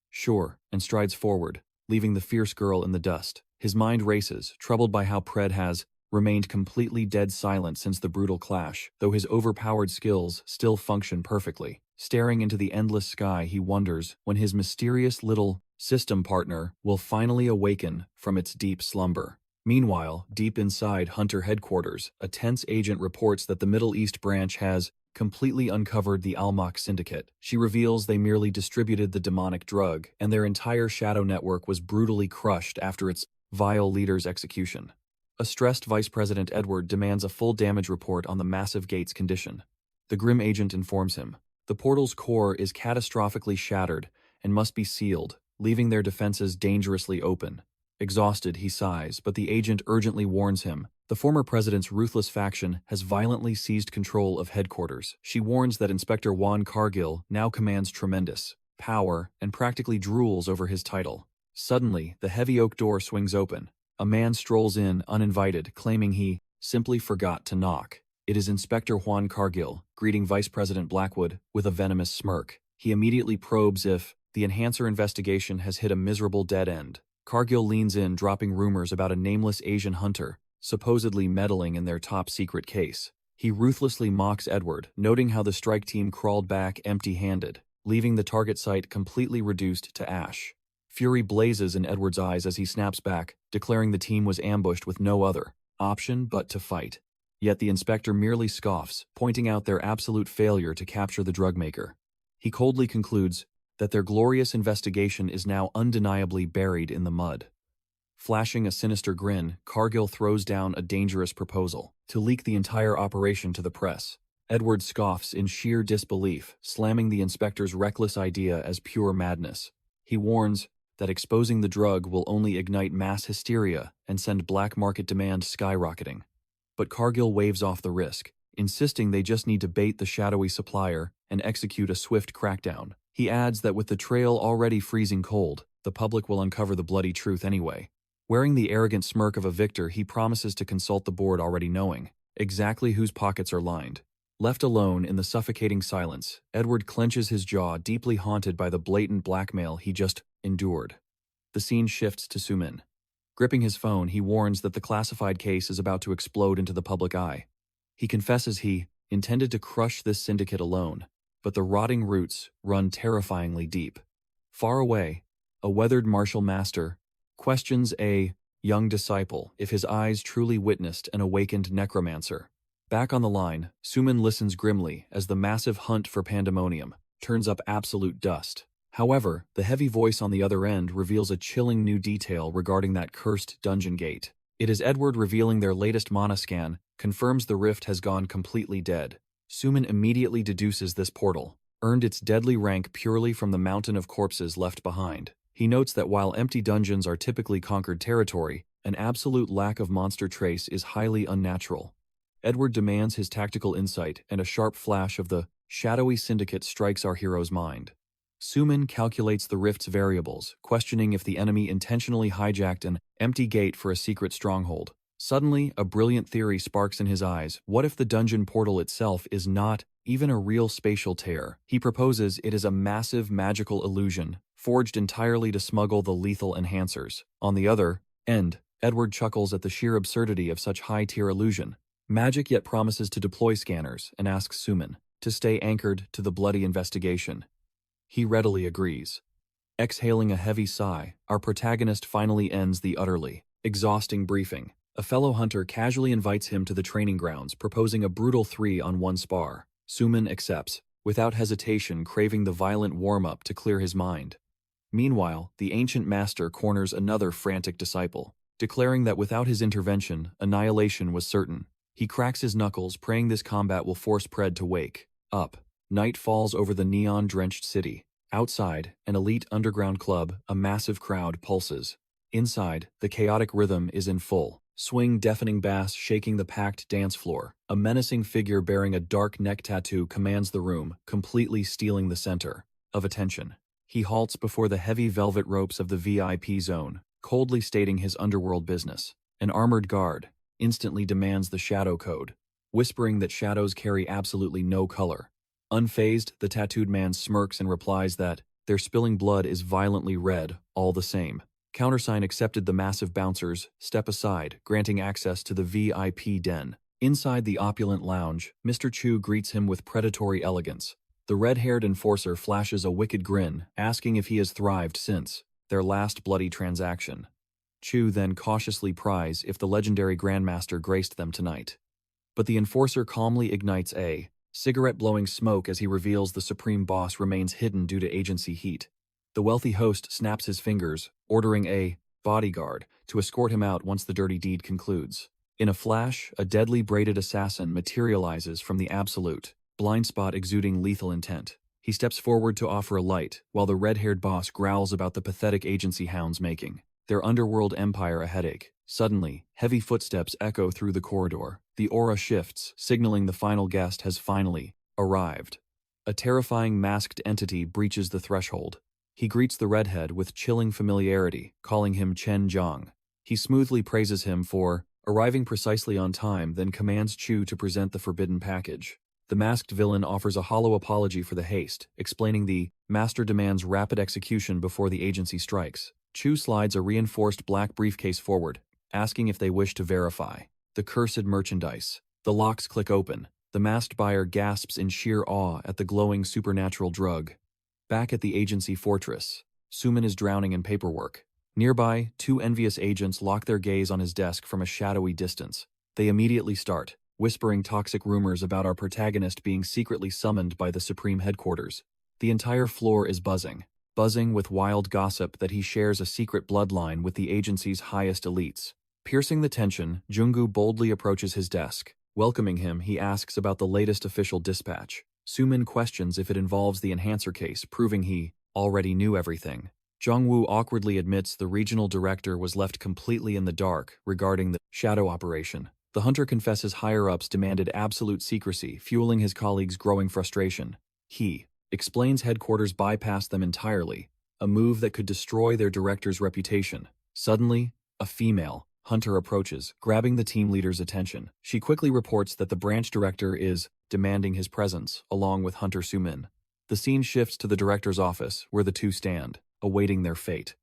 "Sure," and strides forward, leaving the fierce girl in the dust. His mind races, troubled by how Pred has remained completely dead silent since the brutal clash, though his overpowered skills still function perfectly. Staring into the endless sky, he wonders when his mysterious little system partner will finally awaken from its deep slumber. Meanwhile, deep inside Hunter headquarters, a tense agent reports that the Middle East branch has completely uncovered the Almach syndicate. She reveals they merely distributed the demonic drug, and their entire shadow network was brutally crushed after its vile leader's execution. A stressed Vice President Edward demands a full damage report on the massive gate's condition. The grim agent informs him the portal's core is catastrophically shattered and must be sealed, leaving their defenses dangerously open. Exhausted, he sighs, but the agent urgently warns him. The former president's ruthless faction has violently seized control of headquarters. She warns that Inspector Juan Cargill now commands tremendous power and practically drools over his title. Suddenly, the heavy oak door swings open. A man strolls in uninvited, claiming he simply forgot to knock. It is Inspector Juan Cargill, greeting Vice President Blackwood with a venomous smirk. He immediately probes if the Enhancer investigation has hit a miserable dead end. Cargill leans in, dropping rumors about a nameless Asian hunter supposedly meddling in their top-secret case. He ruthlessly mocks Edward, noting how the strike team crawled back empty-handed, leaving the target site completely reduced to ash. Fury blazes in Edward's eyes as he snaps back, declaring the team was ambushed with no other option but to fight. Yet the inspector merely scoffs, pointing out their absolute failure to capture the drug maker. He coldly concludes that their glorious investigation is now undeniably buried in the mud. Flashing a sinister grin, Cargill throws down a dangerous proposal to leak the entire operation to the press. Edward scoffs in sheer disbelief, slamming the inspector's reckless idea as pure madness. He warns that exposing the drug will only ignite mass hysteria and send black market demand skyrocketing. But Cargill waves off the risk, insisting they just need to bait the shadowy supplier and execute a swift crackdown. He adds that with the trail already freezing cold, the public will uncover the bloody truth anyway. Wearing the arrogant smirk of a victor, he promises to consult the board, already knowing exactly whose pockets are lined. Left alone in the suffocating silence, Edward clenches his jaw, deeply haunted by the blatant blackmail he just endured. The scene shifts to Sumin. Gripping his phone, he warns that the classified case is about to explode into the public eye. He confesses he intended to crush this syndicate alone, but the rotting roots run terrifyingly deep. Far away, a weathered martial master questions a young disciple if his eyes truly witnessed an awakened necromancer. Back on the line, Sumin listens grimly as the massive hunt for Pandemonium turns up absolute dust. However, the heavy voice on the other end reveals a chilling new detail regarding that cursed dungeon gate. It is Edward revealing their latest mana scan confirms the rift has gone completely dead. Sumin immediately deduces this portal earned its deadly rank purely from the mountain of corpses left behind. He notes that while empty dungeons are typically conquered territory, an absolute lack of monster trace is highly unnatural. Edward demands his tactical insight, and a sharp flash of the shadowy syndicate strikes our hero's mind. Sumin calculates the rift's variables, questioning if the enemy intentionally hijacked an empty gate for a secret stronghold. Suddenly, a brilliant theory sparks in his eyes. What if the dungeon portal itself is not even a real spatial tear? He proposes it is a massive magical illusion, forged entirely to smuggle the lethal enhancers. On the other end, Edward chuckles at the sheer absurdity of such high-tier illusion. Magic yet promises to deploy scanners and asks Sumin to stay anchored to the bloody investigation. He readily agrees. Exhaling a heavy sigh, our protagonist finally ends the utterly exhausting briefing. A fellow hunter casually invites him to the training grounds, proposing a brutal 3-on-1 spar. Sumin accepts, without hesitation, craving the violent warm-up to clear his mind. Meanwhile, the ancient master corners another frantic disciple, declaring that without his intervention, annihilation was certain. He cracks his knuckles, praying this combat will force Pred to wake up. Night falls over the neon-drenched city. Outside, an elite underground club, a massive crowd pulses. Inside, the chaotic rhythm is in full swing, deafening bass shaking the packed dance floor. A menacing figure bearing a dark neck tattoo commands the room, completely stealing the center of attention. He halts before the heavy velvet ropes of the VIP zone, coldly stating his underworld business. An armored guard instantly demands the shadow code, whispering that shadows carry absolutely no color. Unfazed, the tattooed man smirks and replies that their spilling blood is violently red, all the same. Countersign accepted. The massive bouncers step aside, granting access to the VIP den. Inside the opulent lounge, Mr. Chu greets him with predatory elegance. The red-haired enforcer flashes a wicked grin, asking if he has thrived since their last bloody transaction. Chu then cautiously pries if the legendary Grandmaster graced them tonight. But the enforcer calmly ignites a cigarette, blowing smoke as he reveals the supreme boss remains hidden due to agency heat. The wealthy host snaps his fingers, ordering a bodyguard to escort him out once the dirty deed concludes. In a flash, a deadly braided assassin materializes from the absolute blind spot, exuding lethal intent. He steps forward to offer a light, while the red-haired boss growls about the pathetic agency hounds making their underworld empire a headache. Suddenly, heavy footsteps echo through the corridor. The aura shifts, signaling the final guest has finally arrived. A terrifying masked entity breaches the threshold. He greets the redhead with chilling familiarity, calling him Chen Zhang. He smoothly praises him for arriving precisely on time, then commands Chu to present the forbidden package. The masked villain offers a hollow apology for the haste, explaining the master demands rapid execution before the agency strikes. Chu slides a reinforced black briefcase forward, asking if they wish to verify the cursed merchandise. The locks click open. The masked buyer gasps in sheer awe at the glowing supernatural drug. Back at the agency fortress, Sumin is drowning in paperwork. Nearby, two envious agents lock their gaze on his desk from a shadowy distance. They immediately start whispering toxic rumors about our protagonist being secretly summoned by the Supreme Headquarters. The entire floor is buzzing. buzzing with wild gossip that he shares a secret bloodline with the agency's highest elites. Piercing the tension, Junggu boldly approaches his desk. Welcoming him, he asks about the latest official dispatch. Sumin questions if it involves the enhancer case, proving he already knew everything. Jongwoo awkwardly admits the regional director was left completely in the dark regarding the shadow operation. The hunter confesses higher-ups demanded absolute secrecy, fueling his colleagues' growing frustration. He explains headquarters bypassed them entirely, a move that could destroy their director's reputation. Suddenly, a female hunter approaches, grabbing the team leader's attention. She quickly reports that the branch director is demanding his presence, along with Hunter Sumin. The scene shifts to the director's office, where the two stand, awaiting their fate.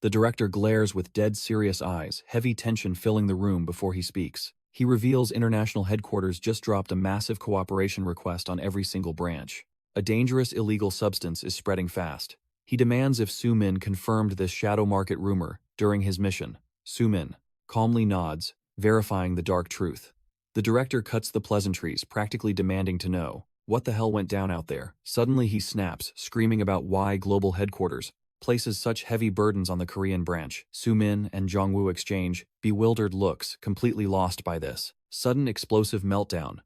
The director glares with dead serious eyes, heavy tension filling the room before he speaks. He reveals international headquarters just dropped a massive cooperation request on every single branch. A dangerous illegal substance is spreading fast. He demands if Sumin confirmed this shadow market rumor during his mission. Sumin calmly nods, verifying the dark truth. The director cuts the pleasantries, practically demanding to know what the hell went down out there. Suddenly he snaps, screaming about why global headquarters places such heavy burdens on the Korean branch. Sumin and Jongwoo exchange bewildered looks, completely lost by this sudden explosive meltdown.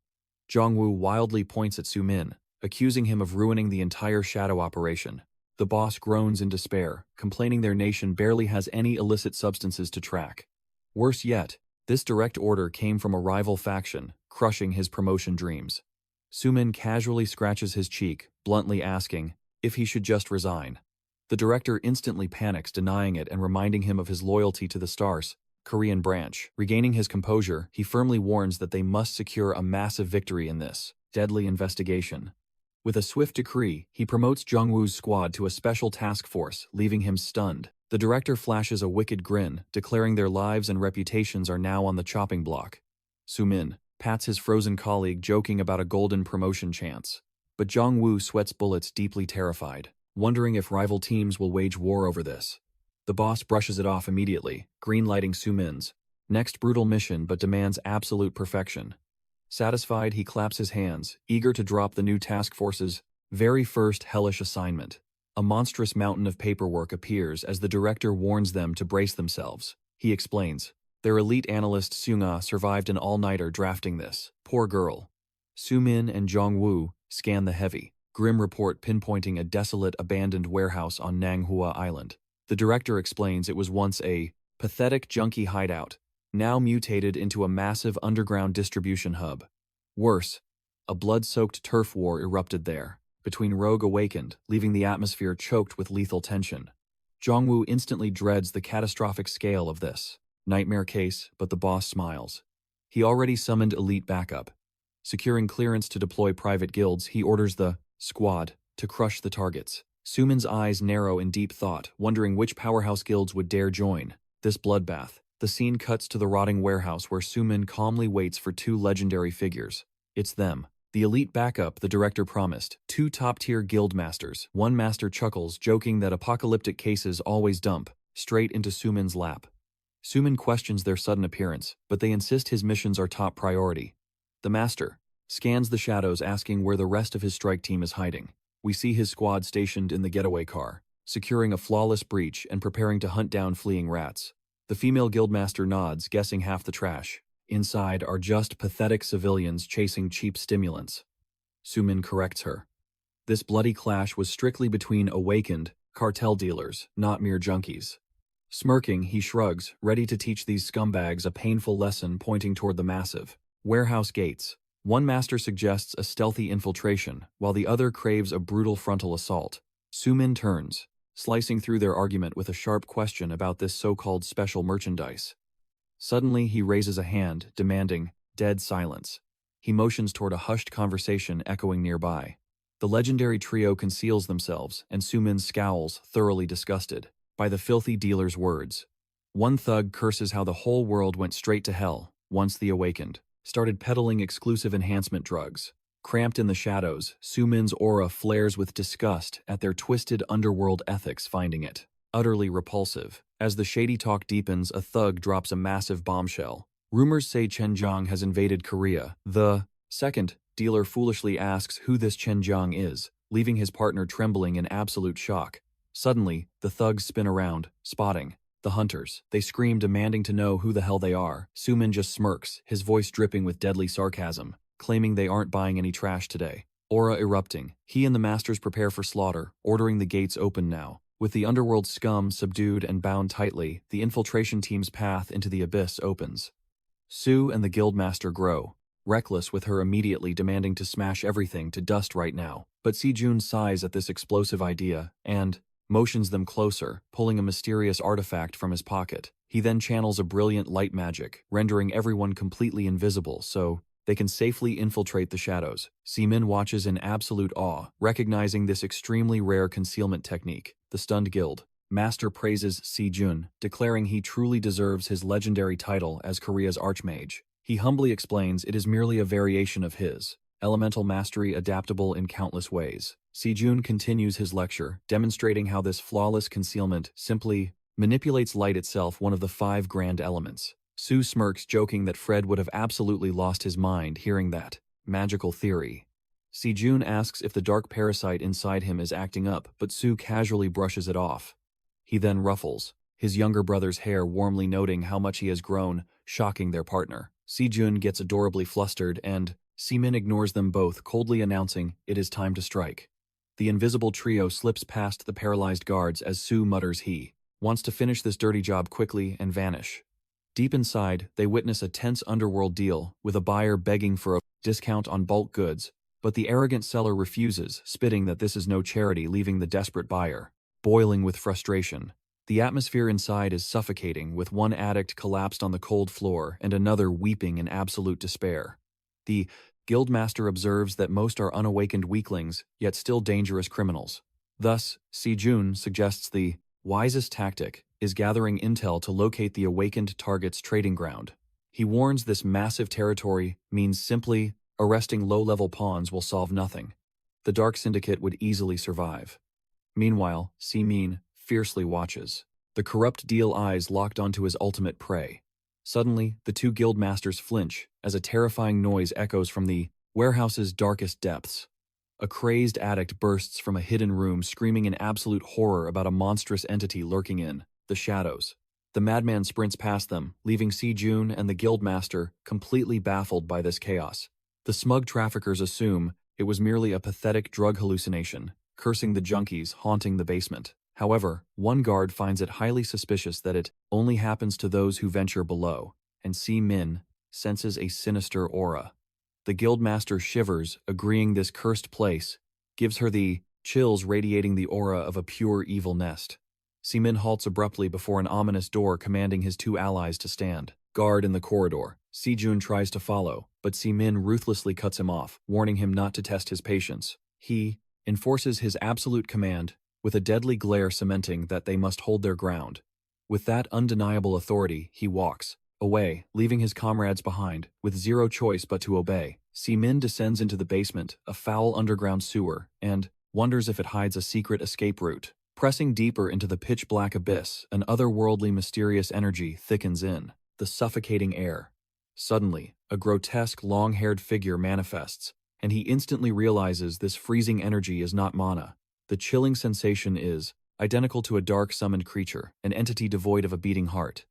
Jongwoo wildly points at Sumin, accusing him of ruining the entire shadow operation. The boss groans in despair, complaining their nation barely has any illicit substances to track. Worse yet, this direct order came from a rival faction, crushing his promotion dreams. Sumin casually scratches his cheek, bluntly asking if he should just resign. The director instantly panics, denying it and reminding him of his loyalty to the STARS Korean branch. Regaining his composure, he firmly warns that they must secure a massive victory in this deadly investigation. With a swift decree, he promotes Jongwoo's squad to a special task force, leaving him stunned. The director flashes a wicked grin, declaring their lives and reputations are now on the chopping block. Sumin pats his frozen colleague, joking about a golden promotion chance. But Jongwoo sweats bullets, deeply terrified, wondering if rival teams will wage war over this. The boss brushes it off immediately, green-lighting Sumin's next brutal mission but demands absolute perfection. Satisfied, he claps his hands, eager to drop the new task force's very first hellish assignment. A monstrous mountain of paperwork appears as the director warns them to brace themselves. He explains, their elite analyst Seung-ah survived an all-nighter drafting this. Poor girl. Sumin and Jongwoo scan the heavy, grim report pinpointing a desolate, abandoned warehouse on Nanghua Island. The director explains it was once a pathetic junkie hideout, now mutated into a massive underground distribution hub. Worse, a blood-soaked turf war erupted there between Rogue Awakened, leaving the atmosphere choked with lethal tension. Jongwoo instantly dreads the catastrophic scale of this nightmare case, but the boss smiles. He already summoned elite backup. Securing clearance to deploy private guilds, he orders the squad to crush the targets. Sumin's eyes narrow in deep thought, wondering which powerhouse guilds would dare join this bloodbath. The scene cuts to the rotting warehouse where Sumin calmly waits for two legendary figures. It's them. The elite backup the director promised, two top-tier guild masters. One master chuckles, joking that apocalyptic cases always dump straight into Sumin's lap. Sumin questions their sudden appearance, but they insist his missions are top priority. The master scans the shadows, asking where the rest of his strike team is hiding. We see his squad stationed in the getaway car, securing a flawless breach and preparing to hunt down fleeing rats. The female guildmaster nods, guessing half the trash. Inside are just pathetic civilians chasing cheap stimulants. Sumin corrects her. This bloody clash was strictly between awakened cartel dealers, not mere junkies. Smirking, he shrugs, ready to teach these scumbags a painful lesson, pointing toward the massive warehouse gates. One master suggests a stealthy infiltration, while the other craves a brutal frontal assault. Sumin turns, slicing through their argument with a sharp question about this so-called special merchandise. Suddenly, he raises a hand, demanding dead silence. He motions toward a hushed conversation echoing nearby. The legendary trio conceals themselves, and Sumin scowls, thoroughly disgusted by the filthy dealer's words. One thug curses how the whole world went straight to hell once the awakened started peddling exclusive enhancement drugs. Cramped in the shadows, Sumin's aura flares with disgust at their twisted underworld ethics, finding it utterly repulsive. As the shady talk deepens, a thug drops a massive bombshell. Rumors say Chenjiang has invaded Korea. The second dealer foolishly asks who this Chenjiang is, leaving his partner trembling in absolute shock. Suddenly, the thugs spin around, spotting the hunters. They scream, demanding to know who the hell they are. Sumin just smirks, his voice dripping with deadly sarcasm, claiming they aren't buying any trash today. Aura erupting. He and the masters prepare for slaughter, ordering the gates open now. With the underworld scum subdued and bound tightly, the infiltration team's path into the abyss opens. Su and the guildmaster grow, reckless with her immediately demanding to smash everything to dust right now. But Si-jun sighs at this explosive idea and motions them closer, pulling a mysterious artifact from his pocket. He then channels a brilliant light magic, rendering everyone completely invisible so they can safely infiltrate the shadows. Si-min watches in absolute awe, recognizing this extremely rare concealment technique. The stunned guild master praises Si-jun, declaring he truly deserves his legendary title as Korea's archmage. He humbly explains it is merely a variation of his elemental mastery, adaptable in countless ways. Si-jun continues his lecture, demonstrating how this flawless concealment simply manipulates light itself, one of the 5 grand elements. Su smirks, joking that Fred would have absolutely lost his mind hearing that magical theory. Si-jun asks if the dark parasite inside him is acting up, but Su casually brushes it off. He then ruffles his younger brother's hair, warmly noting how much he has grown, shocking their partner. Si-jun gets adorably flustered, and Si-min ignores them both, coldly announcing it is time to strike. The invisible trio slips past the paralyzed guards as Su mutters he wants to finish this dirty job quickly and vanish. Deep inside, they witness a tense underworld deal, with a buyer begging for a discount on bulk goods, but the arrogant seller refuses, spitting that this is no charity, leaving the desperate buyer boiling with frustration. The atmosphere inside is suffocating, with one addict collapsed on the cold floor and another weeping in absolute despair. The guildmaster observes that most are unawakened weaklings, yet still dangerous criminals. Thus, Si-jun suggests the wisest tactic is gathering intel to locate the awakened target's trading ground. He warns this massive territory means simply arresting low-level pawns will solve nothing. The Dark Syndicate would easily survive. Meanwhile, Si-min fiercely watches, the corrupt deal eyes locked onto his ultimate prey. Suddenly, the 2 guildmasters flinch as a terrifying noise echoes from the warehouse's darkest depths. A crazed addict bursts from a hidden room, screaming in absolute horror about a monstrous entity lurking in the shadows. The madman sprints past them, leaving Si-jun and the guildmaster completely baffled by this chaos. The smug traffickers assume it was merely a pathetic drug hallucination, cursing the junkies haunting the basement. However, one guard finds it highly suspicious that it only happens to those who venture below, and Si-min senses a sinister aura. The guildmaster shivers, agreeing this cursed place gives her the chills, radiating the aura of a pure evil nest. Si-min halts abruptly before an ominous door, commanding his 2 allies to stand guard in the corridor. Si-jun tries to follow, but Si-min ruthlessly cuts him off, warning him not to test his patience. He enforces his absolute command, with a deadly glare cementing that they must hold their ground. With that undeniable authority, he walks away, leaving his comrades behind, with zero choice but to obey. Si-min descends into the basement, a foul underground sewer, and wonders if it hides a secret escape route. Pressing deeper into the pitch-black abyss, an otherworldly mysterious energy thickens in the suffocating air. Suddenly, a grotesque, long-haired figure manifests, and he instantly realizes this freezing energy is not mana. The chilling sensation is identical to a dark summoned creature, an entity devoid of a beating heart.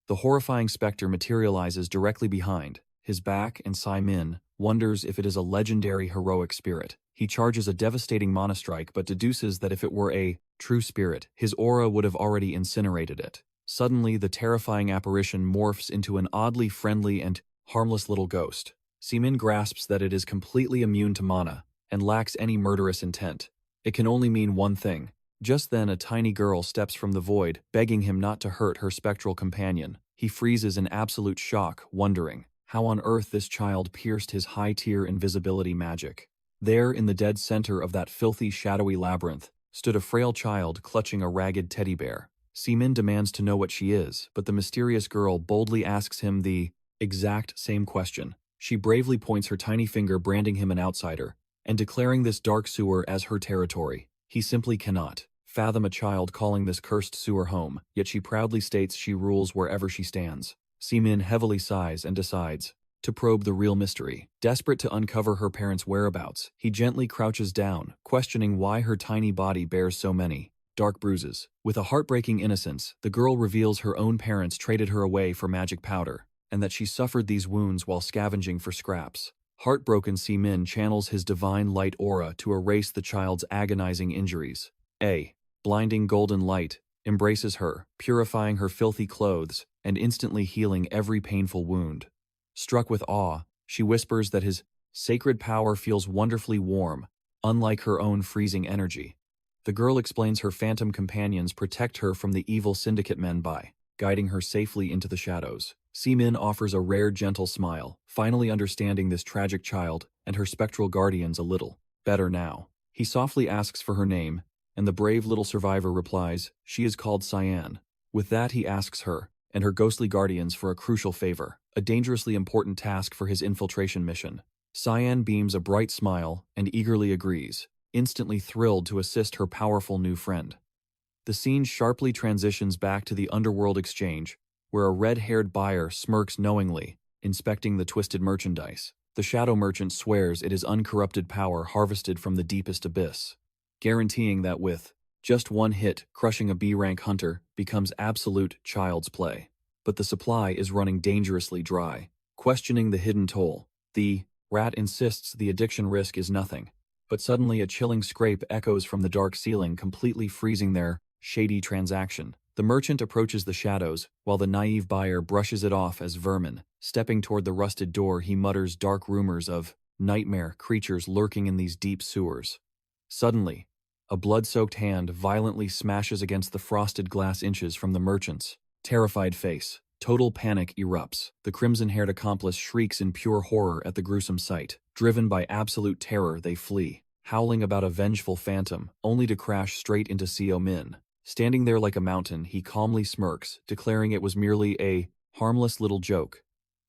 The horrifying specter materializes directly behind his back, and Si-min wonders if it is a legendary heroic spirit. He charges a devastating mana strike, but deduces that if it were a true spirit, his aura would have already incinerated it. Suddenly, the terrifying apparition morphs into an oddly friendly and harmless little ghost. Si-min grasps that it is completely immune to mana and lacks any murderous intent. It can only mean one thing. Just then, a tiny girl steps from the void, begging him not to hurt her spectral companion. He freezes in absolute shock, wondering how on earth this child pierced his high-tier invisibility magic. There, in the dead center of that filthy, shadowy labyrinth, stood a frail child clutching a ragged teddy bear. Si-min demands to know what she is, but the mysterious girl boldly asks him the exact same question. She bravely points her tiny finger, branding him an outsider, and declaring this dark sewer as her territory. He simply cannot fathom a child calling this cursed sewer home, yet she proudly states she rules wherever she stands. Si-min heavily sighs and decides to probe the real mystery. Desperate to uncover her parents' whereabouts, he gently crouches down, questioning why her tiny body bears so many dark bruises. With a heartbreaking innocence, the girl reveals her own parents traded her away for magic powder, and that she suffered these wounds while scavenging for scraps. Heartbroken, Sumin channels his divine light aura to erase the child's agonizing injuries. A blinding golden light embraces her, purifying her filthy clothes and instantly healing every painful wound. Struck with awe, she whispers that his sacred power feels wonderfully warm, unlike her own freezing energy. The girl explains her phantom companions protect her from the evil syndicate men by guiding her safely into the shadows. Sumin offers a rare gentle smile, finally understanding this tragic child and her spectral guardians a little better now. He softly asks for her name, and the brave little survivor replies, she is called Cyan. With that, he asks her and her ghostly guardians for a crucial favor, a dangerously important task for his infiltration mission. Cyan beams a bright smile and eagerly agrees, instantly thrilled to assist her powerful new friend. The scene sharply transitions back to the underworld exchange, where a red-haired buyer smirks knowingly, inspecting the twisted merchandise. The shadow merchant swears it is uncorrupted power harvested from the deepest abyss, guaranteeing that with just one hit, crushing a B-rank hunter becomes absolute child's play. But the supply is running dangerously dry. Questioning the hidden toll, the rat insists the addiction risk is nothing. But suddenly a chilling scrape echoes from the dark ceiling, completely freezing their shady transaction. The merchant approaches the shadows, while the naive buyer brushes it off as vermin. Stepping toward the rusted door, he mutters dark rumors of nightmare creatures lurking in these deep sewers. Suddenly, a blood-soaked hand violently smashes against the frosted glass inches from the merchant's terrified face. Total panic erupts. The crimson-haired accomplice shrieks in pure horror at the gruesome sight. Driven by absolute terror, they flee, howling about a vengeful phantom, only to crash straight into Sumin. Standing there like a mountain, he calmly smirks, declaring it was merely a harmless little joke.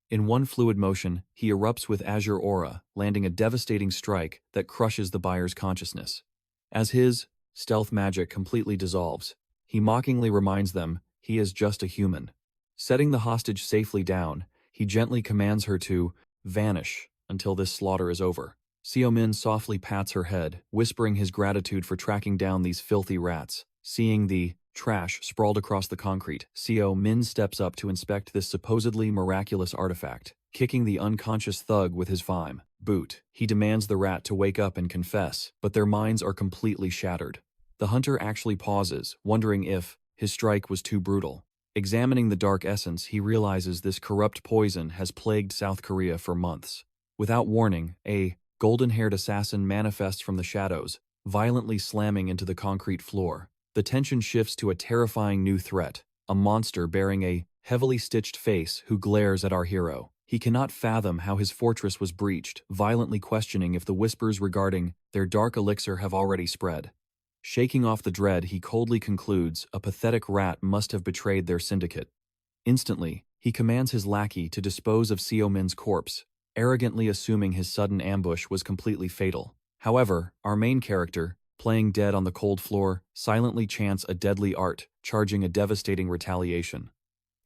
In one fluid motion, he erupts with azure aura, landing a devastating strike that crushes the buyer's consciousness. As his stealth magic completely dissolves, he mockingly reminds them he is just a human. Setting the hostage safely down, he gently commands her to vanish until this slaughter is over. Sumin softly pats her head, whispering his gratitude for tracking down these filthy rats. Seeing the trash sprawled across the concrete, Sumin steps up to inspect this supposedly miraculous artifact. Kicking the unconscious thug with his fime boot, he demands the rat to wake up and confess, but their minds are completely shattered. The hunter actually pauses, wondering if his strike was too brutal. Examining the dark essence, he realizes this corrupt poison has plagued South Korea for months. Without warning, a golden-haired assassin manifests from the shadows, violently slamming into the concrete floor. The tension shifts to a terrifying new threat, a monster bearing a heavily stitched face who glares at our hero. He cannot fathom how his fortress was breached, violently questioning if the whispers regarding their dark elixir have already spread. Shaking off the dread, he coldly concludes a pathetic rat must have betrayed their syndicate. Instantly, he commands his lackey to dispose of Sumin's corpse, arrogantly assuming his sudden ambush was completely fatal. However, our main character, playing dead on the cold floor, silently chants a deadly art, charging a devastating retaliation.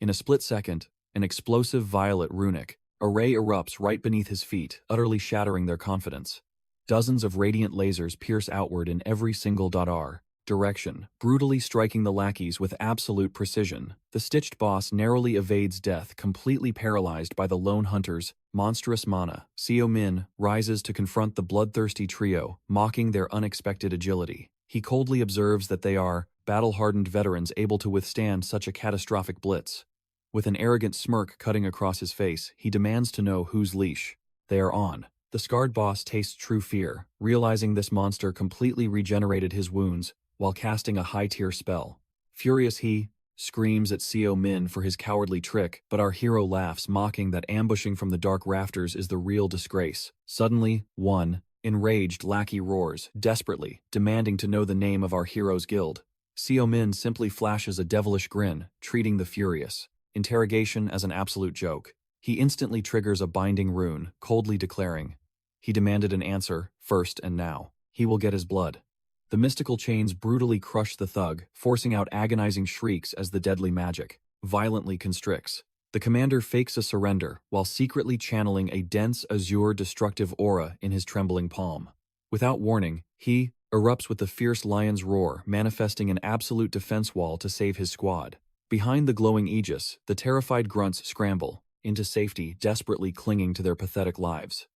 In a split second, an explosive violet runic array erupts right beneath his feet, utterly shattering their confidence. Dozens of radiant lasers pierce outward in every single direction, brutally striking the lackeys with absolute precision. The stitched boss narrowly evades death, completely paralyzed by the lone hunter's monstrous mana. Sumin rises to confront the bloodthirsty trio, mocking their unexpected agility. He coldly observes that they are battle-hardened veterans able to withstand such a catastrophic blitz. With an arrogant smirk cutting across his face, he demands to know whose leash they are on. The scarred boss tastes true fear, realizing this monster completely regenerated his wounds while casting a high-tier spell. Furious, he screams at Sumin for his cowardly trick, but our hero laughs, mocking that ambushing from the dark rafters is the real disgrace. Suddenly, one enraged lackey roars, desperately, demanding to know the name of our hero's guild. Sumin simply flashes a devilish grin, treating the furious interrogation as an absolute joke. He instantly triggers a binding rune, coldly declaring he demanded an answer, first and now. He will get his blood. The mystical chains brutally crush the thug, forcing out agonizing shrieks as the deadly magic violently constricts. The commander fakes a surrender while secretly channeling a dense azure destructive aura in his trembling palm. Without warning, he erupts with the fierce lion's roar, manifesting an absolute defense wall to save his squad. Behind the glowing aegis, the terrified grunts scramble into safety, desperately clinging to their pathetic lives.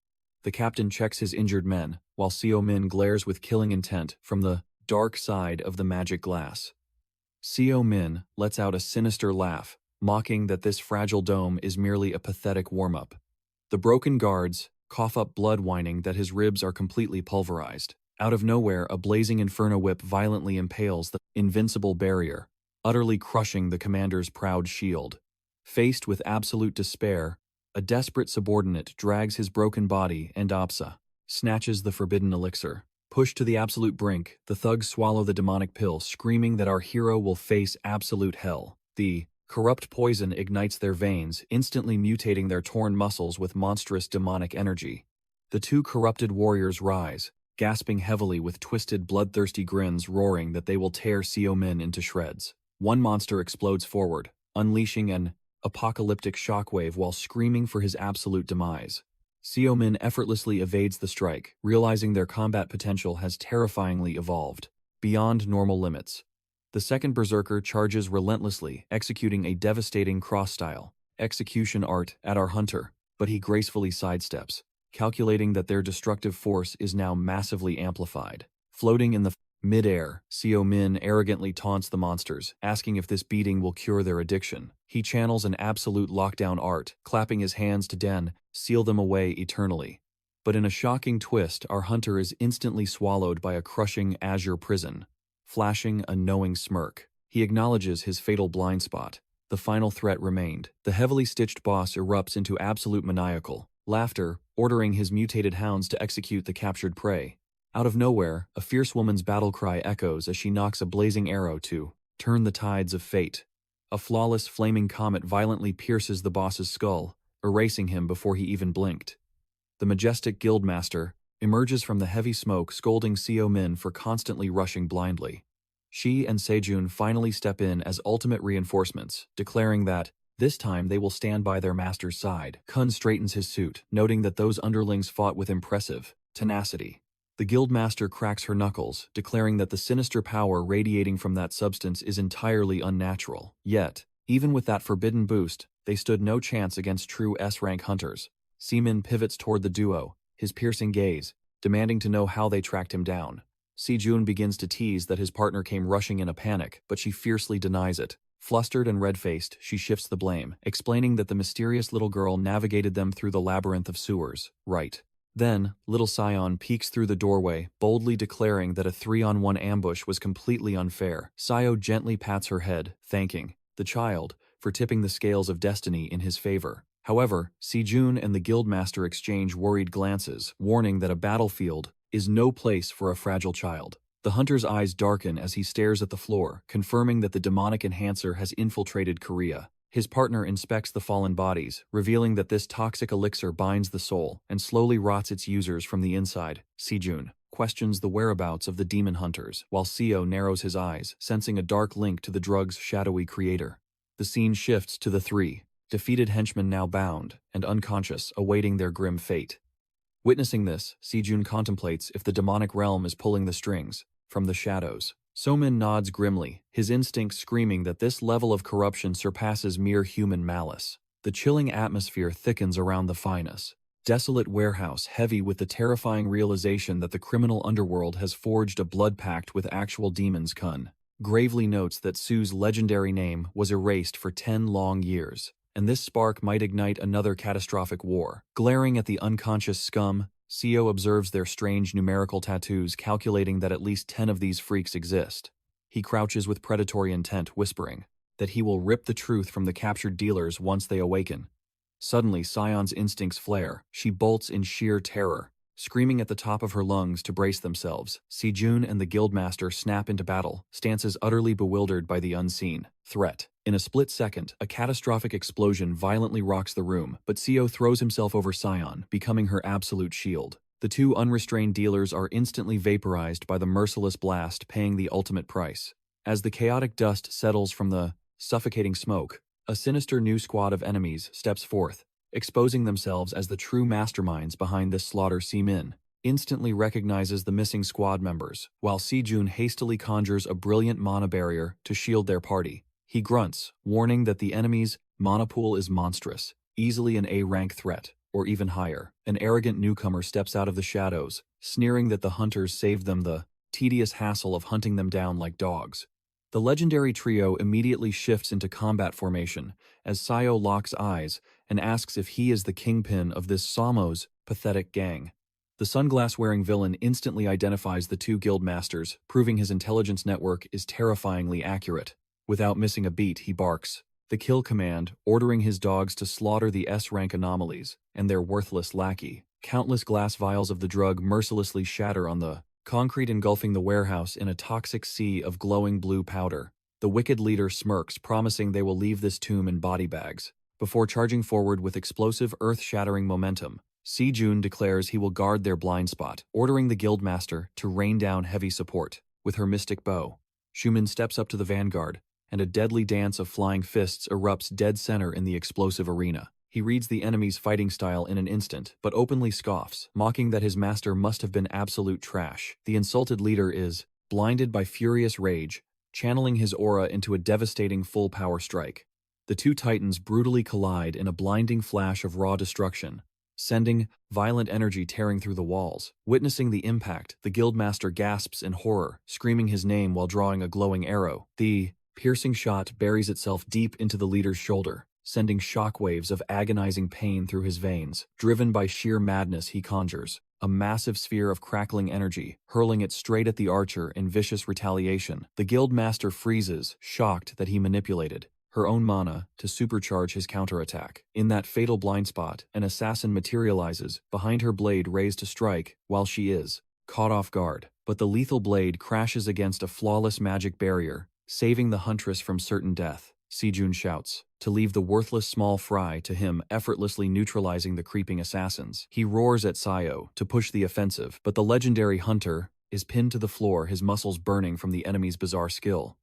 The captain checks his injured men, while Sumin glares with killing intent from the dark side of the magic glass. Sumin lets out a sinister laugh, mocking that this fragile dome is merely a pathetic warm-up. The broken guards cough up blood, whining that his ribs are completely pulverized. Out of nowhere, a blazing inferno whip violently impales the invincible barrier, utterly crushing the commander's proud shield. Faced with absolute despair, a desperate subordinate drags his broken body and snatches the forbidden elixir. Pushed to the absolute brink, the thugs swallow the demonic pill, screaming that our hero will face absolute hell. The corrupt poison ignites their veins, instantly mutating their torn muscles with monstrous demonic energy. The two corrupted warriors rise, gasping heavily with twisted, bloodthirsty grins, roaring that they will tear Sumin into shreds. One monster explodes forward, unleashing an apocalyptic shockwave while screaming for his absolute demise. Sumin effortlessly evades the strike, realizing their combat potential has terrifyingly evolved beyond normal limits. The second berserker charges relentlessly, executing a devastating cross-style execution art at our hunter, but he gracefully sidesteps, calculating that their destructive force is now massively amplified. Floating in the mid-air, Sumin arrogantly taunts the monsters, asking if this beating will cure their addiction. He channels an absolute lockdown art, clapping his hands to seal them away eternally. But in a shocking twist, our hunter is instantly swallowed by a crushing azure prison. Flashing a knowing smirk, he acknowledges his fatal blind spot. The final threat remained. The heavily stitched boss erupts into absolute maniacal laughter, ordering his mutated hounds to execute the captured prey. Out of nowhere, a fierce woman's battle cry echoes as she knocks a blazing arrow to turn the tides of fate. A flawless flaming comet violently pierces the boss's skull, erasing him before he even blinked. The majestic Guildmaster emerges from the heavy smoke, scolding Sumin for constantly rushing blindly. She and Sejun finally step in as ultimate reinforcements, declaring that this time they will stand by their master's side. Kun straightens his suit, noting that those underlings fought with impressive tenacity. The Guildmaster cracks her knuckles, declaring that the sinister power radiating from that substance is entirely unnatural. Yet, even with that forbidden boost, they stood no chance against true S-rank hunters. Sumin pivots toward the duo, his piercing gaze, demanding to know how they tracked him down. Sejun begins to tease that his partner came rushing in a panic, but she fiercely denies it. Flustered and red-faced, she shifts the blame, explaining that the mysterious little girl navigated them through the labyrinth of sewers. Right. Then, little Sion peeks through the doorway, boldly declaring that a 3-on-1 ambush was completely unfair. Sio gently pats her head, thanking the child for tipping the scales of destiny in his favor. However, Sejun and the Guildmaster exchange worried glances, warning that a battlefield is no place for a fragile child. The hunter's eyes darken as he stares at the floor, confirming that the demonic enhancer has infiltrated Korea. His partner inspects the fallen bodies, revealing that this toxic elixir binds the soul and slowly rots its users from the inside. Sejun questions the whereabouts of the demon hunters, while Seo narrows his eyes, sensing a dark link to the drug's shadowy creator. The scene shifts to the three defeated henchmen, now bound and unconscious, awaiting their grim fate. Witnessing this, Sejun contemplates if the demonic realm is pulling the strings from the shadows. Sumin nods grimly, his instincts screaming that this level of corruption surpasses mere human malice. The chilling atmosphere thickens around the finest desolate warehouse, heavy with the terrifying realization that the criminal underworld has forged a blood pact with actual demons. Kun gravely notes that Su's legendary name was erased for 10 long years, and this spark might ignite another catastrophic war. Glaring at the unconscious scum, Seo observes their strange numerical tattoos, calculating that at least 10 of these freaks exist. He crouches with predatory intent, whispering that he will rip the truth from the captured dealers once they awaken. Suddenly, Sion's instincts flare. She bolts in sheer terror, screaming at the top of her lungs to brace themselves. Sejun and the Guildmaster snap into battle, stances utterly bewildered by the unseen threat. In a split second, a catastrophic explosion violently rocks the room, but Seo throws himself over Sion, becoming her absolute shield. The two unrestrained dealers are instantly vaporized by the merciless blast, paying the ultimate price. As the chaotic dust settles from the suffocating smoke, a sinister new squad of enemies steps forth, exposing themselves as the true masterminds behind this slaughter. Sumin instantly recognizes the missing squad members, while Sejun hastily conjures a brilliant mana barrier to shield their party. He grunts, warning that the enemy's mana pool is monstrous, easily an A-rank threat, or even higher. An arrogant newcomer steps out of the shadows, sneering that the hunters saved them the tedious hassle of hunting them down like dogs. The legendary trio immediately shifts into combat formation as Sayo locks eyes and asks if he is the kingpin of this Samo's pathetic gang. The sunglass-wearing villain instantly identifies the two guild masters, proving his intelligence network is terrifyingly accurate. Without missing a beat, he barks the kill command, ordering his dogs to slaughter the S-rank anomalies and their worthless lackey. Countless glass vials of the drug mercilessly shatter on the concrete, engulfing the warehouse in a toxic sea of glowing blue powder. The wicked leader smirks, promising they will leave this tomb in body bags. Before charging forward with explosive, earth-shattering momentum, Sejun declares he will guard their blind spot, ordering the guildmaster to rain down heavy support. With her mystic bow, Sumin steps up to the vanguard, and a deadly dance of flying fists erupts dead center in the explosive arena. He reads the enemy's fighting style in an instant, but openly scoffs, mocking that his master must have been absolute trash. The insulted leader is blinded by furious rage, channeling his aura into a devastating full-power strike. The two titans brutally collide in a blinding flash of raw destruction, sending violent energy tearing through the walls. Witnessing the impact, the guildmaster gasps in horror, screaming his name while drawing a glowing arrow. The piercing shot buries itself deep into the leader's shoulder, sending shockwaves of agonizing pain through his veins. Driven by sheer madness, he conjures a massive sphere of crackling energy, hurling it straight at the archer in vicious retaliation. The guildmaster freezes, shocked that he manipulated her own mana to supercharge his counterattack. In that fatal blind spot, an assassin materializes, behind her blade raised to strike, while she is caught off guard. But the lethal blade crashes against a flawless magic barrier, saving the huntress from certain death. Sejun shouts to leave the worthless small fry to him, effortlessly neutralizing the creeping assassins. He roars at Sayo to push the offensive, but the legendary hunter is pinned to the floor, his muscles burning from the enemy's bizarre skill.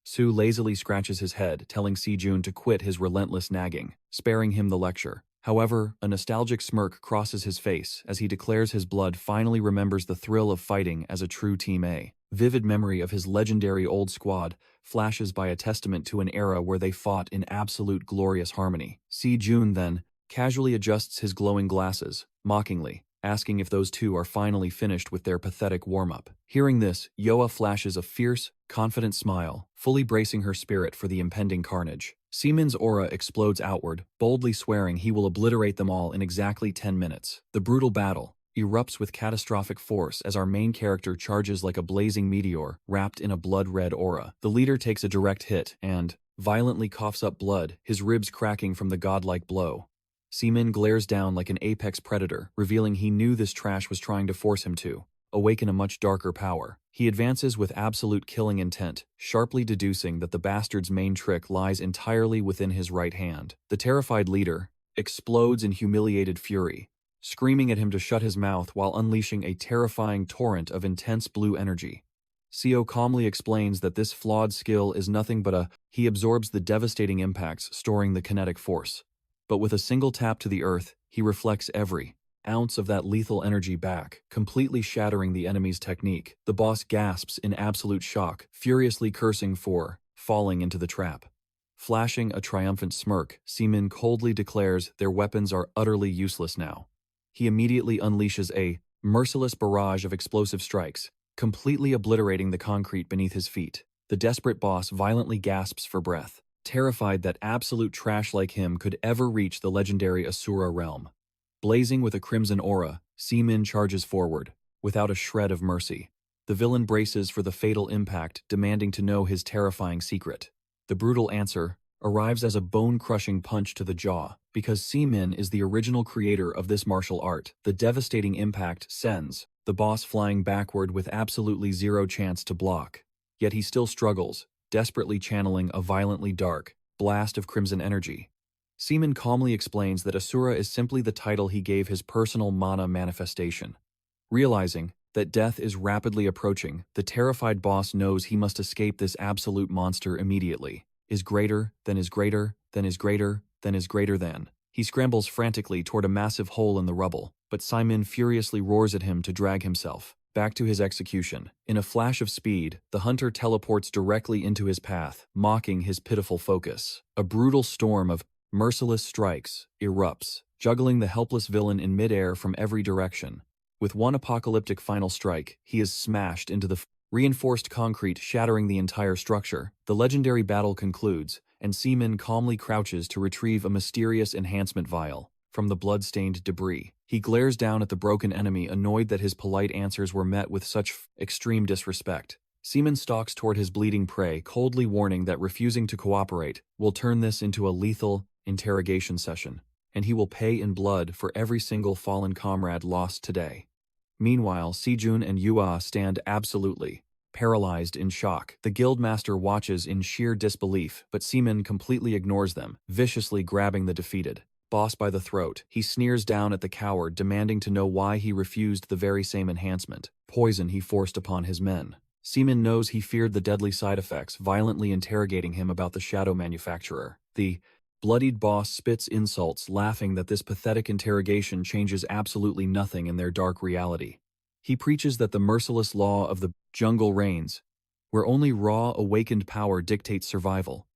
Su lazily scratches his head, telling Sejun to quit his relentless nagging, sparing him the lecture. However, a nostalgic smirk crosses his face as he declares his blood finally remembers the thrill of fighting as a true Team A. Vivid memory of his legendary old squad flashes by, a testament to an era where they fought in absolute glorious harmony. Sejun then casually adjusts his glowing glasses, mockingly, asking if those two are finally finished with their pathetic warm-up. Hearing this, Yoa flashes a fierce, confident smile, fully bracing her spirit for the impending carnage. Seaman's aura explodes outward, boldly swearing he will obliterate them all in exactly 10 minutes. The brutal battle erupts with catastrophic force as our main character charges like a blazing meteor, wrapped in a blood-red aura. The leader takes a direct hit and violently coughs up blood, his ribs cracking from the godlike blow. Seaman glares down like an apex predator, revealing he knew this trash was trying to force him to awaken a much darker power. He advances with absolute killing intent, sharply deducing that the bastard's main trick lies entirely within his right hand. The terrified leader explodes in humiliated fury, screaming at him to shut his mouth while unleashing a terrifying torrent of intense blue energy. Seo calmly explains that this flawed skill is nothing but he absorbs the devastating impacts, storing the kinetic force. But with a single tap to the earth, he reflects every ounce of that lethal energy back, completely shattering the enemy's technique. The boss gasps in absolute shock, furiously cursing for falling into the trap. Flashing a triumphant smirk, Seaman coldly declares their weapons are utterly useless now. He immediately unleashes a merciless barrage of explosive strikes, completely obliterating the concrete beneath his feet. The desperate boss violently gasps for breath, terrified that absolute trash like him could ever reach the legendary Asura realm. Blazing with a crimson aura, Seaman charges forward, without a shred of mercy. The villain braces for the fatal impact, demanding to know his terrifying secret. The brutal answer arrives as a bone-crushing punch to the jaw, because Seaman is the original creator of this martial art. The devastating impact sends the boss flying backward with absolutely zero chance to block. Yet he still struggles, desperately channeling a violently dark blast of crimson energy. Seaman calmly explains that Asura is simply the title he gave his personal mana manifestation. Realizing that death is rapidly approaching, the terrified boss knows he must escape this absolute monster immediately. Is greater than is greater than is greater than is greater than. He scrambles frantically toward a massive hole in the rubble, but Sumin furiously roars at him to drag himself back to his execution. In a flash of speed, the hunter teleports directly into his path, mocking his pitiful focus. A brutal storm of merciless strikes erupts, juggling the helpless villain in midair from every direction. With one apocalyptic final strike, he is smashed into the reinforced concrete, shattering the entire structure. The legendary battle concludes, and Sumin calmly crouches to retrieve a mysterious enhancement vial from the blood-stained debris. He glares down at the broken enemy, annoyed that his polite answers were met with such extreme disrespect. Sumin stalks toward his bleeding prey, coldly warning that refusing to cooperate will turn this into a lethal interrogation session, and he will pay in blood for every single fallen comrade lost today. Meanwhile, Sejun and Yua stand absolutely paralyzed in shock. The guildmaster watches in sheer disbelief, but Sumin completely ignores them, viciously grabbing the defeated boss by the throat. He sneers down at the coward, demanding to know why he refused the very same enhancement, poison he forced upon his men. Sumin knows he feared the deadly side effects, violently interrogating him about the shadow manufacturer. The bloodied boss spits insults, laughing that this pathetic interrogation changes absolutely nothing in their dark reality. He preaches that the merciless law of the jungle reigns, where only raw, awakened power dictates survival.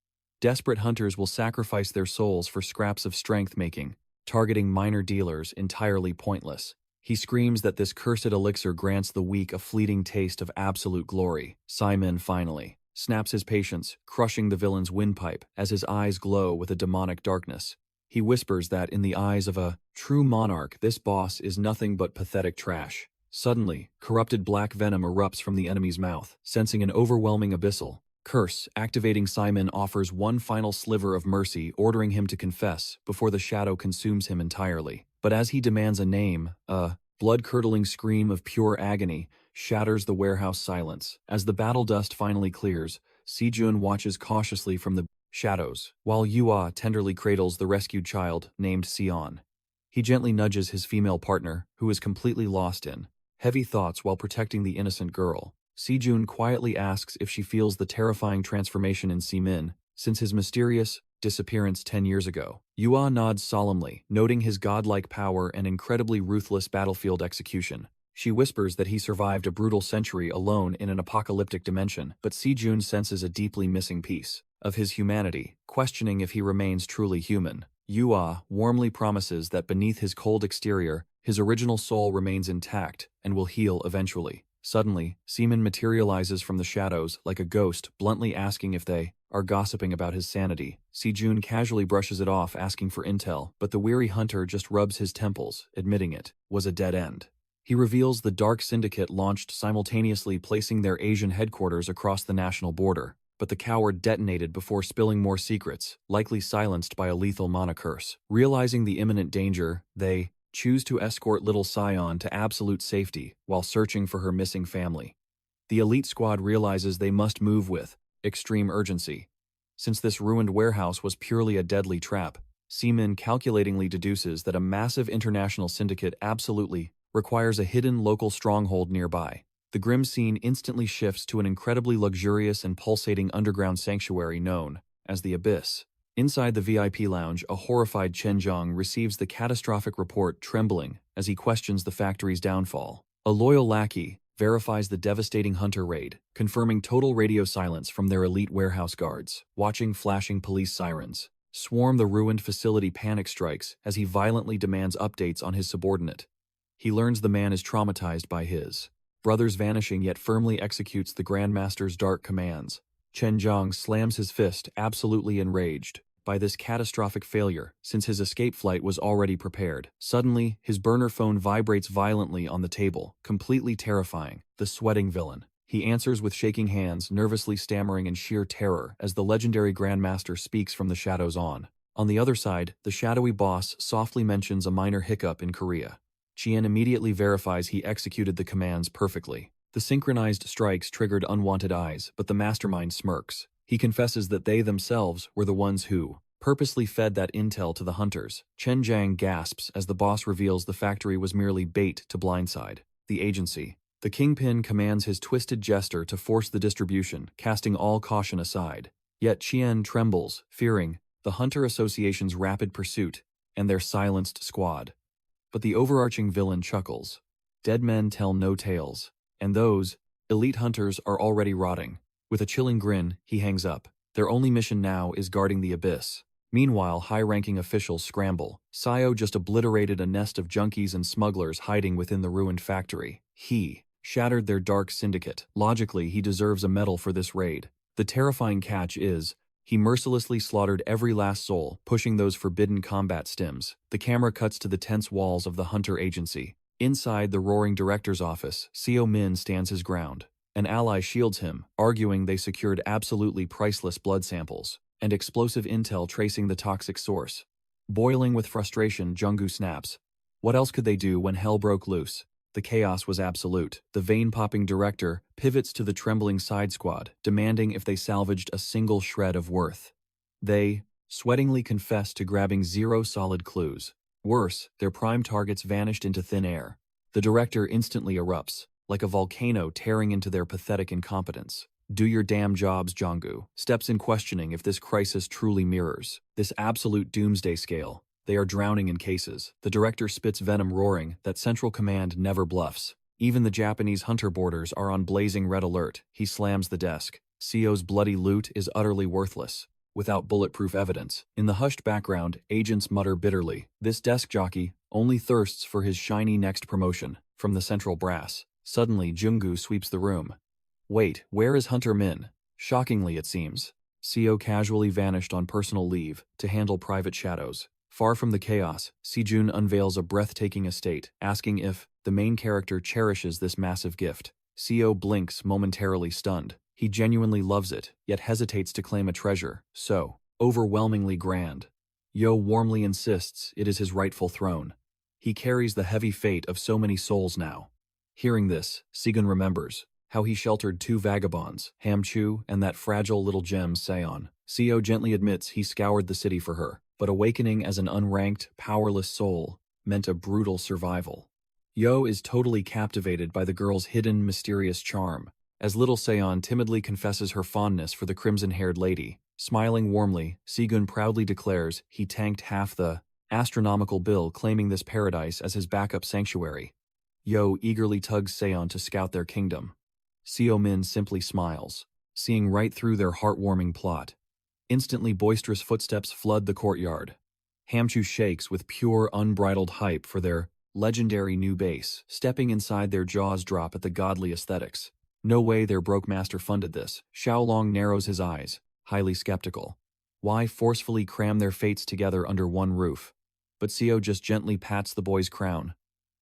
Desperate hunters will sacrifice their souls for scraps of strength, making targeting minor dealers entirely pointless. He screams that this cursed elixir grants the weak a fleeting taste of absolute glory. Sumin finally snaps his patience, crushing the villain's windpipe as his eyes glow with a demonic darkness. He whispers that in the eyes of a true monarch, this boss is nothing but pathetic trash. Suddenly, corrupted black venom erupts from the enemy's mouth, sensing an overwhelming abyssal curse. Activating, Sumin offers one final sliver of mercy, ordering him to confess before the shadow consumes him entirely. But as he demands a name, a blood-curdling scream of pure agony shatters the warehouse silence. As the battle dust finally clears, Sejun watches cautiously from the shadows, while Yua tenderly cradles the rescued child named Sion. He gently nudges his female partner, who is completely lost in heavy thoughts while protecting the innocent girl. Sejun quietly asks if she feels the terrifying transformation in Sumin since his mysterious disappearance 10 years ago. Yua nods solemnly, noting his godlike power and incredibly ruthless battlefield execution. She whispers that he survived a brutal century alone in an apocalyptic dimension, but Sejun senses a deeply missing piece of his humanity, questioning if he remains truly human. Yua warmly promises that beneath his cold exterior, his original soul remains intact and will heal eventually. Suddenly, Sumin materializes from the shadows like a ghost, bluntly asking if they are gossiping about his sanity. Sejun casually brushes it off, asking for intel, but the weary hunter just rubs his temples, admitting it was a dead end. He reveals the Dark Syndicate launched simultaneously, placing their Asian headquarters across the national border, but the coward detonated before spilling more secrets, likely silenced by a lethal mana curse. Realizing the imminent danger, they choose to escort little Sion to absolute safety while searching for her missing family. The elite squad realizes they must move with extreme urgency. Since this ruined warehouse was purely a deadly trap, Sumin calculatingly deduces that a massive international syndicate absolutely requires a hidden local stronghold nearby. The grim scene instantly shifts to an incredibly luxurious and pulsating underground sanctuary known as the Abyss. Inside the VIP lounge, a horrified Chen Zhang receives the catastrophic report, trembling as he questions the factory's downfall. A loyal lackey verifies the devastating hunter raid, confirming total radio silence from their elite warehouse guards. Watching flashing police sirens swarm the ruined facility, panic strikes as he violently demands updates on his subordinate. He learns the man is traumatized by his brother's vanishing, yet firmly executes the Grandmaster's dark commands. Chen Zhang slams his fist, absolutely enraged by this catastrophic failure, since his escape flight was already prepared. Suddenly, his burner phone vibrates violently on the table, completely terrifying the sweating villain. He answers with shaking hands, nervously stammering in sheer terror as the legendary Grandmaster speaks from the shadows on. On the other side, the shadowy boss softly mentions a minor hiccup in Korea. Chien immediately verifies he executed the commands perfectly. The synchronized strikes triggered unwanted eyes, but the mastermind smirks. He confesses that they themselves were the ones who purposely fed that intel to the hunters. Chen Zhang gasps as the boss reveals the factory was merely bait to blindside the agency. The kingpin commands his twisted jester to force the distribution, casting all caution aside. Yet Chien trembles, fearing the Hunter Association's rapid pursuit and their silenced squad. But the overarching villain chuckles. Dead men tell no tales. And those elite hunters are already rotting. With a chilling grin, he hangs up. Their only mission now is guarding the abyss. Meanwhile, high-ranking officials scramble. Sayo just obliterated a nest of junkies and smugglers hiding within the ruined factory. He shattered their dark syndicate. Logically, he deserves a medal for this raid. The terrifying catch is, he mercilessly slaughtered every last soul, pushing those forbidden combat stims. The camera cuts to the tense walls of the Hunter Agency. Inside the roaring director's office, Seo Min stands his ground. An ally shields him, arguing they secured absolutely priceless blood samples and explosive intel tracing the toxic source. Boiling with frustration, Junggu snaps. What else could they do when hell broke loose? The chaos was absolute. The vein-popping director pivots to the trembling side squad, demanding if they salvaged a single shred of worth. They sweatingly confess to grabbing 0 solid clues. Worse, their prime targets vanished into thin air. The director instantly erupts, like a volcano tearing into their pathetic incompetence. Do your damn jobs, Junggu. Steps in questioning if this crisis truly mirrors this absolute doomsday scale. They are drowning in cases. The director spits venom, roaring that Central Command never bluffs. Even the Japanese hunter boarders are on blazing red alert. He slams the desk. Seo's bloody loot is utterly worthless, without bulletproof evidence. In the hushed background, agents mutter bitterly. This desk jockey only thirsts for his shiny next promotion. From the central brass, suddenly Junggu sweeps the room. Wait, where is Hunter Min? Shockingly, it seems. Seo casually vanished on personal leave to handle private shadows. Far from the chaos, Sejun unveils a breathtaking estate, asking if the main character cherishes this massive gift. Seo blinks, momentarily stunned. He genuinely loves it, yet hesitates to claim a treasure so overwhelmingly grand. Yo warmly insists it is his rightful throne. He carries the heavy fate of so many souls now. Hearing this, Segun remembers how he sheltered 2 vagabonds, Hamchu and that fragile little gem Seon. Seo gently admits he scoured the city for her, but awakening as an unranked, powerless soul meant a brutal survival. Yo is totally captivated by the girl's hidden, mysterious charm, as little Seon timidly confesses her fondness for the crimson-haired lady. Smiling warmly, Segun proudly declares he tanked half the astronomical bill, claiming this paradise as his backup sanctuary. Yo eagerly tugs Seon to scout their kingdom. Seo Min simply smiles, seeing right through their heartwarming plot. Instantly, boisterous footsteps flood the courtyard. Hamchu shakes with pure, unbridled hype for their legendary new base. Stepping inside, their jaws drop at the godly aesthetics. No way their broke master funded this. Xiaolong narrows his eyes, highly skeptical. Why forcefully cram their fates together under one roof? But Seo just gently pats the boy's crown,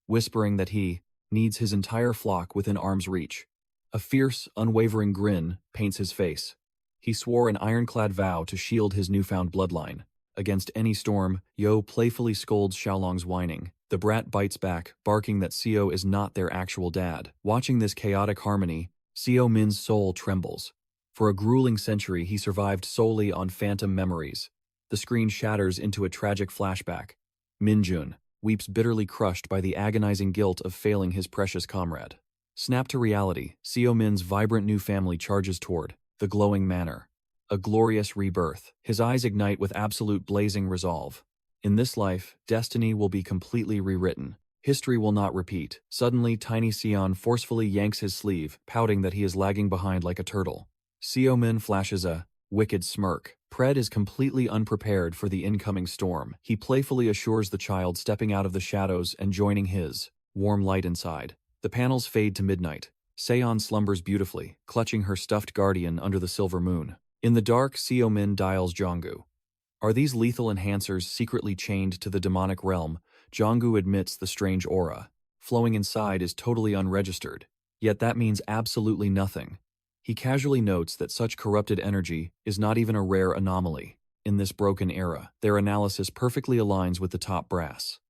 whispering that he needs his entire flock within arm's reach. A fierce, unwavering grin paints his face. He swore an ironclad vow to shield his newfound bloodline. Against any storm, Yo playfully scolds Xiaolong's whining. The brat bites back, barking that Seo is not their actual dad. Watching this chaotic harmony, Seo Min's soul trembles. For a grueling century, he survived solely on phantom memories. The screen shatters into a tragic flashback. Minjun weeps, bitterly crushed by the agonizing guilt of failing his precious comrade. Snap to reality, Seo Min's vibrant new family charges toward the glowing manor. A glorious rebirth. His eyes ignite with absolute blazing resolve. In this life, destiny will be completely rewritten. History will not repeat. Suddenly, tiny Sion forcefully yanks his sleeve, pouting that he is lagging behind like a turtle. Seo Min flashes a wicked smirk. Pred is completely unprepared for the incoming storm. He playfully assures the child, stepping out of the shadows and joining his warm light inside. The panels fade to midnight. Seon slumbers beautifully, clutching her stuffed guardian under the silver moon. In the dark, Seo Min dials Jonggu. Are these lethal enhancers secretly chained to the demonic realm? Jonggu admits the strange aura flowing inside is totally unregistered, yet that means absolutely nothing. He casually notes that such corrupted energy is not even a rare anomaly. In this broken era, their analysis perfectly aligns with the top brass.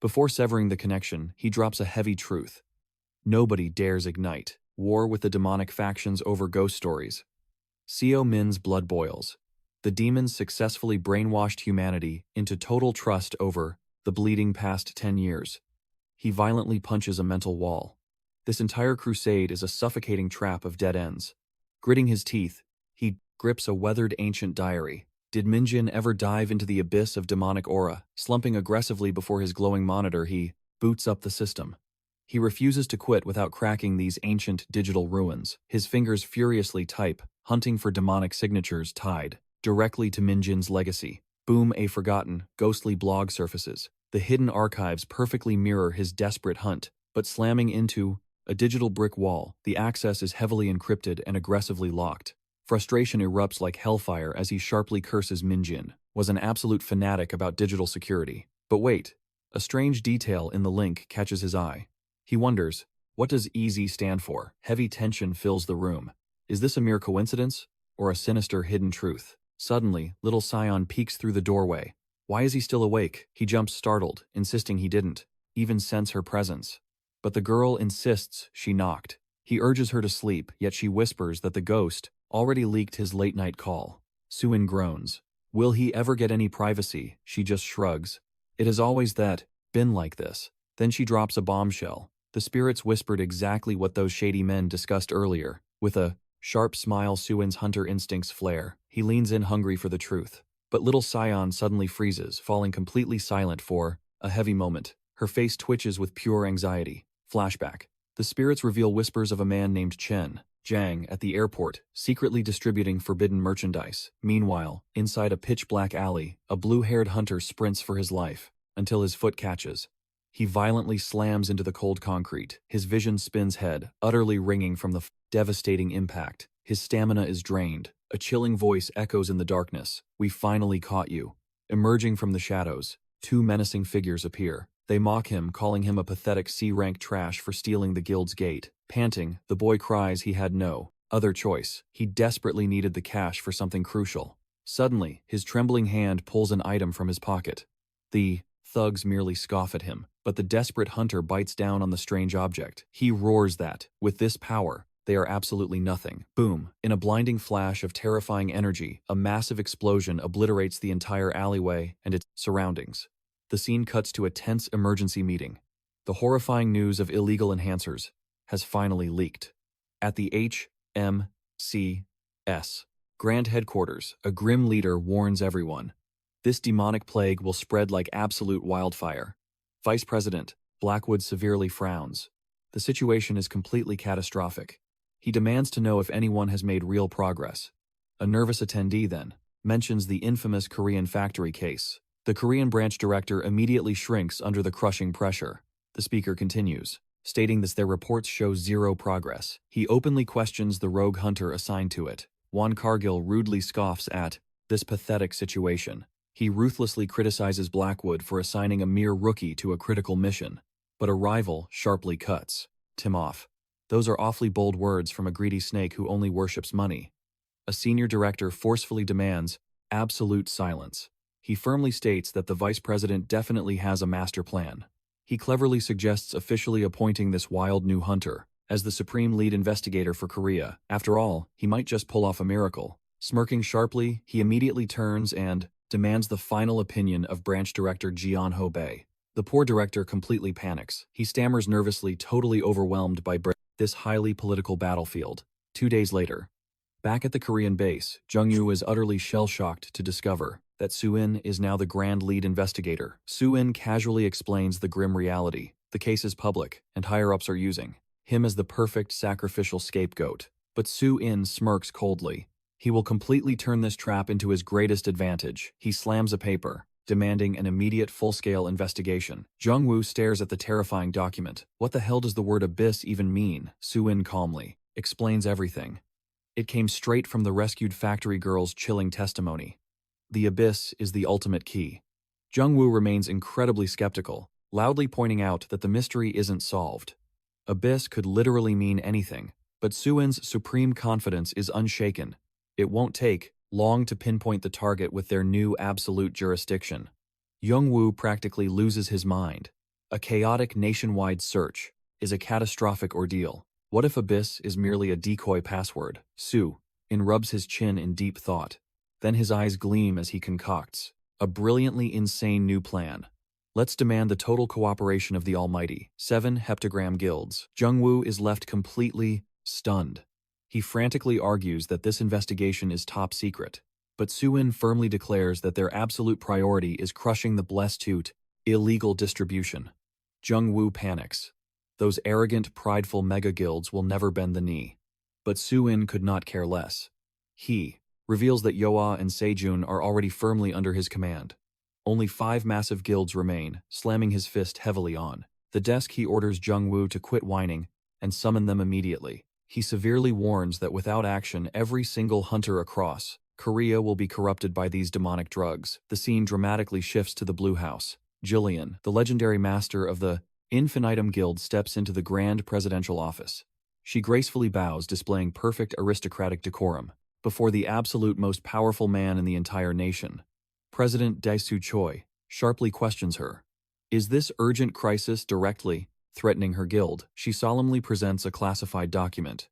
Before severing the connection, he drops a heavy truth. Nobody dares ignite war with the demonic factions over ghost stories. Seo Min's blood boils. The demons successfully brainwashed humanity into total trust over the bleeding past 10 years. He violently punches a mental wall. This entire crusade is a suffocating trap of dead ends. Gritting his teeth, he grips a weathered ancient diary. Did Minjin ever dive into the abyss of demonic aura? Slumping aggressively before his glowing monitor, he boots up the system. He refuses to quit without cracking these ancient digital ruins. His fingers furiously type, hunting for demonic signatures tied directly to Minjin's legacy. Boom, a forgotten, ghostly blog surfaces. The hidden archives perfectly mirror his desperate hunt, but slamming into a digital brick wall, the access is heavily encrypted and aggressively locked. Frustration erupts like hellfire as he sharply curses Minjin, was an absolute fanatic about digital security. But wait, a strange detail in the link catches his eye. He wonders, what does EZ stand for? Heavy tension fills the room. Is this a mere coincidence, or a sinister hidden truth? Suddenly, little Scion peeks through the doorway. Why is he still awake? He jumps startled, insisting he didn't even sense her presence. But the girl insists she knocked. He urges her to sleep, yet she whispers that the ghost already leaked his late-night call. Suin groans. Will he ever get any privacy? She just shrugs. It has always been like this. Then she drops a bombshell. The spirits whispered exactly what those shady men discussed earlier. With a sharp smile, Suin's hunter instincts flare. He leans in hungry for the truth. But little Scion suddenly freezes, falling completely silent for a heavy moment. Her face twitches with pure anxiety. Flashback. The spirits reveal whispers of a man named Chen Jiang at the airport, secretly distributing forbidden merchandise. Meanwhile, inside a pitch-black alley, a blue-haired hunter sprints for his life, until his foot catches. He violently slams into the cold concrete. His vision spins head, utterly ringing from the devastating impact. His stamina is drained. A chilling voice echoes in the darkness. We finally caught you. Emerging from the shadows, two menacing figures appear. They mock him, calling him a pathetic C-rank trash for stealing the guild's gate. Panting, the boy cries he had no other choice. He desperately needed the cash for something crucial. Suddenly, his trembling hand pulls an item from his pocket. The thugs merely scoff at him, but the desperate hunter bites down on the strange object. He roars that, with this power, they are absolutely nothing. Boom. In a blinding flash of terrifying energy, a massive explosion obliterates the entire alleyway and its surroundings. The scene cuts to a tense emergency meeting. The horrifying news of illegal enhancers has finally leaked. At the HMCS Grand Headquarters, a grim leader warns everyone. This demonic plague will spread like absolute wildfire. Vice President Blackwood severely frowns. The situation is completely catastrophic. He demands to know if anyone has made real progress. A nervous attendee then mentions the infamous Korean factory case. The Korean branch director immediately shrinks under the crushing pressure. The speaker continues, stating that their reports show zero progress. He openly questions the rogue hunter assigned to it. Cargill rudely scoffs at this pathetic situation. He ruthlessly criticizes Blackwood for assigning a mere rookie to a critical mission. But a rival sharply cuts Tim off. Those are awfully bold words from a greedy snake who only worships money. A senior director forcefully demands absolute silence. He firmly states that the vice president definitely has a master plan. He cleverly suggests officially appointing this wild new hunter as the supreme lead investigator for Korea. After all, he might just pull off a miracle. Smirking sharply, he immediately turns and demands the final opinion of branch director Jian Ho Bei. The poor director completely panics. He stammers nervously, totally overwhelmed by this highly political battlefield. 2 days later, back at the Korean base, Jung-Yu is utterly shell-shocked to discover that Suin is now the grand lead investigator. Suin casually explains the grim reality. The case is public, and higher-ups are using him as the perfect sacrificial scapegoat. But Suin smirks coldly. He will completely turn this trap into his greatest advantage. He slams a paper, demanding an immediate full-scale investigation. Jung-Woo stares at the terrifying document. What the hell does the word abyss even mean? Suin calmly explains everything. It came straight from the rescued factory girl's chilling testimony. The abyss is the ultimate key. Jung-Woo remains incredibly skeptical, loudly pointing out that the mystery isn't solved. Abyss could literally mean anything, but Suin's supreme confidence is unshaken. It won't take long to pinpoint the target with their new absolute jurisdiction. Jung-Woo practically loses his mind. A chaotic nationwide search is a catastrophic ordeal. What if Abyss is merely a decoy password? Suin rubs his chin in deep thought. Then his eyes gleam as he concocts a brilliantly insane new plan. Let's demand the total cooperation of the almighty 7 heptagram guilds. Jung-Woo is left completely stunned. He frantically argues that this investigation is top secret, but Suin firmly declares that their absolute priority is crushing the blessed illegal distribution. Jung-woo panics. Those arrogant, prideful mega-guilds will never bend the knee. But Suin could not care less. He reveals that Yoa and Sejun are already firmly under his command. Only 5 massive guilds remain, slamming his fist heavily on the desk. He orders Jung-woo to quit whining and summon them immediately. He severely warns that without action, every single hunter across Korea will be corrupted by these demonic drugs. The scene dramatically shifts to the Blue House. Jillian, the legendary master of the Infinitum Guild, steps into the grand presidential office. She gracefully bows, displaying perfect aristocratic decorum, before the absolute most powerful man in the entire nation. President Daisu Choi sharply questions her. Is this urgent crisis directly threatening her guild? She solemnly presents a classified document.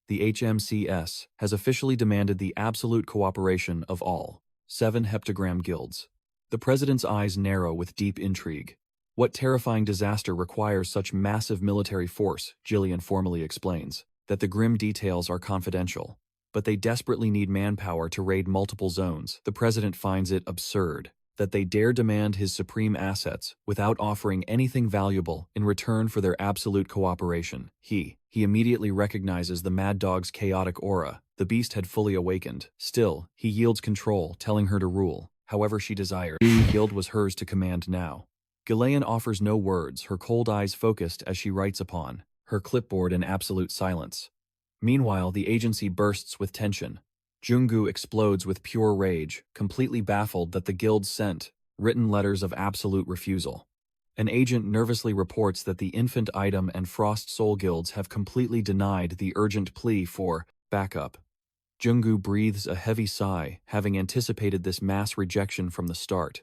The HMCS has officially demanded the absolute cooperation of all 7 heptagram guilds. The president's eyes narrow with deep intrigue. What terrifying disaster requires such massive military force? Jillian formally explains that the grim details are confidential, but they desperately need manpower to raid multiple zones. The president finds it absurd that they dare demand his supreme assets without offering anything valuable in return for their absolute cooperation. He immediately recognizes the mad dog's chaotic aura. The beast had fully awakened. Still, he yields control, telling her to rule however she desired. The guild was hers to command now. Gillian offers no words, her cold eyes focused as she writes upon her clipboard in absolute silence. Meanwhile, the agency bursts with tension. Jung-gu explodes with pure rage, completely baffled that the guild sent written letters of absolute refusal. An agent nervously reports that the Infant Item and Frost Soul guilds have completely denied the urgent plea for backup. Jung-gu breathes a heavy sigh, having anticipated this mass rejection from the start.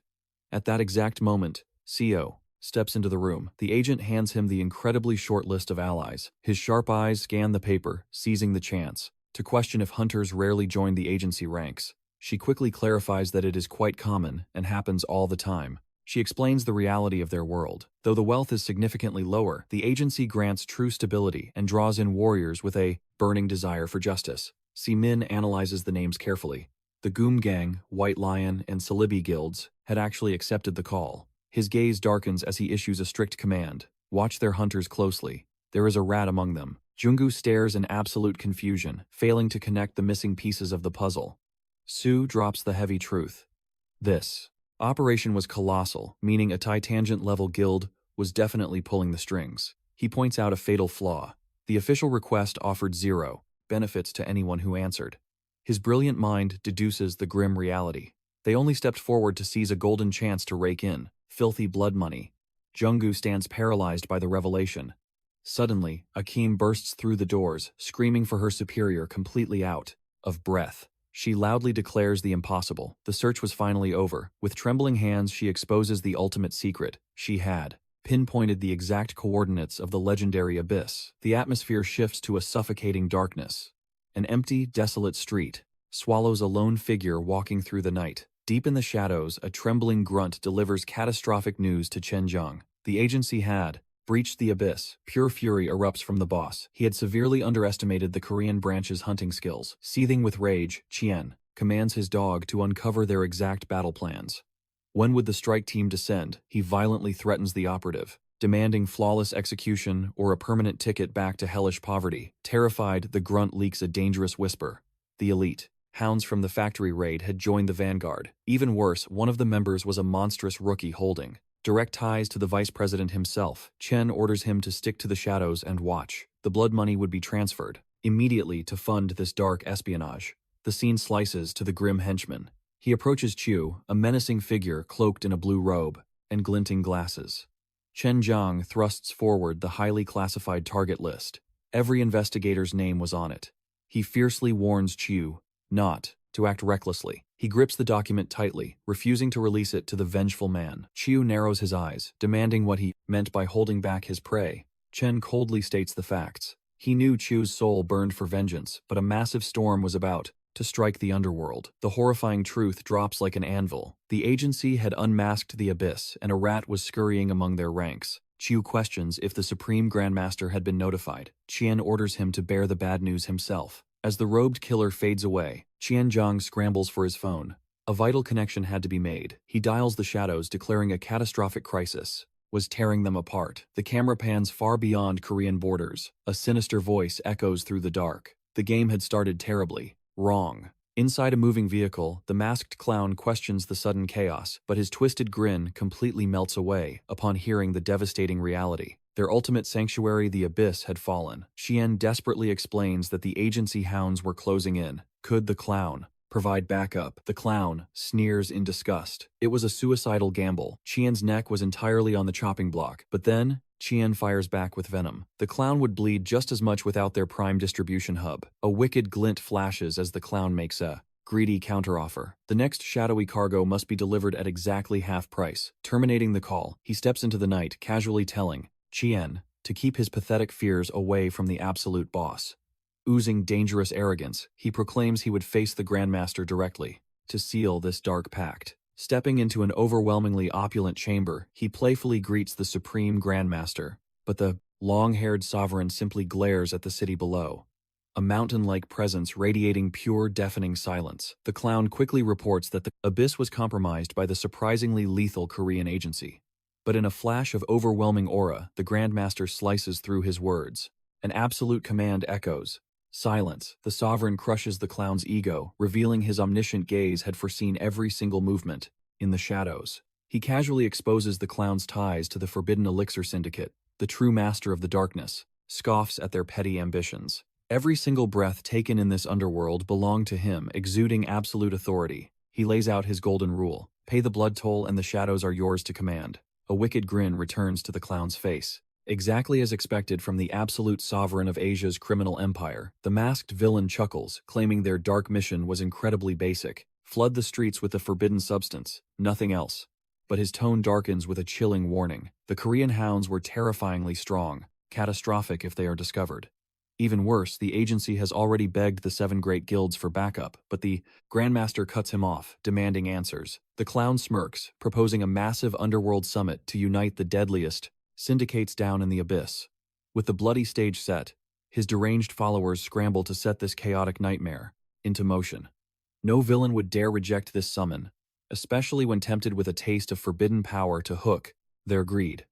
At that exact moment, Seo steps into the room. The agent hands him the incredibly short list of allies. His sharp eyes scan the paper, seizing the chance to question if hunters rarely join the agency ranks. She quickly clarifies that it is quite common and happens all the time. She explains the reality of their world. Though the wealth is significantly lower, the agency grants true stability and draws in warriors with a burning desire for justice. Sumin analyzes the names carefully. The Goom Gang, White Lion, and Celebi guilds had actually accepted the call. His gaze darkens as he issues a strict command. Watch their hunters closely. There is a rat among them. Jung-gu stares in absolute confusion, failing to connect the missing pieces of the puzzle. Sue drops the heavy truth. This operation was colossal, meaning a titangent-level guild was definitely pulling the strings. He points out a fatal flaw. The official request offered 0 benefits to anyone who answered. His brilliant mind deduces the grim reality. They only stepped forward to seize a golden chance to rake in filthy blood money. Jung-gu stands paralyzed by the revelation. Suddenly, Akim bursts through the doors, screaming for her superior, completely out of breath. She loudly declares the impossible. The search was finally over. With trembling hands, she exposes the ultimate secret. She had pinpointed the exact coordinates of the legendary abyss. The atmosphere shifts to a suffocating darkness. An empty, desolate street swallows a lone figure walking through the night. Deep in the shadows, a trembling grunt delivers catastrophic news to Chen Zhang. The agency had breached the abyss. Pure fury erupts from the boss. He had severely underestimated the Korean branch's hunting skills. Seething with rage, Qian commands his dog to uncover their exact battle plans. When would the strike team descend? He violently threatens the operative, demanding flawless execution or a permanent ticket back to hellish poverty. Terrified, the grunt leaks a dangerous whisper. The elite hounds from the factory raid had joined the vanguard. Even worse, one of the members was a monstrous rookie holding direct ties to the vice president himself. Chen orders him to stick to the shadows and watch. The blood money would be transferred immediately to fund this dark espionage. The scene slices to the grim henchman. He approaches Chu, a menacing figure cloaked in a blue robe and glinting glasses. Chen Zhang thrusts forward the highly classified target list. Every investigator's name was on it. He fiercely warns Chu not to act recklessly. He grips the document tightly, refusing to release it to the vengeful man. Chiu narrows his eyes, demanding what he meant by holding back his prey. Chen coldly states the facts. He knew Chiu's soul burned for vengeance, but a massive storm was about to strike the underworld. The horrifying truth drops like an anvil. The agency had unmasked the abyss, and a rat was scurrying among their ranks. Chiu questions if the Supreme Grandmaster had been notified. Qian orders him to bear the bad news himself. As the robed killer fades away, Qianzhang scrambles for his phone. A vital connection had to be made. He dials the shadows, declaring a catastrophic crisis. was tearing them apart. The camera pans far beyond Korean borders. A sinister voice echoes through the dark. The game had started terribly wrong. Inside a moving vehicle, the masked clown questions the sudden chaos, but his twisted grin completely melts away upon hearing the devastating reality. Their ultimate sanctuary, the Abyss, had fallen. Xian desperately explains that the agency hounds were closing in. Could the clown provide backup? The clown sneers in disgust. It was a suicidal gamble. Qian's neck was entirely on the chopping block, but then Qian fires back with venom. The clown would bleed just as much without their prime distribution hub. A wicked glint flashes as the clown makes a greedy counteroffer. The next shadowy cargo must be delivered at exactly half price. Terminating the call, he steps into the night, casually telling Qian to keep his pathetic fears away from the absolute boss. Oozing dangerous arrogance, he proclaims he would face the Grandmaster directly to seal this dark pact. Stepping into an overwhelmingly opulent chamber, he playfully greets the supreme Grandmaster, but the long-haired sovereign simply glares at the city below, a mountain-like presence radiating pure, deafening silence. The clown quickly reports that the Abyss was compromised by the surprisingly lethal Korean agency. But in a flash of overwhelming aura, the Grandmaster slices through his words. An absolute command echoes. Silence. The sovereign crushes the clown's ego, revealing his omniscient gaze had foreseen every single movement. In the shadows, he casually exposes the clown's ties to the Forbidden Elixir Syndicate, the true master of the darkness, scoffs at their petty ambitions. Every single breath taken in this underworld belonged to him, exuding absolute authority. He lays out his golden rule. Pay the blood toll and the shadows are yours to command. A wicked grin returns to the clown's face. Exactly as expected from the absolute sovereign of Asia's criminal empire, the masked villain chuckles, claiming their dark mission was incredibly basic. Flood the streets with the forbidden substance, nothing else. But his tone darkens with a chilling warning. The Korean hounds were terrifyingly strong, catastrophic if they are discovered. Even worse, the agency has already begged the 7 great guilds for backup, but the Grandmaster cuts him off, demanding answers. The clown smirks, proposing a massive underworld summit to unite the deadliest syndicates down in the Abyss. With the bloody stage set, his deranged followers scramble to set this chaotic nightmare into motion. No villain would dare reject this summon, especially when tempted with a taste of forbidden power to hook their greed.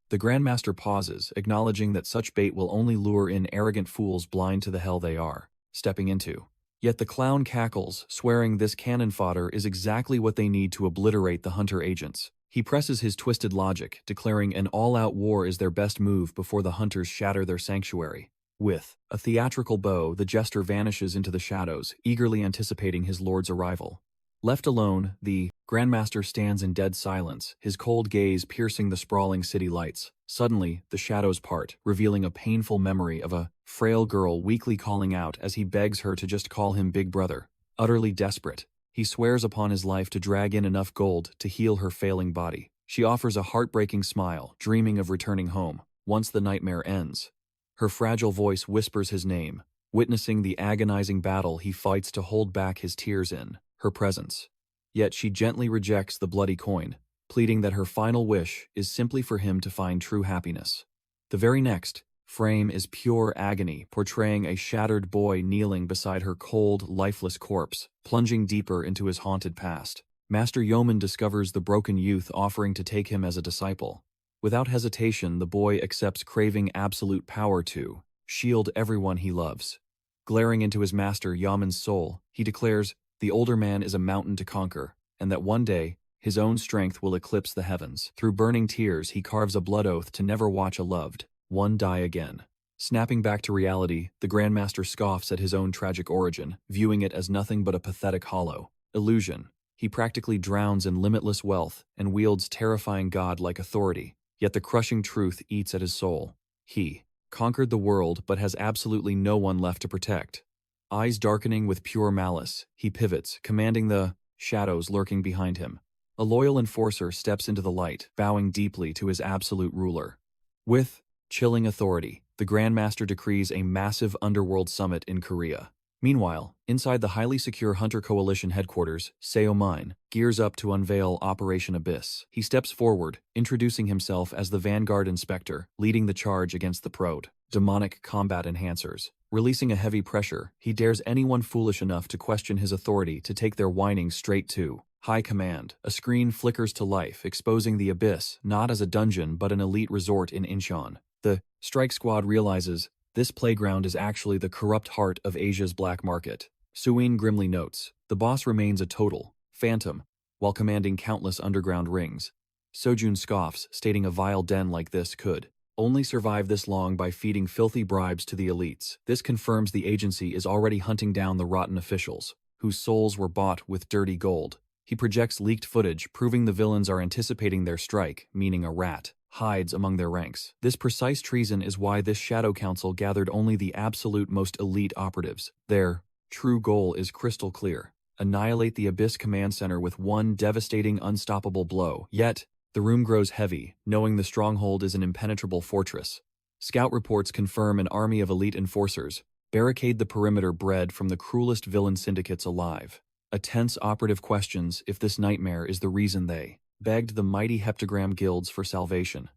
The Grandmaster pauses, acknowledging that such bait will only lure in arrogant fools blind to the hell they are stepping into. Yet the clown cackles, swearing this cannon fodder is exactly what they need to obliterate the hunter agents. He presses his twisted logic, declaring an all-out war is their best move before the hunters shatter their sanctuary. With a theatrical bow, the jester vanishes into the shadows, eagerly anticipating his lord's arrival. Left alone, the Grandmaster stands in dead silence, his cold gaze piercing the sprawling city lights. Suddenly, the shadows part, revealing a painful memory of a frail girl weakly calling out as he begs her to just call him Big Brother. Utterly desperate, he swears upon his life to drag in enough gold to heal her failing body. She offers a heartbreaking smile, dreaming of returning home, once the nightmare ends. Her fragile voice whispers his name, witnessing the agonizing battle he fights to hold back his tears in her presence. Yet she gently rejects the bloody coin, pleading that her final wish is simply for him to find true happiness. The very next frame is pure agony, portraying a shattered boy kneeling beside her cold, lifeless corpse, plunging deeper into his haunted past. Master Yeoman discovers the broken youth offering to take him as a disciple. Without hesitation, the boy accepts, craving absolute power to shield everyone he loves. Glaring into his master Yeoman's soul, he declares the older man is a mountain to conquer, and that one day, his own strength will eclipse the heavens. Through burning tears, he carves a blood oath to never watch a loved one die again. Snapping back to reality, the Grandmaster scoffs at his own tragic origin, viewing it as nothing but a pathetic hollow illusion. He practically drowns in limitless wealth and wields terrifying god-like authority, yet the crushing truth eats at his soul. He conquered the world but has absolutely no one left to protect. Eyes darkening with pure malice, he pivots, commanding the shadows lurking behind him. A loyal enforcer steps into the light, bowing deeply to his absolute ruler. With chilling authority, the Grandmaster decrees a massive underworld summit in Korea. Meanwhile, inside the highly secure Hunter Coalition headquarters, Seo Mine gears up to unveil Operation Abyss. He steps forward, introducing himself as the Vanguard Inspector, leading the charge against the demonic combat enhancers. Releasing a heavy pressure, he dares anyone foolish enough to question his authority to take their whining straight to High Command. A screen flickers to life, exposing the abyss, not as a dungeon but an elite resort in Incheon. The strike squad realizes this playground is actually the corrupt heart of Asia's black market. Suin grimly notes, the boss remains a total phantom, while commanding countless underground rings. Sojun scoffs, stating a vile den like this could only survive this long by feeding filthy bribes to the elites. This confirms the agency is already hunting down the rotten officials, whose souls were bought with dirty gold. He projects leaked footage, proving the villains are anticipating their strike, meaning a rat hides among their ranks. This precise treason is why this Shadow Council gathered only the absolute most elite operatives. Their true goal is crystal clear: annihilate the Abyss Command Center with one devastating, unstoppable blow. Yet, the room grows heavy, knowing the stronghold is an impenetrable fortress. Scout reports confirm an army of elite enforcers barricade the perimeter bred from the cruelest villain syndicates alive. A tense operative questions if this nightmare is the reason they begged the mighty heptagram guilds for salvation.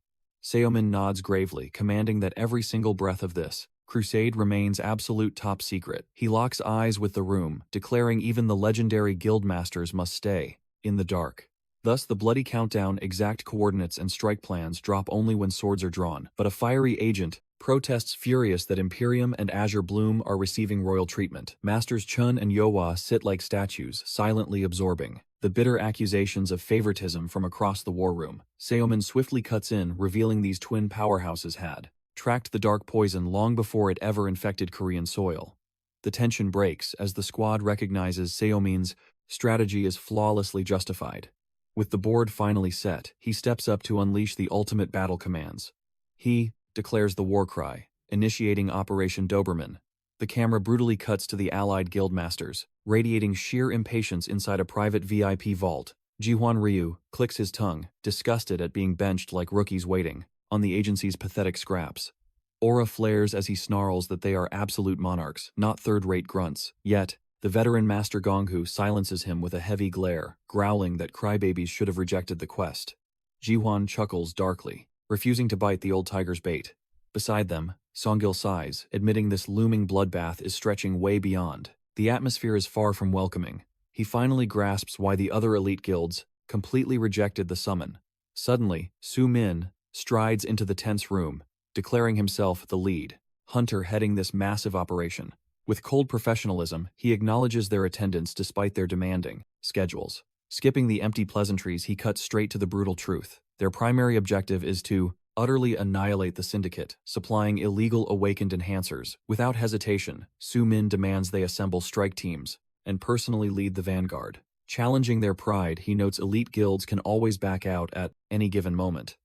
Seomin nods gravely, commanding that every single breath of this crusade remains absolute top secret. He locks eyes with the room, declaring even the legendary guild masters must stay in the dark. Thus, the bloody countdown, exact coordinates, and strike plans drop only when swords are drawn. But a fiery agent protests, furious that Imperium and Azure Bloom are receiving royal treatment. Masters Chun and Yohwa sit like statues, silently absorbing the bitter accusations of favoritism from across the war room. Seomin swiftly cuts in, revealing these twin powerhouses had tracked the dark poison long before it ever infected Korean soil. The tension breaks as the squad recognizes Seomin's strategy is flawlessly justified. With the board finally set, he steps up to unleash the ultimate battle commands. He declares the war cry, initiating Operation Doberman. The camera brutally cuts to the allied guildmasters, radiating sheer impatience inside a private VIP vault. Ji-hwan Ryu clicks his tongue, disgusted at being benched like rookies waiting on the agency's pathetic scraps. Aura flares as he snarls that they are absolute monarchs, not third-rate grunts. Yet, the veteran Master Gonghu silences him with a heavy glare, growling that crybabies should have rejected the quest. Ji-hwan chuckles darkly, refusing to bite the old tiger's bait. Beside them, Songgil sighs, admitting this looming bloodbath is stretching way beyond. The atmosphere is far from welcoming. He finally grasps why the other elite guilds completely rejected the summon. Suddenly, Sumin strides into the tense room, declaring himself the lead hunter heading this massive operation. With cold professionalism, he acknowledges their attendance despite their demanding schedules. Skipping the empty pleasantries, he cuts straight to the brutal truth. Their primary objective is to utterly annihilate the syndicate, supplying illegal awakened enhancers. Without hesitation, Sumin demands they assemble strike teams and personally lead the vanguard. Challenging their pride, he notes elite guilds can always back out at any given moment.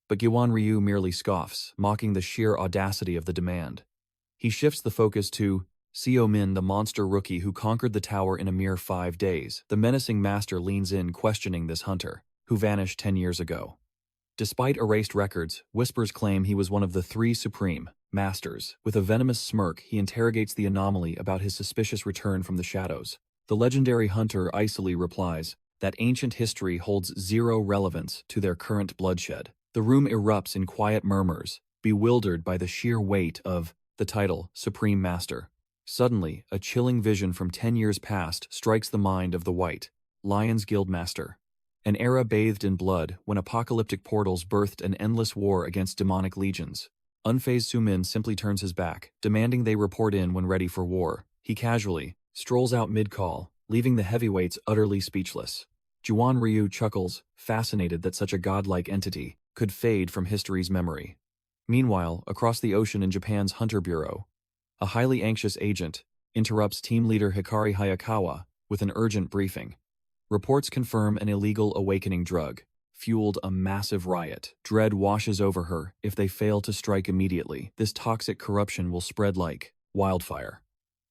But Ji-hwan Ryu merely scoffs, mocking the sheer audacity of the demand. He shifts the focus to Seomin, the monster rookie who conquered the tower in a mere 5 days. The menacing master leans in, questioning this hunter, who vanished 10 years ago. Despite erased records, whispers claim he was one of the 3 supreme masters. With a venomous smirk, he interrogates the anomaly about his suspicious return from the shadows. The legendary hunter icily replies that ancient history holds zero relevance to their current bloodshed. The room erupts in quiet murmurs, bewildered by the sheer weight of the title Supreme Master. Suddenly, a chilling vision from 10 years past strikes the mind of the White Lions Guildmaster. An era bathed in blood when apocalyptic portals birthed an endless war against demonic legions. Unfazed Sumin simply turns his back, demanding they report in when ready for war. He casually strolls out mid-call, leaving the heavyweights utterly speechless. Ji-hwan Ryu chuckles, fascinated that such a godlike entity could fade from history's memory. Meanwhile, across the ocean in Japan's Hunter Bureau, a highly anxious agent interrupts team leader Hikari Hayakawa with an urgent briefing. Reports confirm an illegal awakening drug fueled a massive riot. Dread washes over her if they fail to strike immediately. This toxic corruption will spread like wildfire.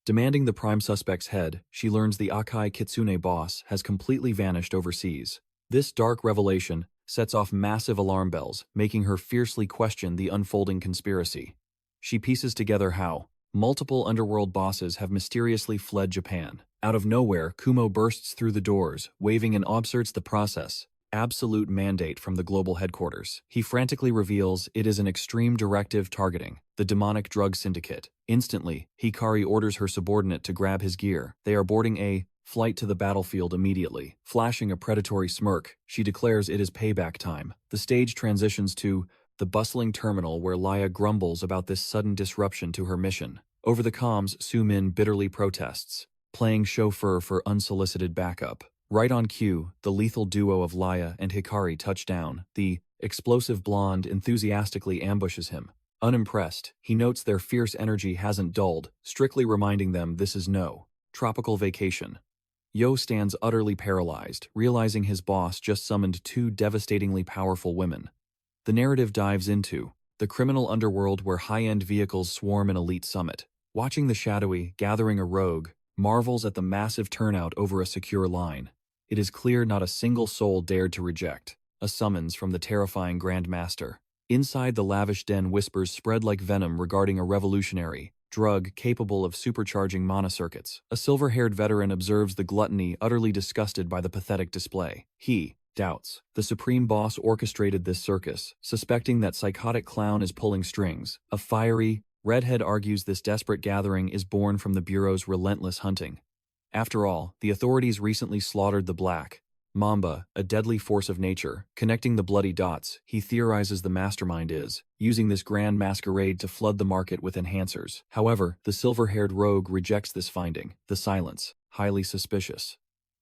Demanding the prime suspect's head, she learns the Akai Kitsune boss has completely vanished overseas. This dark revelation sets off massive alarm bells, making her fiercely question the unfolding conspiracy. She pieces together how multiple underworld bosses have mysteriously fled Japan. Out of nowhere, Kumo bursts through the doors, waving and observes the process. Absolute mandate from the global headquarters. He frantically reveals it is an extreme directive targeting the demonic drug syndicate. Instantly, Hikari orders her subordinate to grab his gear. They are boarding a flight to the battlefield immediately. Flashing a predatory smirk, she declares it is payback time. The stage transitions to the bustling terminal where Laia grumbles about this sudden disruption to her mission. Over the comms, Sumin bitterly protests, playing chauffeur for unsolicited backup. Right on cue, the lethal duo of Laia and Hikari touch down. The explosive blonde enthusiastically ambushes him. Unimpressed, he notes their fierce energy hasn't dulled, strictly reminding them this is no tropical vacation. Yo stands utterly paralyzed, realizing his boss just summoned two devastatingly powerful women. The narrative dives into the criminal underworld where high-end vehicles swarm an elite summit. Watching the shadowy, gathering a rogue, marvels at the massive turnout over a secure line. It is clear not a single soul dared to reject a summons from the terrifying Grandmaster. Inside the lavish den, whispers spread like venom regarding a revolutionary drug capable of supercharging mana circuits. A silver-haired veteran observes the gluttony, utterly disgusted by the pathetic display. He doubts the supreme boss orchestrated this circus, suspecting that psychotic clown is pulling strings. A fiery redhead argues this desperate gathering is born from the Bureau's relentless hunting. After all, the authorities recently slaughtered the Black Mamba, a deadly force of nature. Connecting the bloody dots, he theorizes the mastermind is using this grand masquerade to flood the market with enhancers. However, the silver-haired rogue rejects this finding. The silence, highly suspicious.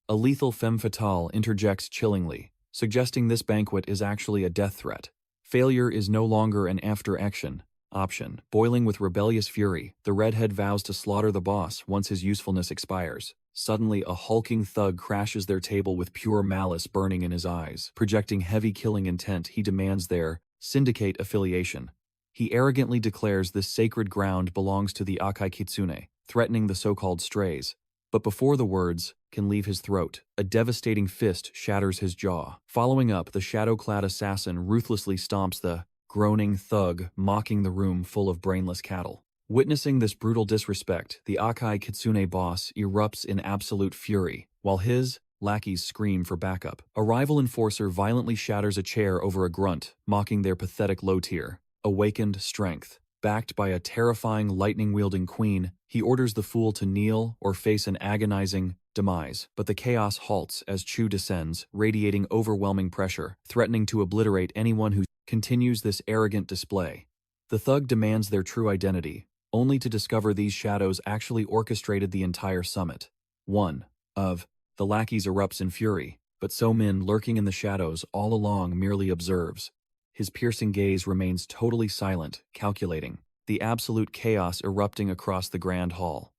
A lethal femme fatale interjects chillingly, suggesting this banquet is actually a death threat. Failure is no longer an after-action option. Boiling with rebellious fury, the redhead vows to slaughter the boss once his usefulness expires. Suddenly, a hulking thug crashes their table with pure malice burning in his eyes. Projecting heavy killing intent, he demands their syndicate affiliation. He arrogantly declares this sacred ground belongs to the Akai Kitsune, threatening the so-called strays. But before the words can leave his throat, a devastating fist shatters his jaw. Following up, the shadow-clad assassin ruthlessly stomps the groaning thug, mocking the room full of brainless cattle. Witnessing this brutal disrespect, the Akai Kitsune boss erupts in absolute fury, while his lackeys scream for backup. A rival enforcer violently shatters a chair over a grunt, mocking their pathetic low tier. Awakened strength. Backed by a terrifying lightning-wielding queen, he orders the fool to kneel or face an agonizing demise. But the chaos halts as Chu descends, radiating overwhelming pressure, threatening to obliterate anyone who continues this arrogant display. The thug demands their true identity, only to discover these shadows actually orchestrated the entire summit. One of the lackeys erupts in fury, but Sumin, lurking in the shadows all along, merely observes. His piercing gaze remains totally silent, calculating the absolute chaos erupting across the grand hall.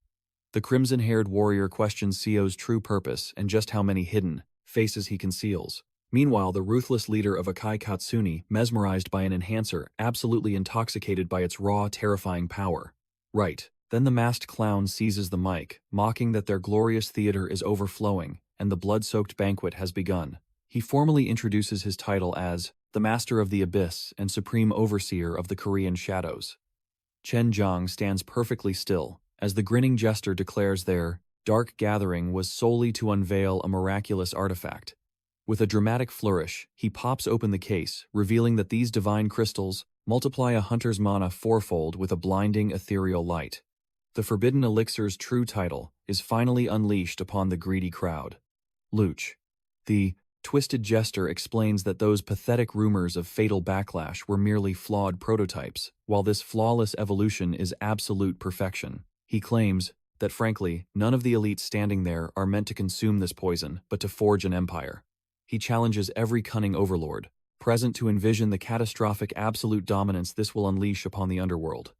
The crimson-haired warrior questions Seo's true purpose and just how many hidden faces he conceals. Meanwhile, the ruthless leader of Akai Katsuni, mesmerized by an enhancer, absolutely intoxicated by its raw, terrifying power. Right. Then the masked clown seizes the mic, mocking that their glorious theater is overflowing and the blood-soaked banquet has begun. He formally introduces his title as the Master of the Abyss and Supreme Overseer of the Korean Shadows. Chen Zhang stands perfectly still, as the grinning jester declares their dark gathering was solely to unveil a miraculous artifact. With a dramatic flourish, he pops open the case, revealing that these divine crystals multiply a hunter's mana fourfold with a blinding ethereal light. The forbidden elixir's true title is finally unleashed upon the greedy crowd. Luch. The twisted jester explains that those pathetic rumors of fatal backlash were merely flawed prototypes, while this flawless evolution is absolute perfection. He claims that, frankly, none of the elites standing there are meant to consume this poison, but to forge an empire. He challenges every cunning overlord present to envision the catastrophic absolute dominance this will unleash upon the underworld.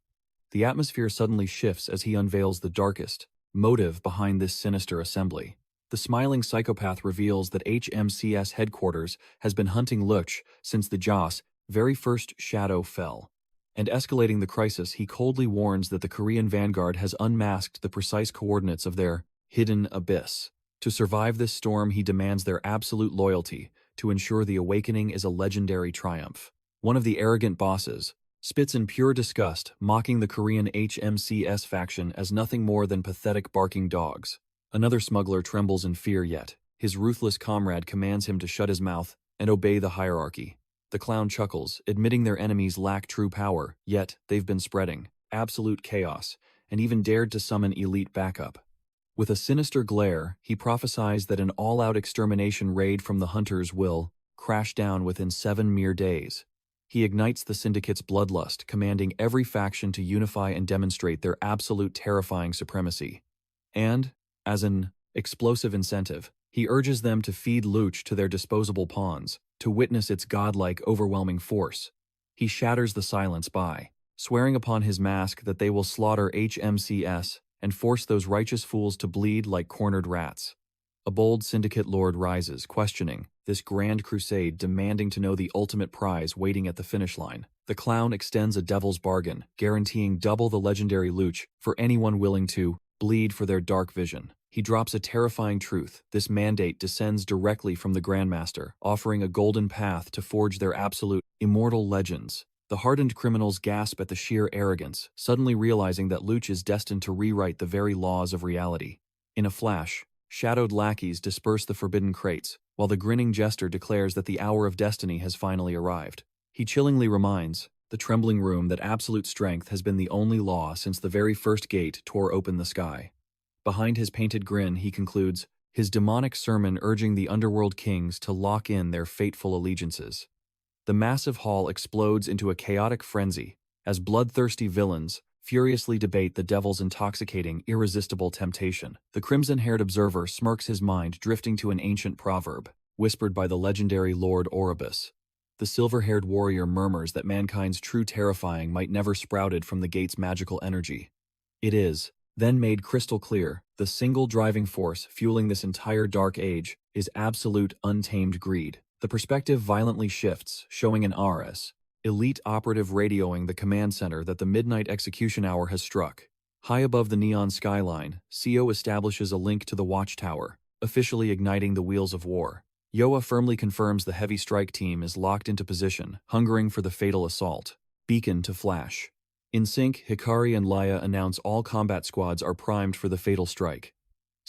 The atmosphere suddenly shifts as he unveils the darkest motive behind this sinister assembly. The smiling psychopath reveals that HMCS headquarters has been hunting Luch since the Joss' very first shadow fell. And escalating the crisis, he coldly warns that the Korean vanguard has unmasked the precise coordinates of their hidden abyss. To survive this storm, he demands their absolute loyalty to ensure the awakening is a legendary triumph. One of the arrogant bosses spits in pure disgust, mocking the Korean HMCS faction as nothing more than pathetic barking dogs. Another smuggler trembles in fear, yet his ruthless comrade commands him to shut his mouth and obey the hierarchy. The clown chuckles, admitting their enemies lack true power, yet they've been spreading absolute chaos and even dared to summon elite backup. With a sinister glare, he prophesies that an all-out extermination raid from the hunters will crash down within 7 mere days. He ignites the syndicate's bloodlust, commanding every faction to unify and demonstrate their absolute terrifying supremacy. And, as an explosive incentive, he urges them to feed Luch to their disposable pawns, to witness its godlike, overwhelming force. He shatters the silence by swearing upon his mask that they will slaughter HMCS and force those righteous fools to bleed like cornered rats. A bold syndicate lord rises, questioning this grand crusade, demanding to know the ultimate prize waiting at the finish line. The clown extends a devil's bargain, guaranteeing double the legendary Luch for anyone willing to bleed for their dark vision. He drops a terrifying truth. This mandate descends directly from the Grandmaster, offering a golden path to forge their absolute, immortal legends. The hardened criminals gasp at the sheer arrogance, suddenly realizing that Luch is destined to rewrite the very laws of reality. In a flash, shadowed lackeys disperse the forbidden crates, while the grinning jester declares that the hour of destiny has finally arrived. He chillingly reminds the trembling room that absolute strength has been the only law since the very first gate tore open the sky. Behind his painted grin, he concludes his demonic sermon urging the underworld kings to lock in their fateful allegiances. The massive hall explodes into a chaotic frenzy as bloodthirsty villains furiously debate the devil's intoxicating, irresistible temptation. The crimson-haired observer smirks, his mind drifting to an ancient proverb, whispered by the legendary Lord Oribus. The silver-haired warrior murmurs that mankind's true terrifying might never sprouted from the gate's magical energy. It is, then made crystal clear, the single driving force fueling this entire dark age is absolute, untamed greed. The perspective violently shifts, showing an RS elite operative radioing the command center that the midnight execution hour has struck. High above the neon skyline, CO establishes a link to the watchtower, officially igniting the wheels of war. Yoa firmly confirms the heavy strike team is locked into position, hungering for the fatal assault. Beacon to flash. In sync, Hikari and Laia announce all combat squads are primed for the fatal strike.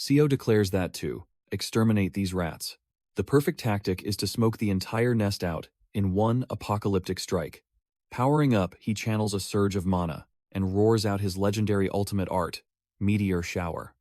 CO declares that to exterminate these rats. The perfect tactic is to smoke the entire nest out in one apocalyptic strike. Powering up, he channels a surge of mana and roars out his legendary ultimate art, Meteor Shower.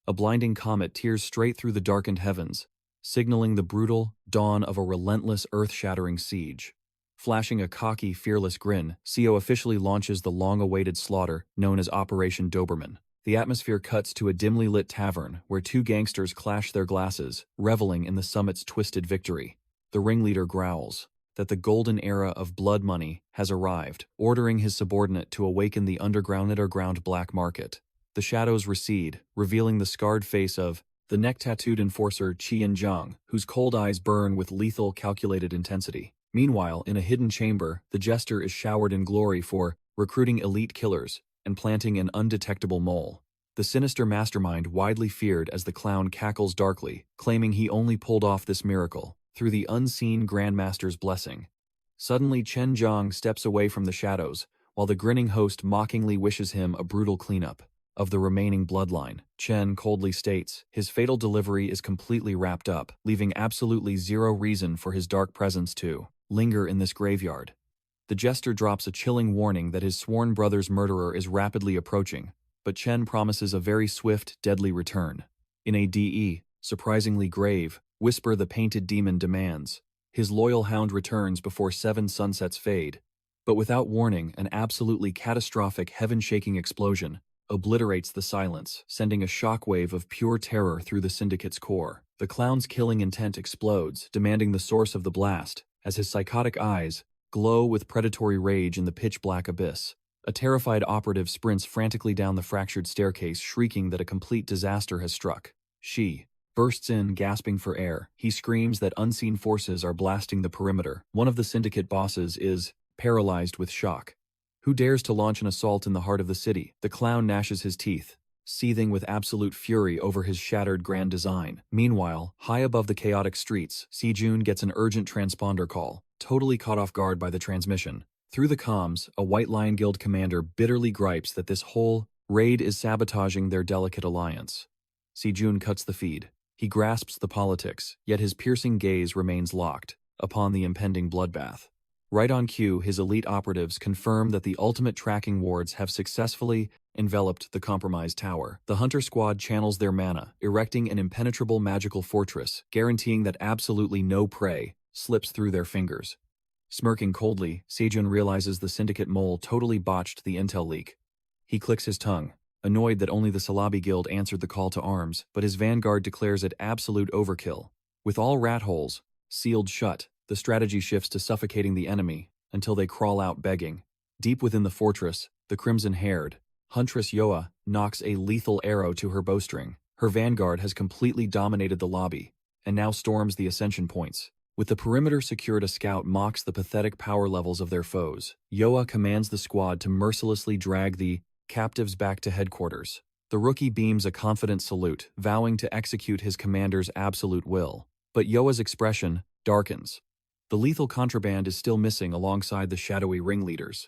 A blinding comet tears straight through the darkened heavens, signaling the brutal dawn of a relentless, earth-shattering siege. Flashing a cocky, fearless grin, CO officially launches the long-awaited slaughter known as Operation Doberman. The atmosphere cuts to a dimly lit tavern where two gangsters clash their glasses, reveling in the summit's twisted victory. The ringleader growls that the golden era of blood money has arrived, ordering his subordinate to awaken the underground black market. The shadows recede, revealing the scarred face of the neck-tattooed enforcer Qian Zhang, whose cold eyes burn with lethal, calculated intensity. Meanwhile, in a hidden chamber, the jester is showered in glory for recruiting elite killers and planting an undetectable mole. The sinister mastermind widely feared as the clown cackles darkly, claiming he only pulled off this miracle through the unseen Grandmaster's blessing. Suddenly, Chen Zhang steps away from the shadows, while the grinning host mockingly wishes him a brutal cleanup of the remaining bloodline. Chen coldly states his fatal delivery is completely wrapped up, leaving absolutely zero reason for his dark presence to linger in this graveyard. The jester drops a chilling warning that his sworn brother's murderer is rapidly approaching, but Chen promises a very swift, deadly return. In a DE, surprisingly grave, whisper the painted demon demands. His loyal hound returns before 7 sunsets fade, but without warning, an absolutely catastrophic, heaven-shaking explosion obliterates the silence, sending a shockwave of pure terror through the syndicate's core. The clown's killing intent explodes, demanding the source of the blast, as his psychotic eyes glow with predatory rage in the pitch-black abyss. A terrified operative sprints frantically down the fractured staircase, shrieking that a complete disaster has struck. She bursts in, gasping for air. He screams that unseen forces are blasting the perimeter. One of the syndicate bosses is paralyzed with shock. Who dares to launch an assault in the heart of the city? The clown gnashes his teeth, seething with absolute fury over his shattered grand design. Meanwhile, high above the chaotic streets, Sejun gets an urgent transponder call, totally caught off guard by the transmission. Through the comms, a White Lion Guild commander bitterly gripes that this whole raid is sabotaging their delicate alliance. Sejun cuts the feed. He grasps the politics, yet his piercing gaze remains locked upon the impending bloodbath. Right on cue, his elite operatives confirm that the ultimate tracking wards have successfully enveloped the compromised tower. The hunter squad channels their mana, erecting an impenetrable magical fortress, guaranteeing that absolutely no prey slips through their fingers. Smirking coldly, Sejun realizes the syndicate mole totally botched the intel leak. He clicks his tongue, annoyed that only the Salabi Guild answered the call to arms, but his vanguard declares it absolute overkill. With all rat holes sealed shut, the strategy shifts to suffocating the enemy until they crawl out begging. Deep within the fortress, the crimson-haired Huntress Yoa knocks a lethal arrow to her bowstring. Her vanguard has completely dominated the lobby, and now storms the ascension points. With the perimeter secured, a scout mocks the pathetic power levels of their foes. Yoa commands the squad to mercilessly drag the captives back to headquarters. The rookie beams a confident salute, vowing to execute his commander's absolute will. But Yoa's expression darkens. The lethal contraband is still missing alongside the shadowy ringleaders.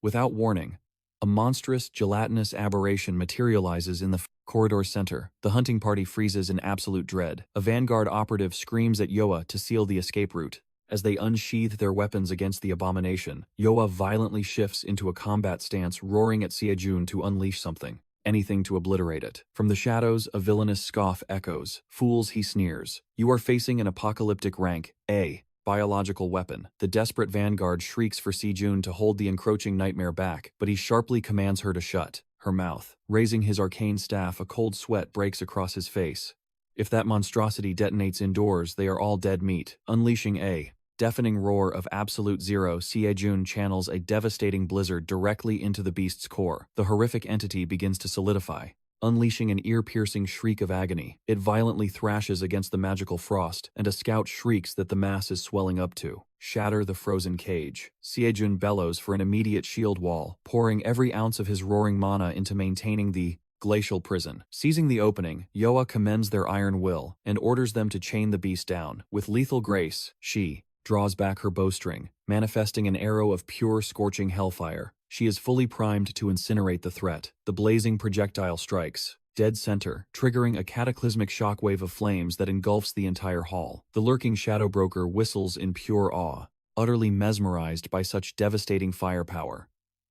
Without warning, a monstrous, gelatinous aberration materializes in the corridor center. The hunting party freezes in absolute dread. A vanguard operative screams at Yoa to seal the escape route. As they unsheath their weapons against the abomination, Yoa violently shifts into a combat stance, roaring at Sejun to unleash something. Anything to obliterate it. From the shadows, a villainous scoff echoes. Fools, he sneers. You are facing an apocalyptic rank, A. Biological weapon. The desperate vanguard shrieks for Sejun to hold the encroaching nightmare back, but he sharply commands her to shut her mouth. Raising his arcane staff, a cold sweat breaks across his face. If that monstrosity detonates indoors, they are all dead meat. Unleashing a deafening roar of absolute zero, Sejun channels a devastating blizzard directly into the beast's core. The horrific entity begins to solidify, unleashing an ear-piercing shriek of agony. It violently thrashes against the magical frost, and a scout shrieks that the mass is swelling up to. Shatter the frozen cage. Sejun bellows for an immediate shield wall, pouring every ounce of his roaring mana into maintaining the glacial prison. Seizing the opening, Yoa commends their iron will, and orders them to chain the beast down. With lethal grace, she draws back her bowstring, manifesting an arrow of pure scorching hellfire. She is fully primed to incinerate the threat. The blazing projectile strikes dead center, triggering a cataclysmic shockwave of flames that engulfs the entire hall. The lurking shadow broker whistles in pure awe, utterly mesmerized by such devastating firepower.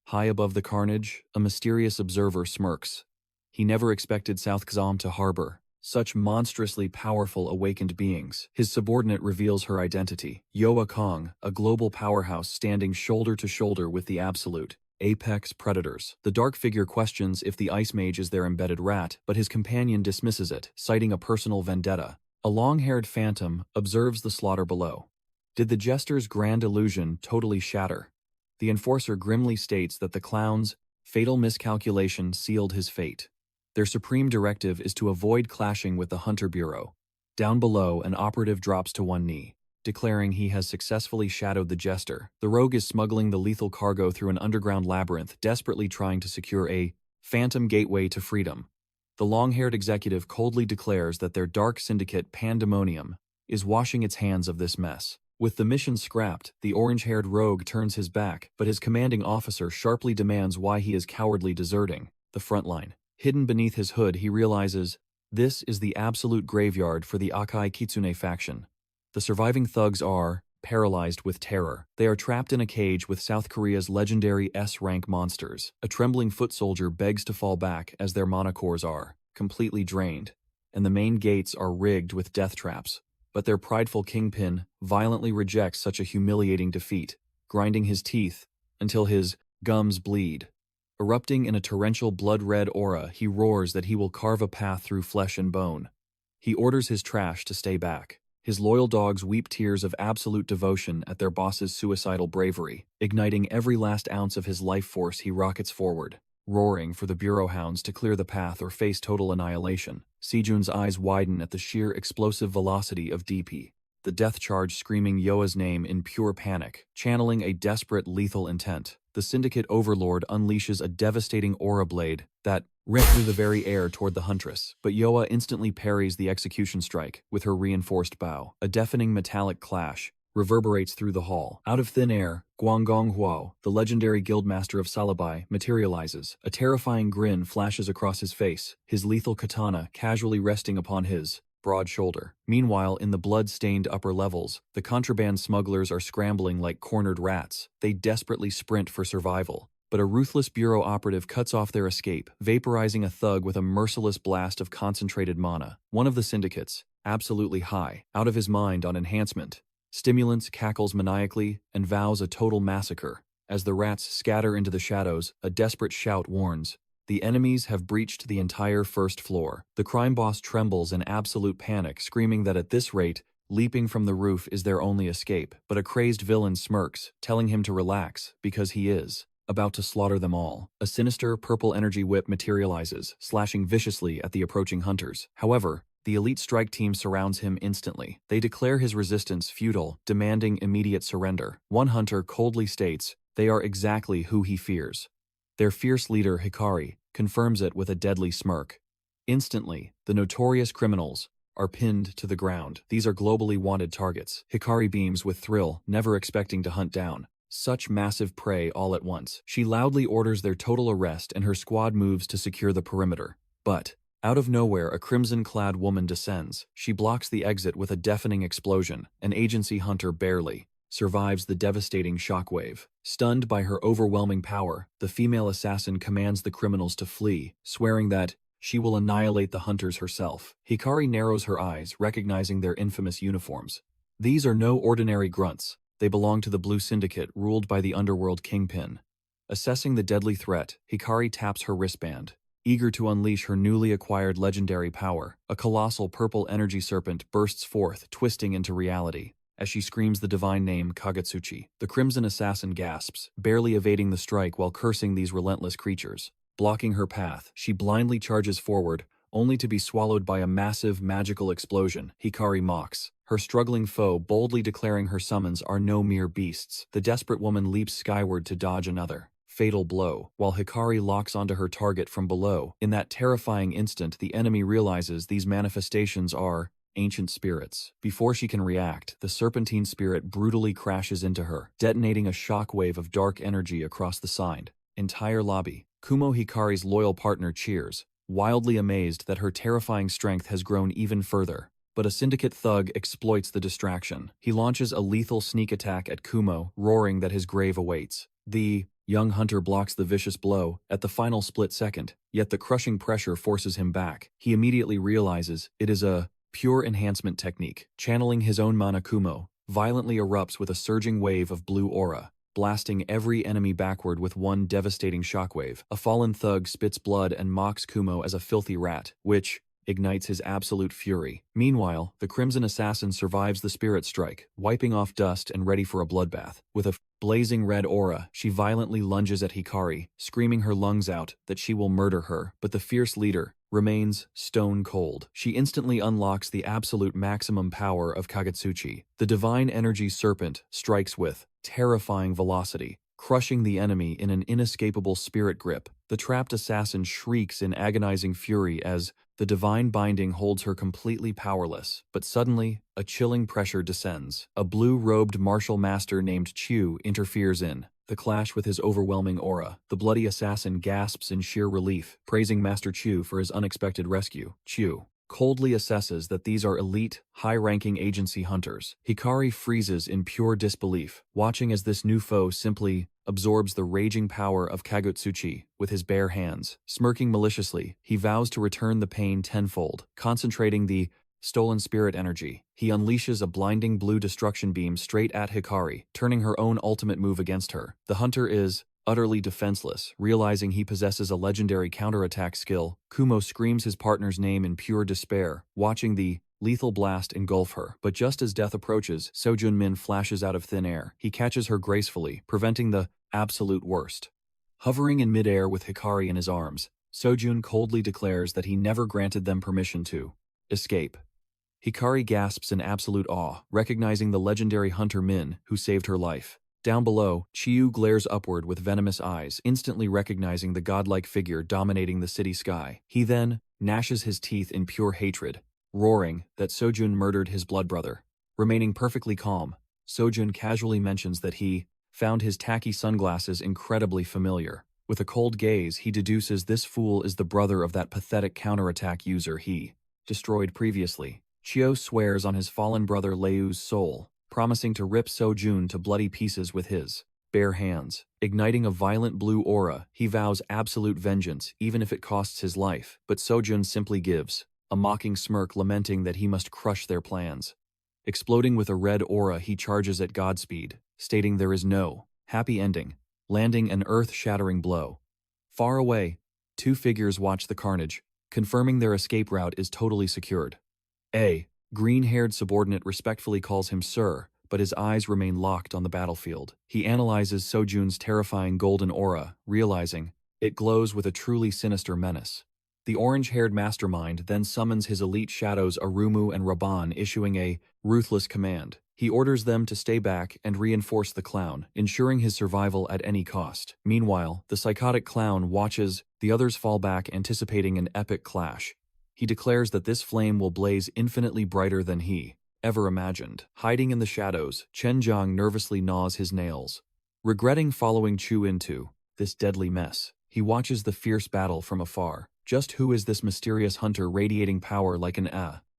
High above the carnage, a mysterious observer smirks. He never expected South Xom to harbor such monstrously powerful awakened beings. His subordinate reveals her identity. Yoa Kong, a global powerhouse standing shoulder to shoulder with the absolute apex predators. The dark figure questions if the ice mage is their embedded rat, but his companion dismisses it, citing a personal vendetta. A long-haired phantom observes the slaughter below. Did the jester's grand illusion totally shatter? The enforcer grimly states that the clown's fatal miscalculation sealed his fate. Their supreme directive is to avoid clashing with the Hunter Bureau. Down below, an operative drops to one knee, declaring he has successfully shadowed the jester. The rogue is smuggling the lethal cargo through an underground labyrinth, desperately trying to secure a phantom gateway to freedom. The long-haired executive coldly declares that their dark syndicate Pandemonium is washing its hands of this mess. With the mission scrapped, the orange-haired rogue turns his back, but his commanding officer sharply demands why he is cowardly deserting the front line. Hidden beneath his hood, he realizes this is the absolute graveyard for the Akai Kitsune faction. The surviving thugs are paralyzed with terror. They are trapped in a cage with South Korea's legendary S-rank monsters. A trembling foot soldier begs to fall back as their mana cores are completely drained, and the main gates are rigged with death traps. But their prideful kingpin violently rejects such a humiliating defeat, grinding his teeth until his gums bleed. Erupting in a torrential blood-red aura, he roars that he will carve a path through flesh and bone. He orders his trash to stay back. His loyal dogs weep tears of absolute devotion at their boss's suicidal bravery. Igniting every last ounce of his life force, he rockets forward, roaring for the Bureau hounds to clear the path or face total annihilation. Sejun's eyes widen at the sheer explosive velocity of DP. The death charge screaming Yoa's name in pure panic, channeling a desperate lethal intent. The syndicate overlord unleashes a devastating aura blade that ripped through the very air toward the huntress, but Yoa instantly parries the execution strike with her reinforced bow. A deafening metallic clash reverberates through the hall. Out of thin air, Guanggong Huo, the legendary guildmaster of Salabai, materializes. A terrifying grin flashes across his face, his lethal katana casually resting upon his broad shoulder. Meanwhile, in the blood-stained upper levels, the contraband smugglers are scrambling like cornered rats. They desperately sprint for survival. But a ruthless bureau operative cuts off their escape, vaporizing a thug with a merciless blast of concentrated mana. One of the syndicates, absolutely high, out of his mind on enhancement, stimulants cackles maniacally and vows a total massacre. As the rats scatter into the shadows, a desperate shout warns. The enemies have breached the entire first floor. The crime boss trembles in absolute panic, screaming that at this rate, leaping from the roof is their only escape. But a crazed villain smirks, telling him to relax, because he is about to slaughter them all. A sinister purple energy whip materializes, slashing viciously at the approaching hunters. However, the elite strike team surrounds him instantly. They declare his resistance futile, demanding immediate surrender. One hunter coldly states they are exactly who he fears. Their fierce leader, Hikari, confirms it with a deadly smirk. Instantly, the notorious criminals are pinned to the ground. These are globally wanted targets. Hikari beams with thrill, never expecting to hunt down such massive prey all at once. She loudly orders their total arrest and her squad moves to secure the perimeter. But out of nowhere, a crimson-clad woman descends. She blocks the exit with a deafening explosion. An agency hunter barely survives the devastating shockwave. Stunned by her overwhelming power, the female assassin commands the criminals to flee, swearing that she will annihilate the hunters herself. Hikari narrows her eyes, recognizing their infamous uniforms. These are no ordinary grunts. They belong to the Blue Syndicate, ruled by the underworld kingpin. Assessing the deadly threat, Hikari taps her wristband. Eager to unleash her newly acquired legendary power, a colossal purple energy serpent bursts forth, twisting into reality. As she screams the divine name Kagetsuchi, the crimson assassin gasps, barely evading the strike while cursing these relentless creatures. Blocking her path, she blindly charges forward, only to be swallowed by a massive magical explosion. Hikari mocks, her struggling foe boldly declaring her summons are no mere beasts. The desperate woman leaps skyward to dodge another fatal blow, while Hikari locks onto her target from below. In that terrifying instant, the enemy realizes these manifestations are ancient spirits. Before she can react, the serpentine spirit brutally crashes into her, detonating a shockwave of dark energy across the entire lobby. Kumo, Hikari's loyal partner, cheers, wildly amazed that her terrifying strength has grown even further. But a syndicate thug exploits the distraction. He launches a lethal sneak attack at Kumo, roaring that his grave awaits. The young hunter blocks the vicious blow at the final split second, yet the crushing pressure forces him back. He immediately realizes it is a pure enhancement technique. Channeling his own mana, Kumo violently erupts with a surging wave of blue aura, blasting every enemy backward with one devastating shockwave. A fallen thug spits blood and mocks Kumo as a filthy rat, which ignites his absolute fury. Meanwhile, the Crimson Assassin survives the Spirit Strike, wiping off dust and ready for a bloodbath. With a blazing red aura, she violently lunges at Hikari, screaming her lungs out that she will murder her, but the fierce leader remains stone cold. She instantly unlocks the absolute maximum power of Kagetsuchi. The divine energy serpent strikes with terrifying velocity, crushing the enemy in an inescapable spirit grip. The trapped assassin shrieks in agonizing fury as the divine binding holds her completely powerless. But suddenly, a chilling pressure descends. A blue-robed martial master named Chu interferes in the clash with his overwhelming aura. The bloody assassin gasps in sheer relief, praising Master Chu for his unexpected rescue. Chu coldly assesses that these are elite, high-ranking agency hunters. Hikari freezes in pure disbelief, watching as this new foe simply absorbs the raging power of Kagetsuchi with his bare hands. Smirking maliciously, he vows to return the pain tenfold, concentrating the stolen spirit energy. He unleashes a blinding blue destruction beam straight at Hikari, turning her own ultimate move against her. The hunter is utterly defenseless. Realizing he possesses a legendary counterattack skill, Kumo screams his partner's name in pure despair, watching the lethal blast engulf her. But just as death approaches, Sojun Min flashes out of thin air. He catches her gracefully, preventing the absolute worst. Hovering in midair with Hikari in his arms, Sojun coldly declares that he never granted them permission to escape. Hikari gasps in absolute awe, recognizing the legendary hunter Min, who saved her life. Down below, Chiyu glares upward with venomous eyes, instantly recognizing the godlike figure dominating the city sky. He then gnashes his teeth in pure hatred, roaring that Sojun murdered his blood brother. Remaining perfectly calm, Sojun casually mentions that he found his tacky sunglasses incredibly familiar. With a cold gaze, he deduces this fool is the brother of that pathetic counterattack user he destroyed previously. Chio swears on his fallen brother Leiu's soul, promising to rip Sojun to bloody pieces with his bare hands. Igniting a violent blue aura, he vows absolute vengeance even if it costs his life, but Sojun simply gives a mocking smirk, lamenting that he must crush their plans. Exploding with a red aura, he charges at Godspeed, stating there is no happy ending, landing an earth-shattering blow. Far away, two figures watch the carnage, confirming their escape route is totally secured. A green-haired subordinate respectfully calls him Sir, but his eyes remain locked on the battlefield. He analyzes Sojun's terrifying golden aura, realizing it glows with a truly sinister menace. The orange-haired mastermind then summons his elite shadows Arumu and Raban, issuing a ruthless command. He orders them to stay back and reinforce the clown, ensuring his survival at any cost. Meanwhile, the psychotic clown watches the others fall back, anticipating an epic clash. He declares that this flame will blaze infinitely brighter than he ever imagined. Hiding in the shadows, Chen Zhang nervously gnaws his nails. Regretting following Chu into this deadly mess, he watches the fierce battle from afar. Just who is this mysterious hunter radiating power like an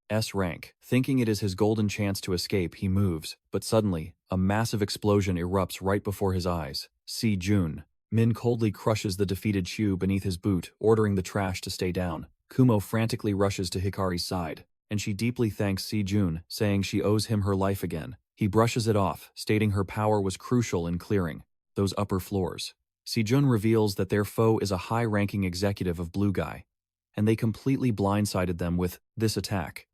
S rank? Thinking it is his golden chance to escape, he moves, but suddenly, a massive explosion erupts right before his eyes. Si Jun. Min coldly crushes the defeated Chu beneath his boot, ordering the trash to stay down. Kumo frantically rushes to Hikari's side, and she deeply thanks Si Jun, saying she owes him her life again. He brushes it off, stating her power was crucial in clearing those upper floors. Si Jun reveals that their foe is a high-ranking executive of Blue Guy, and they completely blindsided them with this attack.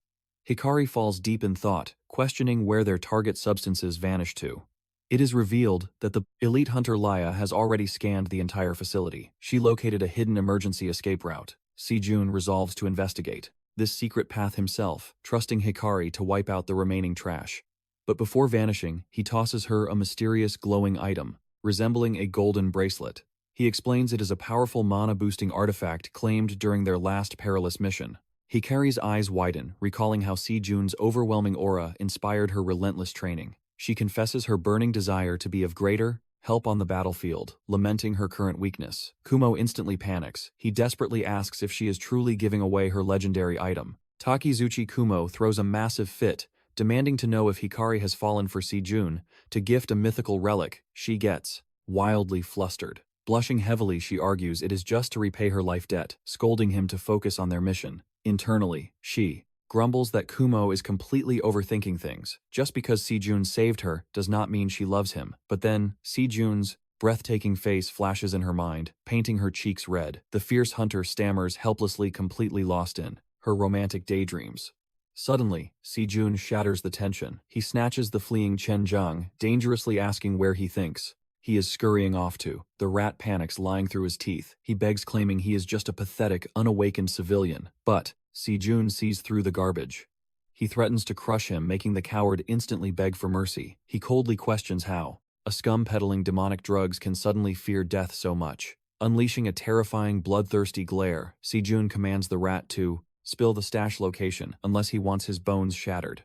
Hikari falls deep in thought, questioning where their target substances vanished to. It is revealed that the elite hunter Laia has already scanned the entire facility. She located a hidden emergency escape route. Si Jun resolves to investigate this secret path himself, trusting Hikari to wipe out the remaining trash. But before vanishing, he tosses her a mysterious glowing item, resembling a golden bracelet. He explains it is a powerful mana-boosting artifact claimed during their last perilous mission. Hikari's eyes widen, recalling how Si Jun's overwhelming aura inspired her relentless training. She confesses her burning desire to be of greater help on the battlefield, lamenting her current weakness. Kumo instantly panics. He desperately asks if she is truly giving away her legendary item. Takizuchi Kumo throws a massive fit, demanding to know if Hikari has fallen for Si Jun to gift a mythical relic. She gets wildly flustered. Blushing heavily, she argues it is just to repay her life debt, scolding him to focus on their mission. Internally, she grumbles that Kumo is completely overthinking things. Just because Si Jun saved her does not mean she loves him. But then, Si Jun's breathtaking face flashes in her mind, painting her cheeks red. The fierce hunter stammers helplessly, completely lost in her romantic daydreams. Suddenly, Si Jun shatters the tension. He snatches the fleeing Chen Zhang, dangerously asking where he thinks he is scurrying off to. The rat panics, lying through his teeth. He begs, claiming he is just a pathetic, unawakened civilian. But Si Jun sees through the garbage. He threatens to crush him, making the coward instantly beg for mercy. He coldly questions how a scum peddling demonic drugs can suddenly fear death so much. Unleashing a terrifying, bloodthirsty glare, Si Jun commands the rat to spill the stash location unless he wants his bones shattered.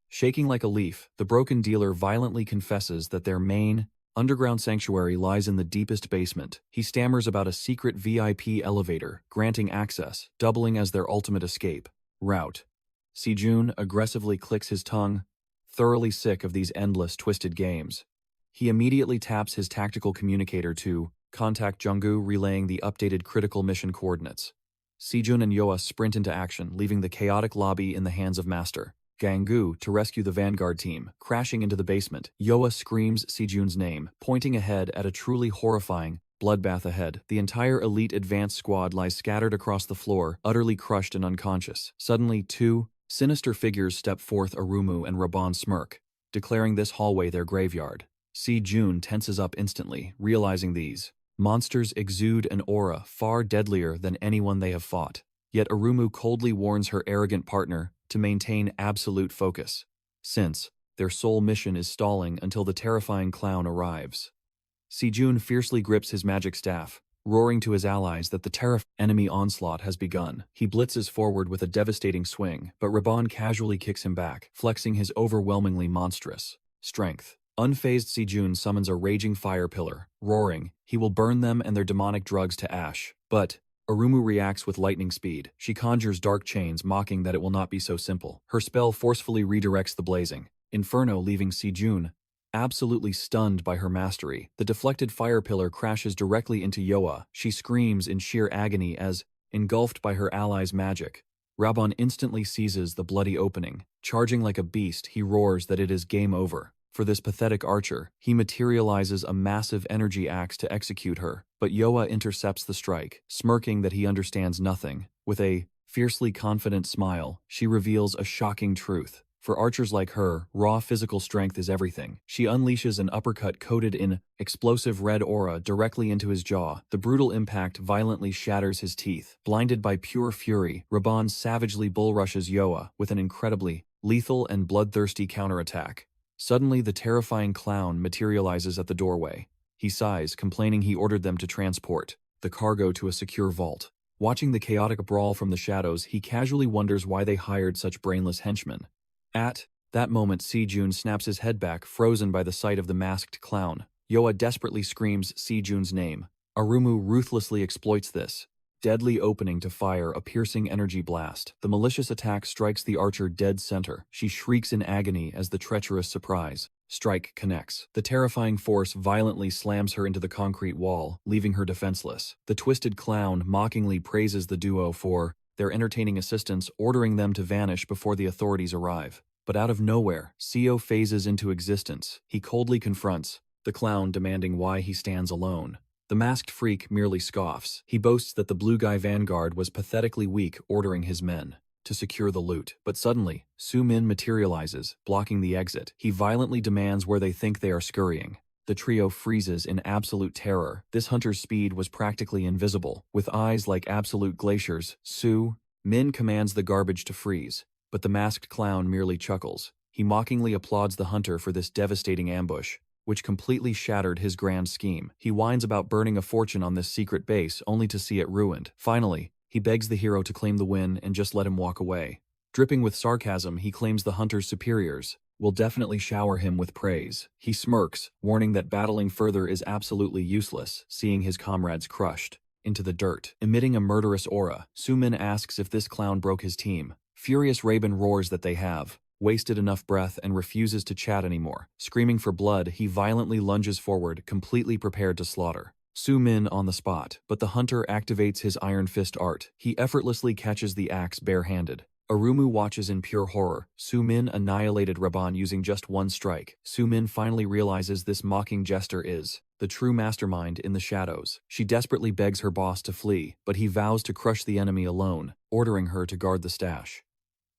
Shaking like a leaf, the broken dealer violently confesses that their main underground sanctuary lies in the deepest basement. He stammers about a secret VIP elevator, granting access, doubling as their ultimate escape route. Si Jun aggressively clicks his tongue, thoroughly sick of these endless, twisted games. He immediately taps his tactical communicator to contact Junggu, relaying the updated critical mission coordinates. Si Jun and Yoa sprint into action, leaving the chaotic lobby in the hands of Master Ganggu to rescue the vanguard team. Crashing into the basement, Yoa screams Si Jun's name, pointing ahead at a truly horrifying bloodbath ahead. The entire elite advance squad lies scattered across the floor, utterly crushed and unconscious. Suddenly, two sinister figures step forth. Arumu and Raban smirk, declaring this hallway their graveyard. Si Jun tenses up instantly, realizing these monsters exude an aura far deadlier than anyone they have fought. Yet Arumu coldly warns her arrogant partner to maintain absolute focus, since their sole mission is stalling until the terrifying clown arrives. Si Jun fiercely grips his magic staff, roaring to his allies that the terrifying enemy onslaught has begun. He blitzes forward with a devastating swing, but Raban casually kicks him back, flexing his overwhelmingly monstrous strength. Unfazed, Si Jun summons a raging fire pillar, roaring he will burn them and their demonic drugs to ash. But Arumu reacts with lightning speed. She conjures dark chains, mocking that it will not be so simple. Her spell forcefully redirects the blazing inferno, leaving Sejun absolutely stunned by her mastery. The deflected fire pillar crashes directly into Yoa. She screams in sheer agony as, engulfed by her ally's magic, Rabon instantly seizes the bloody opening. Charging like a beast, he roars that it is game over. For this pathetic archer, he materializes a massive energy axe to execute her, but Yoa intercepts the strike, smirking that he understands nothing. With a fiercely confident smile, she reveals a shocking truth. For archers like her, raw physical strength is everything. She unleashes an uppercut coated in explosive red aura directly into his jaw. The brutal impact violently shatters his teeth. Blinded by pure fury, Raban savagely bull-rushes Yoa with an incredibly lethal and bloodthirsty counterattack. Suddenly, the terrifying clown materializes at the doorway. He sighs, complaining he ordered them to transport the cargo to a secure vault. Watching the chaotic brawl from the shadows, he casually wonders why they hired such brainless henchmen. At that moment, Sejun snaps his head back, frozen by the sight of the masked clown. Yoa desperately screams Sejun's name. Arumu ruthlessly exploits this deadly opening to fire a piercing energy blast. The malicious attack strikes the archer dead center. She shrieks in agony as the treacherous surprise strike connects. The terrifying force violently slams her into the concrete wall, leaving her defenseless. The twisted clown mockingly praises the duo for their entertaining assistance, ordering them to vanish before the authorities arrive. But out of nowhere, Seo phases into existence. He coldly confronts the clown, demanding why he stands alone. The masked freak merely scoffs. He boasts that the blue guy vanguard was pathetically weak, ordering his men to secure the loot. But suddenly, Sumin materializes, blocking the exit. He violently demands where they think they are scurrying. The trio freezes in absolute terror. This hunter's speed was practically invisible. With eyes like absolute glaciers, Min commands the garbage to freeze, but the masked clown merely chuckles. He mockingly applauds the hunter for this devastating ambush, which completely shattered his grand scheme. He whines about burning a fortune on this secret base, only to see it ruined. Finally, he begs the hero to claim the win and just let him walk away. Dripping with sarcasm, he claims the hunter's superiors will definitely shower him with praise. He smirks, warning that battling further is absolutely useless, seeing his comrades crushed into the dirt. Emitting a murderous aura, Sumin asks if this clown broke his team. Furious Raben roars that they have wasted enough breath and refuses to chat anymore. Screaming for blood, he violently lunges forward, completely prepared to slaughter Sumin on the spot, but the hunter activates his Iron Fist art. He effortlessly catches the axe bare-handed. Arumu watches in pure horror. Sumin annihilated Raban using just one strike. Sumin finally realizes this mocking jester is the true mastermind in the shadows. She desperately begs her boss to flee, but he vows to crush the enemy alone, ordering her to guard the stash.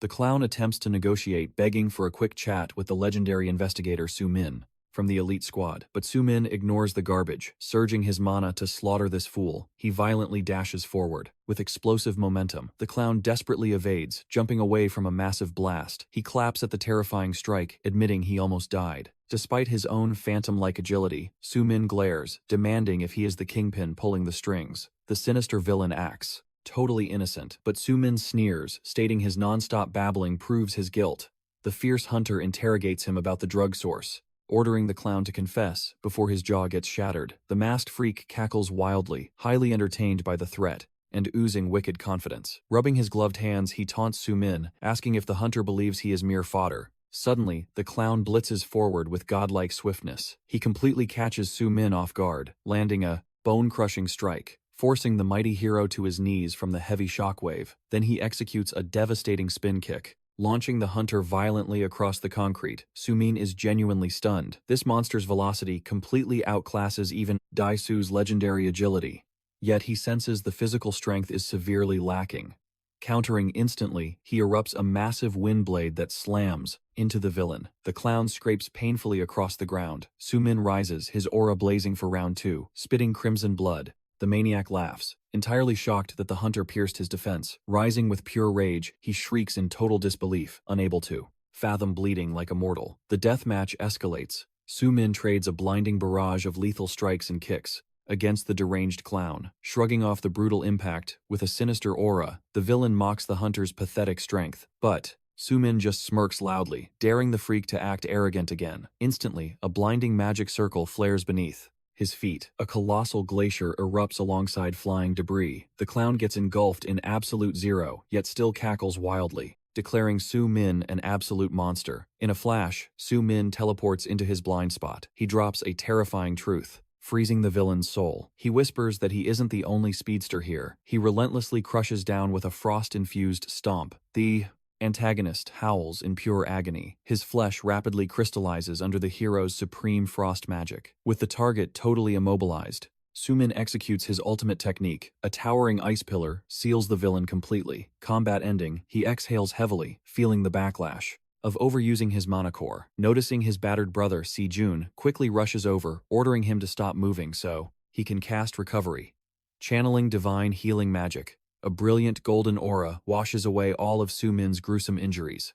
The clown attempts to negotiate, begging for a quick chat with the legendary investigator Sumin from the elite squad, but Sumin ignores the garbage, surging his mana to slaughter this fool. He violently dashes forward. With explosive momentum, the clown desperately evades, jumping away from a massive blast. He claps at the terrifying strike, admitting he almost died. Despite his own phantom-like agility, Sumin glares, demanding if he is the kingpin pulling the strings. The sinister villain acts totally innocent, but Sumin sneers, stating his non-stop babbling proves his guilt. The fierce hunter interrogates him about the drug source, ordering the clown to confess before his jaw gets shattered. The masked freak cackles wildly, highly entertained by the threat and oozing wicked confidence. Rubbing his gloved hands, he taunts Sumin, asking if the hunter believes he is mere fodder. Suddenly, the clown blitzes forward with godlike swiftness. He completely catches Sumin off guard, landing a bone-crushing strike, forcing the mighty hero to his knees from the heavy shockwave. Then he executes a devastating spin kick, launching the hunter violently across the concrete. Sumin is genuinely stunned. This monster's velocity completely outclasses even Daisu's legendary agility. Yet he senses the physical strength is severely lacking. Countering instantly, he erupts a massive wind blade that slams into the villain. The clown scrapes painfully across the ground. Sumin rises, his aura blazing for round 2, spitting crimson blood. The maniac laughs, entirely shocked that the hunter pierced his defense. Rising with pure rage, he shrieks in total disbelief, unable to fathom bleeding like a mortal. The death match escalates. Sumin trades a blinding barrage of lethal strikes and kicks against the deranged clown. Shrugging off the brutal impact with a sinister aura, the villain mocks the hunter's pathetic strength. But Sumin just smirks loudly, daring the freak to act arrogant again. Instantly, a blinding magic circle flares beneath his feet. A colossal glacier erupts alongside flying debris. The clown gets engulfed in absolute zero, yet still cackles wildly, declaring Sumin an absolute monster. In a flash, Sumin teleports into his blind spot. He drops a terrifying truth, freezing the villain's soul. He whispers that he isn't the only speedster here. He relentlessly crushes down with a frost-infused stomp. The antagonist howls in pure agony. His flesh rapidly crystallizes under the hero's supreme frost magic. With the target totally immobilized, Sumin executes his ultimate technique. A towering ice pillar seals the villain completely. Combat ending, he exhales heavily, feeling the backlash of overusing his mana core. Noticing his battered brother, Si-jun, quickly rushes over, ordering him to stop moving so he can cast recovery. Channeling divine healing magic, a brilliant golden aura washes away all of Sumin's gruesome injuries.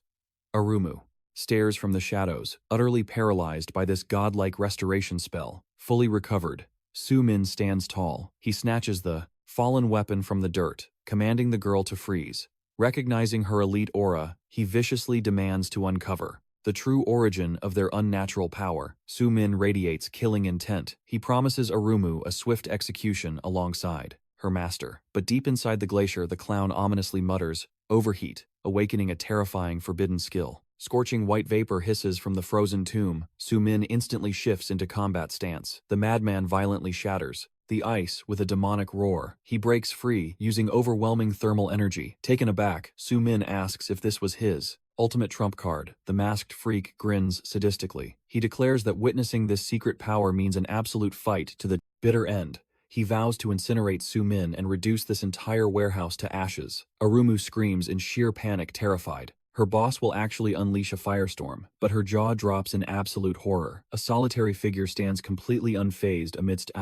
Arumu stares from the shadows, utterly paralyzed by this godlike restoration spell. Fully recovered, Sumin stands tall. He snatches the fallen weapon from the dirt, commanding the girl to freeze. Recognizing her elite aura, he viciously demands to uncover the true origin of their unnatural power. Sumin radiates killing intent. He promises Arumu a swift execution alongside her master. But deep inside the glacier, the clown ominously mutters, "Overheat," awakening a terrifying forbidden skill. Scorching white vapor hisses from the frozen tomb. Sumin instantly shifts into combat stance. The madman violently shatters the ice with a demonic roar. He breaks free, using overwhelming thermal energy. Taken aback, Sumin asks if this was his ultimate trump card. The masked freak grins sadistically. He declares that witnessing this secret power means an absolute fight to the bitter end. He vows to incinerate Sumin and reduce this entire warehouse to ashes. Arumu screams in sheer panic, terrified. Her boss will actually unleash a firestorm, but her jaw drops in absolute horror. A solitary figure stands completely unfazed amidst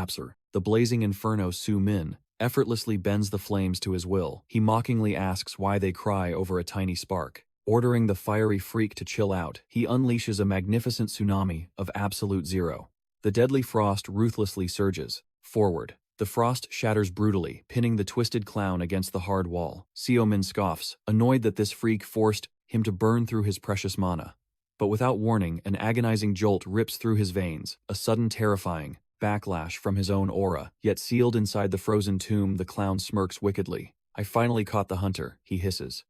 the blazing inferno. Sumin effortlessly bends the flames to his will. He mockingly asks why they cry over a tiny spark. Ordering the fiery freak to chill out, he unleashes a magnificent tsunami of absolute zero. The deadly frost ruthlessly surges forward. The frost shatters brutally, pinning the twisted clown against the hard wall. Sumin scoffs, annoyed that this freak forced him to burn through his precious mana. But without warning, an agonizing jolt rips through his veins, a sudden terrifying backlash from his own aura. Yet sealed inside the frozen tomb, the clown smirks wickedly. "I finally caught the hunter," he hisses.